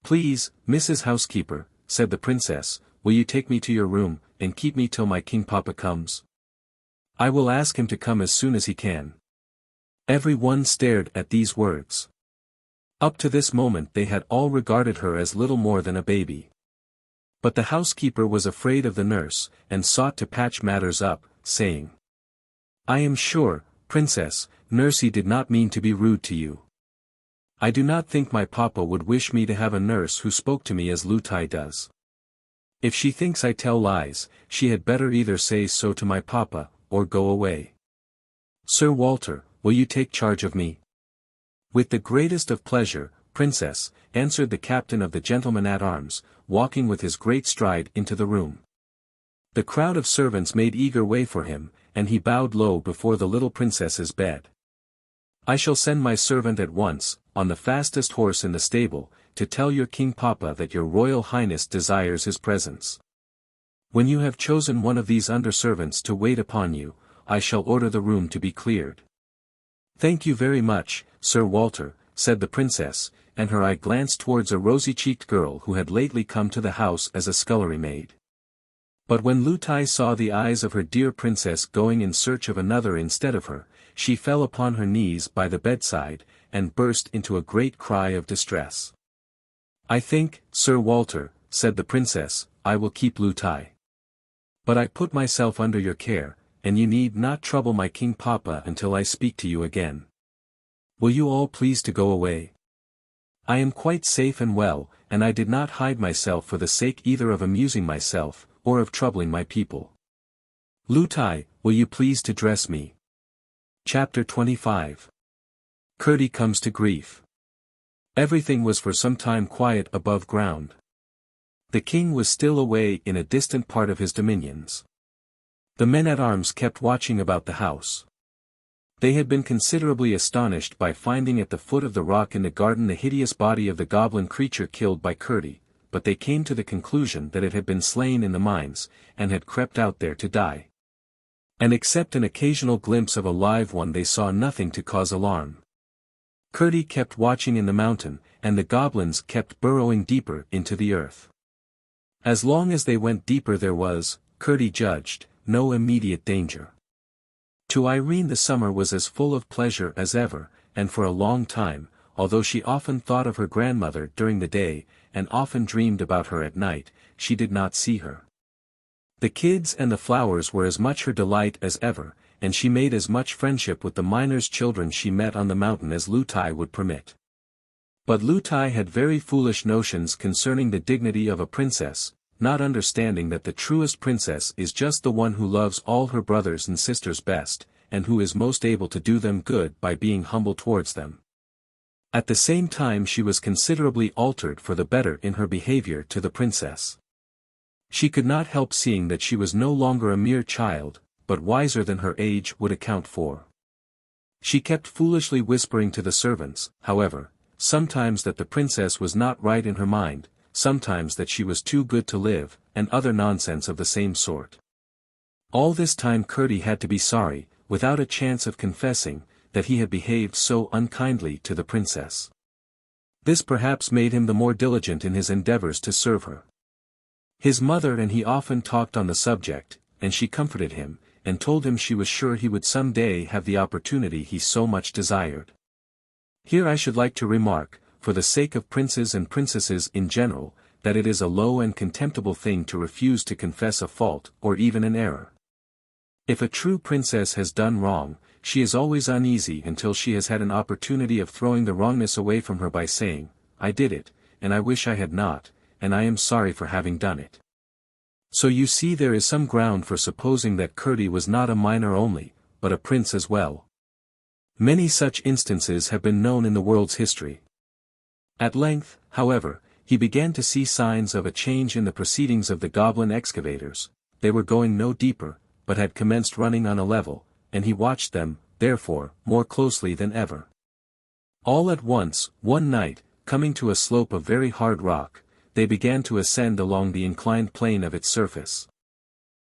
Please, Mrs. Housekeeper, said the princess, will you take me to your room, and keep me till my king papa comes? I will ask him to come as soon as he can. Every one stared at these words. Up to this moment they had all regarded her as little more than a baby. But the housekeeper was afraid of the nurse, and sought to patch matters up, saying, I am sure, Princess, Nursey did not mean to be rude to you. I do not think my papa would wish me to have a nurse who spoke to me as Lootie does. If she thinks I tell lies, she had better either say so to my papa, or go away. Sir Walter, will you take charge of me? With the greatest of pleasure, Princess, answered the captain of the gentlemen-at-arms, walking with his great stride into the room. The crowd of servants made eager way for him, and he bowed low before the little princess's bed. I shall send my servant at once, on the fastest horse in the stable, to tell your King Papa that your Royal Highness desires his presence. When you have chosen one of these under-servants to wait upon you, I shall order the room to be cleared. Thank you very much, Sir Walter, said the princess, and her eye glanced towards a rosy-cheeked girl who had lately come to the house as a scullery maid. But when Lootie saw the eyes of her dear princess going in search of another instead of her, she fell upon her knees by the bedside, and burst into a great cry of distress. I think, Sir Walter, said the princess, I will keep Lootie. But I put myself under your care, and you need not trouble my King Papa until I speak to you again. Will you all please to go away? I am quite safe and well, and I did not hide myself for the sake either of amusing myself, or of troubling my people. Lootie, will you please to dress me? Chapter 25. Curdie comes to grief. Everything was for some time quiet above ground. The king was still away in a distant part of his dominions. The men-at-arms kept watching about the house. They had been considerably astonished by finding at the foot of the rock in the garden the hideous body of the goblin creature killed by Curdie, but they came to the conclusion that it had been slain in the mines, and had crept out there to die. And except an occasional glimpse of a live one they saw nothing to cause alarm. Curdie kept watching in the mountain, and the goblins kept burrowing deeper into the earth. As long as they went deeper there was, Curdie judged, no immediate danger. To Irene the summer was as full of pleasure as ever, and for a long time, although she often thought of her grandmother during the day, and often dreamed about her at night, she did not see her. The kids and the flowers were as much her delight as ever, and she made as much friendship with the miners' children she met on the mountain as Lootie would permit. But Lootie had very foolish notions concerning the dignity of a princess, not understanding that the truest princess is just the one who loves all her brothers and sisters best, and who is most able to do them good by being humble towards them. At the same time she was considerably altered for the better in her behavior to the princess. She could not help seeing that she was no longer a mere child, but wiser than her age would account for. She kept foolishly whispering to the servants, however, sometimes that the princess was not right in her mind, sometimes that she was too good to live, and other nonsense of the same sort. All this time Curdie had to be sorry, without a chance of confessing, that he had behaved so unkindly to the princess. This perhaps made him the more diligent in his endeavors to serve her. His mother and he often talked on the subject, and she comforted him, and told him she was sure he would some day have the opportunity he so much desired. Here I should like to remark, for the sake of princes and princesses in general, that it is a low and contemptible thing to refuse to confess a fault or even an error. If a true princess has done wrong, she is always uneasy until she has had an opportunity of throwing the wrongness away from her by saying, I did it, and I wish I had not, and I am sorry for having done it. So you see there is some ground for supposing that Curdie was not a miner only, but a prince as well. Many such instances have been known in the world's history. At length, however, he began to see signs of a change in the proceedings of the goblin excavators. They were going no deeper, but had commenced running on a level, and he watched them, therefore, more closely than ever. All at once, one night, coming to a slope of very hard rock, they began to ascend along the inclined plane of its surface.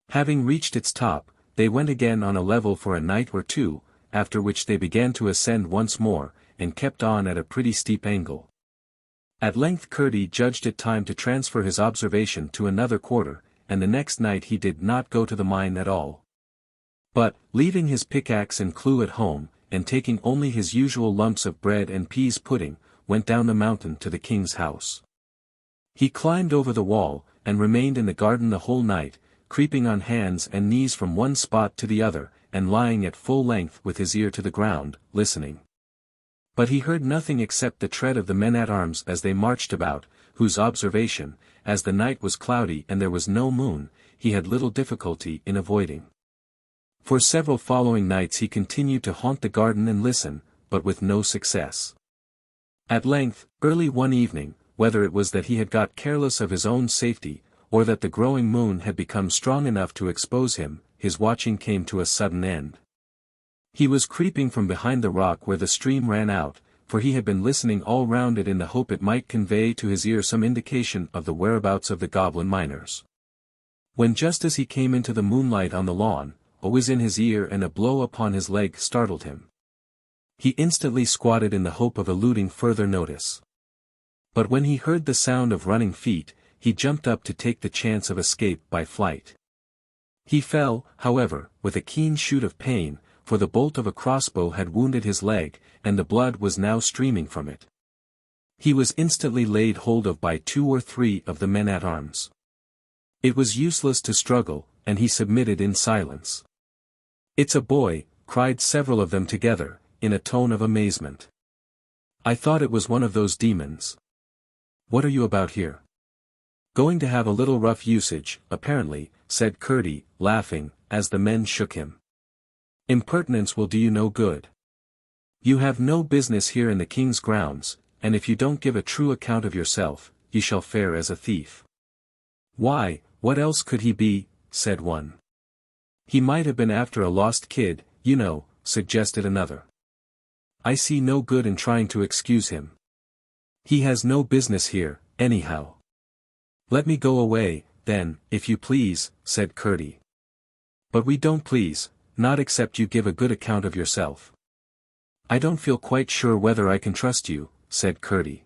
Having reached its top, they went again on a level for a night or two, after which they began to ascend once more, and kept on at a pretty steep angle. At length Curdie judged it time to transfer his observation to another quarter, and the next night he did not go to the mine at all. But, leaving his pickaxe and clue at home, and taking only his usual lumps of bread and peas pudding, went down the mountain to the king's house. He climbed over the wall, and remained in the garden the whole night, creeping on hands and knees from one spot to the other, and lying at full length with his ear to the ground, listening. But he heard nothing except the tread of the men-at-arms as they marched about, whose observation, as the night was cloudy and there was no moon, he had little difficulty in avoiding. For several following nights he continued to haunt the garden and listen, but with no success. At length, early one evening, whether it was that he had got careless of his own safety, or that the growing moon had become strong enough to expose him, his watching came to a sudden end. He was creeping from behind the rock where the stream ran out, for he had been listening all round it in the hope it might convey to his ear some indication of the whereabouts of the goblin miners. When just as he came into the moonlight on the lawn, a whiz in his ear and a blow upon his leg startled him. He instantly squatted in the hope of eluding further notice. But when he heard the sound of running feet, he jumped up to take the chance of escape by flight. He fell, however, with a keen shoot of pain, for the bolt of a crossbow had wounded his leg, and the blood was now streaming from it. He was instantly laid hold of by 2 or 3 of the men-at-arms. It was useless to struggle, and he submitted in silence. "It's a boy," cried several of them together, in a tone of amazement. "I thought it was one of those demons. What are you about here?" "Going to have a little rough usage, apparently," said Curdie, laughing, as the men shook him. "Impertinence will do you no good. You have no business here in the king's grounds, and if you don't give a true account of yourself, you shall fare as a thief." "Why, what else could he be?" said one. "He might have been after a lost kid, you know," suggested another. "I see no good in trying to excuse him. He has no business here, anyhow." "Let me go away, then, if you please," said Curdie. "But we don't please, not except you give a good account of yourself." "I don't feel quite sure whether I can trust you," said Curdie.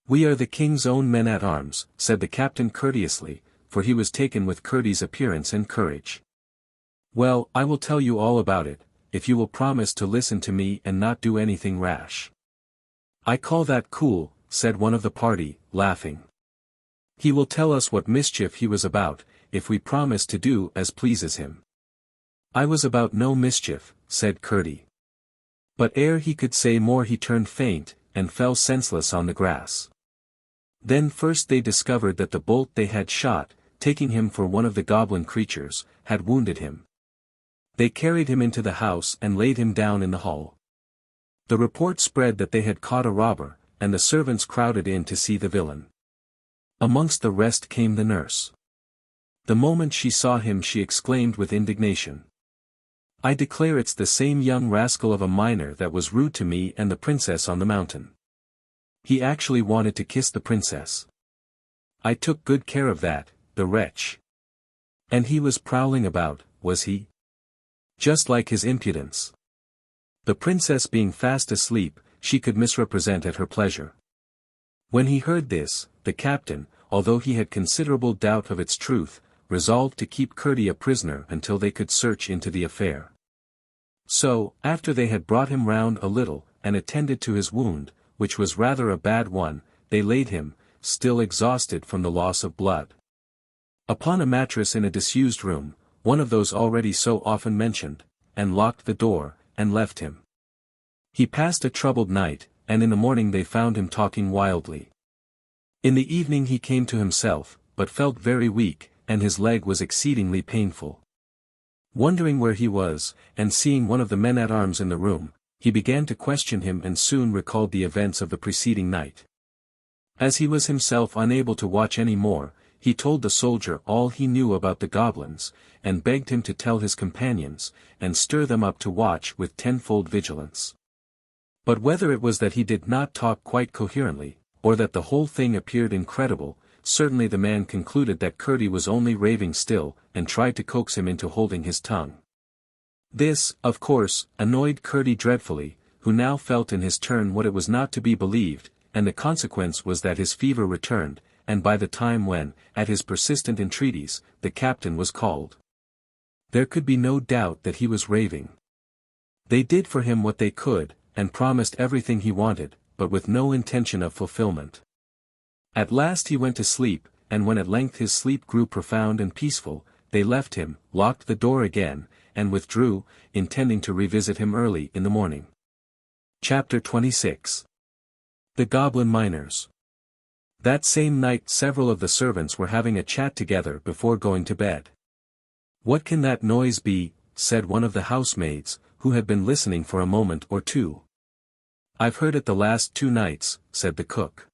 "We are the king's own men-at-arms," said the captain courteously, for he was taken with Curdie's appearance and courage. "Well, I will tell you all about it, if you will promise to listen to me and not do anything rash." "I call that cool," said one of the party, laughing. "He will tell us what mischief he was about, if we promise to do as pleases him." "I was about no mischief," said Curdie. But ere he could say more he turned faint, and fell senseless on the grass. Then first they discovered that the bolt they had shot, taking him for one of the goblin creatures, had wounded him. They carried him into the house and laid him down in the hall. The report spread that they had caught a robber, and the servants crowded in to see the villain. Amongst the rest came the nurse. The moment she saw him she exclaimed with indignation, "I declare it's the same young rascal of a miner that was rude to me and the princess on the mountain. He actually wanted to kiss the princess. I took good care of that, the wretch. And he was prowling about, was he? Just like his impudence. The princess being fast asleep, she could misrepresent at her pleasure." When he heard this, the captain, although he had considerable doubt of its truth, resolved to keep Curdie a prisoner until they could search into the affair. So, after they had brought him round a little, and attended to his wound, which was rather a bad one, they laid him, still exhausted from the loss of blood, upon a mattress in a disused room, one of those already so often mentioned, and locked the door, and left him. He passed a troubled night, and in the morning they found him talking wildly. In the evening he came to himself, but felt very weak, and his leg was exceedingly painful. Wondering where he was, and seeing one of the men-at-arms in the room, he began to question him and soon recalled the events of the preceding night. As he was himself unable to watch any more, he told the soldier all he knew about the goblins, and begged him to tell his companions, and stir them up to watch with tenfold vigilance. But whether it was that he did not talk quite coherently, or that the whole thing appeared incredible, certainly the man concluded that Curdie was only raving still, and tried to coax him into holding his tongue. This, of course, annoyed Curdie dreadfully, who now felt in his turn what it was not to be believed, and the consequence was that his fever returned, and by the time when, at his persistent entreaties, the captain was called, there could be no doubt that he was raving. They did for him what they could, and promised everything he wanted, but with no intention of fulfillment. At last he went to sleep, and when at length his sleep grew profound and peaceful, they left him, locked the door again, and withdrew, intending to revisit him early in the morning. Chapter 26. The Goblin Miners. That same night several of the servants were having a chat together before going to bed. "What can that noise be?" said one of the housemaids, who had been listening for a moment or two. "I've heard it the last 2 nights," said the cook.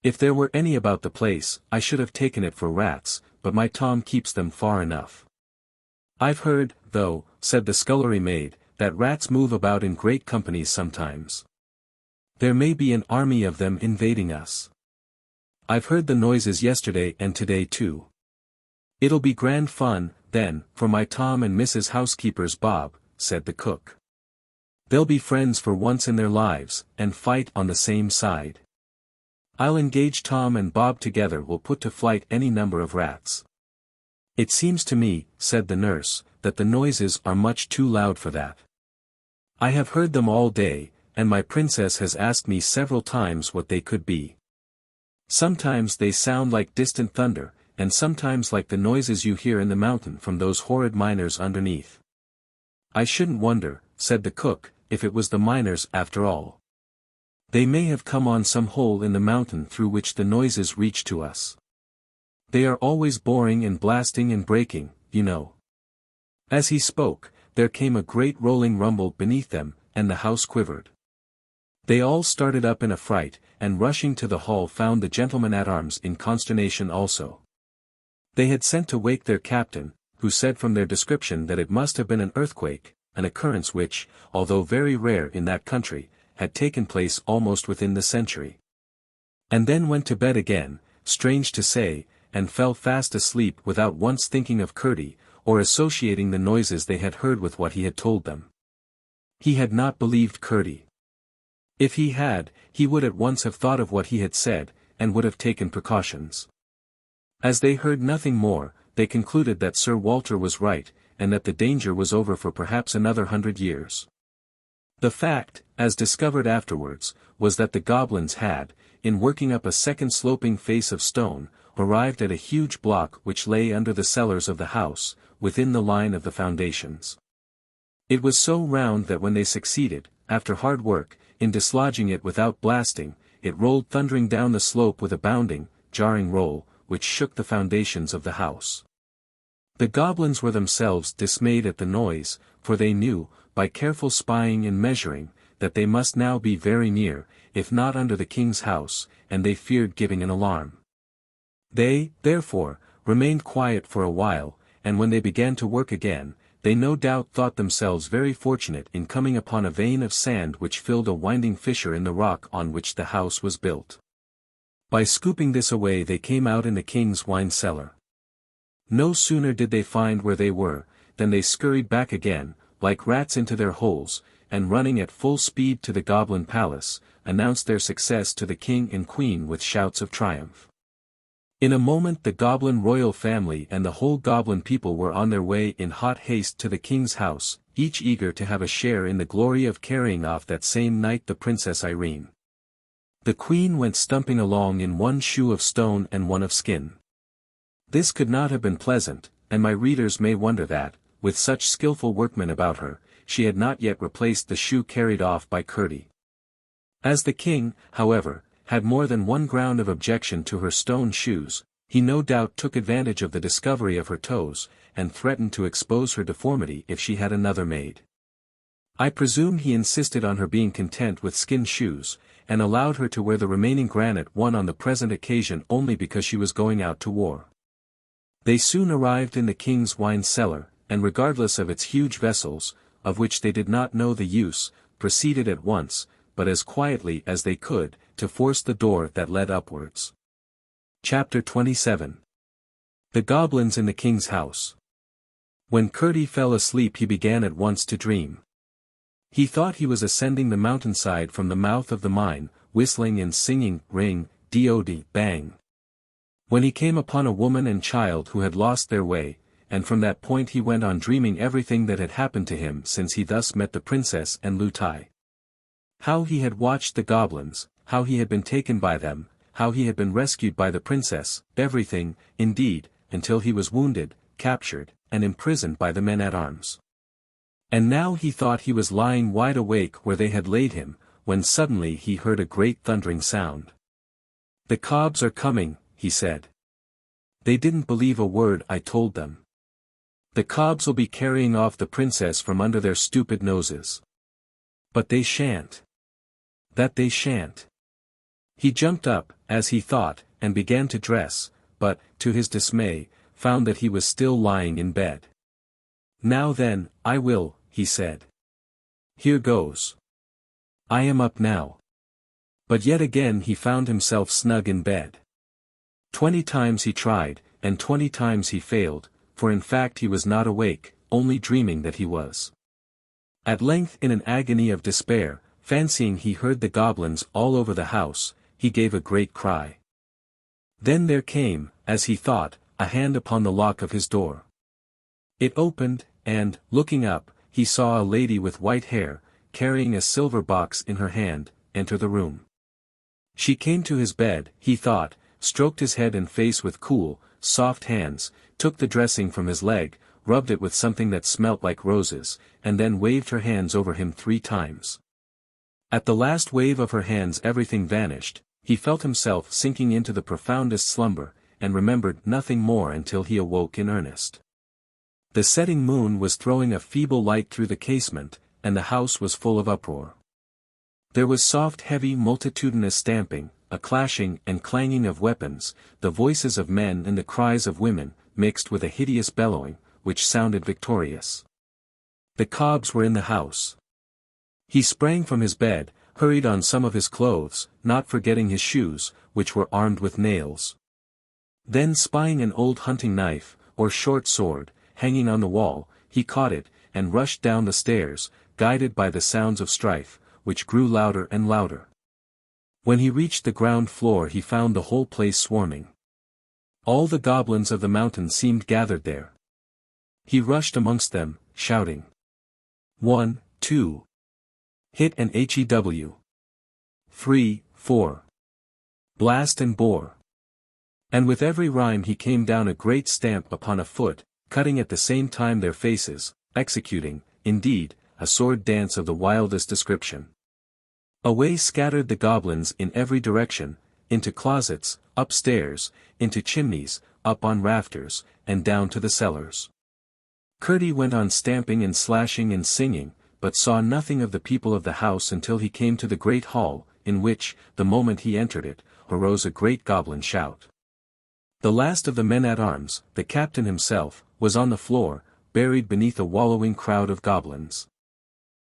"If there were any about the place, I should have taken it for rats, but my Tom keeps them far enough." "I've heard, though," said the scullery maid, "that rats move about in great companies sometimes. There may be an army of them invading us. I've heard the noises yesterday and today too. It'll be grand fun, then, for my Tom and Mrs. Housekeeper's Bob," said the cook. "They'll be friends for once in their lives, and fight on the same side. I'll engage Tom and Bob together will put to flight any number of rats." "It seems to me," said the nurse, "that the noises are much too loud for that. I have heard them all day, and my princess has asked me several times what they could be. Sometimes they sound like distant thunder, and sometimes like the noises you hear in the mountain from those horrid miners underneath." "I shouldn't wonder," said the cook, "if it was the miners after all. They may have come on some hole in the mountain through which the noises reach to us. They are always boring and blasting and breaking, you know." As he spoke, there came a great rolling rumble beneath them, and the house quivered. They all started up in a fright, and rushing to the hall found the gentlemen-at-arms in consternation also. They had sent to wake their captain, who said from their description that it must have been an earthquake, an occurrence which, although very rare in that country, had taken place almost within the century. And then went to bed again, strange to say, and fell fast asleep without once thinking of Curdie, or associating the noises they had heard with what he had told them. He had not believed Curdie. If he had, he would at once have thought of what he had said, and would have taken precautions. As they heard nothing more, they concluded that Sir Walter was right, and that the danger was over for perhaps another 100 years. The fact, as discovered afterwards, was that the goblins had, in working up a second sloping face of stone, arrived at a huge block which lay under the cellars of the house, within the line of the foundations. It was so round that when they succeeded, after hard work, in dislodging it without blasting, it rolled thundering down the slope with a bounding, jarring roll, which shook the foundations of the house. The goblins were themselves dismayed at the noise, for they knew, by careful spying and measuring, that they must now be very near, if not under the king's house, and they feared giving an alarm. They, therefore, remained quiet for a while, and when they began to work again, they no doubt thought themselves very fortunate in coming upon a vein of sand which filled a winding fissure in the rock on which the house was built. By scooping this away they came out in the king's wine cellar. No sooner did they find where they were, than they scurried back again, like rats into their holes, and running at full speed to the Goblin Palace, announced their success to the king and queen with shouts of triumph. In a moment the Goblin royal family and the whole Goblin people were on their way in hot haste to the king's house, each eager to have a share in the glory of carrying off that same night the Princess Irene. The queen went stumping along in one shoe of stone and one of skin. This could not have been pleasant, and my readers may wonder that, with such skillful workmen about her, she had not yet replaced the shoe carried off by Curdie. As the king, however, had more than one ground of objection to her stone shoes, he no doubt took advantage of the discovery of her toes, and threatened to expose her deformity if she had another made. I presume he insisted on her being content with skin shoes, and allowed her to wear the remaining granite one on the present occasion only because she was going out to war. They soon arrived in the king's wine cellar, and regardless of its huge vessels, of which they did not know the use, proceeded at once, but as quietly as they could, to force the door that led upwards. Chapter 27. The Goblins in the King's House. When Curdie fell asleep he began at once to dream. He thought he was ascending the mountainside from the mouth of the mine, whistling and singing, ring, deody, bang. When he came upon a woman and child who had lost their way, and from that point he went on dreaming everything that had happened to him since he thus met the princess and Lootie. How he had watched the goblins, how he had been taken by them, how he had been rescued by the princess, everything, indeed, until he was wounded, captured, and imprisoned by the men-at-arms. And now he thought he was lying wide awake where they had laid him, when suddenly he heard a great thundering sound. "The cobs are coming," he said. "They didn't believe a word I told them. The cobs will be carrying off the princess from under their stupid noses. But they shan't. That they shan't." He jumped up, as he thought, and began to dress, but, to his dismay, found that he was still lying in bed. "Now then, I will," he said. "Here goes. I am up now." But yet again he found himself snug in bed. 20 times he tried, and 20 times he failed, for in fact he was not awake, only dreaming that he was. At length, in an agony of despair, fancying he heard the goblins all over the house, he gave a great cry. Then there came, as he thought, a hand upon the lock of his door. It opened, and, looking up, he saw a lady with white hair, carrying a silver box in her hand, enter the room. She came to his bed, he thought, stroked his head and face with cool, soft hands, took the dressing from his leg, rubbed it with something that smelt like roses, and then waved her hands over him 3 times. At the last wave of her hands everything vanished, he felt himself sinking into the profoundest slumber, and remembered nothing more until he awoke in earnest. The setting moon was throwing a feeble light through the casement, and the house was full of uproar. There was soft heavy multitudinous stamping, a clashing and clanging of weapons, the voices of men and the cries of women, mixed with a hideous bellowing, which sounded victorious. The cobs were in the house. He sprang from his bed, hurried on some of his clothes, not forgetting his shoes, which were armed with nails. Then spying an old hunting knife, or short sword, hanging on the wall, he caught it, and rushed down the stairs, guided by the sounds of strife, which grew louder and louder. When he reached the ground floor he found the whole place swarming. All the goblins of the mountain seemed gathered there. He rushed amongst them, shouting, "1, 2. Hit and HEW. 3, 4. Blast and bore." And with every rhyme he came down a great stamp upon a foot, cutting at the same time their faces, executing, indeed, a sword dance of the wildest description. Away scattered the goblins in every direction, into closets, upstairs, into chimneys, up on rafters, and down to the cellars. Curdie went on stamping and slashing and singing, but saw nothing of the people of the house until he came to the great hall, in which, the moment he entered it, arose a great goblin shout. The last of the men-at-arms, the captain himself, was on the floor, buried beneath a wallowing crowd of goblins.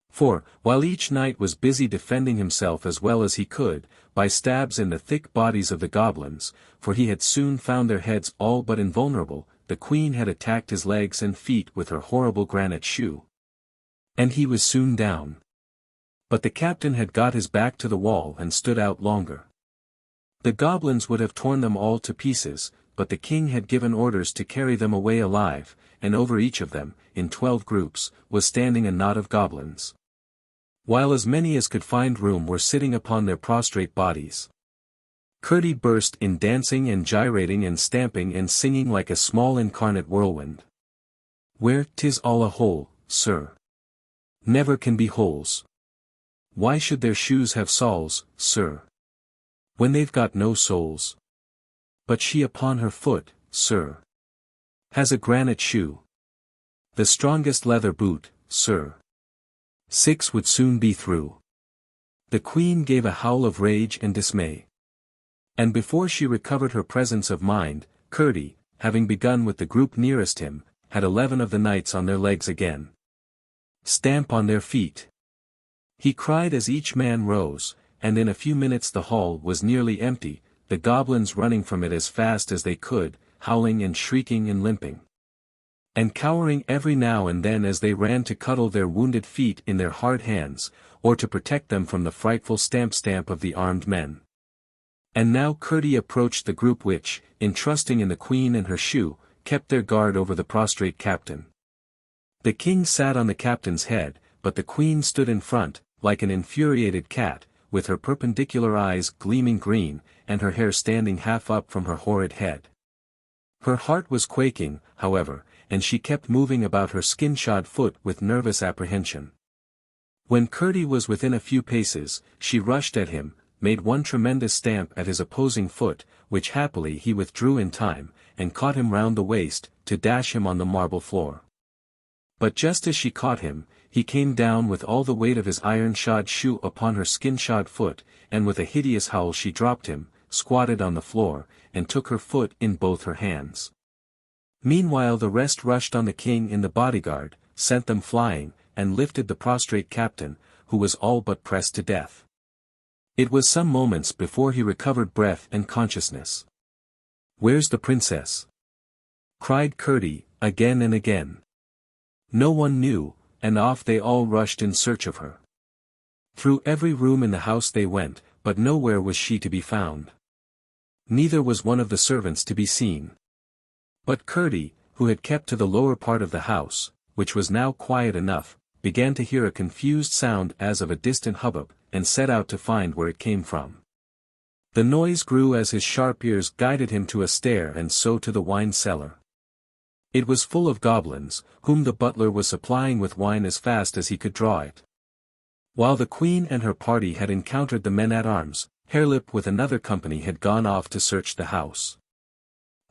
For, while each knight was busy defending himself as well as he could, by stabs in the thick bodies of the goblins, for he had soon found their heads all but invulnerable, the queen had attacked his legs and feet with her horrible granite shoe. And he was soon down. But the captain had got his back to the wall and stood out longer. The goblins would have torn them all to pieces, but the king had given orders to carry them away alive, and over each of them, in 12 groups, was standing a knot of goblins. While as many as could find room were sitting upon their prostrate bodies. Curdie burst in dancing and gyrating and stamping and singing like a small incarnate whirlwind. "Where 'tis all a hole, sir. Never can be holes. Why should their shoes have soles, sir? When they've got no soles. But she upon her foot, sir, has a granite shoe. The strongest leather boot, sir. 6 would soon be through." The queen gave a howl of rage and dismay. And before she recovered her presence of mind, Curdie, having begun with the group nearest him, had 11 of the knights on their legs again. "Stamp on their feet!" he cried as each man rose, and in a few minutes the hall was nearly empty, the goblins running from it as fast as they could, howling and shrieking and limping. And cowering every now and then as they ran to cuddle their wounded feet in their hard hands, or to protect them from the frightful stamp of the armed men. And now Curdie approached the group which, entrusting in the queen and her shoe, kept their guard over the prostrate captain. The king sat on the captain's head, but the queen stood in front, like an infuriated cat, with her perpendicular eyes gleaming green, and her hair standing half up from her horrid head. Her heart was quaking, however, and she kept moving about her skin-shod foot with nervous apprehension. When Curdie was within a few paces, she rushed at him, made one tremendous stamp at his opposing foot, which happily he withdrew in time, and caught him round the waist, to dash him on the marble floor. But just as she caught him, he came down with all the weight of his iron-shod shoe upon her skin-shod foot, and with a hideous howl she dropped him, squatted on the floor, and took her foot in both her hands. Meanwhile the rest rushed on the king in the bodyguard, sent them flying, and lifted the prostrate captain, who was all but pressed to death. It was some moments before he recovered breath and consciousness. "Where's the princess?" cried Curdie, again and again. No one knew, and off they all rushed in search of her. Through every room in the house they went, but nowhere was she to be found. Neither was one of the servants to be seen. But Curdie, who had kept to the lower part of the house, which was now quiet enough, began to hear a confused sound as of a distant hubbub, and set out to find where it came from. The noise grew as his sharp ears guided him to a stair and so to the wine cellar. It was full of goblins, whom the butler was supplying with wine as fast as he could draw it. While the queen and her party had encountered the men-at-arms, Harelip with another company had gone off to search the house.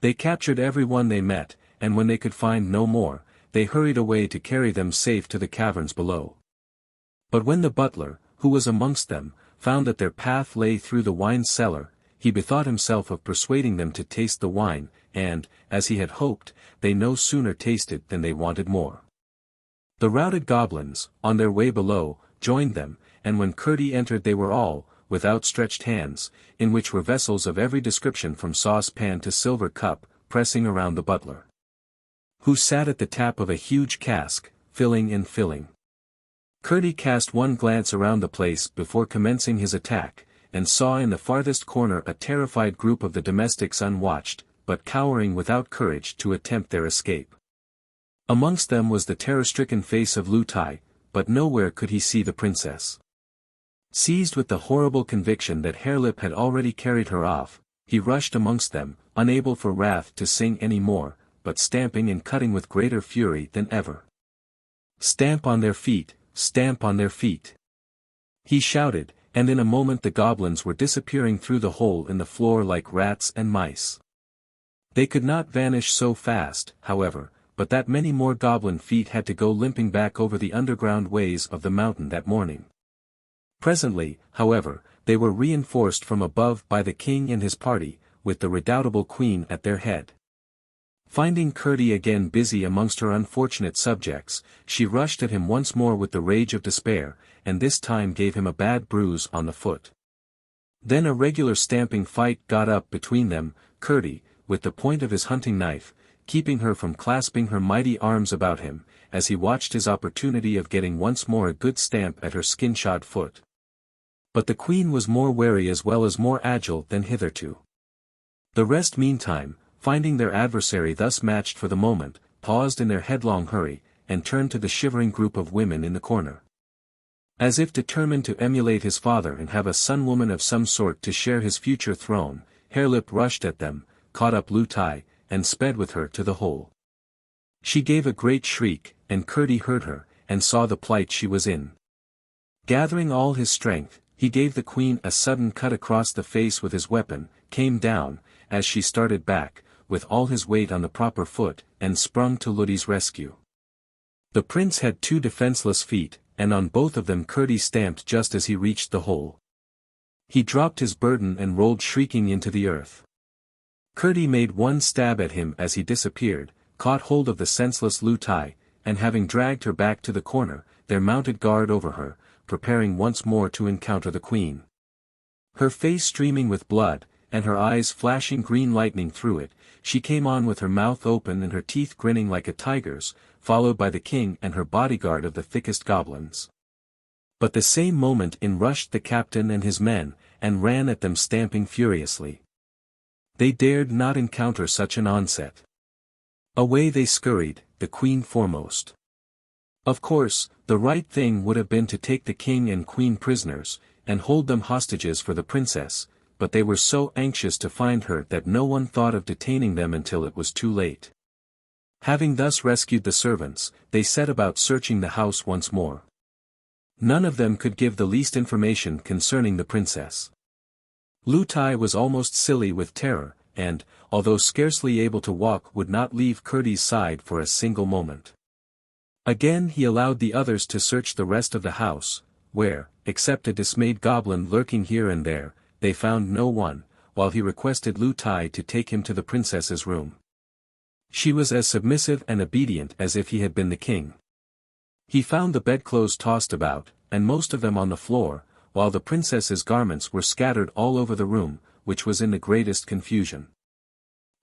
They captured every one they met, and when they could find no more, they hurried away to carry them safe to the caverns below. But when the butler, who was amongst them, found that their path lay through the wine cellar, he bethought himself of persuading them to taste the wine, and, as he had hoped, they no sooner tasted than they wanted more. The routed goblins, on their way below, joined them, and when Curdie entered they were all, with outstretched hands, in which were vessels of every description from saucepan to silver cup, pressing around the butler, who sat at the tap of a huge cask, filling and filling. Curdie cast one glance around the place before commencing his attack, and saw in the farthest corner a terrified group of the domestics unwatched, but cowering without courage to attempt their escape. Amongst them was the terror-stricken face of Lootie, but nowhere could he see the princess. Seized with the horrible conviction that Harelip had already carried her off, he rushed amongst them, unable for wrath to sing any more, but stamping and cutting with greater fury than ever. "Stamp on their feet, stamp on their feet!" he shouted, and in a moment the goblins were disappearing through the hole in the floor like rats and mice. They could not vanish so fast, however, but that many more goblin feet had to go limping back over the underground ways of the mountain that morning. Presently, however, they were reinforced from above by the king and his party, with the redoubtable queen at their head. Finding Curdie again busy amongst her unfortunate subjects, she rushed at him once more with the rage of despair, and this time gave him a bad bruise on the foot. Then a regular stamping fight got up between them, Curdie, with the point of his hunting knife, keeping her from clasping her mighty arms about him, as he watched his opportunity of getting once more a good stamp at her skin-shod foot. But the queen was more wary as well as more agile than hitherto. The rest meantime, finding their adversary thus matched for the moment, paused in their headlong hurry, and turned to the shivering group of women in the corner. As if determined to emulate his father and have a son-woman of some sort to share his future throne, Harelip rushed at them, caught up Lootie, and sped with her to the hole. She gave a great shriek, and Curdie heard her, and saw the plight she was in. Gathering all his strength, he gave the queen a sudden cut across the face with his weapon, came down, as she started back, with all his weight on the proper foot, and sprung to Lootie's rescue. The prince had 2 defenseless feet, and on both of them Curdie stamped just as he reached the hole. He dropped his burden and rolled shrieking into the earth. Curdie made one stab at him as he disappeared, caught hold of the senseless Lootie, and having dragged her back to the corner, there mounted guard over her, preparing once more to encounter the queen. Her face streaming with blood, and her eyes flashing green lightning through it, she came on with her mouth open and her teeth grinning like a tiger's, followed by the king and her bodyguard of the thickest goblins. But the same moment in rushed the captain and his men, and ran at them stamping furiously. They dared not encounter such an onset. Away they scurried, the queen foremost. Of course, the right thing would have been to take the king and queen prisoners, and hold them hostages for the princess, but they were so anxious to find her that no one thought of detaining them until it was too late. Having thus rescued the servants, they set about searching the house once more. None of them could give the least information concerning the princess. Lootie was almost silly with terror, and, although scarcely able to walk, would not leave Curdie's side for a single moment. Again he allowed the others to search the rest of the house, where, except a dismayed goblin lurking here and there, they found no one, while he requested Lootie to take him to the princess's room. She was as submissive and obedient as if he had been the king. He found the bedclothes tossed about, and most of them on the floor, while the princess's garments were scattered all over the room, which was in the greatest confusion.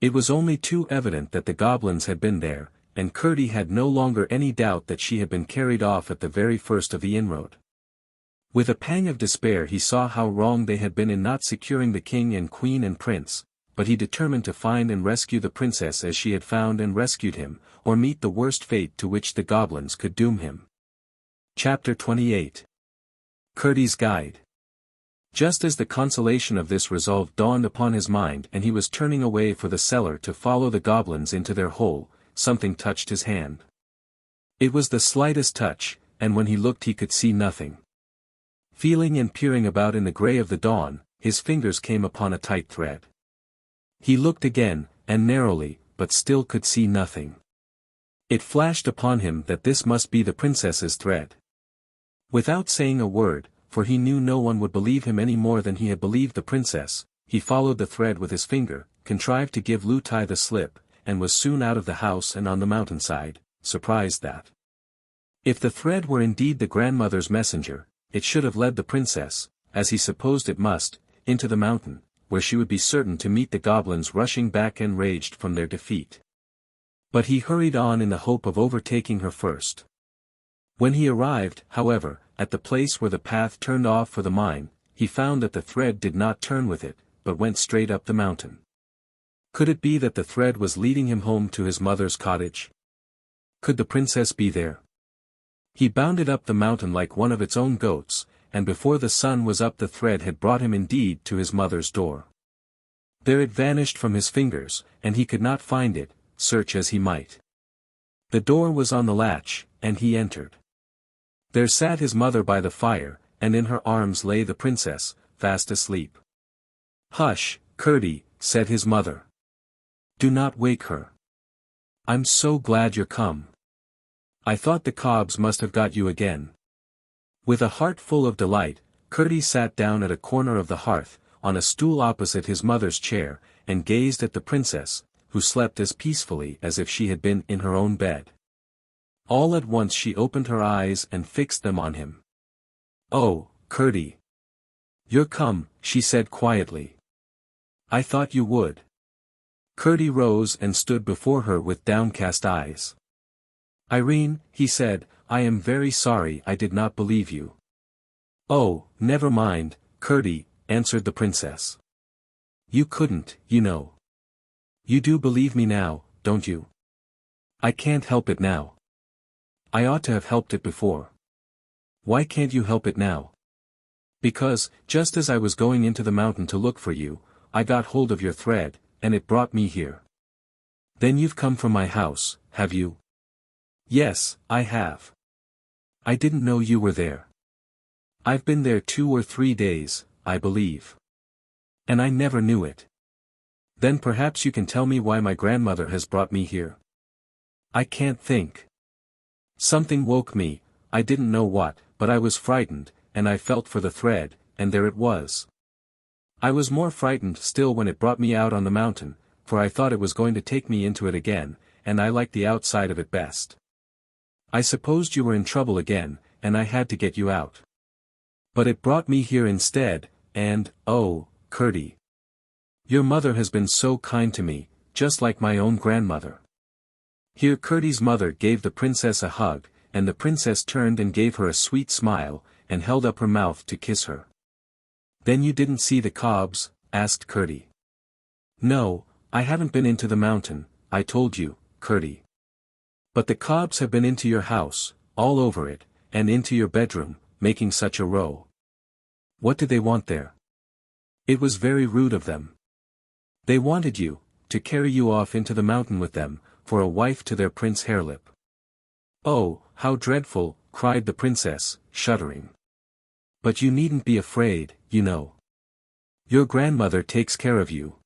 It was only too evident that the goblins had been there, and Curdie had no longer any doubt that she had been carried off at the very first of the inroad. With a pang of despair he saw how wrong they had been in not securing the king and queen and prince, but he determined to find and rescue the princess as she had found and rescued him, or meet the worst fate to which the goblins could doom him. Chapter 28. Curdie's Guide. Just as the consolation of this resolve dawned upon his mind and he was turning away for the cellar to follow the goblins into their hole, something touched his hand. It was the slightest touch, and when he looked he could see nothing. Feeling and peering about in the grey of the dawn, his fingers came upon a tight thread. He looked again, and narrowly, but still could see nothing. It flashed upon him that this must be the princess's thread. Without saying a word, for he knew no one would believe him any more than he had believed the princess, he followed the thread with his finger, contrived to give Lootie the slip, and was soon out of the house and on the mountainside, surprised that, if the thread were indeed the grandmother's messenger, it should have led the princess, as he supposed it must, into the mountain, where she would be certain to meet the goblins rushing back enraged from their defeat. But he hurried on in the hope of overtaking her first. When he arrived, however, at the place where the path turned off for the mine, he found that the thread did not turn with it, but went straight up the mountain. Could it be that the thread was leading him home to his mother's cottage? Could the princess be there? He bounded up the mountain like one of its own goats, and before the sun was up the thread had brought him indeed to his mother's door. There it vanished from his fingers, and he could not find it, search as he might. The door was on the latch, and he entered. There sat his mother by the fire, and in her arms lay the princess, fast asleep. "Hush, Curdie," said his mother. "Do not wake her. I'm so glad you're come. I thought the cobs must have got you again." With a heart full of delight, Curdie sat down at a corner of the hearth, on a stool opposite his mother's chair, and gazed at the princess, who slept as peacefully as if she had been in her own bed. All at once she opened her eyes and fixed them on him. "Oh, Curdie. You're come," she said quietly. "I thought you would." Curdie rose and stood before her with downcast eyes. "Irene," he said, "I am very sorry I did not believe you." "Oh, never mind, Curdie," answered the princess. "You couldn't, you know. You do believe me now, don't you?" "I can't help it now. I ought to have helped it before." "Why can't you help it now?" "Because, just as I was going into the mountain to look for you, I got hold of your thread, and it brought me here." "Then you've come from my house, have you?" "Yes, I have. I didn't know you were there. I've been there 2 or 3 days, I believe. And I never knew it." "Then perhaps you can tell me why my grandmother has brought me here." "I can't think. Something woke me, I didn't know what, but I was frightened, and I felt for the thread, and there it was. I was more frightened still when it brought me out on the mountain, for I thought it was going to take me into it again, and I liked the outside of it best. I supposed you were in trouble again, and I had to get you out. But it brought me here instead, and, oh, Curdie. Your mother has been so kind to me, just like my own grandmother." Here Curdie's mother gave the princess a hug, and the princess turned and gave her a sweet smile, and held up her mouth to kiss her. "Then you didn't see the cobs?" asked Curdie. "No, I haven't been into the mountain, I told you, Curdie. But the cobs have been into your house, all over it, and into your bedroom, making such a row." "What did they want there?" "It was very rude of them. They wanted you, to carry you off into the mountain with them, for a wife to their Prince Harelip. "Oh, how dreadful," cried the princess, shuddering. "But you needn't be afraid, you know. Your grandmother takes care of you."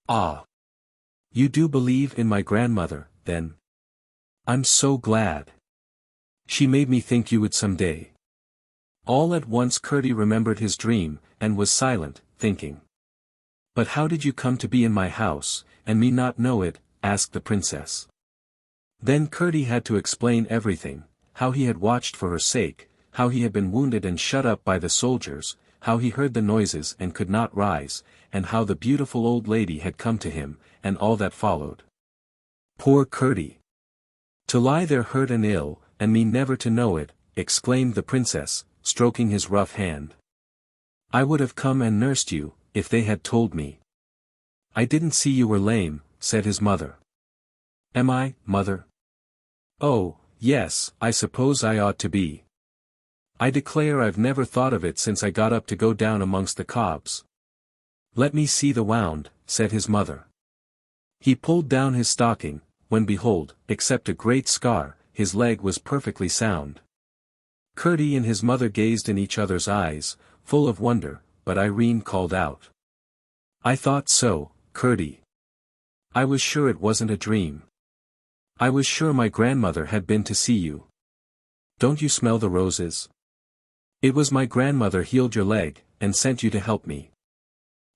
"Ah! You do believe in my grandmother, then? I'm so glad. She made me think you would someday." All at once Curdie remembered his dream, and was silent, thinking. "But how did you come to be in my house, and me not know it?" asked the princess. Then Curdie had to explain everything, how he had watched for her sake, how he had been wounded and shut up by the soldiers, how he heard the noises and could not rise, and how the beautiful old lady had come to him, and all that followed. "Poor Curdie! To lie there hurt and ill, and me never to know it," exclaimed the princess, stroking his rough hand. "I would have come and nursed you, if they had told me." "I didn't see you were lame," said his mother. "Am I, mother?" "Oh, yes, I suppose I ought to be. I declare I've never thought of it since I got up to go down amongst the cobs." "Let me see the wound," said his mother. He pulled down his stocking, when behold, except a great scar, his leg was perfectly sound. Curdie and his mother gazed in each other's eyes, full of wonder, but Irene called out. "I thought so, Curdie. I was sure it wasn't a dream. I was sure my grandmother had been to see you. Don't you smell the roses? It was my grandmother healed your leg, and sent you to help me."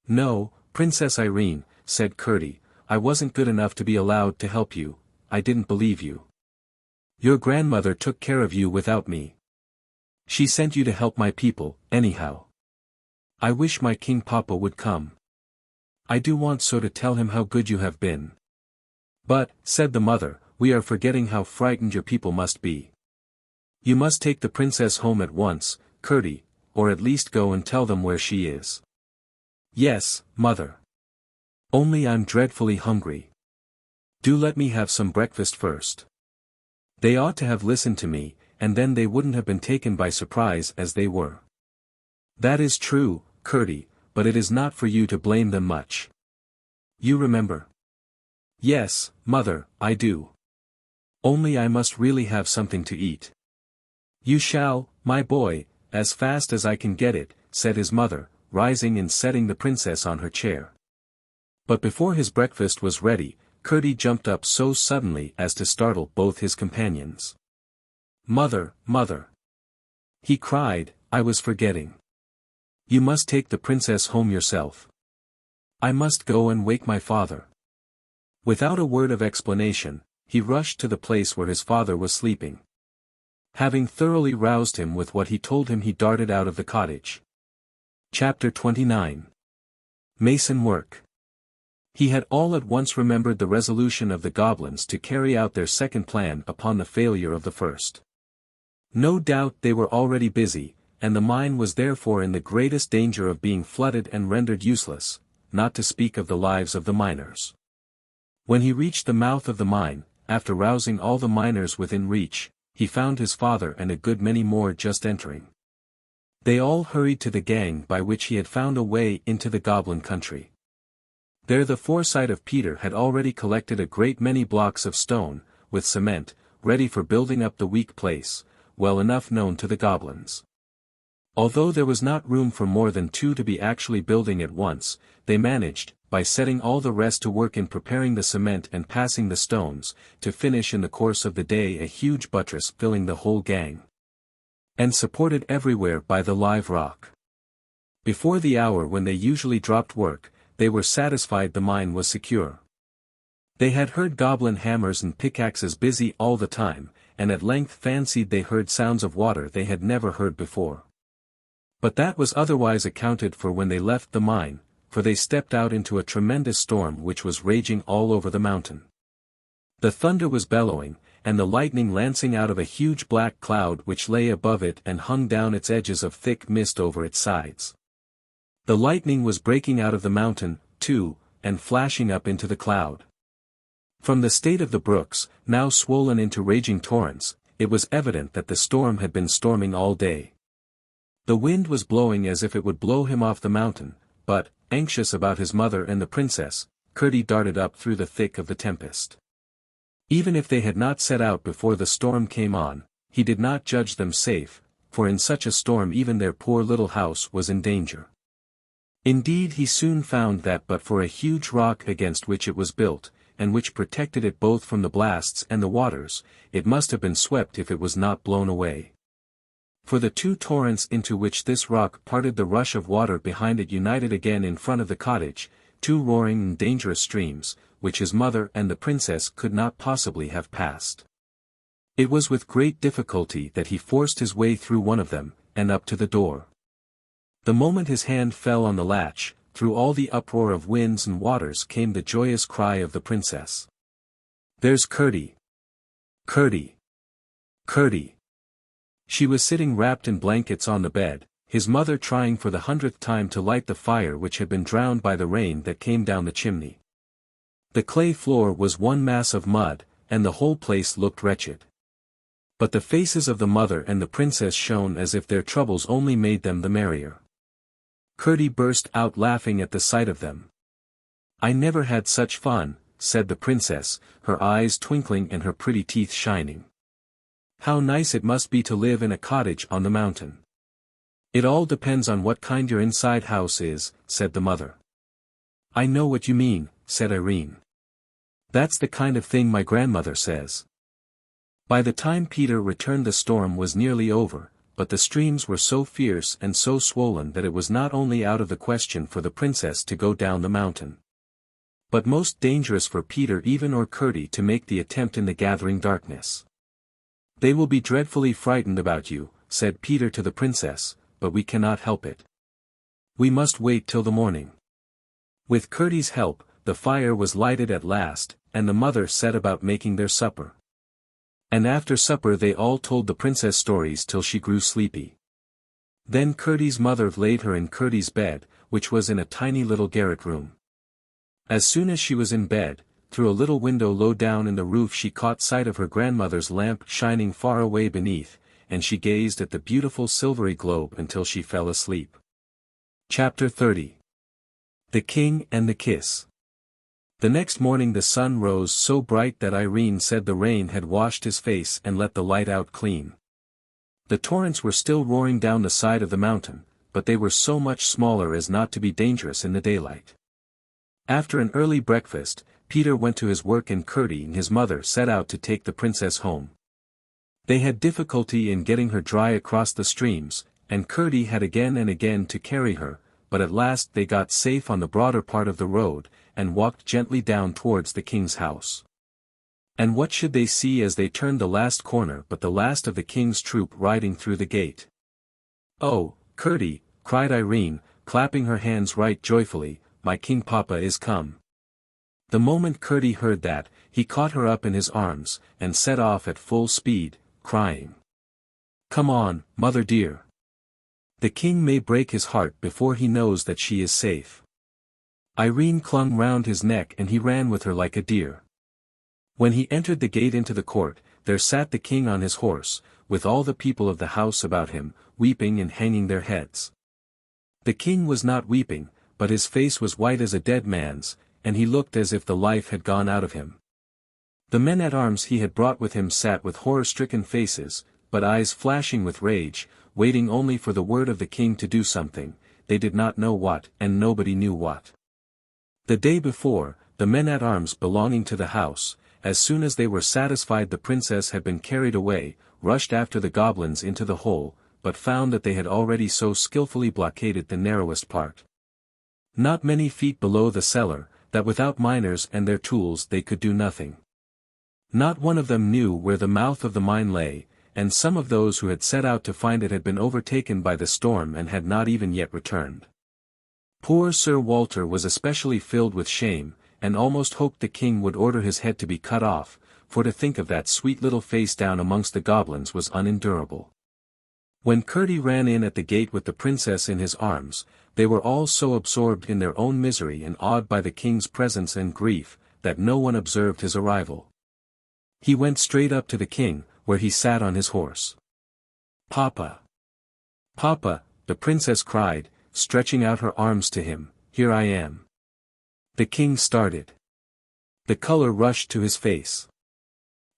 "No, Princess Irene," said Curdie, "I wasn't good enough to be allowed to help you. I didn't believe you. Your grandmother took care of you without me. She sent you to help my people, anyhow. I wish my King Papa would come. I do want so to tell him how good you have been." "But," said the mother, "we are forgetting how frightened your people must be. You must take the princess home at once, Curdie, or at least go and tell them where she is." "Yes, mother. Only I'm dreadfully hungry. Do let me have some breakfast first." They ought to have listened to me, and then they wouldn't have been taken by surprise as they were. "That is true, Curdie, but it is not for you to blame them much. You remember?" "Yes, mother, I do. Only I must really have something to eat." "You shall, my boy, as fast as I can get it," said his mother, rising and setting the princess on her chair. But before his breakfast was ready, Curdie jumped up so suddenly as to startle both his companions. "Mother, mother!" he cried, "I was forgetting. You must take the princess home yourself. I must go and wake my father." Without a word of explanation, he rushed to the place where his father was sleeping. Having thoroughly roused him with what he told him, he darted out of the cottage. Chapter 29. Mason Work. He had all at once remembered the resolution of the goblins to carry out their second plan upon the failure of the first. No doubt they were already busy, and the mine was therefore in the greatest danger of being flooded and rendered useless, not to speak of the lives of the miners. When he reached the mouth of the mine, after rousing all the miners within reach, he found his father and a good many more just entering. They all hurried to the gang by which he had found a way into the goblin country. There the foresight of Peter had already collected a great many blocks of stone, with cement, ready for building up the weak place, well enough known to the goblins. Although there was not room for more than two to be actually building at once, they managed, by setting all the rest to work in preparing the cement and passing the stones, to finish in the course of the day a huge buttress filling the whole gang, and supported everywhere by the live rock. Before the hour when they usually dropped work, they were satisfied the mine was secure. They had heard goblin hammers and pickaxes busy all the time, and at length fancied they heard sounds of water they had never heard before. But that was otherwise accounted for when they left the mine, for they stepped out into a tremendous storm which was raging all over the mountain. The thunder was bellowing, and the lightning lancing out of a huge black cloud which lay above it and hung down its edges of thick mist over its sides. The lightning was breaking out of the mountain, too, and flashing up into the cloud. From the state of the brooks, now swollen into raging torrents, it was evident that the storm had been storming all day. The wind was blowing as if it would blow him off the mountain, but, anxious about his mother and the princess, Curdie darted up through the thick of the tempest. Even if they had not set out before the storm came on, he did not judge them safe, for in such a storm even their poor little house was in danger. Indeed, he soon found that but for a huge rock against which it was built, and which protected it both from the blasts and the waters, it must have been swept if it was not blown away. For the two torrents into which this rock parted, the rush of water behind it united again in front of the cottage, two roaring and dangerous streams, which his mother and the princess could not possibly have passed. It was with great difficulty that he forced his way through one of them, and up to the door. The moment his hand fell on the latch, through all the uproar of winds and waters came the joyous cry of the princess. "There's Curdie! Curdie! Curdie!" She was sitting wrapped in blankets on the bed, his mother trying for the 100th time to light the fire which had been drowned by the rain that came down the chimney. The clay floor was one mass of mud, and the whole place looked wretched. But the faces of the mother and the princess shone as if their troubles only made them the merrier. Curdie burst out laughing at the sight of them. "I never had such fun," said the princess, her eyes twinkling and her pretty teeth shining. "How nice it must be to live in a cottage on the mountain." "It all depends on what kind your inside house is," said the mother. "I know what you mean," said Irene. "That's the kind of thing my grandmother says." By the time Peter returned, the storm was nearly over, but the streams were so fierce and so swollen that it was not only out of the question for the princess to go down the mountain, but most dangerous for Peter even or Curdie to make the attempt in the gathering darkness. "They will be dreadfully frightened about you," said Peter to the princess, "but we cannot help it. We must wait till the morning." With Curdie's help, the fire was lighted at last, and the mother set about making their supper. And after supper they all told the princess stories till she grew sleepy. Then Curdie's mother laid her in Curdie's bed, which was in a tiny little garret room. As soon as she was in bed, through a little window low down in the roof she caught sight of her grandmother's lamp shining far away beneath, and she gazed at the beautiful silvery globe until she fell asleep. Chapter 30. The King and the Kiss. The next morning the sun rose so bright that Irene said the rain had washed his face and let the light out clean. The torrents were still roaring down the side of the mountain, but they were so much smaller as not to be dangerous in the daylight. After an early breakfast, Peter went to his work and Curdie and his mother set out to take the princess home. They had difficulty in getting her dry across the streams, and Curdie had again and again to carry her, but at last they got safe on the broader part of the road, and walked gently down towards the king's house. And what should they see as they turned the last corner but the last of the king's troop riding through the gate? "Oh, Curdie," cried Irene, clapping her hands right joyfully, "my king papa is come." The moment Curdie heard that, he caught her up in his arms, and set off at full speed, crying, "Come on, mother dear. The king may break his heart before he knows that she is safe." Irene clung round his neck and he ran with her like a deer. When he entered the gate into the court, there sat the king on his horse, with all the people of the house about him, weeping and hanging their heads. The king was not weeping, but his face was white as a dead man's, and he looked as if the life had gone out of him. The men-at-arms he had brought with him sat with horror-stricken faces, but eyes flashing with rage, waiting only for the word of the king to do something, they did not know what, and nobody knew what. The day before, the men-at-arms belonging to the house, as soon as they were satisfied the princess had been carried away, rushed after the goblins into the hole, but found that they had already so skillfully blockaded the narrowest part, not many feet below the cellar, that without miners and their tools they could do nothing. Not one of them knew where the mouth of the mine lay, and some of those who had set out to find it had been overtaken by the storm and had not even yet returned. Poor Sir Walter was especially filled with shame, and almost hoped the king would order his head to be cut off, for to think of that sweet little face down amongst the goblins was unendurable. When Curdie ran in at the gate with the princess in his arms, they were all so absorbed in their own misery and awed by the king's presence and grief, that no one observed his arrival. He went straight up to the king, where he sat on his horse. "Papa! Papa!" the princess cried, stretching out her arms to him, "here I am." The king started. The color rushed to his face.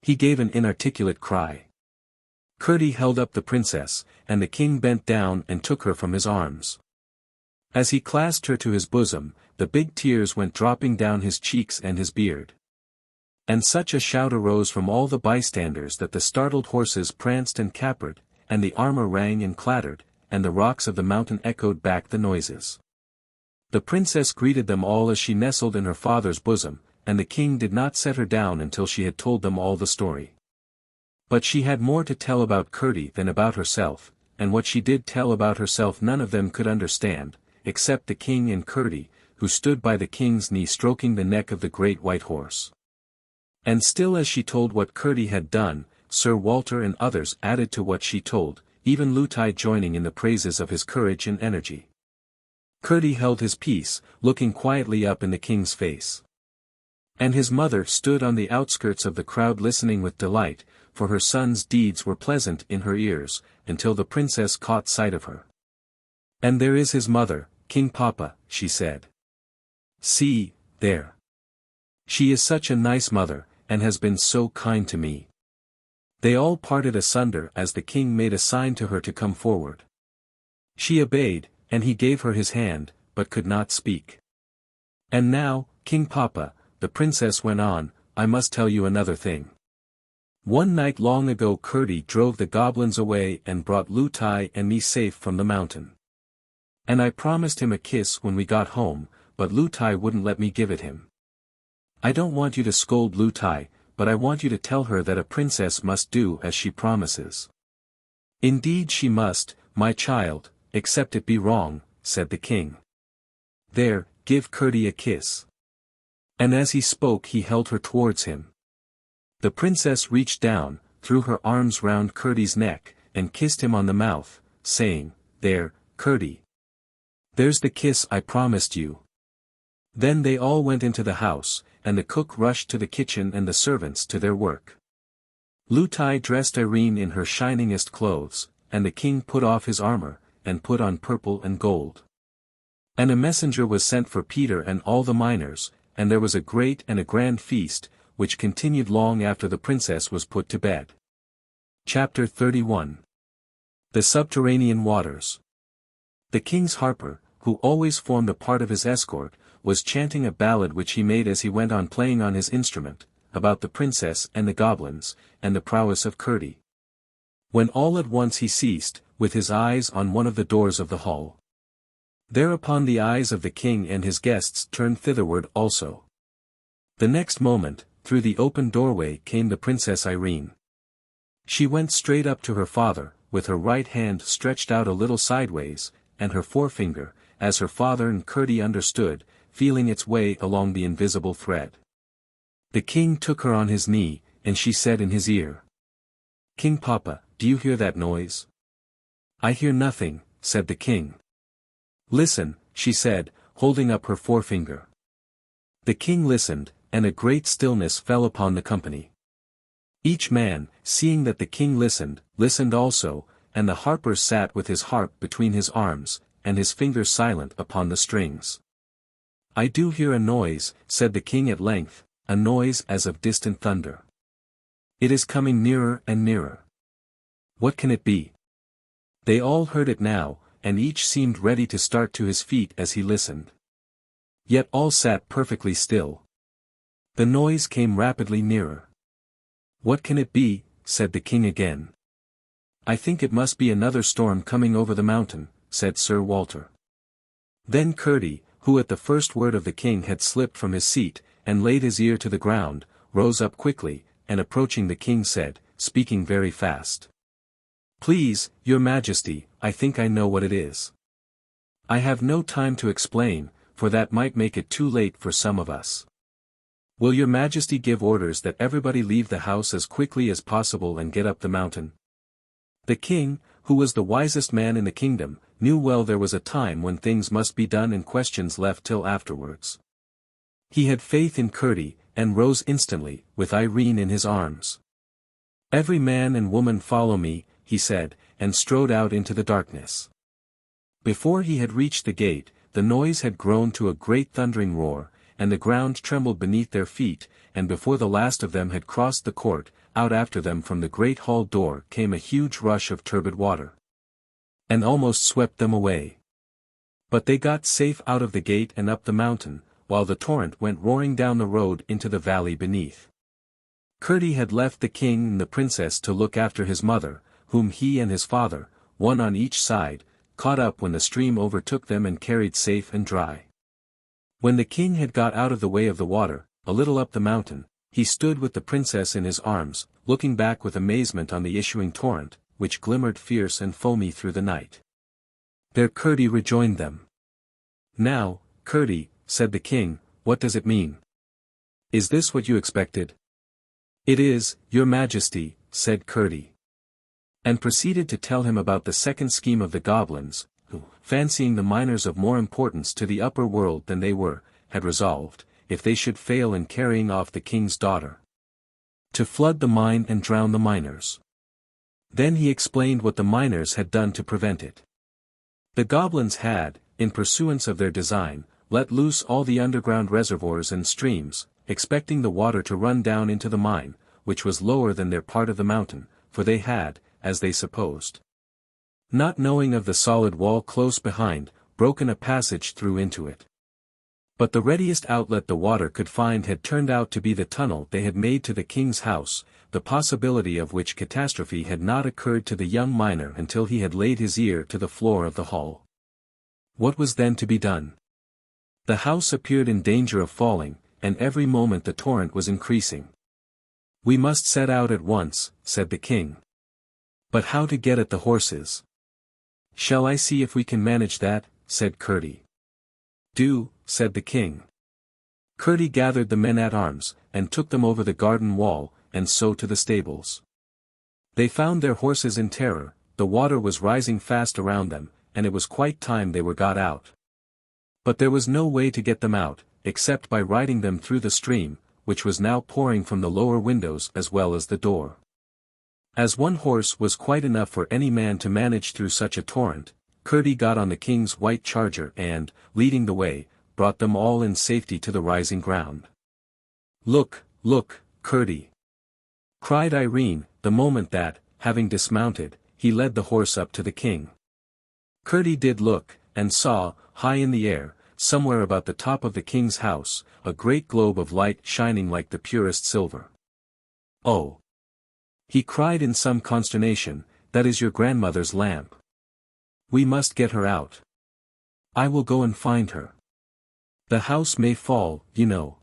He gave an inarticulate cry. Curdie held up the princess, and the king bent down and took her from his arms. As he clasped her to his bosom, the big tears went dropping down his cheeks and his beard. And such a shout arose from all the bystanders that the startled horses pranced and capered, and the armor rang and clattered, and the rocks of the mountain echoed back the noises. The princess greeted them all as she nestled in her father's bosom, and the king did not set her down until she had told them all the story. But she had more to tell about Curdie than about herself, and what she did tell about herself none of them could understand, except the king and Curdie, who stood by the king's knee stroking the neck of the great white horse. And still as she told what Curdie had done, Sir Walter and others added to what she told, even Lootie joining in the praises of his courage and energy. Curdie held his peace, looking quietly up in the king's face. And his mother stood on the outskirts of the crowd listening with delight, for her son's deeds were pleasant in her ears, until the princess caught sight of her. "And there is his mother, King Papa," she said. "See, there. She is such a nice mother, and has been so kind to me." They all parted asunder as the king made a sign to her to come forward. She obeyed, and he gave her his hand, but could not speak. "And now, King Papa," the princess went on, "I must tell you another thing. One night long ago Curdie drove the goblins away and brought Lootie and me safe from the mountain. And I promised him a kiss when we got home, but Lootie wouldn't let me give it him. I don't want you to scold Lootie, but I want you to tell her that a princess must do as she promises." "Indeed she must, my child, except it be wrong," said the king. "There, give Curdie a kiss." And as he spoke he held her towards him. The princess reached down, threw her arms round Curdie's neck, and kissed him on the mouth, saying, "There, Curdie. There's the kiss I promised you." Then they all went into the house, and the cook rushed to the kitchen and the servants to their work. Lootie dressed Irene in her shiningest clothes, and the king put off his armor, and put on purple and gold. And a messenger was sent for Peter and all the miners, and there was a great and a grand feast, which continued long after the princess was put to bed. Chapter 31. The Subterranean Waters. The king's harper, who always formed a part of his escort, was chanting a ballad which he made as he went on playing on his instrument, about the princess and the goblins, and the prowess of Curdie. When all at once he ceased, with his eyes on one of the doors of the hall. Thereupon the eyes of the king and his guests turned thitherward also. The next moment, through the open doorway came the Princess Irene. She went straight up to her father, with her right hand stretched out a little sideways, and her forefinger, as her father and Curdie understood, feeling its way along the invisible thread. The king took her on his knee, and she said in his ear, "King Papa, do you hear that noise?" "I hear nothing," said the king. "Listen," she said, holding up her forefinger. The king listened, and a great stillness fell upon the company. Each man, seeing that the king listened, listened also, and the harper sat with his harp between his arms, and his fingers silent upon the strings. "I do hear a noise," said the king at length, "a noise as of distant thunder. It is coming nearer and nearer. What can it be?" They all heard it now, and each seemed ready to start to his feet as he listened. Yet all sat perfectly still. The noise came rapidly nearer. "What can it be?" said the king again. "I think it must be another storm coming over the mountain," said Sir Walter. Then Curdie, who at the first word of the king had slipped from his seat, and laid his ear to the ground, rose up quickly, and approaching the king said, speaking very fast, "Please, your majesty, I think I know what it is. I have no time to explain, for that might make it too late for some of us. Will your majesty give orders that everybody leave the house as quickly as possible and get up the mountain?" The king, who was the wisest man in the kingdom, knew well there was a time when things must be done and questions left till afterwards. He had faith in Curdie, and rose instantly, with Irene in his arms. "Every man and woman follow me," he said, and strode out into the darkness. Before he had reached the gate, the noise had grown to a great thundering roar, and the ground trembled beneath their feet, and before the last of them had crossed the court, out after them from the great hall door came a huge rush of turbid water. And almost swept them away. But they got safe out of the gate and up the mountain, while the torrent went roaring down the road into the valley beneath. Curdie had left the king and the princess to look after his mother, whom he and his father, one on each side, caught up when the stream overtook them and carried safe and dry. When the king had got out of the way of the water, a little up the mountain, he stood with the princess in his arms, looking back with amazement on the issuing torrent, which glimmered fierce and foamy through the night. There Curdie rejoined them. "Now, Curdie," said the king, "what does it mean? Is this what you expected?" "It is, your majesty," said Curdie. And proceeded to tell him about the second scheme of the goblins, who, fancying the miners of more importance to the upper world than they were, had resolved, if they should fail in carrying off the king's daughter, to flood the mine and drown the miners. Then he explained what the miners had done to prevent it. The goblins had, in pursuance of their design, let loose all the underground reservoirs and streams, expecting the water to run down into the mine, which was lower than their part of the mountain, for they had, as they supposed, not knowing of the solid wall close behind, broken a passage through into it. But the readiest outlet the water could find had turned out to be the tunnel they had made to the king's house, the possibility of which catastrophe had not occurred to the young miner until he had laid his ear to the floor of the hall. What was then to be done? The house appeared in danger of falling, and every moment the torrent was increasing. "We must set out at once," said the king. "But how to get at the horses?" "Shall I see if we can manage that?" said Curdie. "Do," said the king. Curdie gathered the men at arms, and took them over the garden wall, and so to the stables. They found their horses in terror, the water was rising fast around them, and it was quite time they were got out. But there was no way to get them out, except by riding them through the stream, which was now pouring from the lower windows as well as the door. As one horse was quite enough for any man to manage through such a torrent, Curdie got on the king's white charger and, leading the way, brought them all in safety to the rising ground. "Look, look, Curdie!" cried Irene, the moment that, having dismounted, he led the horse up to the king. Curdie did look, and saw, high in the air, somewhere about the top of the king's house, a great globe of light shining like the purest silver. "Oh!" he cried in some consternation, "that is your grandmother's lamp. We must get her out. I will go and find her. The house may fall, you know."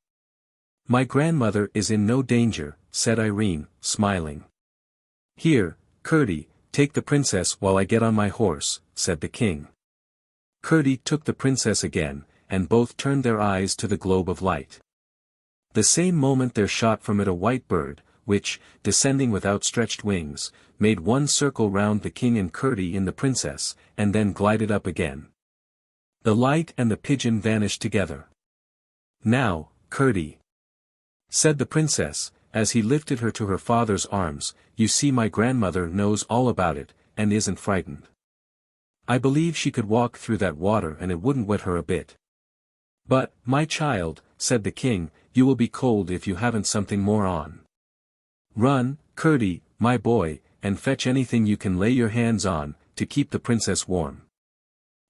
"My grandmother is in no danger," said Irene, smiling. "Here, Curdie, take the princess while I get on my horse," said the king. Curdie took the princess again, and both turned their eyes to the globe of light. The same moment there shot from it a white bird, which, descending with outstretched wings, made one circle round the king and Curdie in the princess, and then glided up again. The light and the pigeon vanished together. "Now, Curdie," said the princess, as he lifted her to her father's arms, "you see my grandmother knows all about it, and isn't frightened. I believe she could walk through that water and it wouldn't wet her a bit." "But, my child," said the king, "you will be cold if you haven't something more on. Run, Curdie, my boy, and fetch anything you can lay your hands on, to keep the princess warm.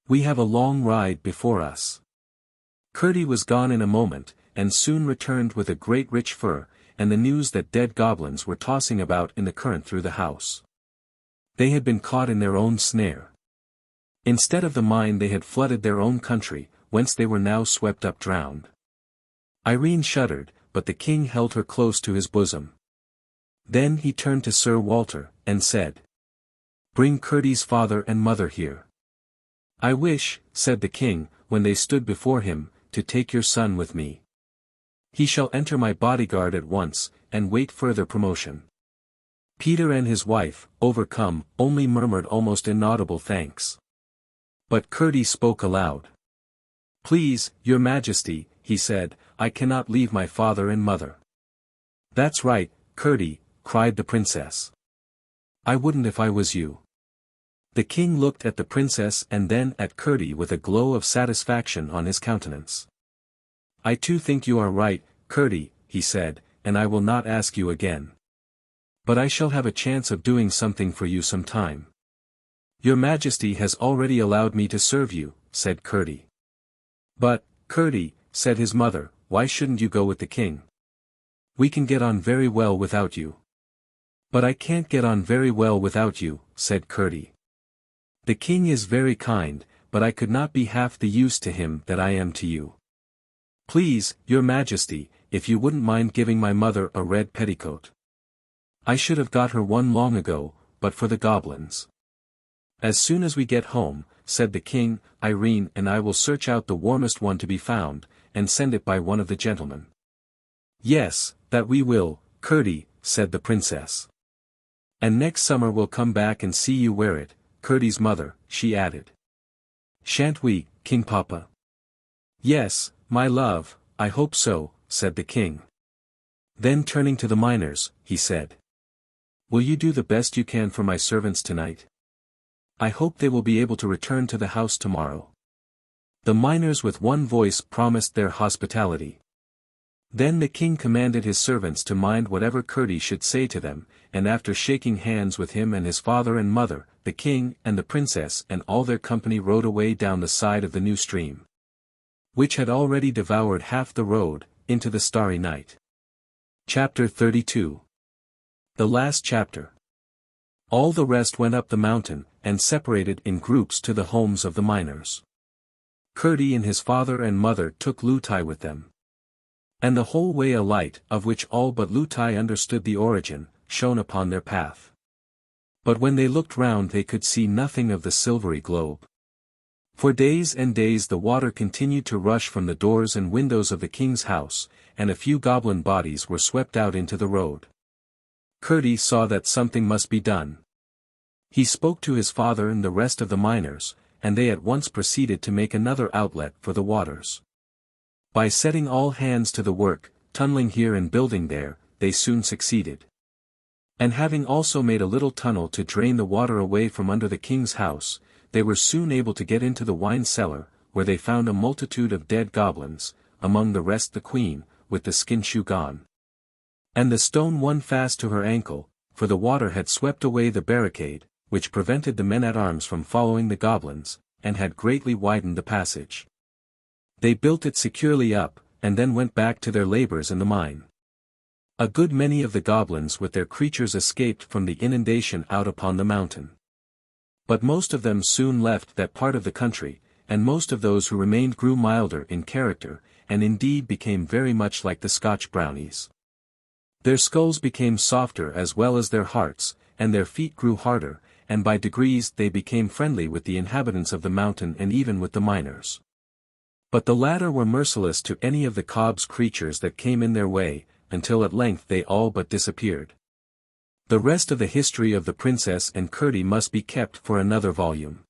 We have a long ride before us." Curdie was gone in a moment, and soon returned with a great rich fur, and the news that dead goblins were tossing about in the current through the house. They had been caught in their own snare. Instead of the mine they had flooded their own country, whence they were now swept up drowned. Irene shuddered, but the king held her close to his bosom. Then he turned to Sir Walter, and said, "Bring Curdie's father and mother here." "I wish," said the king, when they stood before him, "to take your son with me. He shall enter my bodyguard at once, and wait further promotion." Peter and his wife, overcome, only murmured almost inaudible thanks. But Curdie spoke aloud. "Please, your majesty," he said, "I cannot leave my father and mother." "That's right, Curdie," cried the princess. "I wouldn't if I was you." The king looked at the princess and then at Curdie with a glow of satisfaction on his countenance. "I too think you are right, Curdie," he said, "and I will not ask you again. But I shall have a chance of doing something for you some time. Your Majesty has already allowed me to serve you, said Curdie. But, Curdie, said his mother, why shouldn't you go with the king? We can get on very well without you. But I can't get on very well without you, said Curdie. The king is very kind, but I could not be half the use to him that I am to you. Please, your Majesty, if you wouldn't mind giving my mother a red petticoat. I should have got her one long ago, but for the goblins. As soon as we get home, said the king, Irene and I will search out the warmest one to be found, and send it by one of the gentlemen. Yes, that we will, Curdie, said the princess. And next summer we'll come back and see you wear it, Curdie's mother, she added. Shan't we, King Papa? Yes, my love, I hope so, said the king. Then turning to the miners, he said. Will you do the best you can for my servants tonight? I hope they will be able to return to the house tomorrow. The miners with one voice promised their hospitality. Then the king commanded his servants to mind whatever Curdie should say to them, and after shaking hands with him and his father and mother, the king and the princess and all their company rode away down the side of the new stream, which had already devoured half the road, into the starry night. Chapter 32. The last chapter. All the rest went up the mountain, and separated in groups to the homes of the miners. Curdie and his father and mother took Lootie with them. And the whole way a light, of which all but Lootie understood the origin, shone upon their path. But when they looked round they could see nothing of the silvery globe. For days and days the water continued to rush from the doors and windows of the king's house, and a few goblin bodies were swept out into the road. Curdie saw that something must be done. He spoke to his father and the rest of the miners, and they at once proceeded to make another outlet for the waters. By setting all hands to the work, tunneling here and building there, they soon succeeded. And having also made a little tunnel to drain the water away from under the king's house, they were soon able to get into the wine cellar, where they found a multitude of dead goblins, among the rest the queen, with the skin shoe gone. And the stone one fast to her ankle, for the water had swept away the barricade, which prevented the men-at-arms from following the goblins, and had greatly widened the passage. They built it securely up, and then went back to their labors in the mine. A good many of the goblins with their creatures escaped from the inundation out upon the mountain. But most of them soon left that part of the country, and most of those who remained grew milder in character, and indeed became very much like the Scotch brownies. Their skulls became softer as well as their hearts, and their feet grew harder, and by degrees they became friendly with the inhabitants of the mountain and even with the miners. But the latter were merciless to any of the cob's creatures that came in their way, until at length they all but disappeared. The rest of the history of the princess and Curdie must be kept for another volume.